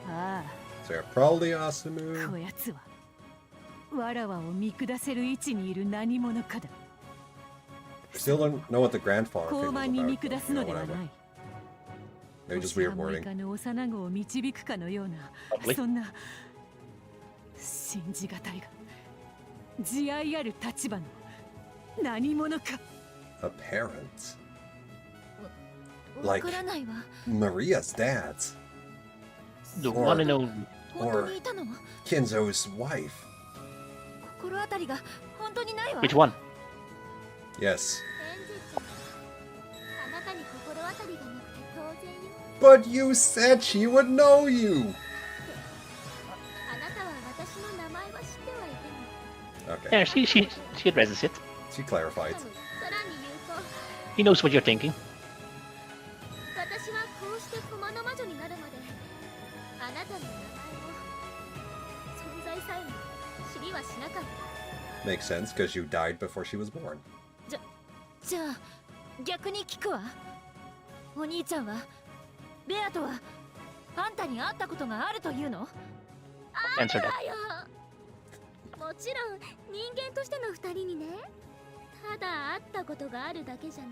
ああ So you're probably Asumu. こやつはわらわを見下せる位置にいる何者かだ。 Still don't know what the grandfather thing 高 was 慢に about. 見下すのでは whatever. ない。 Maybe just weird 星 wording. 浜以下の幼子を導くかのようなそんな信じがたいが慈愛ある立場の何者か。 A parent. Like わからないわ。 Maria's dad. The Or- one and only. 本当にいたの？ Kinzo's wife. 心当たりが本当にないわ。 Which one? Yes. エンジェちゃん、あなたに心当たりがなくて当然よ。 But you said she would know you! あなたは私の名前は知ってはいても、 Okay, Yeah, she addresses it. she clarified. さらに言うと、 He knows what you're thinking. 私はこうして駒の魔女になるまで、あなたの名前を存在さえも知りはしなかった。 Makes sense, because you died before she was born. じゃあ逆に聞くわ。お兄ちゃんはベアとはあんたに会ったことがあるというの？あ Answer る that. わよ。もちろん人間としての二人にね、ただ会ったことがあるだけじゃない。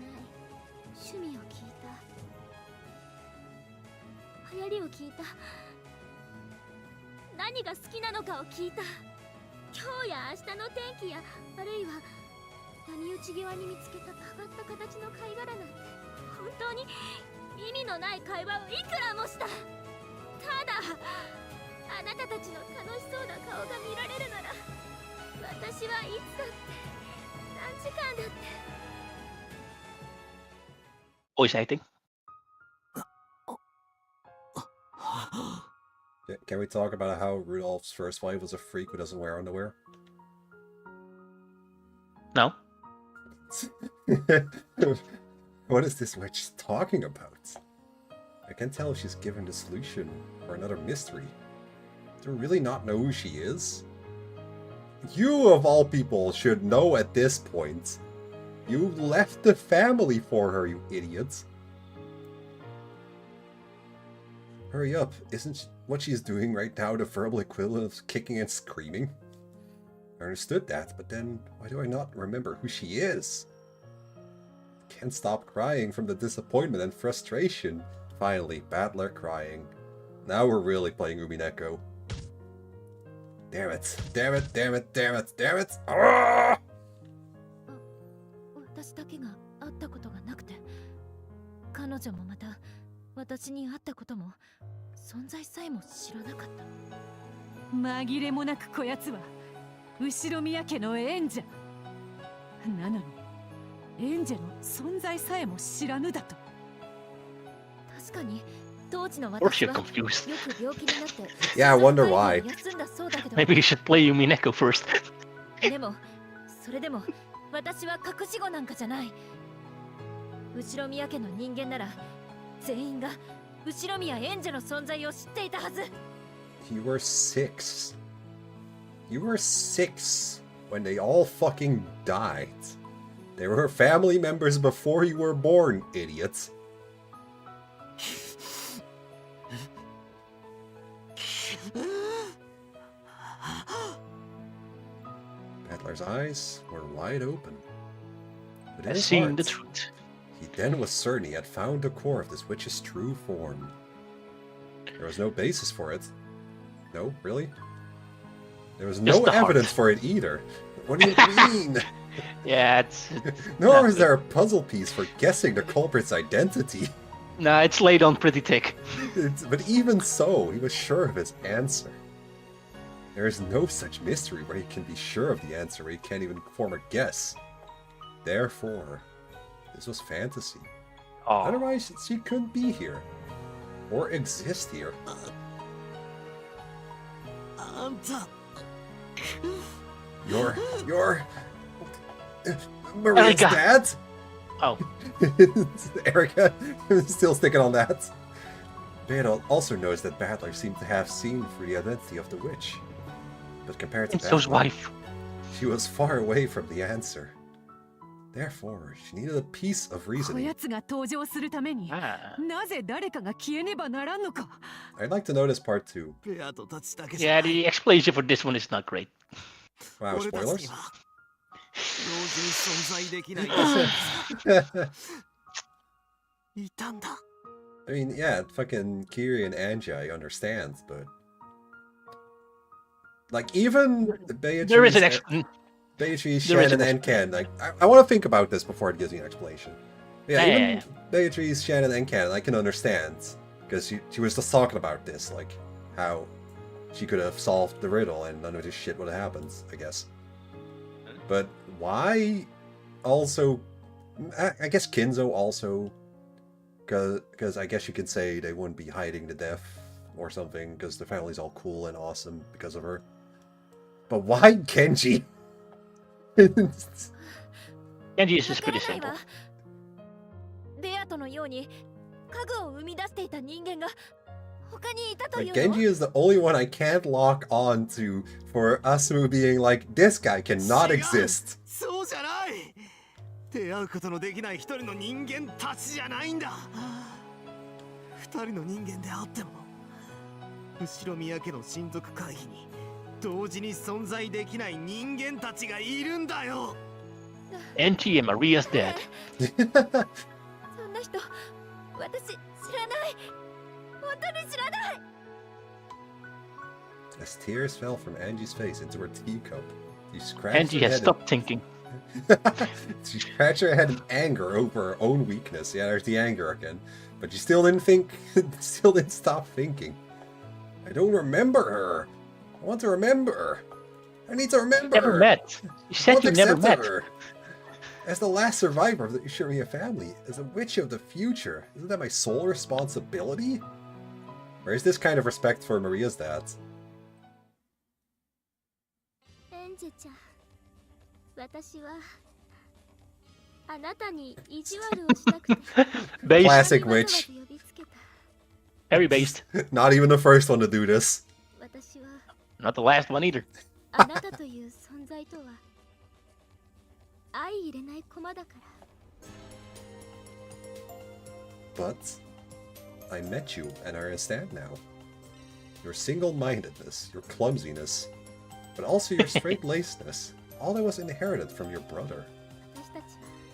趣味を聞いた、流行りを聞いた、何が好きなのかを聞いた。今日や明日の天気やあるいは谷内際に見つけた変わった形の貝殻なんて本当に意味のない会話をいくらもした。ただあなたたちの楽しそうな顔が見られるなら私はいつだって何時間だって。 Voice acting. Can we talk about how Rudolph's first wife was a freak who doesn't wear underwear? No. What is this witch talking about? I can't tell if she's given the solution or another mystery. Do we really not know who she is? You, of all people, should know at this point. You left the family for her, you idiots. Hurry up, isn't what she's doing right now the verbal equivalent of kicking and screaming? I understood that, but then why do I not remember who she is? I can't stop crying from the disappointment and frustration. Finally, Battler crying. Now we're really playing Umineko. Damn it, damn it, damn it, damn it, damn it! Ah! 私だけが会ったことがなくて、彼女もまた私に会ったことも存在さえも知らなかった。紛れもなくこやつは後ろ宮家の縁者なのに縁者の存在さえも知らぬだと。確かに当時の私はよく病気になって Yeah, I wonder why. 休んだそうだけど Maybe you should play Umineko first. でもそれでも私は隠し子なんかじゃない。後ろ宮家の人間なら全員が後ろ宮縁者の存在を知っていたはず。 You were 6. You were 6 when they all fucking died. They were family members before you were born, idiots. Battler's eyes were wide open. But in his Seeing heart, the truth. he then was certain he had found the core of this witch's true form. There was no basis for it. No, really? There was no evidence for it either. What do you mean? Yeah, it's Nor is there a puzzle piece for guessing the culprit's identity. Nah, it's laid on pretty thick. But even so, he was sure of his answer. There is no such mystery where he can be sure of the answer where he can't even form a guess. Therefore, this was fantasy. Oh. Otherwise, she couldn't be here. Or exist here. You're... Maria's Erica. dad? Oh. Erica still sticking on that. Beto also knows that Battler seemed to have seen through the identity of the witch. But compared to Enzo's Battler, wife. she was far away from the answer. Therefore, she needed a piece of こ reasoning. やつが登場するためになぜ誰かが消えねばならんのか。 I'd like to know this part too. Yeah, the explanation for this one is not great. Wow, spoilers? 同時に存在できないいたんだ。 I mean, yeah, fucking Kiri and Angie, I understand, but... Like, even Beatrice, There is an Beatrice, there is Shannon, an and Ken, like, I want to think about this before it gives me an explanation. Yeah, Yeah, even yeah. Beatrice, Shannon, and Ken, I can understand, because she was just talking about this, like, how she could have solved the riddle and none of this shit would have happened, I guess. But why also... I guess Kinzo also... Because I guess you could say they wouldn't be hiding the death or something, because the family's all cool and awesome because of her. But why Genji? Genji is just pretty simple. ベアトのように家具を生み出していた人間が他にいたという Like, の Genji is the only one I can't lock on to for Asumu being like, this guy cannot exist. そうじゃない。出会うことのできない一人の人間たちじゃないんだ。二人の人間であっても、後ろ宮家の親族会議に同時に存在できない人間たちがいるんだよ。NT and Maria's dad. そんな人、私知らない。本当に知らない。As tears fell from Angie's face into her teacup, she scratched Angie her has head. stopped thinking. She scratched her head in anger over her own weakness. Yeah, there's the anger again. But she still didn't think. Still didn't stop thinking. I don't remember her. I want to remember her. I need to remember Never her. met. You said you never met. Her. As the last survivor of the Ishimiya family, as a witch of the future, isn't that my sole responsibility? Or is this kind of respect for Maria's dad? エンジェちゃん、私はあなたに意地悪をしたくて Classic witch. Very based. Not even the first one to do this. 私は Not the last one either. あなたという存在とは相入れない駒だから。 But I met you and I understand now. Your single-mindedness, your clumsiness, but also your straight-lacedness. All that was inherited from your brother. 私たち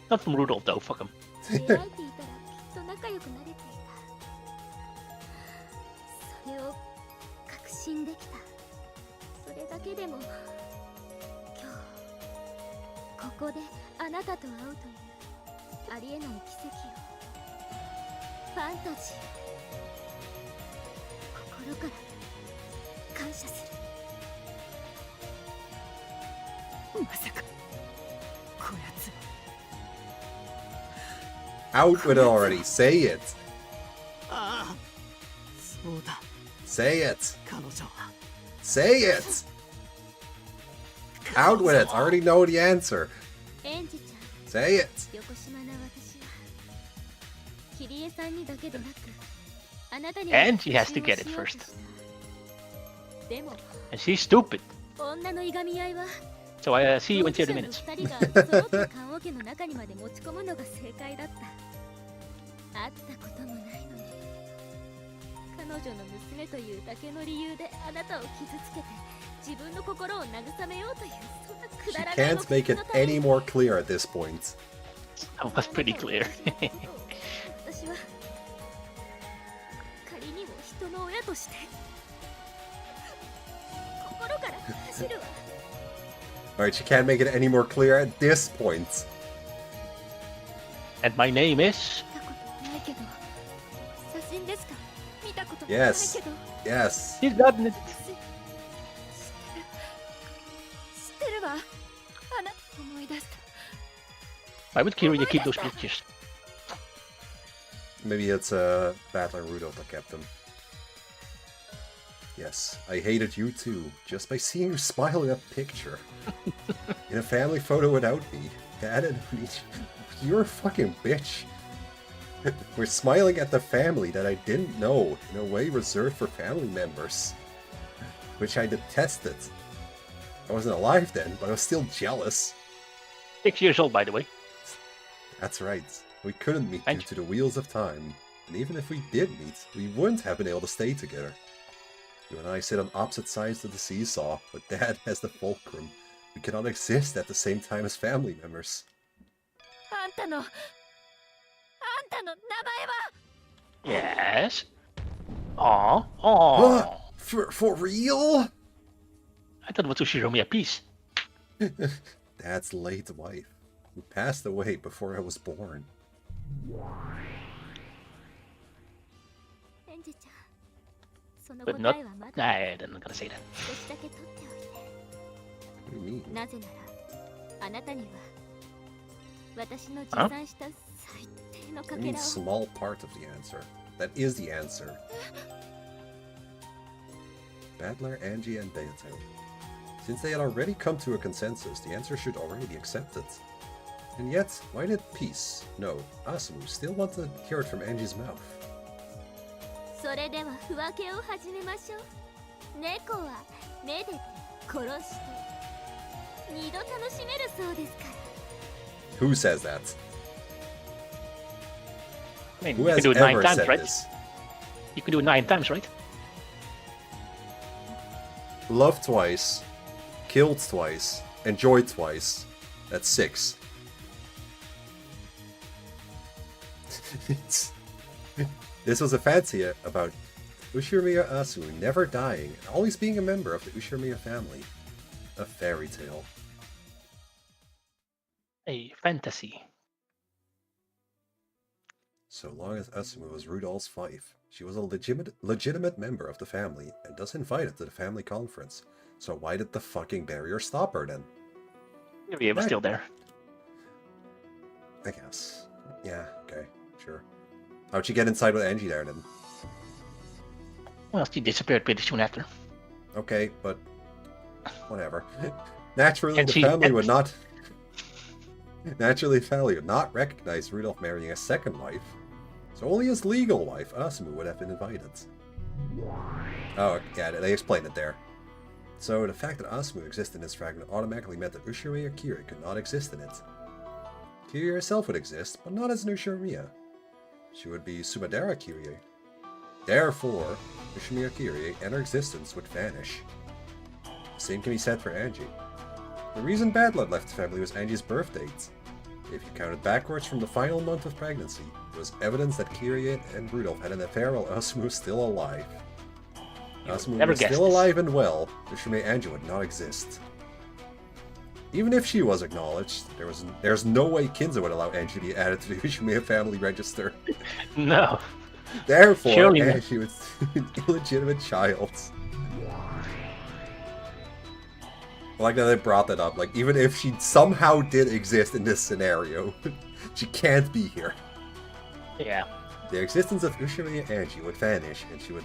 は Not from Rudolph though, fuck him. 出会えていたらきっと仲良くなれていた。それを確信できた。それだけでも今日ここであなたと会うというありえない奇跡をファンタジー心から感謝する。まさかこやつ Out with it already. Say it. ああ、そうだ。 Say it. 彼女は Say it. Out with it. I already know the answer. エンジちゃん Say it. 横島な私はキリエさんにだけでなくあなたに And she has to get it 復讐をし first. ようとしたでも And she's stupid. 女のいがみ合いは So I see you in 30 minutes. 二人が揃って棺桶の中にまで持ち込むのが正解だった。会ったこともないのに彼女の娘というだけの理由であなたを傷つけて自分の心を慰めようというそんなく She だらない can't make it any more clear at this point. That was pretty clear. 私は仮にも人の親として心から走るわ。 Alright, she can't make it any more clear at this point. And my name is... ないけど写真ですか見たこともない Yes. けど Yes. She's gotten it. 知ってるわ。あな思い出した。 Why would Kiryu keep those pictures? Maybe it's Battler Rudolph that kept them. Yes, I hated you too, just by seeing you smile in a picture. In a family photo without me. Dad and me. You're a fucking bitch. We're smiling at the family that I didn't know in a way reserved for family members. Which I detested. I wasn't alive then, but I was still jealous. 6 years old, by the way. That's right. We couldn't meet due to the wheels of time. And even if we did meet, we wouldn't have been able to stay together. You and I sit on opposite sides of the seesaw, but Dad has the fulcrum. We cannot exist at the same time as family members. あんたの名前は Yes. Aw. Aw. For real? I thought it was Ushiromi a piece. Dad's late wife, who passed away before I was born. エンジちゃんその But 答 not... えはま Nah, だ I'm not gonna say that. 少しだけ取っておい What do you mean? てなぜならあなたには私の持参した最低の I か mean けらを small part of the answer. That is the answer. Battler, Angie, and Beato. Since they had already come to a consensus, the answer should already be accepted. And yet, why did Peace, no, Asumu, still want to hear it from Angie's mouth? それでは不分けを始めましょう。猫はめでて殺して二度楽しめるそうですから。 Who says that? I mean, Who you has can do it 9 ever times, said right? this? You can do it 9 times, right? Loved twice, killed twice, enjoyed twice. That's 6. This was a fancy about Ushirimiya Asumu never dying and always being a member of the Ushirimiya family. A fairy tale. A fantasy. So long as Asumu was Rudolph's wife, she was a legitimate member of the family and thus invited to the family conference. So why did the fucking barrier stop her then? Kiria was still there. I guess. Yeah, okay, sure. How'd she get inside with Angie there then? Well, she disappeared pretty soon after. Okay, but whatever. Naturally, And the she- family and- would not. Naturally, the family would not recognize Rudolph marrying a second wife, so only his legal wife, Asumu, would have been invited. Oh, yeah, they explained it there. So the fact that Asumu existed in this fragment automatically meant that Ushirimiya Kirie could not exist in it. Kirie herself would exist, but not as an Ushirimiya. She would be Sumadera Kirie. Therefore, Ushirimiya Kirie and her existence would vanish. The same can be said for Angie. The reason Bad Blood left the family was Angie's birth date. If you counted backwards from the final month of pregnancy, there was evidence that Kirie and Rudolph had an affair while Asumu was still alive. Asumu never was guessed still this. alive and well, Ushirimiya Angie would not exist. Even if she was acknowledged, there's no way Kinzo would allow Angie to be added to the Ushirimiya family register. No. Therefore, Surely not. Angie was an illegitimate child. I like that they brought that up. Like, even if she somehow did exist in this scenario, she can't be here. Yeah. The existence of Ushirimiya Angie would vanish, and she would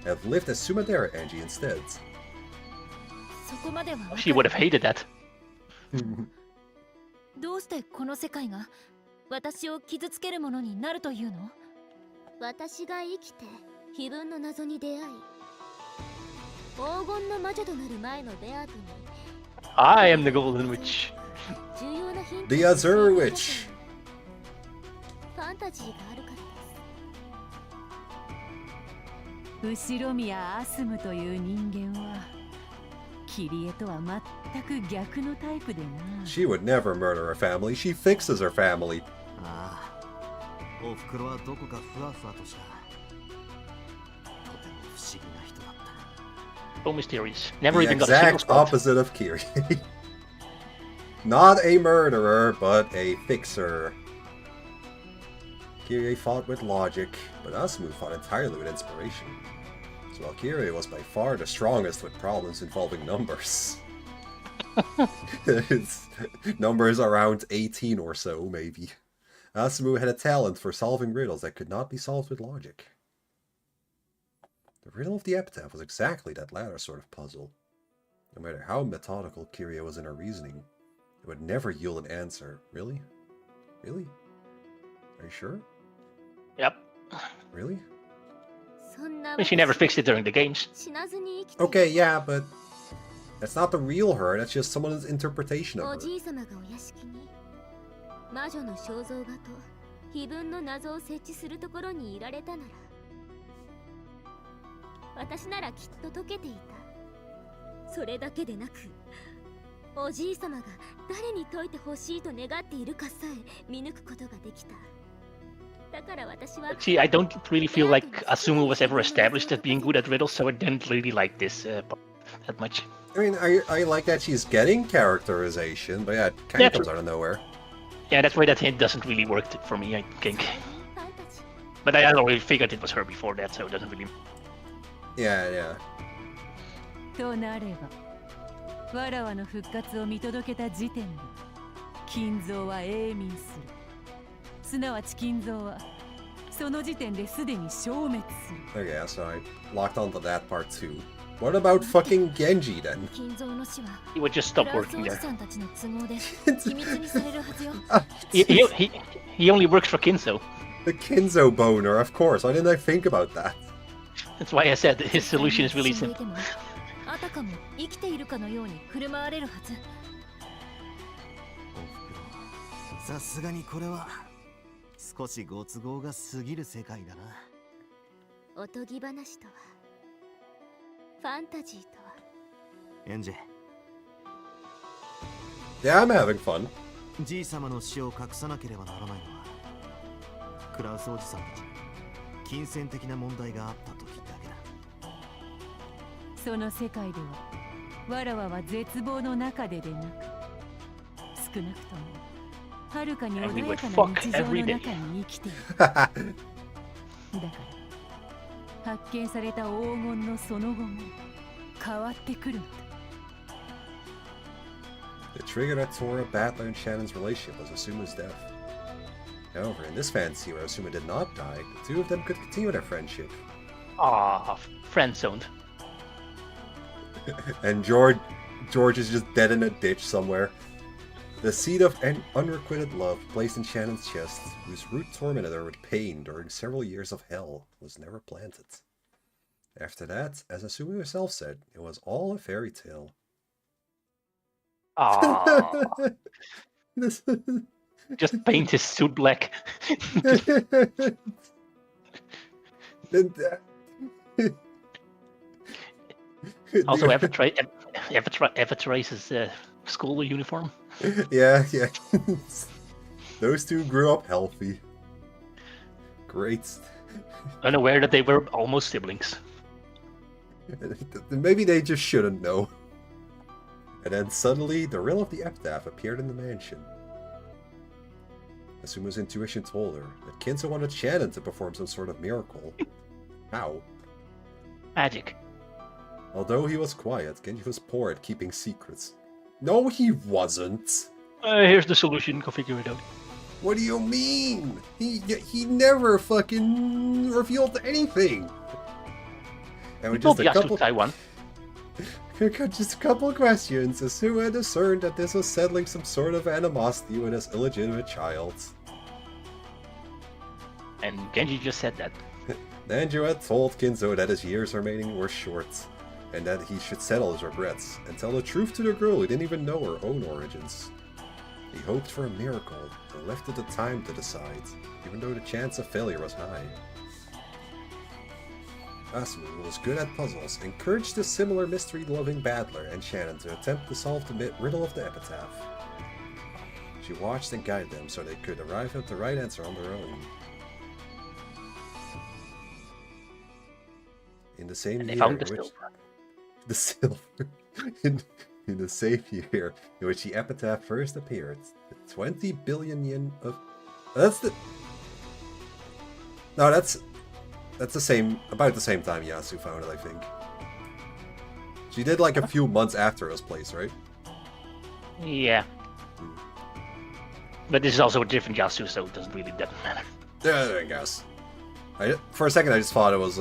have lived as Sumadera Angie instead. そこまでは分かる She would have hated that. どうしてこの世界が私を傷つけるものになるというの？私が生きて非分の謎に出会い、黄金の魔女となる前のベアートに I am the Golden Witch. 重要なヒント The Azure Witch. ファンタジーがあるから後宮アスムという人間はキリエとは全く逆のタイプでな。 She would never murder her family. She fixes her family. ああ、おふくろはどこかふわふわとしたとても不思議な人だった。 So mysterious. Never The even got a single exact spot. opposite of Kirie. Not a murderer, but a fixer. Kirie fought with logic, but Asumu fought entirely with inspiration. So while Kirie was by far the strongest with problems involving numbers. It's numbers around 18 or so, maybe. Asumu had a talent for solving riddles that could not be solved with logic. The riddle of the epitaph was exactly that latter sort of puzzle. No matter how methodical Kirie was in her reasoning, it would never yield an answer. Really? Really? Are you sure? Yep. Really? そんな I mean, she never fixed it during the games. 死なずに生きて Okay, yeah, but that's not the real her. That's just someone's interpretation お of her. じい様がお屋敷に魔女の肖像画と非分の謎を設置するところにいられたなら私ならきっと解けていた。それだけでなくおじい様が誰に解いてほしいと願っているかさえ見抜くことができた。だから私は See, I don't really feel like Asumu was ever established as being good at riddles, so I didn't really like this part that much. I mean, I like that she's getting characterization, but yeah, it kind Yeah, of comes true. out of nowhere. Yeah, that's why that hint doesn't really work for me, I think. But I already figured it was her before that, so it doesn't really... Yeah, yeah. となればわらわの復活を見届けた時点で金蔵は永眠する。すなわち金蔵はその時点ですでに消滅する。 Okay, so I locked onto that part too. What about fucking Genji then? 金蔵の死は He would just stop フランス working おじ there. さんたちの都合で秘密にされるはずよ。 He only works for Kinzo. The Kinzo boner, of course. Why didn't I think about that? That's why I said his solution is really 死んでい simple. てもあたかも生きているかのように振る舞われるはず。さすがにこれは少しご都合が過ぎる世界だな。おとぎ話とはファンタジーとはエンジェ、 Yeah, I'm having fun. じい様の死を隠さなければならないのはクラウスおじさんたちに金銭的な問題があった時だけだ。その世界ではわらわは絶望の中ででなく、少なくとも遥かに穏やかな日常の中に生きている。だから発見された黄金のその後も変わってくるのだ。The trigger that tore up Battler and Shannon's relationship was Asuma's death. However, in this fantasy where Asuma did not die, the two of them could continue their friendship. Ah, friend-zoned. And George is just dead in a ditch somewhere. The seed of unrequited love placed in Shannon's chest, whose root tormented her with pain during several years of hell, was never planted. After that, as Asuma herself said, it was all a fairy tale. Ah. Just paint his suit black. Also, ever trace his school uniform? Yeah. Those two grew up healthy. Great. Unaware that they were almost siblings. Maybe they just shouldn't know. And then suddenly, the rill of the epitaph appeared in the mansion. Asuma's intuition told her that Kinzo wanted Shannon to perform some sort of miracle. How? Magic. Although he was quiet, Genji was poor at keeping secrets. No, he wasn't! Here's the solution, go figure it out. What do you mean? He never fucking revealed anything! And with just a couple... Taiwan. Just a couple of questions, Asuma discerned that this was settling some sort of animosity with his illegitimate child. And Genji just said that. Nanjo had told Kinzo that his years remaining were short, and that he should settle his regrets, and tell the truth to the girl who didn't even know her own origins. He hoped for a miracle, and left it to time to decide, even though the chance of failure was high. Asuma, who was good at puzzles, encouraged the similar mystery-loving Battler and Shannon to attempt to solve the riddle of the epitaph. She watched and guided them so they could arrive at the right answer on their own. In the same year, the silver. in the same year in which the epitaph first appeared, the 20 billion yen of that's the same, about the same time Yasu found it, I think. She did like a few months after it was placed, right? Yeah. But this is also a different Yasu, so it doesn't really matter. Yeah, I guess. For a second I just thought it was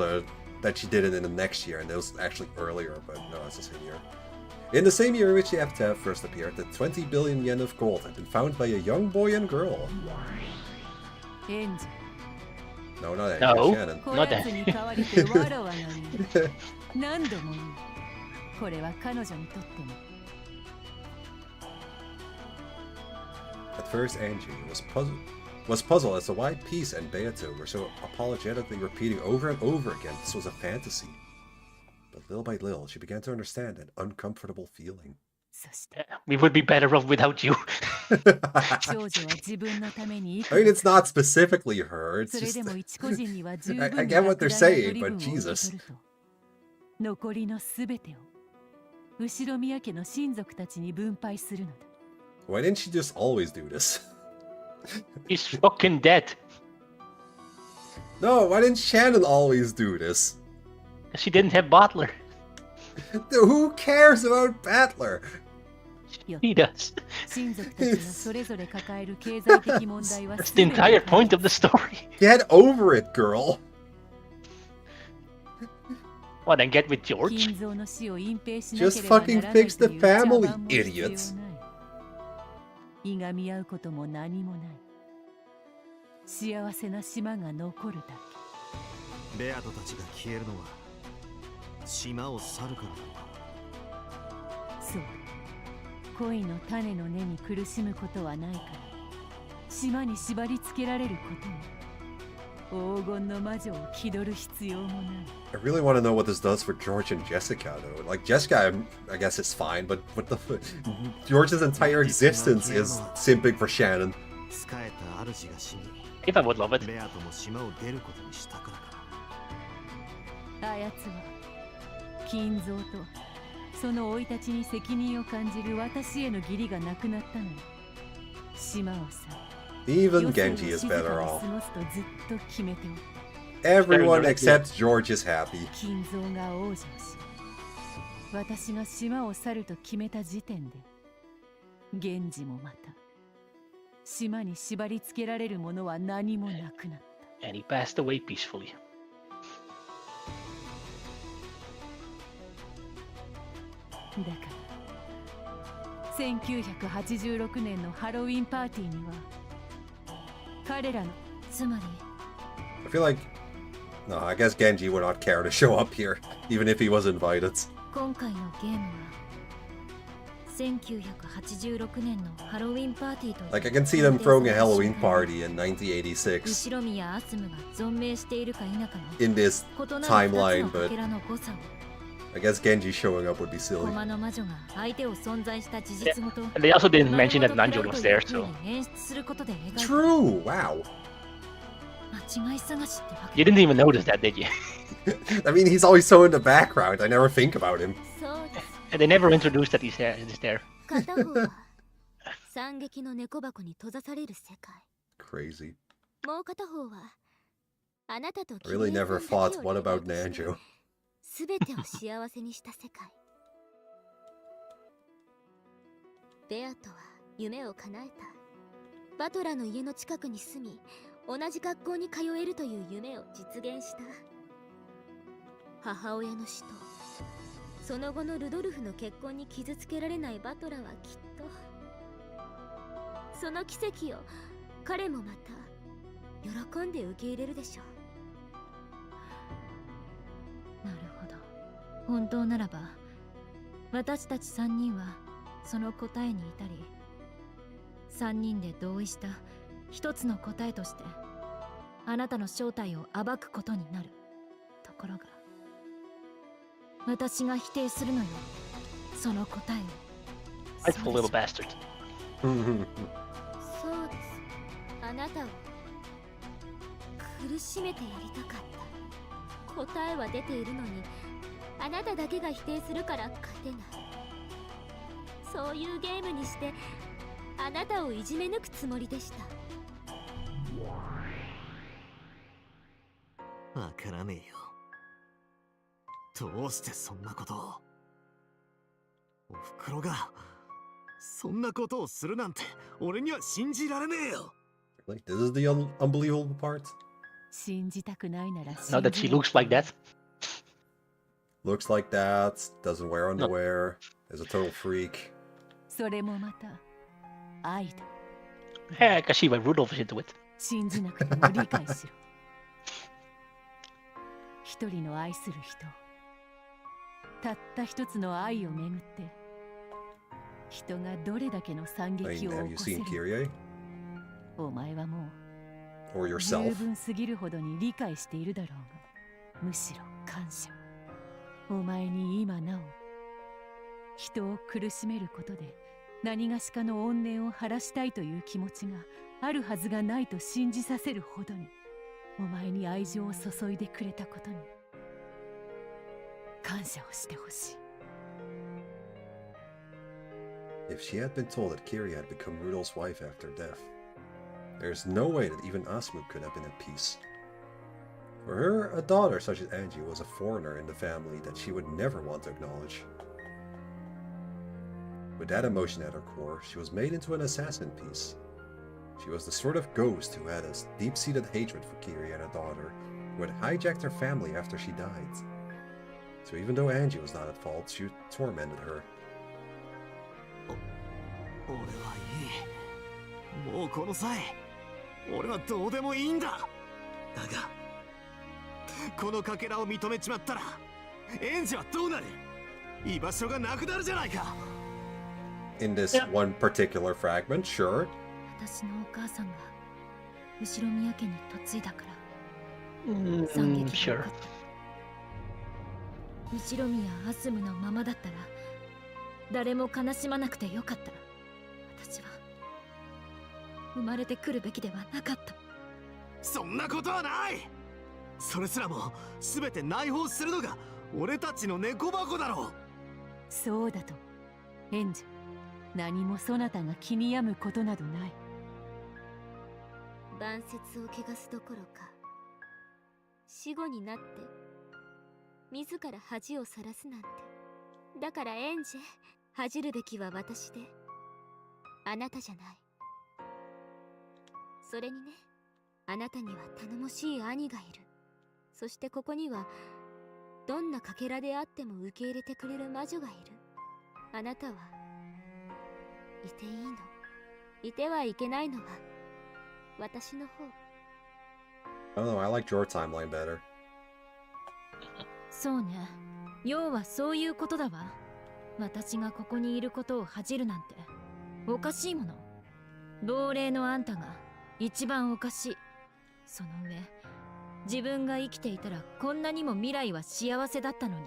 that she did it in the next year, and it was actually earlier, but no, it's the same year. In the same year in which the epitaph first appeared, the 20 billion yen of gold had been found by a young boy and girl. No, not Angel, no, Shannon. Not that. At first, Angie was puzzled as to why Peace and Beato were so apologetically repeating over and over again this was a fantasy. But little by little, she began to understand an uncomfortable feeling. We would be better off without you. I mean, it's not specifically her, it's just... I get what they're saying, but Jesus. Why didn't she just always do this? He's fucking dead. No, why didn't Shannon always do this? Because she didn't have Battler. Who cares about Battler? He does. That's the entire point of the story. Get over it, girl. What, then get with George? Just fucking fix the family, idiots. いがみ合うことも何もない。幸せな島が残るだけ。ベアトたちが消えるのは島を去るからだ。そう。恋の種の根に苦しむことはないから。島に縛り付けられることも。黄金の魔女を気取る必要もない。I really want to know what this does for George and Jessica, though. Like, Jessica, I guess it's fine, but what the George's entire existence is simping for Shannon. If I would love it. あやつは金蔵とその生い立ちに責任を感じる私への義理がなくなったのよ。島をさ Even Genji is better off. Everyone except George is happy. 金蔵が往生し、私が島を去ると決めた時点で、源氏もまた島に縛り付けられるものは何もなくなった。And he passed away peacefully. だから1986年のハロウィンパーティーには彼らのつまり I feel like no, I guess Genji would not care to show up here, even if he was invited. 今回のゲームは1986年のハロウィンパーティーと Like I can see them throwing a Halloween party in 1986後宮アスムが存命しているか否かの in this timeline, but I guess Genji showing up would be silly. They also didn't mention that Nanjo was there, so. True! Wow. You didn't even notice that, did you? I mean, he's always so in the background. I never think about him. And they never introduced that he's there. Crazy. もう片方はあなたと I really never thought, what about Nanjo? すべてを幸せにした世界。ベアとは夢を叶えた。バトラの家の近くに住み、同じ学校に通えるという夢を実現した。母親の死と、その後のルドルフの結婚に傷つけられないバトラはきっと、その奇跡を彼もまた喜んで受け入れるでしょう。なるほど。本当ならば私たち3人はその答えに至り、3人で同意した一つの答えとしてあなたの正体を暴くことになる。ところが私が否定するのよ、その答えを。Spiteful little bastard. そうです。あなたを苦しめてやりたかった。答えは出ているのに、あなただけが否定するから勝てない。そういうゲームにしてあなたをいじめ抜くつもりでした。わからねえよ。どうしてそんなことを。おふくろがそんなことをするなんて俺には信じられねえよ。Like, this is the unbelievable part. 信じたくないなら Now that she looks like that. Looks like that, doesn't wear underwear, is a total freak. それもまた愛だ。Yeah, I can see why Rudolph is into it. 信じなくても理解しろ。一人の愛する人、たった一つの愛をめぐって人がどれだけの惨劇を起こせる。お前はもう十分すぎるほどに理解しているだろうが、むしろ感謝。お前に今なお人を苦しめることで何がしかの怨念を晴らしたいという気持ちがあるはずがないと信じさせるほどにお前に愛情を注いでくれたことに感謝をしてほしい。 If she had been told that Kiri had become Rudolph's wife after death, there's no way that even Asmund could have been at peace. For her, a daughter such as Angie was a foreigner in the family that she would never want to acknowledge. With that emotion at her core, she was made into an assassin piece. She was the sort of ghost who had a deep-seated hatred for Kiri and her daughter, who had hijacked her family after she died. So even though Angie was not at fault, she tormented her. 俺はいい。もうこの際、俺はどうでもいいんだ。だが、このかけらを認めちまったら、エンジはどうなる？居場所がなくなるじゃないか。In this one particular fragment, sure. 私のお母さんが後ろ宮家に嫁いだから。Sure. 後ろ宮アスムのままだったら、誰も悲しまなくてよかった。私は生まれてくるべきではなかった。そんなことはない。それすらも全て内包するのが俺たちの猫箱だろ。そうだとエンジェ、何もそなたが気に病むことなどない。晩節を汚すどころか死後になって自ら恥をさらすなんて。だからエンジェ、恥じるべきは私であなたじゃない。それにね、あなたには頼もしい兄がいる。そしてここにはどんなかけらであっても受け入れてくれる魔女がいる。あなたはいていいの、いてはいけないのは私の方。I don't know, I liked your timeline better. そうね。要はそういうことだわ。私がここにいることを恥じるなんておかしいもの。亡霊のあんたが一番おかしい。その上、自分が生きていたらこんなにも未来は幸せだったのに、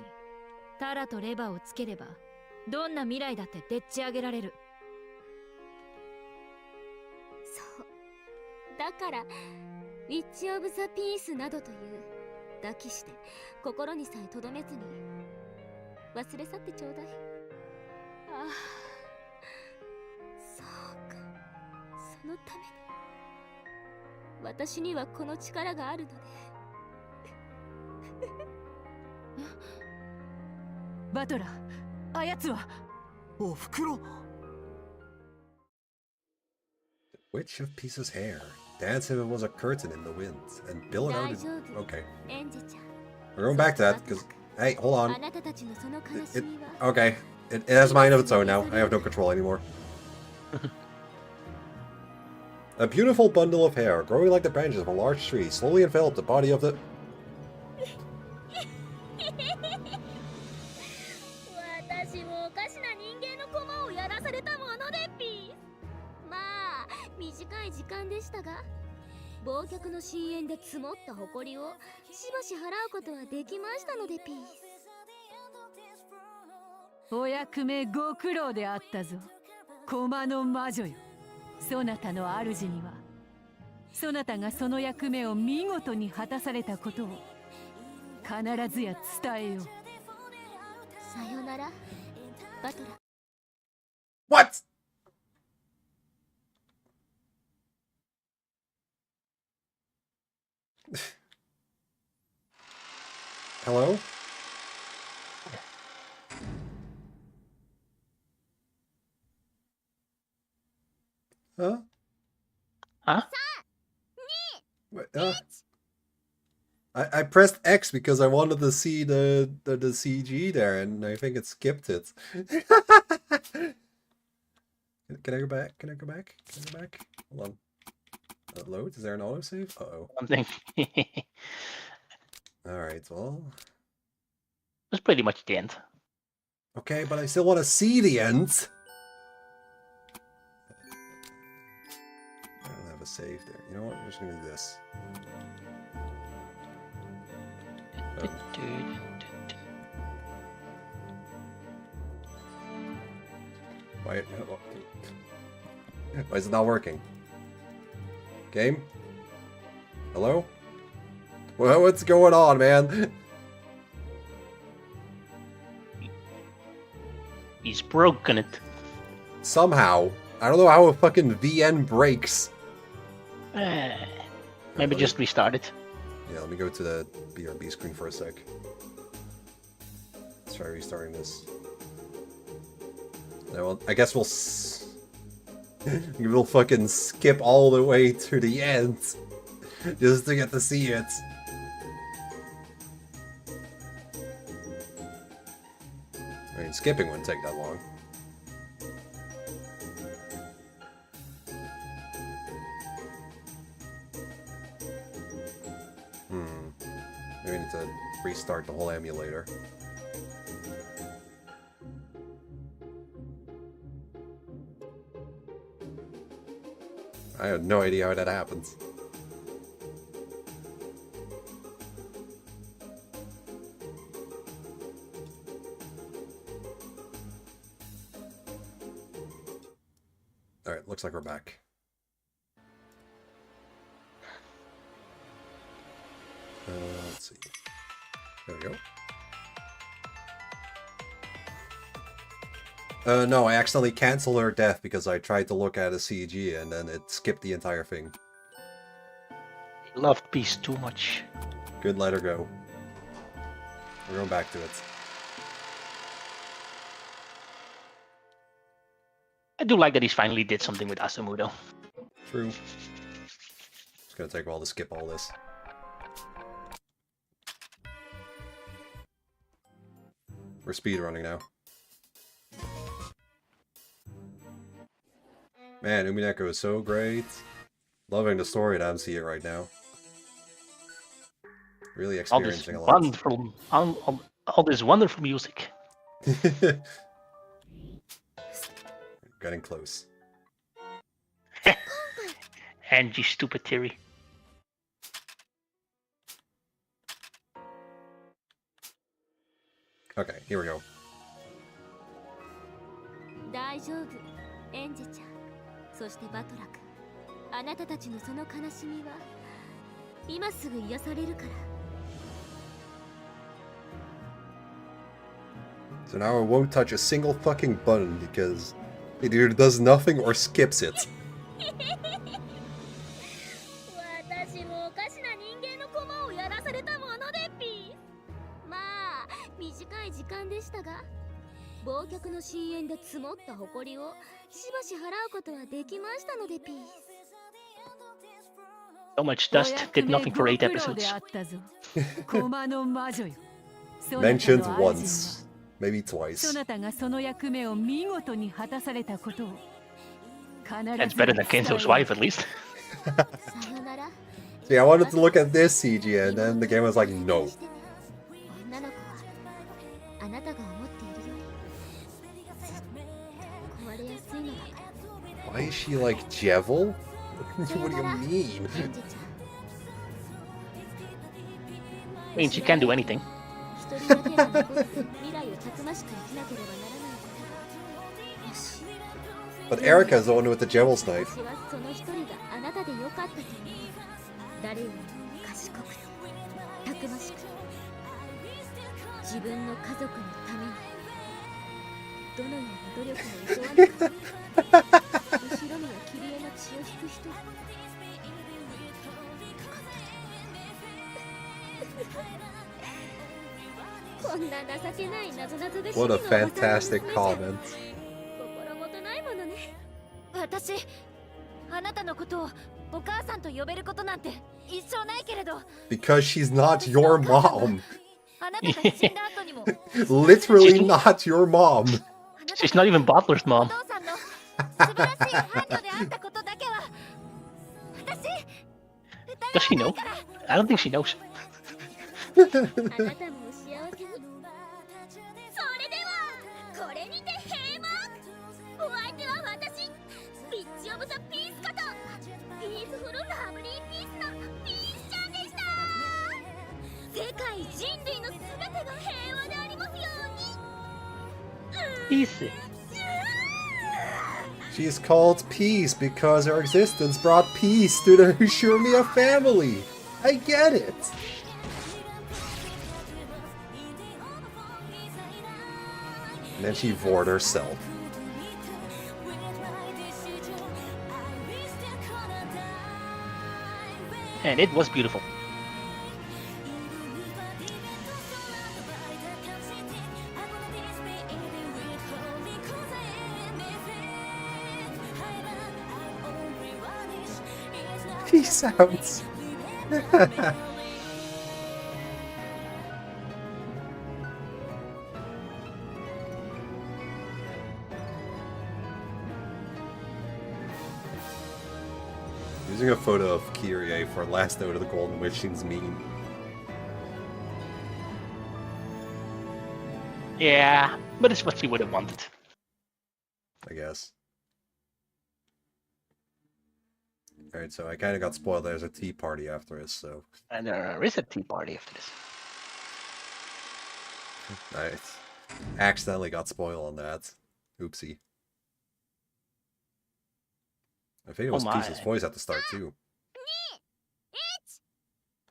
タラとレバーをつければどんな未来だってでっち上げられる。そうだから、ウィッチ・オブ・ザ・ピースなどという抱きして心にさえとどめずに忘れ去ってちょうだい。ああ、そうか、そのために私にはこの力があるので。バトラー、あやつはおふくろ。 Witch of Peace's hair. Dance if it was a curtain in the wind, and bill it out. Okay. We're going back to that, because... Hey, hold on. Okay. It has mind of its own now. I have no control anymore. A beautiful bundle of hair, growing like the branches of a large tree, slowly enveloped the body of the... 私もおかしな人間の駒をやらされたものでピース。まあ短い時間でしたが、忘却の深淵で積もった誇りをしばし払うことはできましたのでピース。お役目ご苦労であったぞ、駒の魔女よ。そなたの主には、そなたがその役目を見事に果たされたことを必ずや伝えよう。さよなら、バトラ。What? Hello? Huh? Huh? Wait, I pressed X because I wanted to see the CG there, and I think it skipped it. Can I go back? Can I go back? Can I go back? Hold on. Load? Is there an autosave? Uh-oh. Something. Alright, well... That's pretty much the end. Okay, but I still want to see the end! I don't have a save there. You know what? I'm just gonna do this. Why is it not working? Game? Hello? Well, what's going on, man? He's broken it. Somehow. I don't know how a fucking VN breaks. Maybe just restart it. Yeah, let me go to the BRB screen for a sec. Let's try restarting this. No, well, I guess we'll fucking skip all the way to the end just to get to see it. I mean, skipping wouldn't take that long. Maybe we need to restart the whole emulator. I have no idea how that happens. Alright, looks like we're back. Let's see. There we go. No, I accidentally canceled her death because I tried to look at a CG and then it skipped the entire thing. I loved peace too much. Good, let her go. We're going back to it. I do like that he's finally did something with Asumu though. True. It's gonna take a while to skip all this. We're speedrunning now. Man, Umineko is so great. Loving the story that I'm seeing right now. Really experiencing a lot. Wonderful, all this wonderful music. Getting close. And you stupid theory. Okay, here we go. 大丈夫、エンジちゃん。そしてバトラク。あなたたちのその悲しみは今すぐ癒されるから。 So now I won't touch a single fucking button because it either does nothing or skips it. 私もおかしな人間の駒をやらされたものでピー。まあ短い時間でしたが、忘却の深淵で積もった埃をしばし払うことはできましたのでピー。 So much dust did nothing for 8 episodes. Mentioned once, maybe twice. That's better than Kenzo's wife, at least. See, I wanted to look at this CG and then the game was like, no. Why is she like Jevil? What do you mean? I mean, she can't do anything. But Erica is the one with the Jevil's knife. What a fantastic comment. 私、あなたのことをお母さんと呼べることなんて一生ないけれど。 Because she's not your mom. あなたが死んだ後にも。 Literally not your mom. She's not even Butler's mom. Does she know? I don't think she knows. Peace. She is called Peace because her existence brought peace to the Ushurmiya family. I get it. And then she vored herself. And it was beautiful. Peace out. Using a photo of Kyrie for last note of the Golden Witch seems mean. Yeah, but it's what she would have wanted. I guess. Alright, so I kind of got spoiled. There's a tea party after this, so... And there is a tea party after this. Nice. Accidentally got spoiled on that. Oopsie. I think it was Peace's voice at the start, too.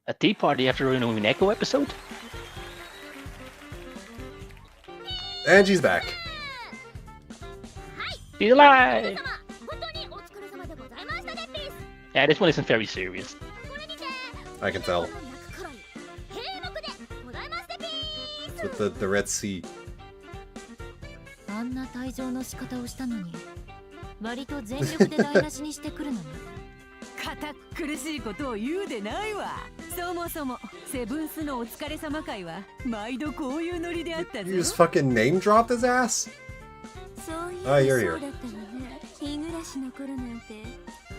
A tea party after an umineko episode? And she's back. He's alive! Yeah, this one isn't very serious. I can tell. It's with the Red Sea. あんな退場の仕方をしたのに割と全力で台無しにしてくるのね。堅苦しいことを言うでないわ。そもそもセブンスのお疲れ様会は毎度こういうノリであったぞ。 You just fucking name dropped his ass? そういう Oh, you're そう here. だったのね。日暮らしの頃なんて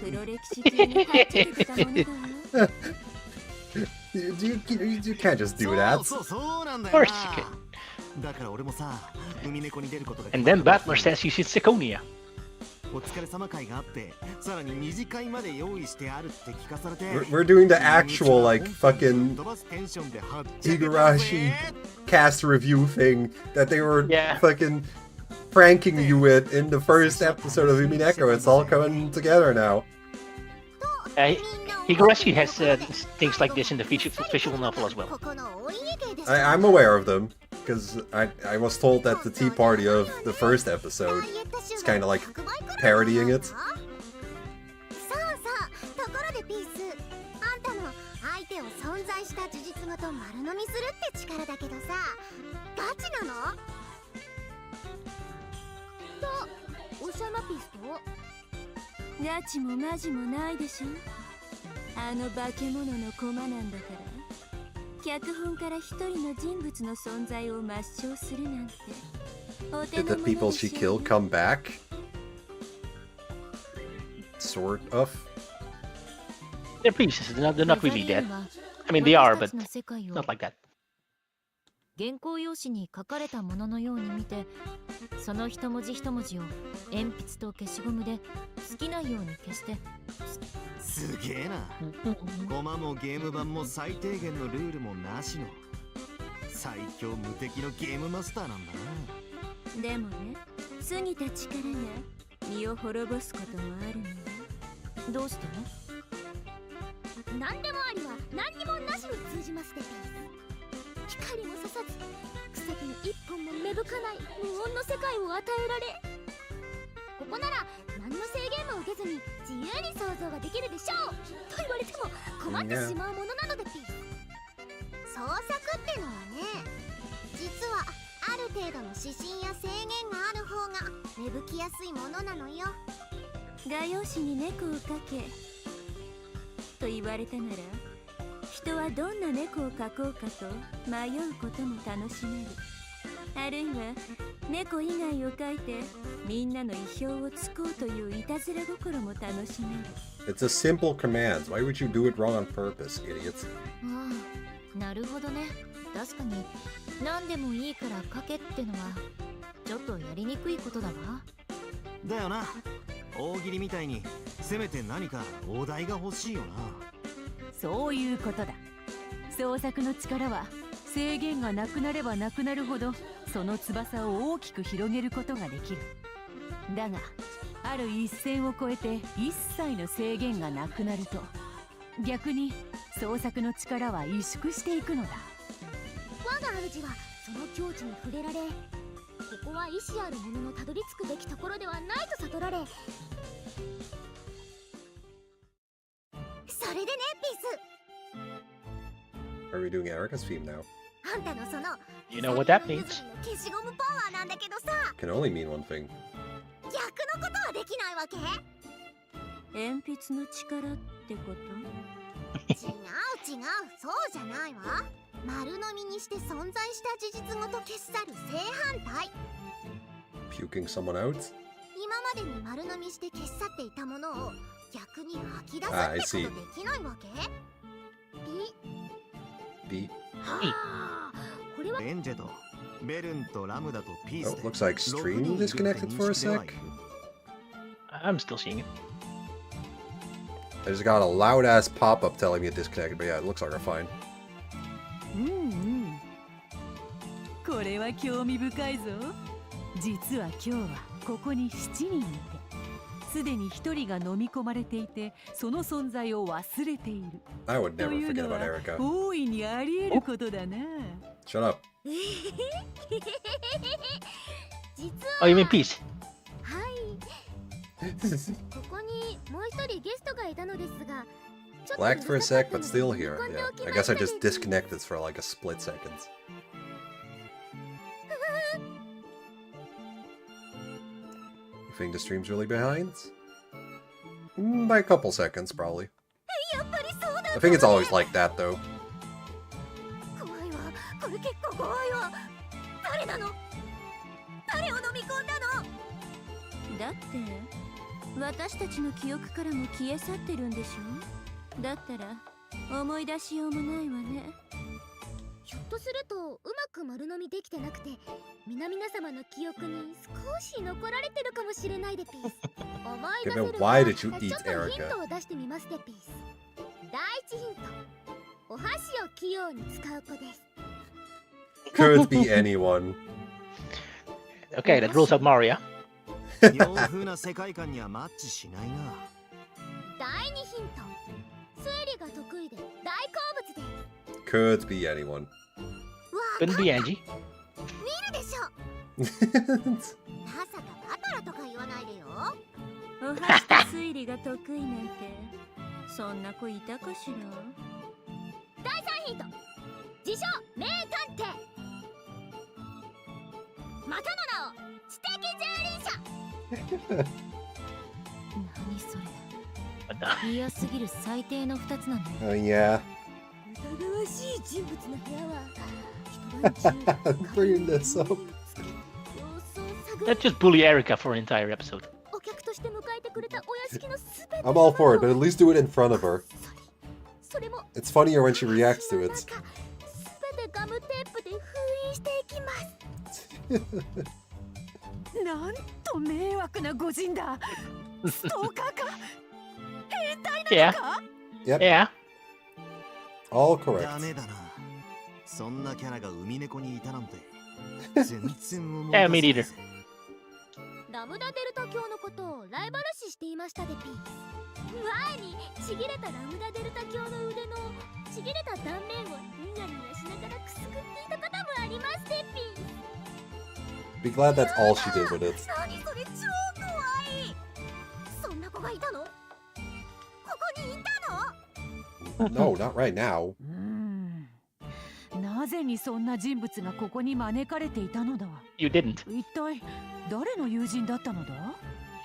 黒歴史中にはっちゃけてたものだよ。You can't just do that. そうなんだ Of よ course you can. だから俺もさ、海猫に出ることが And then Battler says you should Siconia. お疲れ様会があって、さらに二次会まで用意してあるって聞かされて。We're doing the actual like fucking Higurashi cast review thing that they were fucking pranking you with in the first episode of Umineko. It's all coming together now. Higurashi has things like this in the visual novel as well. I'm aware of them because I was told that the tea party of the first episode is kind of like parodying it. ところでピース、あんたの相手を存在した事実ごと丸飲みするって力だけどさ、ガチなの？とおっしゃいまピースと？ガチもマジもないでしょ。あの化け物の駒なんだから。脚本から一人の人物の存在を抹消するなんて。Did the people she killed come back? Sort of. They're pieces. They're not really dead. I mean, they are, but not like that. 原稿用紙に書かれたもののように見て、その一文字一文字を鉛筆と消しゴムで好きなように消して。すげえな。コマもゲーム版も最低限のルールもなしの最強無敵のゲームマスターなんだな。でもね、過ぎた力が身を滅ぼすこともあるのよ。どうしてね？何でもありは何にもなしに通じますでピース。光もささず草木の一本も芽吹かない無音の世界を与えられ、ここなら何の制限も受けずに自由に想像ができるでしょうと言われても困ってしまうものなのでピース。創作ってのはね、実はある程度の指針や制限がある方が芽吹きやすいものなのよ。画用紙に猫を描けと言われたなら、人はどんな猫を描こうかと迷うことも楽しめる。あるいは猫以外を描いてみんなの意表をつこうといういたずら心も楽しめる。It's a simple command. Why would you do it wrong on purpose, idiots? ああ、なるほどね。確かに何でもいいから描けってのはちょっとやりにくいことだわ。だよな。大喜利みたいにせめて何かお題が欲しいよな。そういうことだ。創作の力は制限がなくなればなくなるほどその翼を大きく広げることができる。だがある一線を越えて一切の制限がなくなると逆に創作の力は萎縮していくのだ。我が主はその境地に触れられ、ここは意志ある者のたどり着くべきところではないと悟られ、それでねピース、 Are we doing Erica's theme now? あんたのその You know what that means? 消しゴムパワーなんだけどさ、 Can only mean one thing. 逆のことはできないわけ？鉛筆の力ってこと？違う、そうじゃないわ。丸飲みにして存在した事実ごと消し去る正反対。 Puking someone out? 今までに丸飲みして消し去っていたものを逆に吐き出すってことできないわけ？ B? はあ、これはレンジェとベルンとラムダとピース Oh, looks like stream disconnected for a sec. I'm still seeing it. I just got a loud ass pop up telling me it disconnected, but yeah, it looks like we're fine. これは興味深いぞ。実は今日はここに7人いて、すでに1人が飲み込まれていて、その存在を忘れている。 I would と never いう forget の about は Erica. 大いにあり得ることだな。Shut up. 実は Oh, you mean peace? はい、ここにもう一人ゲストがいたのですが、 Lagged for a sec, but still here. Yeah, I guess I just disconnected for like a split second. You think the stream's really behind? By a couple seconds, probably. I think it's always like that, though. 怖いわ。これ結構怖いわ。誰なの？誰を飲み込んだの？だって私たちの記憶からも消え去ってるんでしょ。だったら思い出しようもないわね。ひょっとするとうまく丸飲みできてなくて、皆々様の記憶に少し残られてるかもしれないでピース。思い出せる Why did you ちょ eat っとヒン Erica? トを出してみますでピース。第一ヒント、お箸を器用に使う子です。 Could be anyone. Okay, that rules out Mario. 洋風な世界観にはマッチしないな。第二ヒント、推理が得意で大好物です。 Could be anyone. Couldn't be Angie. 見るでしょ。まさかバトラとか言わないでよ。お箸と推理が得意なんてそんな子いたかしら。第三ヒント、自称名探偵、またの名を知的蹂躙者。何それ。嫌すぎる最低の2つなんだよ。 Oh, yeah. 疑わしい人物の部屋は一晩中 Bringing this up. Let's just bully Erica for an entire episode. お客として迎えてくれたお屋敷のすべて I'm all for it, but at least do it in front of her. それも It's funnier when she reacts to it. すべてガムテープで封印していきます。なんと迷惑な御人だ。ストーカーか。変態 Yeah. なのか。 Yep. Yeah. All ダ correct. メだな。そんなキャラが海猫にいたなんて全然思い Yeah, me 出 neither. せないぜ。ラムダデルタ教のことをライバル視していましたでピース。前にちぎれたラムダデルタ教の腕のちぎれた断面をニヤニヤしながらくすぐっていたこともありますでピース。 Be glad that's all she did with it. 何それ超怖い。そんな子がいたの？ここにいたの？ No, not right now. なぜにそんな人物がここに招かれていたのだ。 You didn't. 一体誰の友人だったのだ。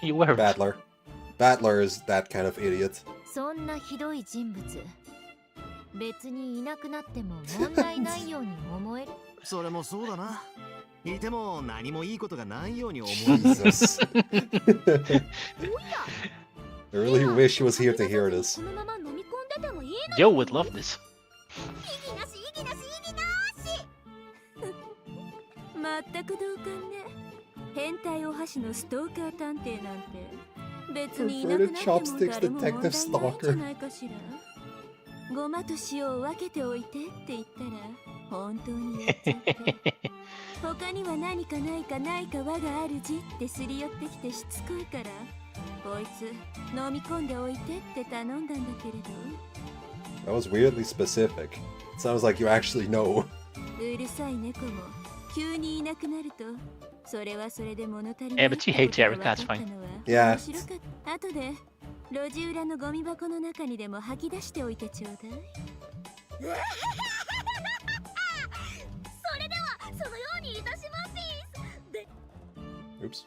You weren't. Battler. Battler is that kind of idiot. そんなひどい人物別にいなくなっても問題ないように思える。それもそうだな。いても何もいいことがないように思える。 Jesus. I really wish he was here to hear this. このまま飲み込んでてもいいの？ Joe would love this. 意義なし意義なし意義なし。まったく同感ね。変態お箸のストーカー探偵なんて別にいなくなっても誰も問題ないんじゃないかしら。ごまと塩を分けておいてって言ったら本当にやっちゃって他には何かないかないか我があるじってすり寄ってきてしつこいからこいつ飲み込んでおいてって頼んだんだけれど。 That was weirdly specific. It sounds like you actually know. うるさい猫も急にいなくなるとそれはそれで物足り Yeah, but she hates Erica, that's fine. Yeah. 面白かった。後で路地裏のゴミ箱の中にでも吐き出しておいてちょうだい。それではそのようにいたしますで。 Oops.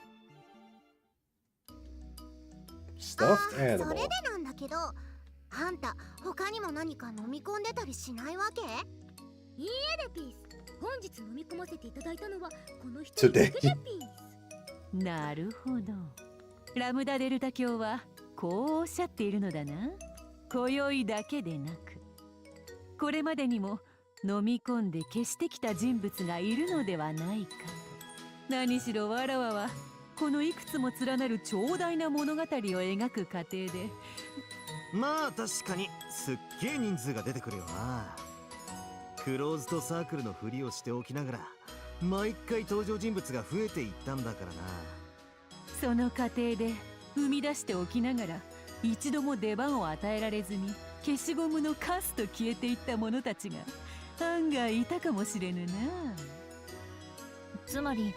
Stuffed それ animal. でなんだけど、あんた他にも何か飲み込んでたりしないわけ？いいえでピース。本日飲み込ませていただいたのはこの人だけでピース。なるほど。ラムダデルタ教はこうおっしゃっているのだな。今宵だけでなくこれまでにも飲み込んで消してきた人物がいるのではないか。何しろわらわはこのいくつも連なる長大な物語を描く過程で、まあ確かにすっげえ人数が出てくるよな。クローズドサークルのふりをしておきながら毎回登場人物が増えていったんだからな。その過程で生み出しておきながら一度も出番を与えられずに消しゴムのカスと消えていった者たちが案外いたかもしれぬな。つまり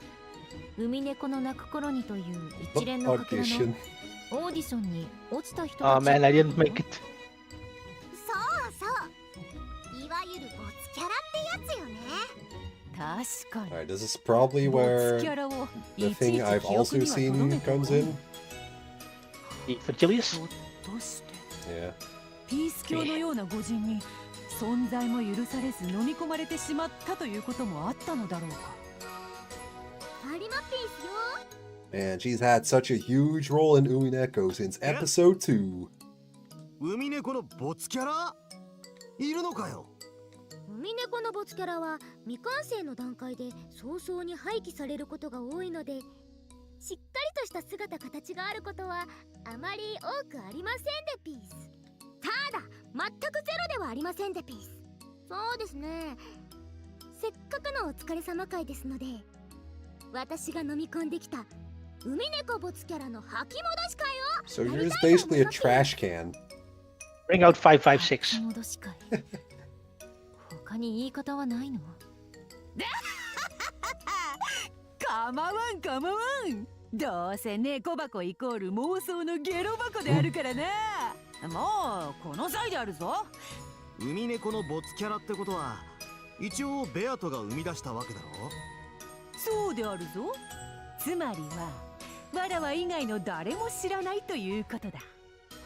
海猫の鳴く頃にという一連のかけらのオーディションに落ちた人 Oh たち。 man, I didn't make it. そうそういわゆるボツキャラってやつよね。確かに。 Alright, this is probably where ボツキャラを the いちい thing ち I've 記憶 also には留め seen てお comes く in. The Fertilius? どうして Yeah. ピース教のような御人に存在も許されず飲み込まれてしまったということもあったのだろうか。パリマピースよ。 And she's had such a huge role in Umineko since episode 2. ウミネコのボツキャラいるのかよ。ウミネコのボツキャラは未完成の段階で早々に廃棄されることが多いので、しっかりとした姿形があることはあまり多くありませんでピース。ただ全くゼロではありませんでピース。そうですね。せっかくのお疲れ様会ですので、私が飲み込んできたウミネコボツキャラの吐き戻し会 So をや you're り just たいと思 basically い a ます。 trash can. Bring out 556. 戻し会。他に言い方はないの？構わん構わん。どうせ猫箱イコール妄想のゲロ箱であるからな。もうこの際であるぞ。ウミネコのボツキャラってことは一応ベアトが生み出したわけだろ。そうであるぞ。つまりはわらわ以外の誰も知らないということだ。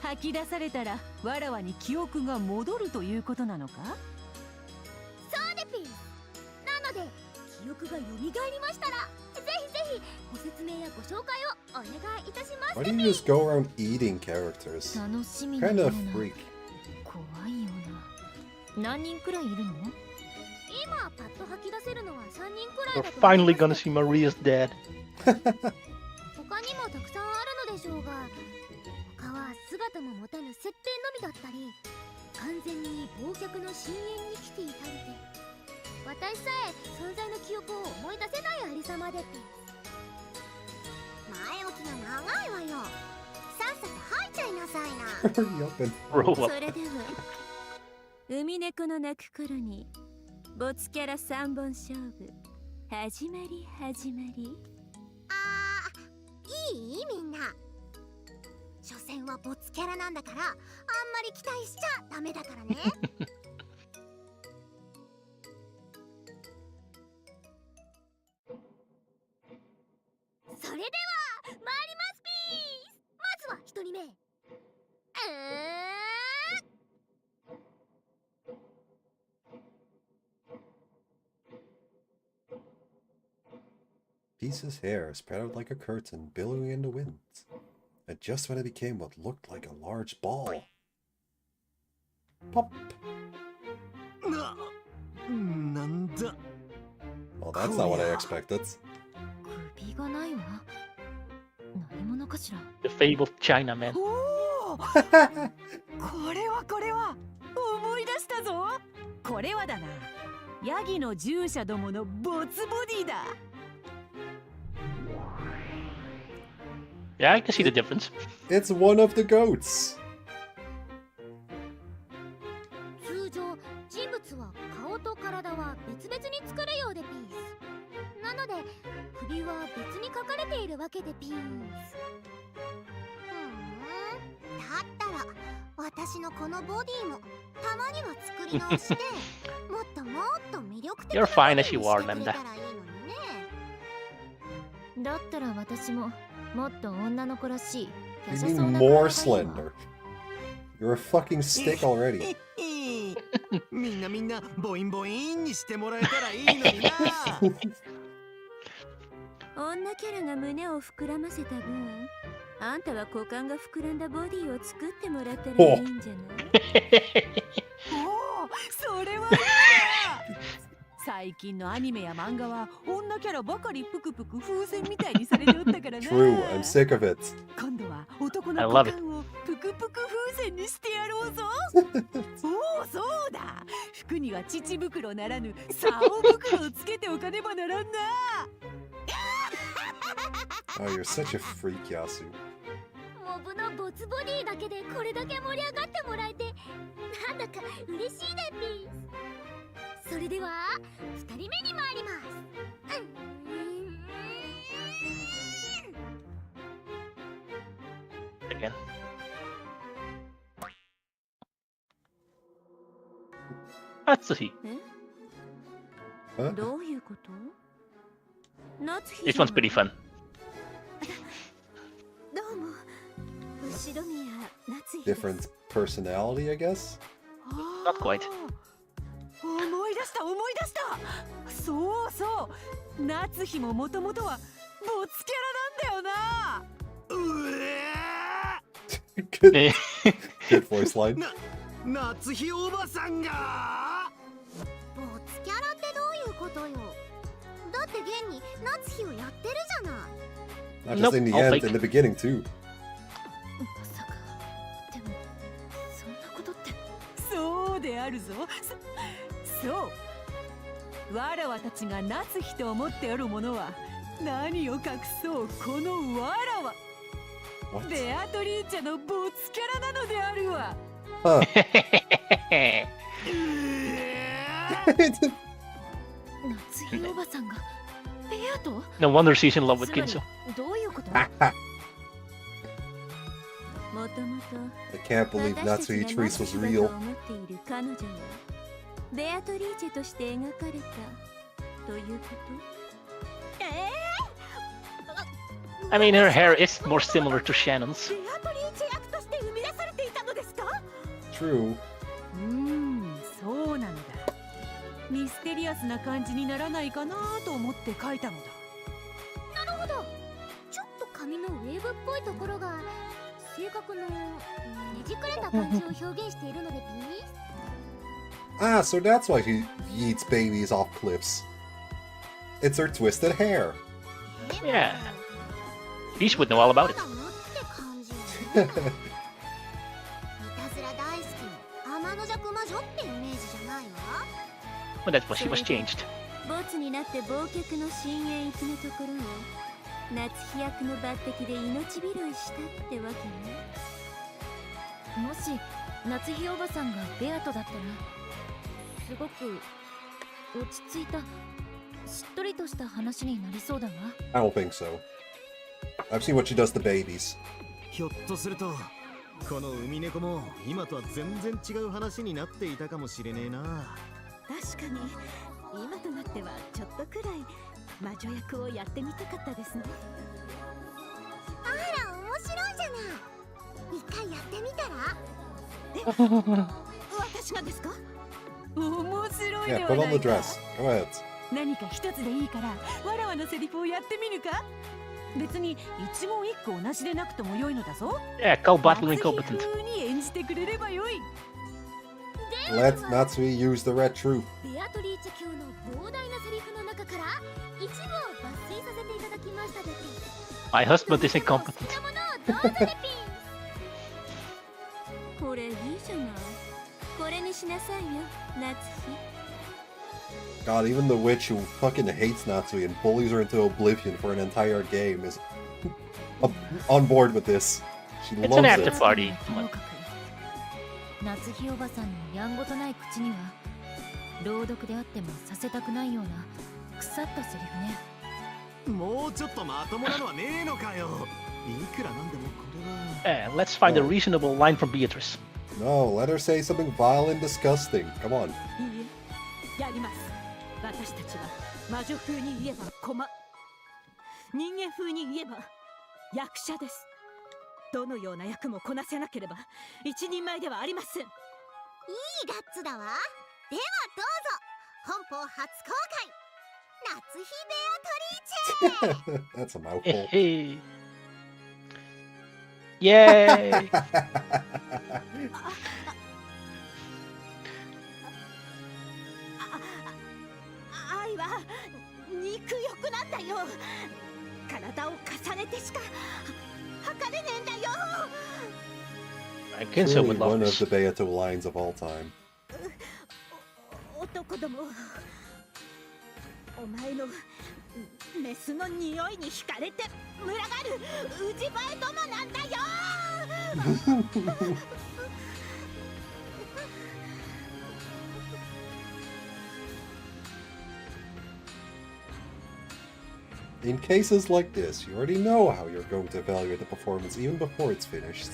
吐き出されたらわらわに記憶が戻るということなのか？そうでピース。なので記憶が蘇りましたらぜひぜひご説明やご紹介をお願いいたします。 Why do you just go around eating characters? 楽しみな Kind よう of な freak. 怖いような。何人くらいいるの？今パッと吐き出せるのは3人くらい We're だと思い finally ます。 gonna see Maria's dad. 他にもたくさんあるのでしょうが、他は姿も持たぬ設定のみだったり、完全に忘却の深淵に来ていたりで、私さえ存在の記憶を思い出せないありさまでって。前置きが長いわよ。さっさと吐いちゃいなさいな。 Hurry up and それではウミネコの鳴く頃にボツキャラ3本勝負始まり始まり。いいみんな。所詮はボツキャラなんだから、あんまり期待しちゃダメだからね。それでは参りますピース。まずは1人目。Piece's hair spread out like a curtain, billowing in the wind. And just when it became what looked like a large ball. Pop! なんだ。 Well, that's not what I expected. 首がないわ。何者かしら。 The fabled Chinaman. おおこれは思い出したぞ。これはだな、ヤギの従者どものボツボディだ。 Yeah, I can see the difference. It's one of the goats! 通常人物は顔と体は別々に作るようでピース。なので首は別に描かれているわけでピース。だったら私のこのボディもたまには作り直してもっともっと魅力的な You're fine as you ボ are, ディにしてくれ Nanda. たらいいのにね。だったら私ももっと女の子らしい You 優しそう mean な more 体がいいわ。 slender. You're a fucking stick already. みんなボインボインにしてもらえたらいいのにな。女キャラが胸を膨らませた分、あんたは股間が膨らんだボディを作ってもらったらいいんじゃない？おお、それはいいな。最近のアニメや漫画は女キャラばかりぷくぷく風船みたいにされておったからな。 True, I'm sick of it. 今度は男の I 股 love it. 間をぷくぷく風船にしてやろうぞ。おお、そうだ。服には乳袋ならぬ竿袋をつけておかねばならんな。Oh, you're such a freak, Yasu. モブのボツボディだけでこれだけ盛り上がってもらえてなんだか嬉しいでピース。それでは2人目に参ります。again. Atsuhi. どういうこと？ This one's pretty fun. どうも後ろ宮夏日 Different personality, I guess? Not quite. 思い出したそうそう夏日ももともとはボツキャラなんだよな Good voice line. 夏日おばさんがボツキャラってどういうことよ。だって現に夏日をやってるじゃない。 Not just in the I'll end, fake in the beginning too. そうであるぞ。そうわらわたちが夏日と思っておるものは何を隠そうこのわらわ What? ベアトリーチェのボツキャラなのであるわ。夏日おばさんがベアと No wonder she's in love with Ginso. どういうこと？ もともと I can't believe Natsui Trees was real. 思っている彼女はベアトリーチェとして描かれたということ？ I mean, her hair is more similar to Shannon's. ベアトリーチェ役として生み出されていたのですか？ True. そうなのだ。ミステリアスな感じにならないかなと思って書いたのだ。なるほど。ちょっと髪のウェーブっぽいところが性格のねじくれた感じを表現しているのでビー Ah, so that's why he eats babies off cliffs. It's her twisted hair. Yeah. Peach would know all about it. いたずら大好きの天の弱魔女ってイメージじゃないわ。 But that's why she was changed. ボツになって忘却の深淵行きのところを夏日役の抜擢で命拾いしたってわけね。もし夏日おばさんがベアトだったらすごく落ち着いたしっとりとした話になりそうだわ。 I don't think so. I've seen what she does to babies. ひょっとするとこの海猫も今とは全然違う話になっていたかもしれねえな。確かに今となってはちょっとくらい魔女役をやってみたかったですね。あら面白いじゃない。一回やってみたら？私がですか？面白いで Yeah, は put な on the いか。 dress. Go ahead. 何か一つでいいからわらわのセリフをやってみるか。別に一問一句同じでなくとも良いのだぞ。 Yeah, call battle incompetent. 風に演じてくれればよい。 Let Natsui use the red truth. ベアトリーチェ級の膨大なセリフの中から一部を抜粋させていただきましたでピン。 My husband is incompetent. 好きなものをどうぞでピン。これいいじゃない。これにしなさいよ夏日。 God, even the witch who fucking hates Natsui and bullies her into oblivion for an entire game is on board with this. She It's an loves after it. party. Come on. 夏日おばさんのやんごとない口には朗読であってもさせたくないような腐ったセリフね。もうちょっとまともなのはねえのかよ。いくらなんでもこれは。Let's find a reasonable line from Beatrice. No, let her say something vile and disgusting. Come on. いいえ、やります。私たちは魔女風に言えば駒、人間風に言えば役者です。どのような役もこなせなければ一人前ではありません。いいガッツだわ。ではどうぞ本邦初公開夏日ベアトリーチェ That's a mouthful. Hey. Yay! 愛は肉欲なんだよ。体を重ねてしか測れねえんだよ。 I guess I Truly would one love of this. the Beato lines of all time. 男ども、お前のメスの匂いに惹かれて群がるウジバエどもなんだよ。In cases like this, you already know how you're going to evaluate the performance even before it's finished.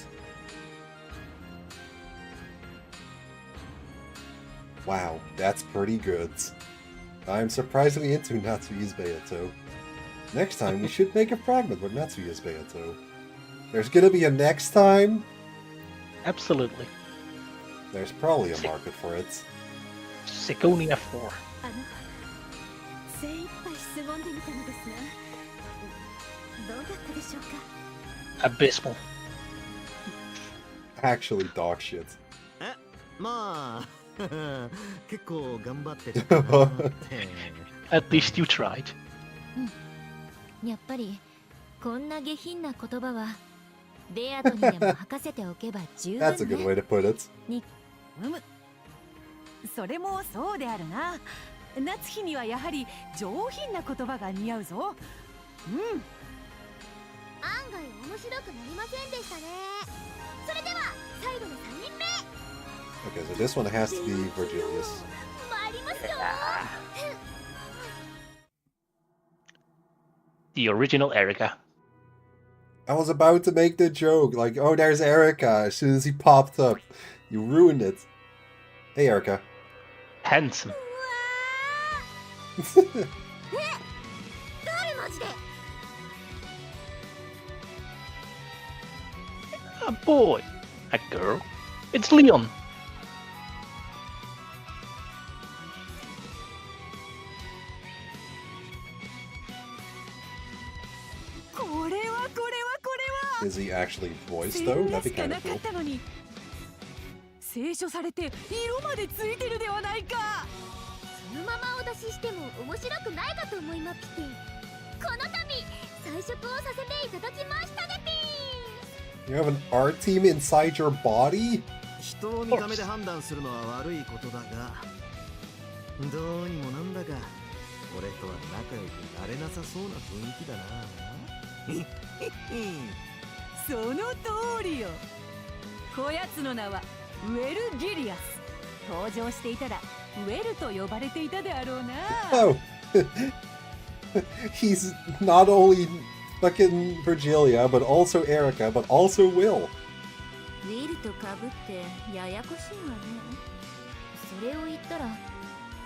Wow, that's pretty good. I'm surprisingly into Natsui's Beato. Next time, we should make a fragment with Natsui's Beato. There's gonna be a next time? Absolutely. There's probably a market for it. Sigonia 4. Abysmal. Actually, dog shit. まあ結構頑張ってたかなって At least you tried. やっぱりこんな下品な言葉はベアトにでも吐かせておけば十分ね。 That's a good way to put it. それもそうであるな。夏日にはやはり上品な言葉が似合うぞ。案外面白くなりませんでしたね。それでは最後の3人目。 Okay, so this one has to be Virgilius. 参りますよ。 The original Erica. I was about to make the joke, like, oh, there's Erica, as soon as he popped up. You ruined it. Hey, Erica. Handsome. 誰マジで。 A boy. A girl. It's Leon. これは。 Is he actually voiced though? That'd be kind of cool. 清書されて色までついてるではないか。そのままお出ししても面白くないかと思いまってこの度彩色をさせていただきましたでピー。 You have an art team inside your body? 人を見た目で判断するのは悪いことだがどうにもなんだか俺とは仲良くなれなさそうな雰囲気だな。その通りよ。こやつの名はウェルギリアス。登場していたらウェルと呼ばれていたであろうな。Oh. He's not only fucking Virgilia, but also Erica, but also Will. ウィルとかぶってややこしいわね。それを言ったら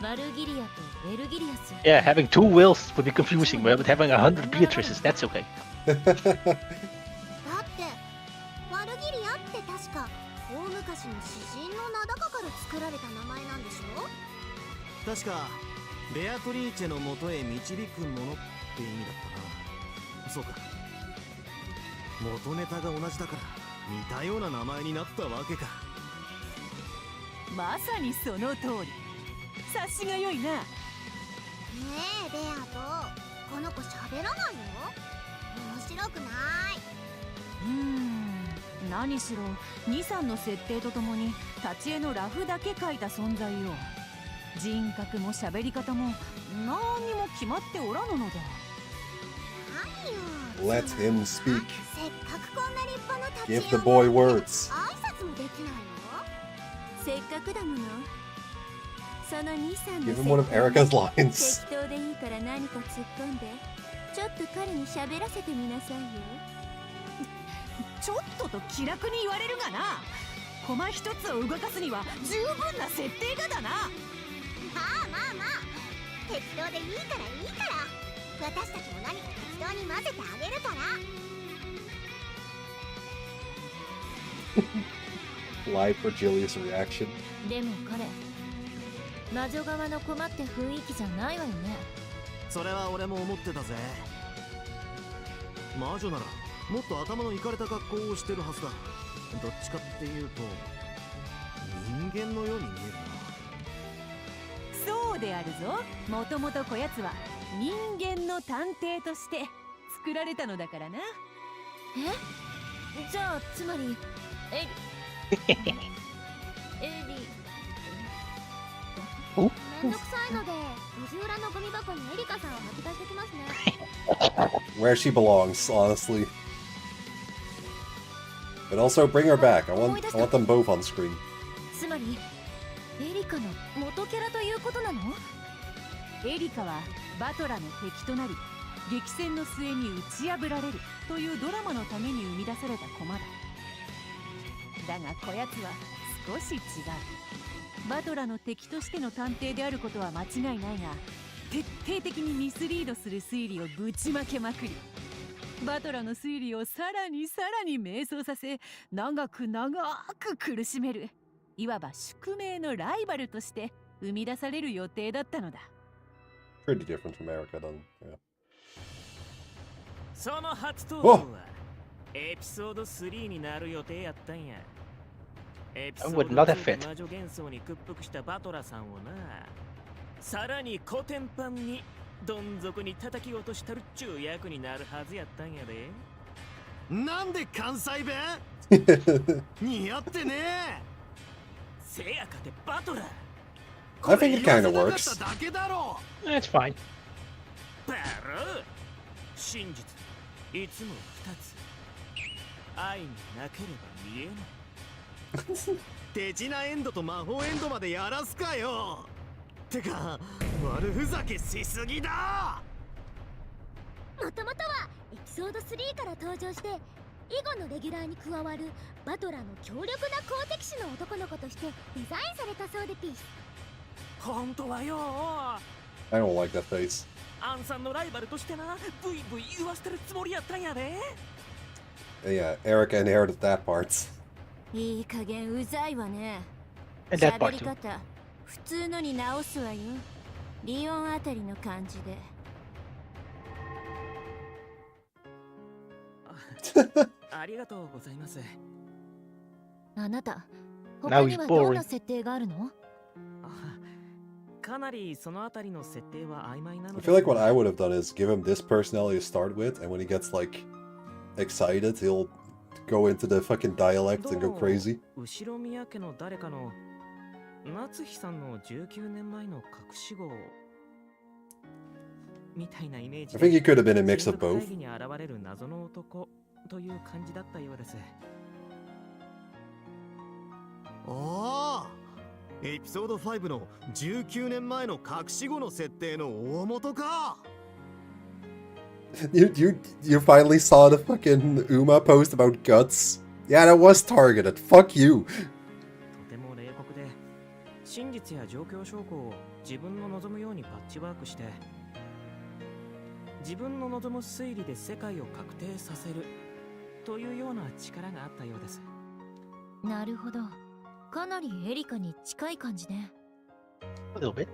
バルギリアとベルギリアス。 Yeah, having two Wills would be confusing, but having 100 Beatrices, that's okay. だってワルギリアって確か大昔の詩人の名高から作られた名前なんでしょ。確かベアトリーチェの元へ導くものって意味だったな。そうか、元ネタが同じだから似たような名前になったわけか。まさにその通り。察しが良いな。ねえベアト、この子喋らないの？面白くない。何しろ2、3の設定とともに立ち絵のラフだけ描いた存在よ。人格も喋り方も何にも決まっておらぬのだ。 Let him speak. せっかくこんな立派な立ち絵 Give the boy words. 挨拶もできないの？せっかくだもの。その2、3 Give him one of Erica's lines. 適当でいいから何か突っ込んでちょっと彼に喋らせてみなさいよ。ちょっとと気楽に言われるがな。コマ一つを動かすには十分な設定がだな。まあ適当でいいから私たちも何か適当に混ぜてあげるから。 Live Virgilius reaction. でも彼魔女側の困って雰囲気じゃないわよね。それは俺も思ってたぜ。魔女ならもっと頭のいかれた格好をしてるはずだ。どっちかっていうと人間のように見えるな。そうであるぞ。もともとこやつは人間の探偵として作られたのだからな。じゃあつまりエリめんどくさいので路地裏のゴミ箱にエリカさんを吐き出してきますね。 Where she belongs, honestly. But also bring her back. I want them both on screen. つまりエリカの元キャラということなの？エリカはバトラの敵となり激戦の末に打ち破られるというドラマのために生み出された駒だ。だがこやつは少し違う。バトラの敵としての探偵であることは間違いないが、徹底的にミスリードする推理をぶちまけまくり、バトラの推理をさらに迷走させ、長く苦しめる、いわば宿命のライバルとして生み出される予定だったのだ。Pretty different from Erica then. Yeah. その初登場はエピソード3になる予定やったんや。エピソード2で魔女幻想に屈服したバトラさんをな、さらにコテンパンにどん底に叩き落としたるっちゅう役になるはずやったんやで。なんで関西弁似合ってねえ。せやかてバトラ I think it kind of works. It's fine. バロ真実いつも二つ、愛になければ見えない。手品エンドと魔法エンドまでやらすかよ。てか悪ふざけしすぎだ。もともとはエピソード3から登場して以後のレギュラーに加わるバトラの強力な好敵手の男の子としてデザインされたそうでピース。本当はよ、 I don't like that face. アンさんのライバルとしてな、ブイブイ言わせてるつもりやったんやで。Yeah, Erica inherited that part. いい加減うざいわね。 And that 喋 part り too. 方普通のに直すわよ。リオンあたりの感じで。ありがとうございます。あなた、 Now 他に he's はどんな boring. 設定があるの？かなりそのあたりの設定は曖昧な I の feel like what I would have done is give him this personality to start with, and when he gets like excited, he'll go into the fucking dialect and go crazy. 後ろ宮家の誰かの夏日さんの19年前の隠し子みたいなイメージ I think he could have been a mix of 親族 both. 会議に現れる謎の男という感じだったようです。ああ、エピソード5の19年前の隠し子の設定の大元か。You finally saw the fucking Uma post about guts? Yeah, that was targeted. Fuck you. とても冷酷で、真実や状況証拠を自分の望むようにパッチワークして、自分の望む推理で世界を確定させるというような力があったようです。なるほど。かなりエリカに近い感じね。A little bit.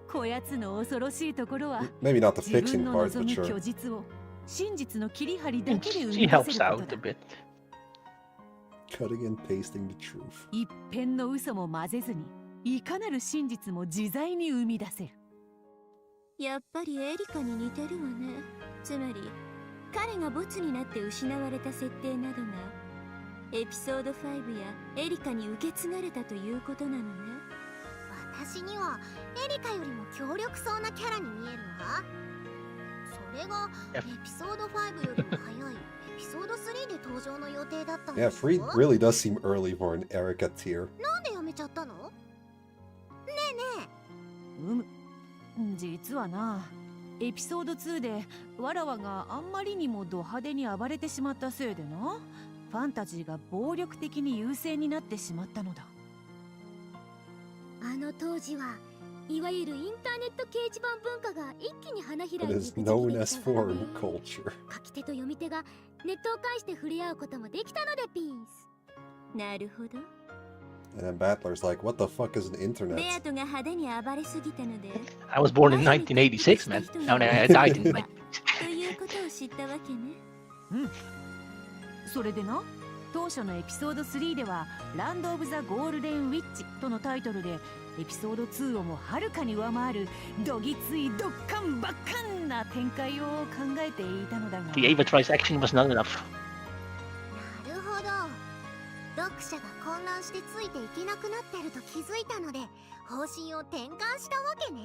こやつの恐ろしいところは、 Maybe not the 自分 fixing の part, 望 but む sure. 虚実を真実の切り張りだけで生 She み出せ helps る out こ a とだ。 bit. Cutting and pasting the truth. 一片の嘘も混ぜずに、いかなる真実も自在に生み出せる。やっぱりエリカに似てるわね。つまり彼がボツになって失われた設定などがエピソード5やエリカに受け継がれたということなのね。私にはエリカよりも強力そうなキャラに見えるわ。それがエピソード5よりも早いエピソード3で登場の予定だったん Yeah, でしょ。 Free really does seem early for an Erica tier. なんでやめちゃったの？ねえね実はな、エピソード2でわらわがあんまりにもド派手に暴れてしまったせいでな、ファンタジーが暴力的に優勢になってしまったのだ。え、あの当時はいわゆるインターネット掲示板文化が一気に花開い What ていく is 時期 known で as したからね。 forum culture. 書き手と読み手がネットを介して触れ合うこともできたのでピンス。なるほど。 And then Battler's like, what the fuck is an ベ internet? アトが派手に暴れすぎたので I was born in 1986, man. No, no, I died in like. ということを知ったわけね。それでな、当初のエピソード3ではランド・オブ・ザ・ゴールデン・ウィッチとのタイトルでエピソード2をもはるかに上回るどぎついドッカンバッカンな展開を考えていたのだが、 The Avatrice action was not enough. なるほど。読者が混乱してついていけなくなってると気づいたので方針を転換したわけね。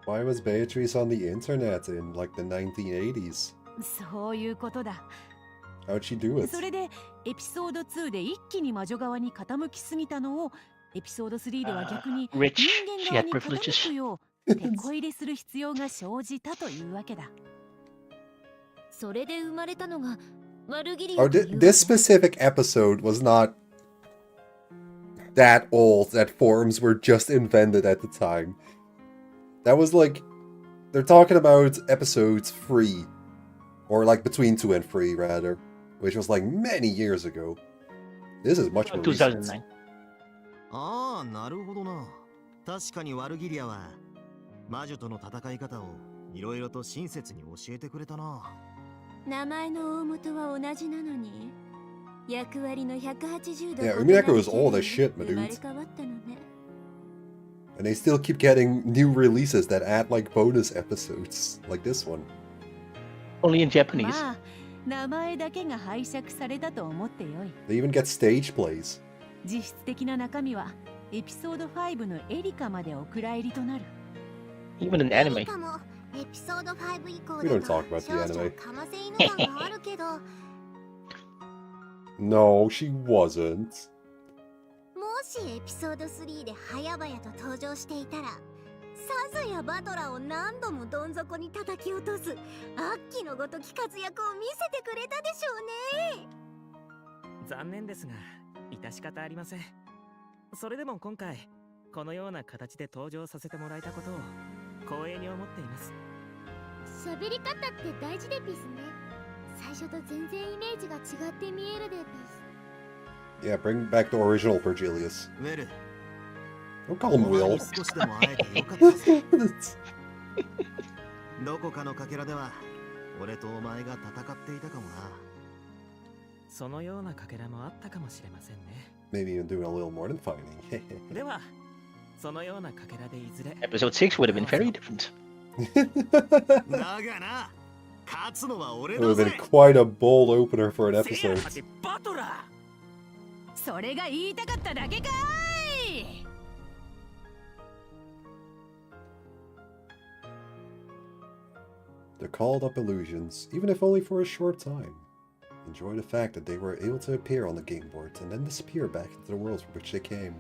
Why was Beatrice on the internet in like the 1980s? そういうことだ。 How'd she do it? それでエピソード2で一気に魔女側に傾きすぎたのをエピソード3では逆に人 Rich. 間 She 側 had に傾 privileges. くよう手こ入れする必要が生じたというわけだ。それで生まれたのがワルギリ Oh, アという this specific episode was not that old that forms were just invented at the time. That was like, they're talking about episodes 3, or like between 2 and 3 rather, which was like many years ago. This is much more recent. 2009. ああ、なるほどな。確かにワルギリアは魔女との戦い方をいろいろと親切に教えてくれたな。名前の大元は同じなのに、役割の180度 Yeah, umineko is old as shit, my dude. And they still keep getting new releases that add like bonus episodes, like this one. Only in Japanese. まあ、名前だけが拝借されたと思ってよい。 They even get stage plays. 実質的な中身はエピソード5のエリカまでお蔵入りとなる。 Even in anime. エリカもエピソード5以降 We で don't talk about the 少々 anime. かませ犬感があるけど、も No, she wasn't. しエピソード3で早々と登場していたら、サズやバトラを何度もどん底に叩き落とすアッキのごとき活躍を見せてくれたでしょうね。残念ですが致し方ありません。それでも今回このような形で登場させてもらえたことを光栄に思っています。喋り方って大事でピスね。最初と全然イメージが違って見えるでピス。 Yeah, bring back the original Virgilius. ウェル、 Don't call him Will. 少しでも会えてよかったです。どこかのかけらでは俺とお前が戦っていたかもな。そのようなかけらもあったかもしれませんね。 Maybe even doing a little more than fighting. では、そのようなかけらでいずれ。 Episode 6 would have been very different. だがな、勝つのは俺 It だ would have ぜ。 been quite a bold opener for an episode. バトラー。それが言いたかっただけかい。 They're called up illusions, even if only for a short time. Enjoy the fact that they were able to appear on the game boards and then disappear back into the worlds from which they came,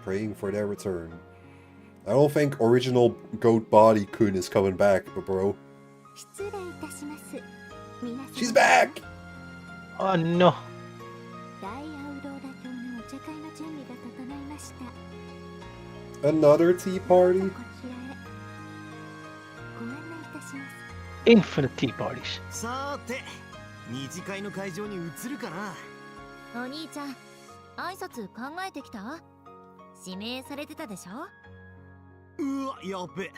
praying for their return. I don't think original Goat Body Kun is coming back, but bro. 失礼いたします。皆様 She's back! Oh no. 大アウローラ島のお茶会の準備が整いました。 Another tea party? こちらへご案内いたします。 Infinite tea parties. さーて、二次会の会場に移るかな。お兄ちゃん、挨拶考えてきた？指名されてたでしょ？うわ、やっべ。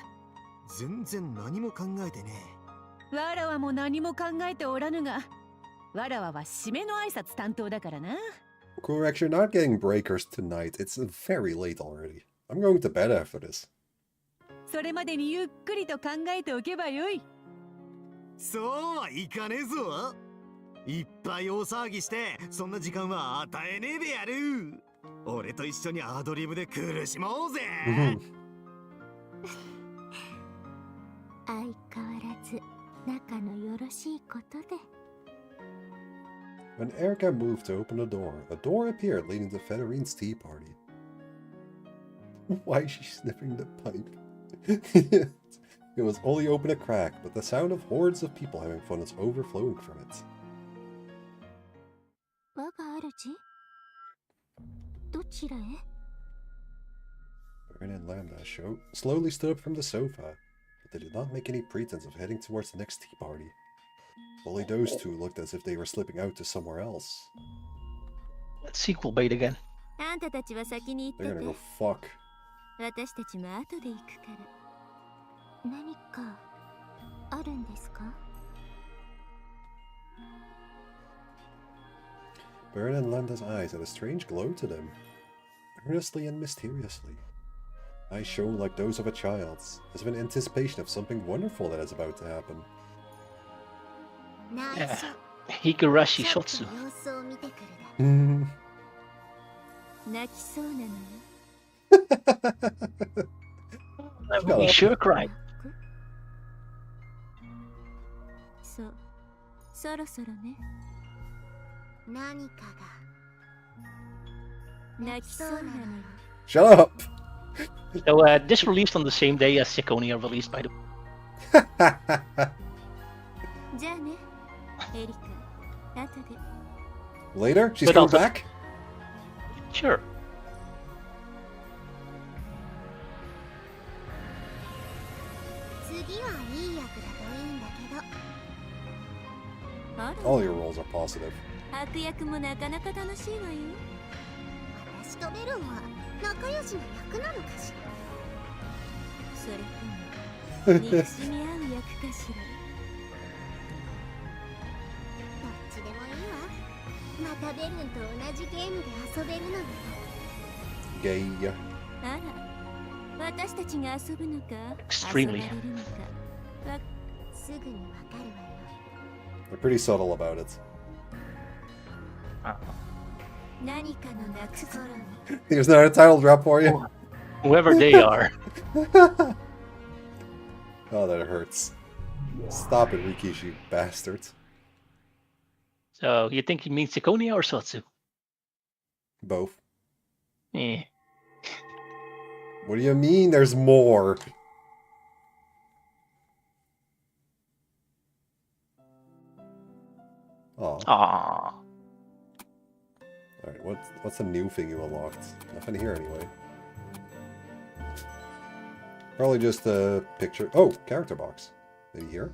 全然何も考えてねえ。わらわも何も考えておらぬが、わらわは締めの挨拶担当だからな。 Correct, you're not getting breakers tonight. It's very late already. I'm going to bed after this. それまでにゆっくりと考えておけばよい。そうはいかねえぞ。いっぱい大騒ぎしてそんな時間は与えねえでやる。俺と一緒にアドリブで苦しもうぜ。相変わらず仲のよろしいことで。 When Erica moved to open the door, a door appeared leading to Federine's tea party. Why is she sniffing the pipe? It was only open a crack, but the sound of hordes of people having fun was overflowing from it. 我が主？どちらへ？ Baron and Lambda slowly stood up from the sofa, but they did not make any pretense of heading towards the next tea party. Only those two looked as if they were slipping out to somewhere else. Let's sequel bait again. あんたたちは先に行 They're って gonna て。 go fuck. 私たちも後で行くから。何かあるんですか？ Baron and Lambda's eyes had a strange glow to them, earnestly and mysteriously. Eyes shone like those of a child's, as if in anticipation of something wonderful that is about to happen. Yeah. Higurashi Shotsu. 様子を見てくるだ。泣きそうなのよ。 I'm sure cried. そう、そろそろね。何かが泣きそうなのよ。 Shut up! So this released on the same day as Syconia released, by the way. じゃあね。Later? She's But coming also- back? Sure. 次はいい役だといいんだけど。あら All your roles are positive. 悪役もなかなか楽しいわよ。私とベルは仲良しの役なのかしら。それとも憎しみ合う役かしら。どっちでもいいわ。またベルンと同じゲームで遊べるのに。 Gay. あら、私たちが遊ぶのか、 Extremely. 遊ばれるのか、すぐにわかるわよ。 They're pretty subtle about it. 何かのなく頃に。 There's not a title drop for you? Whoever they are. Oh, that hurts. Stop it, Rikishi, bastard. So you think he means Zirconia or Sotsu? Both. Eh. What do you mean there's more? Oh. Aww. Alright, what's the new thing you unlocked? Nothing here anyway. Probably just a picture. Oh, character box. Maybe here?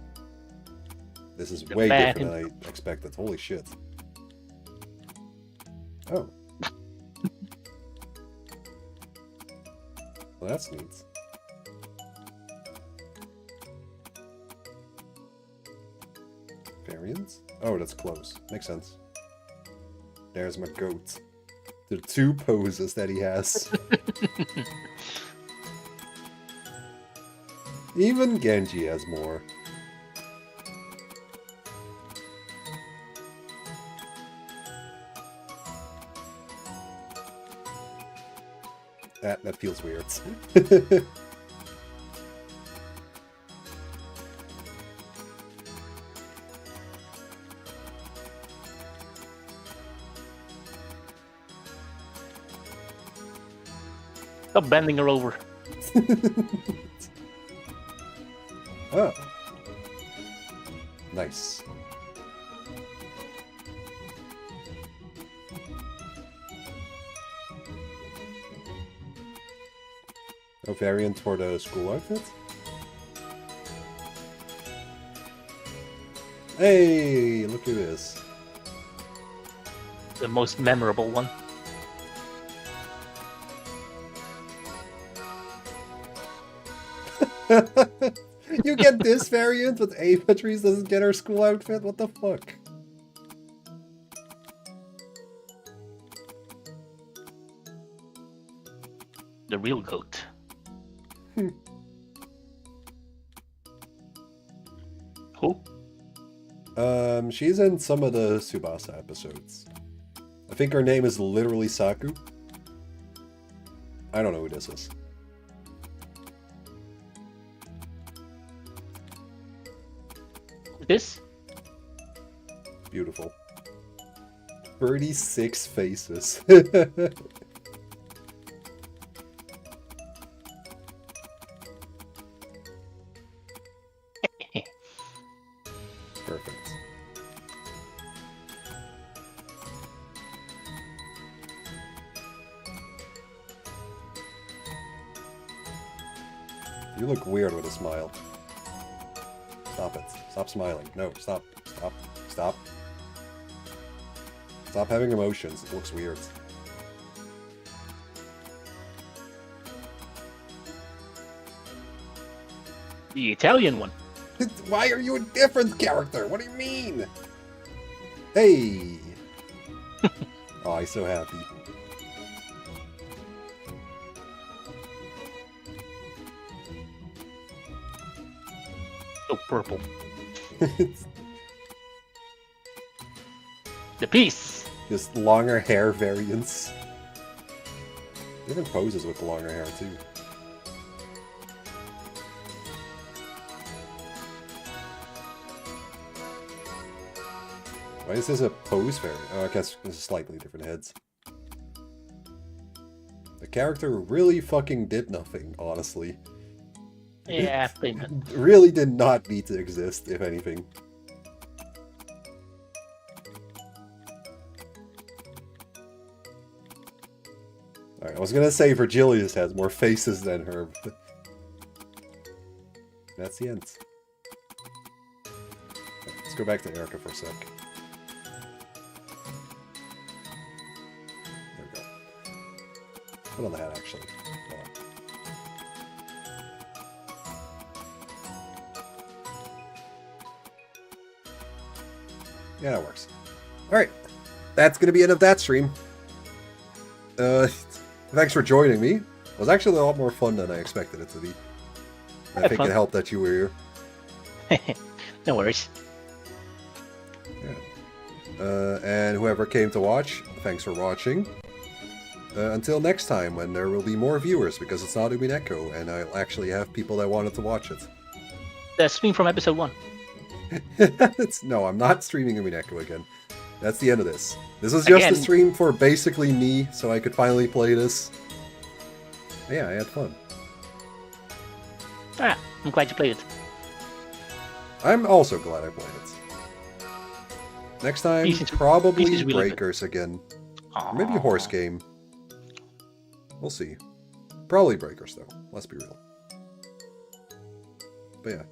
This is way different than I expected. Holy shit. Oh. Well, that's neat. Variants? Oh, that's close. Makes sense. There's my goat. The two poses that he has. Even Genji has more. That feels weird. Stop bending her over. Oh. Nice. A variant for the school outfit? Hey, look at this. The most memorable one. You get this variant, but Patrice doesn't get her school outfit? What the fuck? The real goat. Who? She's in some of the Tsubasa episodes. I think her name is literally Saku. I don't know who this is. This? Beautiful. 36 faces. Perfect. You look weird with a smile. Stop it. Stop smiling. No, stop. Stop. Stop. Stop having emotions. It looks weird. The Italian one. Why are you a different character? What do you mean? Hey! Oh, I'm so happy. So purple. The piece. Just longer hair variants. Different poses with the longer hair, too. Why is this a pose variant? Oh, I guess this is slightly different heads. The character really fucking did nothing, honestly. Yeah, pretty much. Really did not need to exist, if anything. Alright, I was gonna say Virgilius has more faces than her, but that's the end. Let's go back to Erica for a sec. There we go. Put on the hat, actually. Hold on. Yeah, that works. Alright. That's going to be the end of that stream. Thanks for joining me. It was actually a lot more fun than I expected it to be. I think it helped that you were here. No worries. Yeah. And whoever came to watch, thanks for watching. Until next time, when there will be more viewers, because it's not umineko, and I'll actually have people that wanted to watch it. The stream from episode 1. No, I'm not streaming umineko again. That's the end of this. This was just a stream for basically me, so I could finally play this. Yeah, I had fun. Ah, I'm glad you played it. I'm also glad I played it. Next time, probably Breakers again. Or maybe a horse game. We'll see. Probably Breakers, though. Let's be real. But yeah,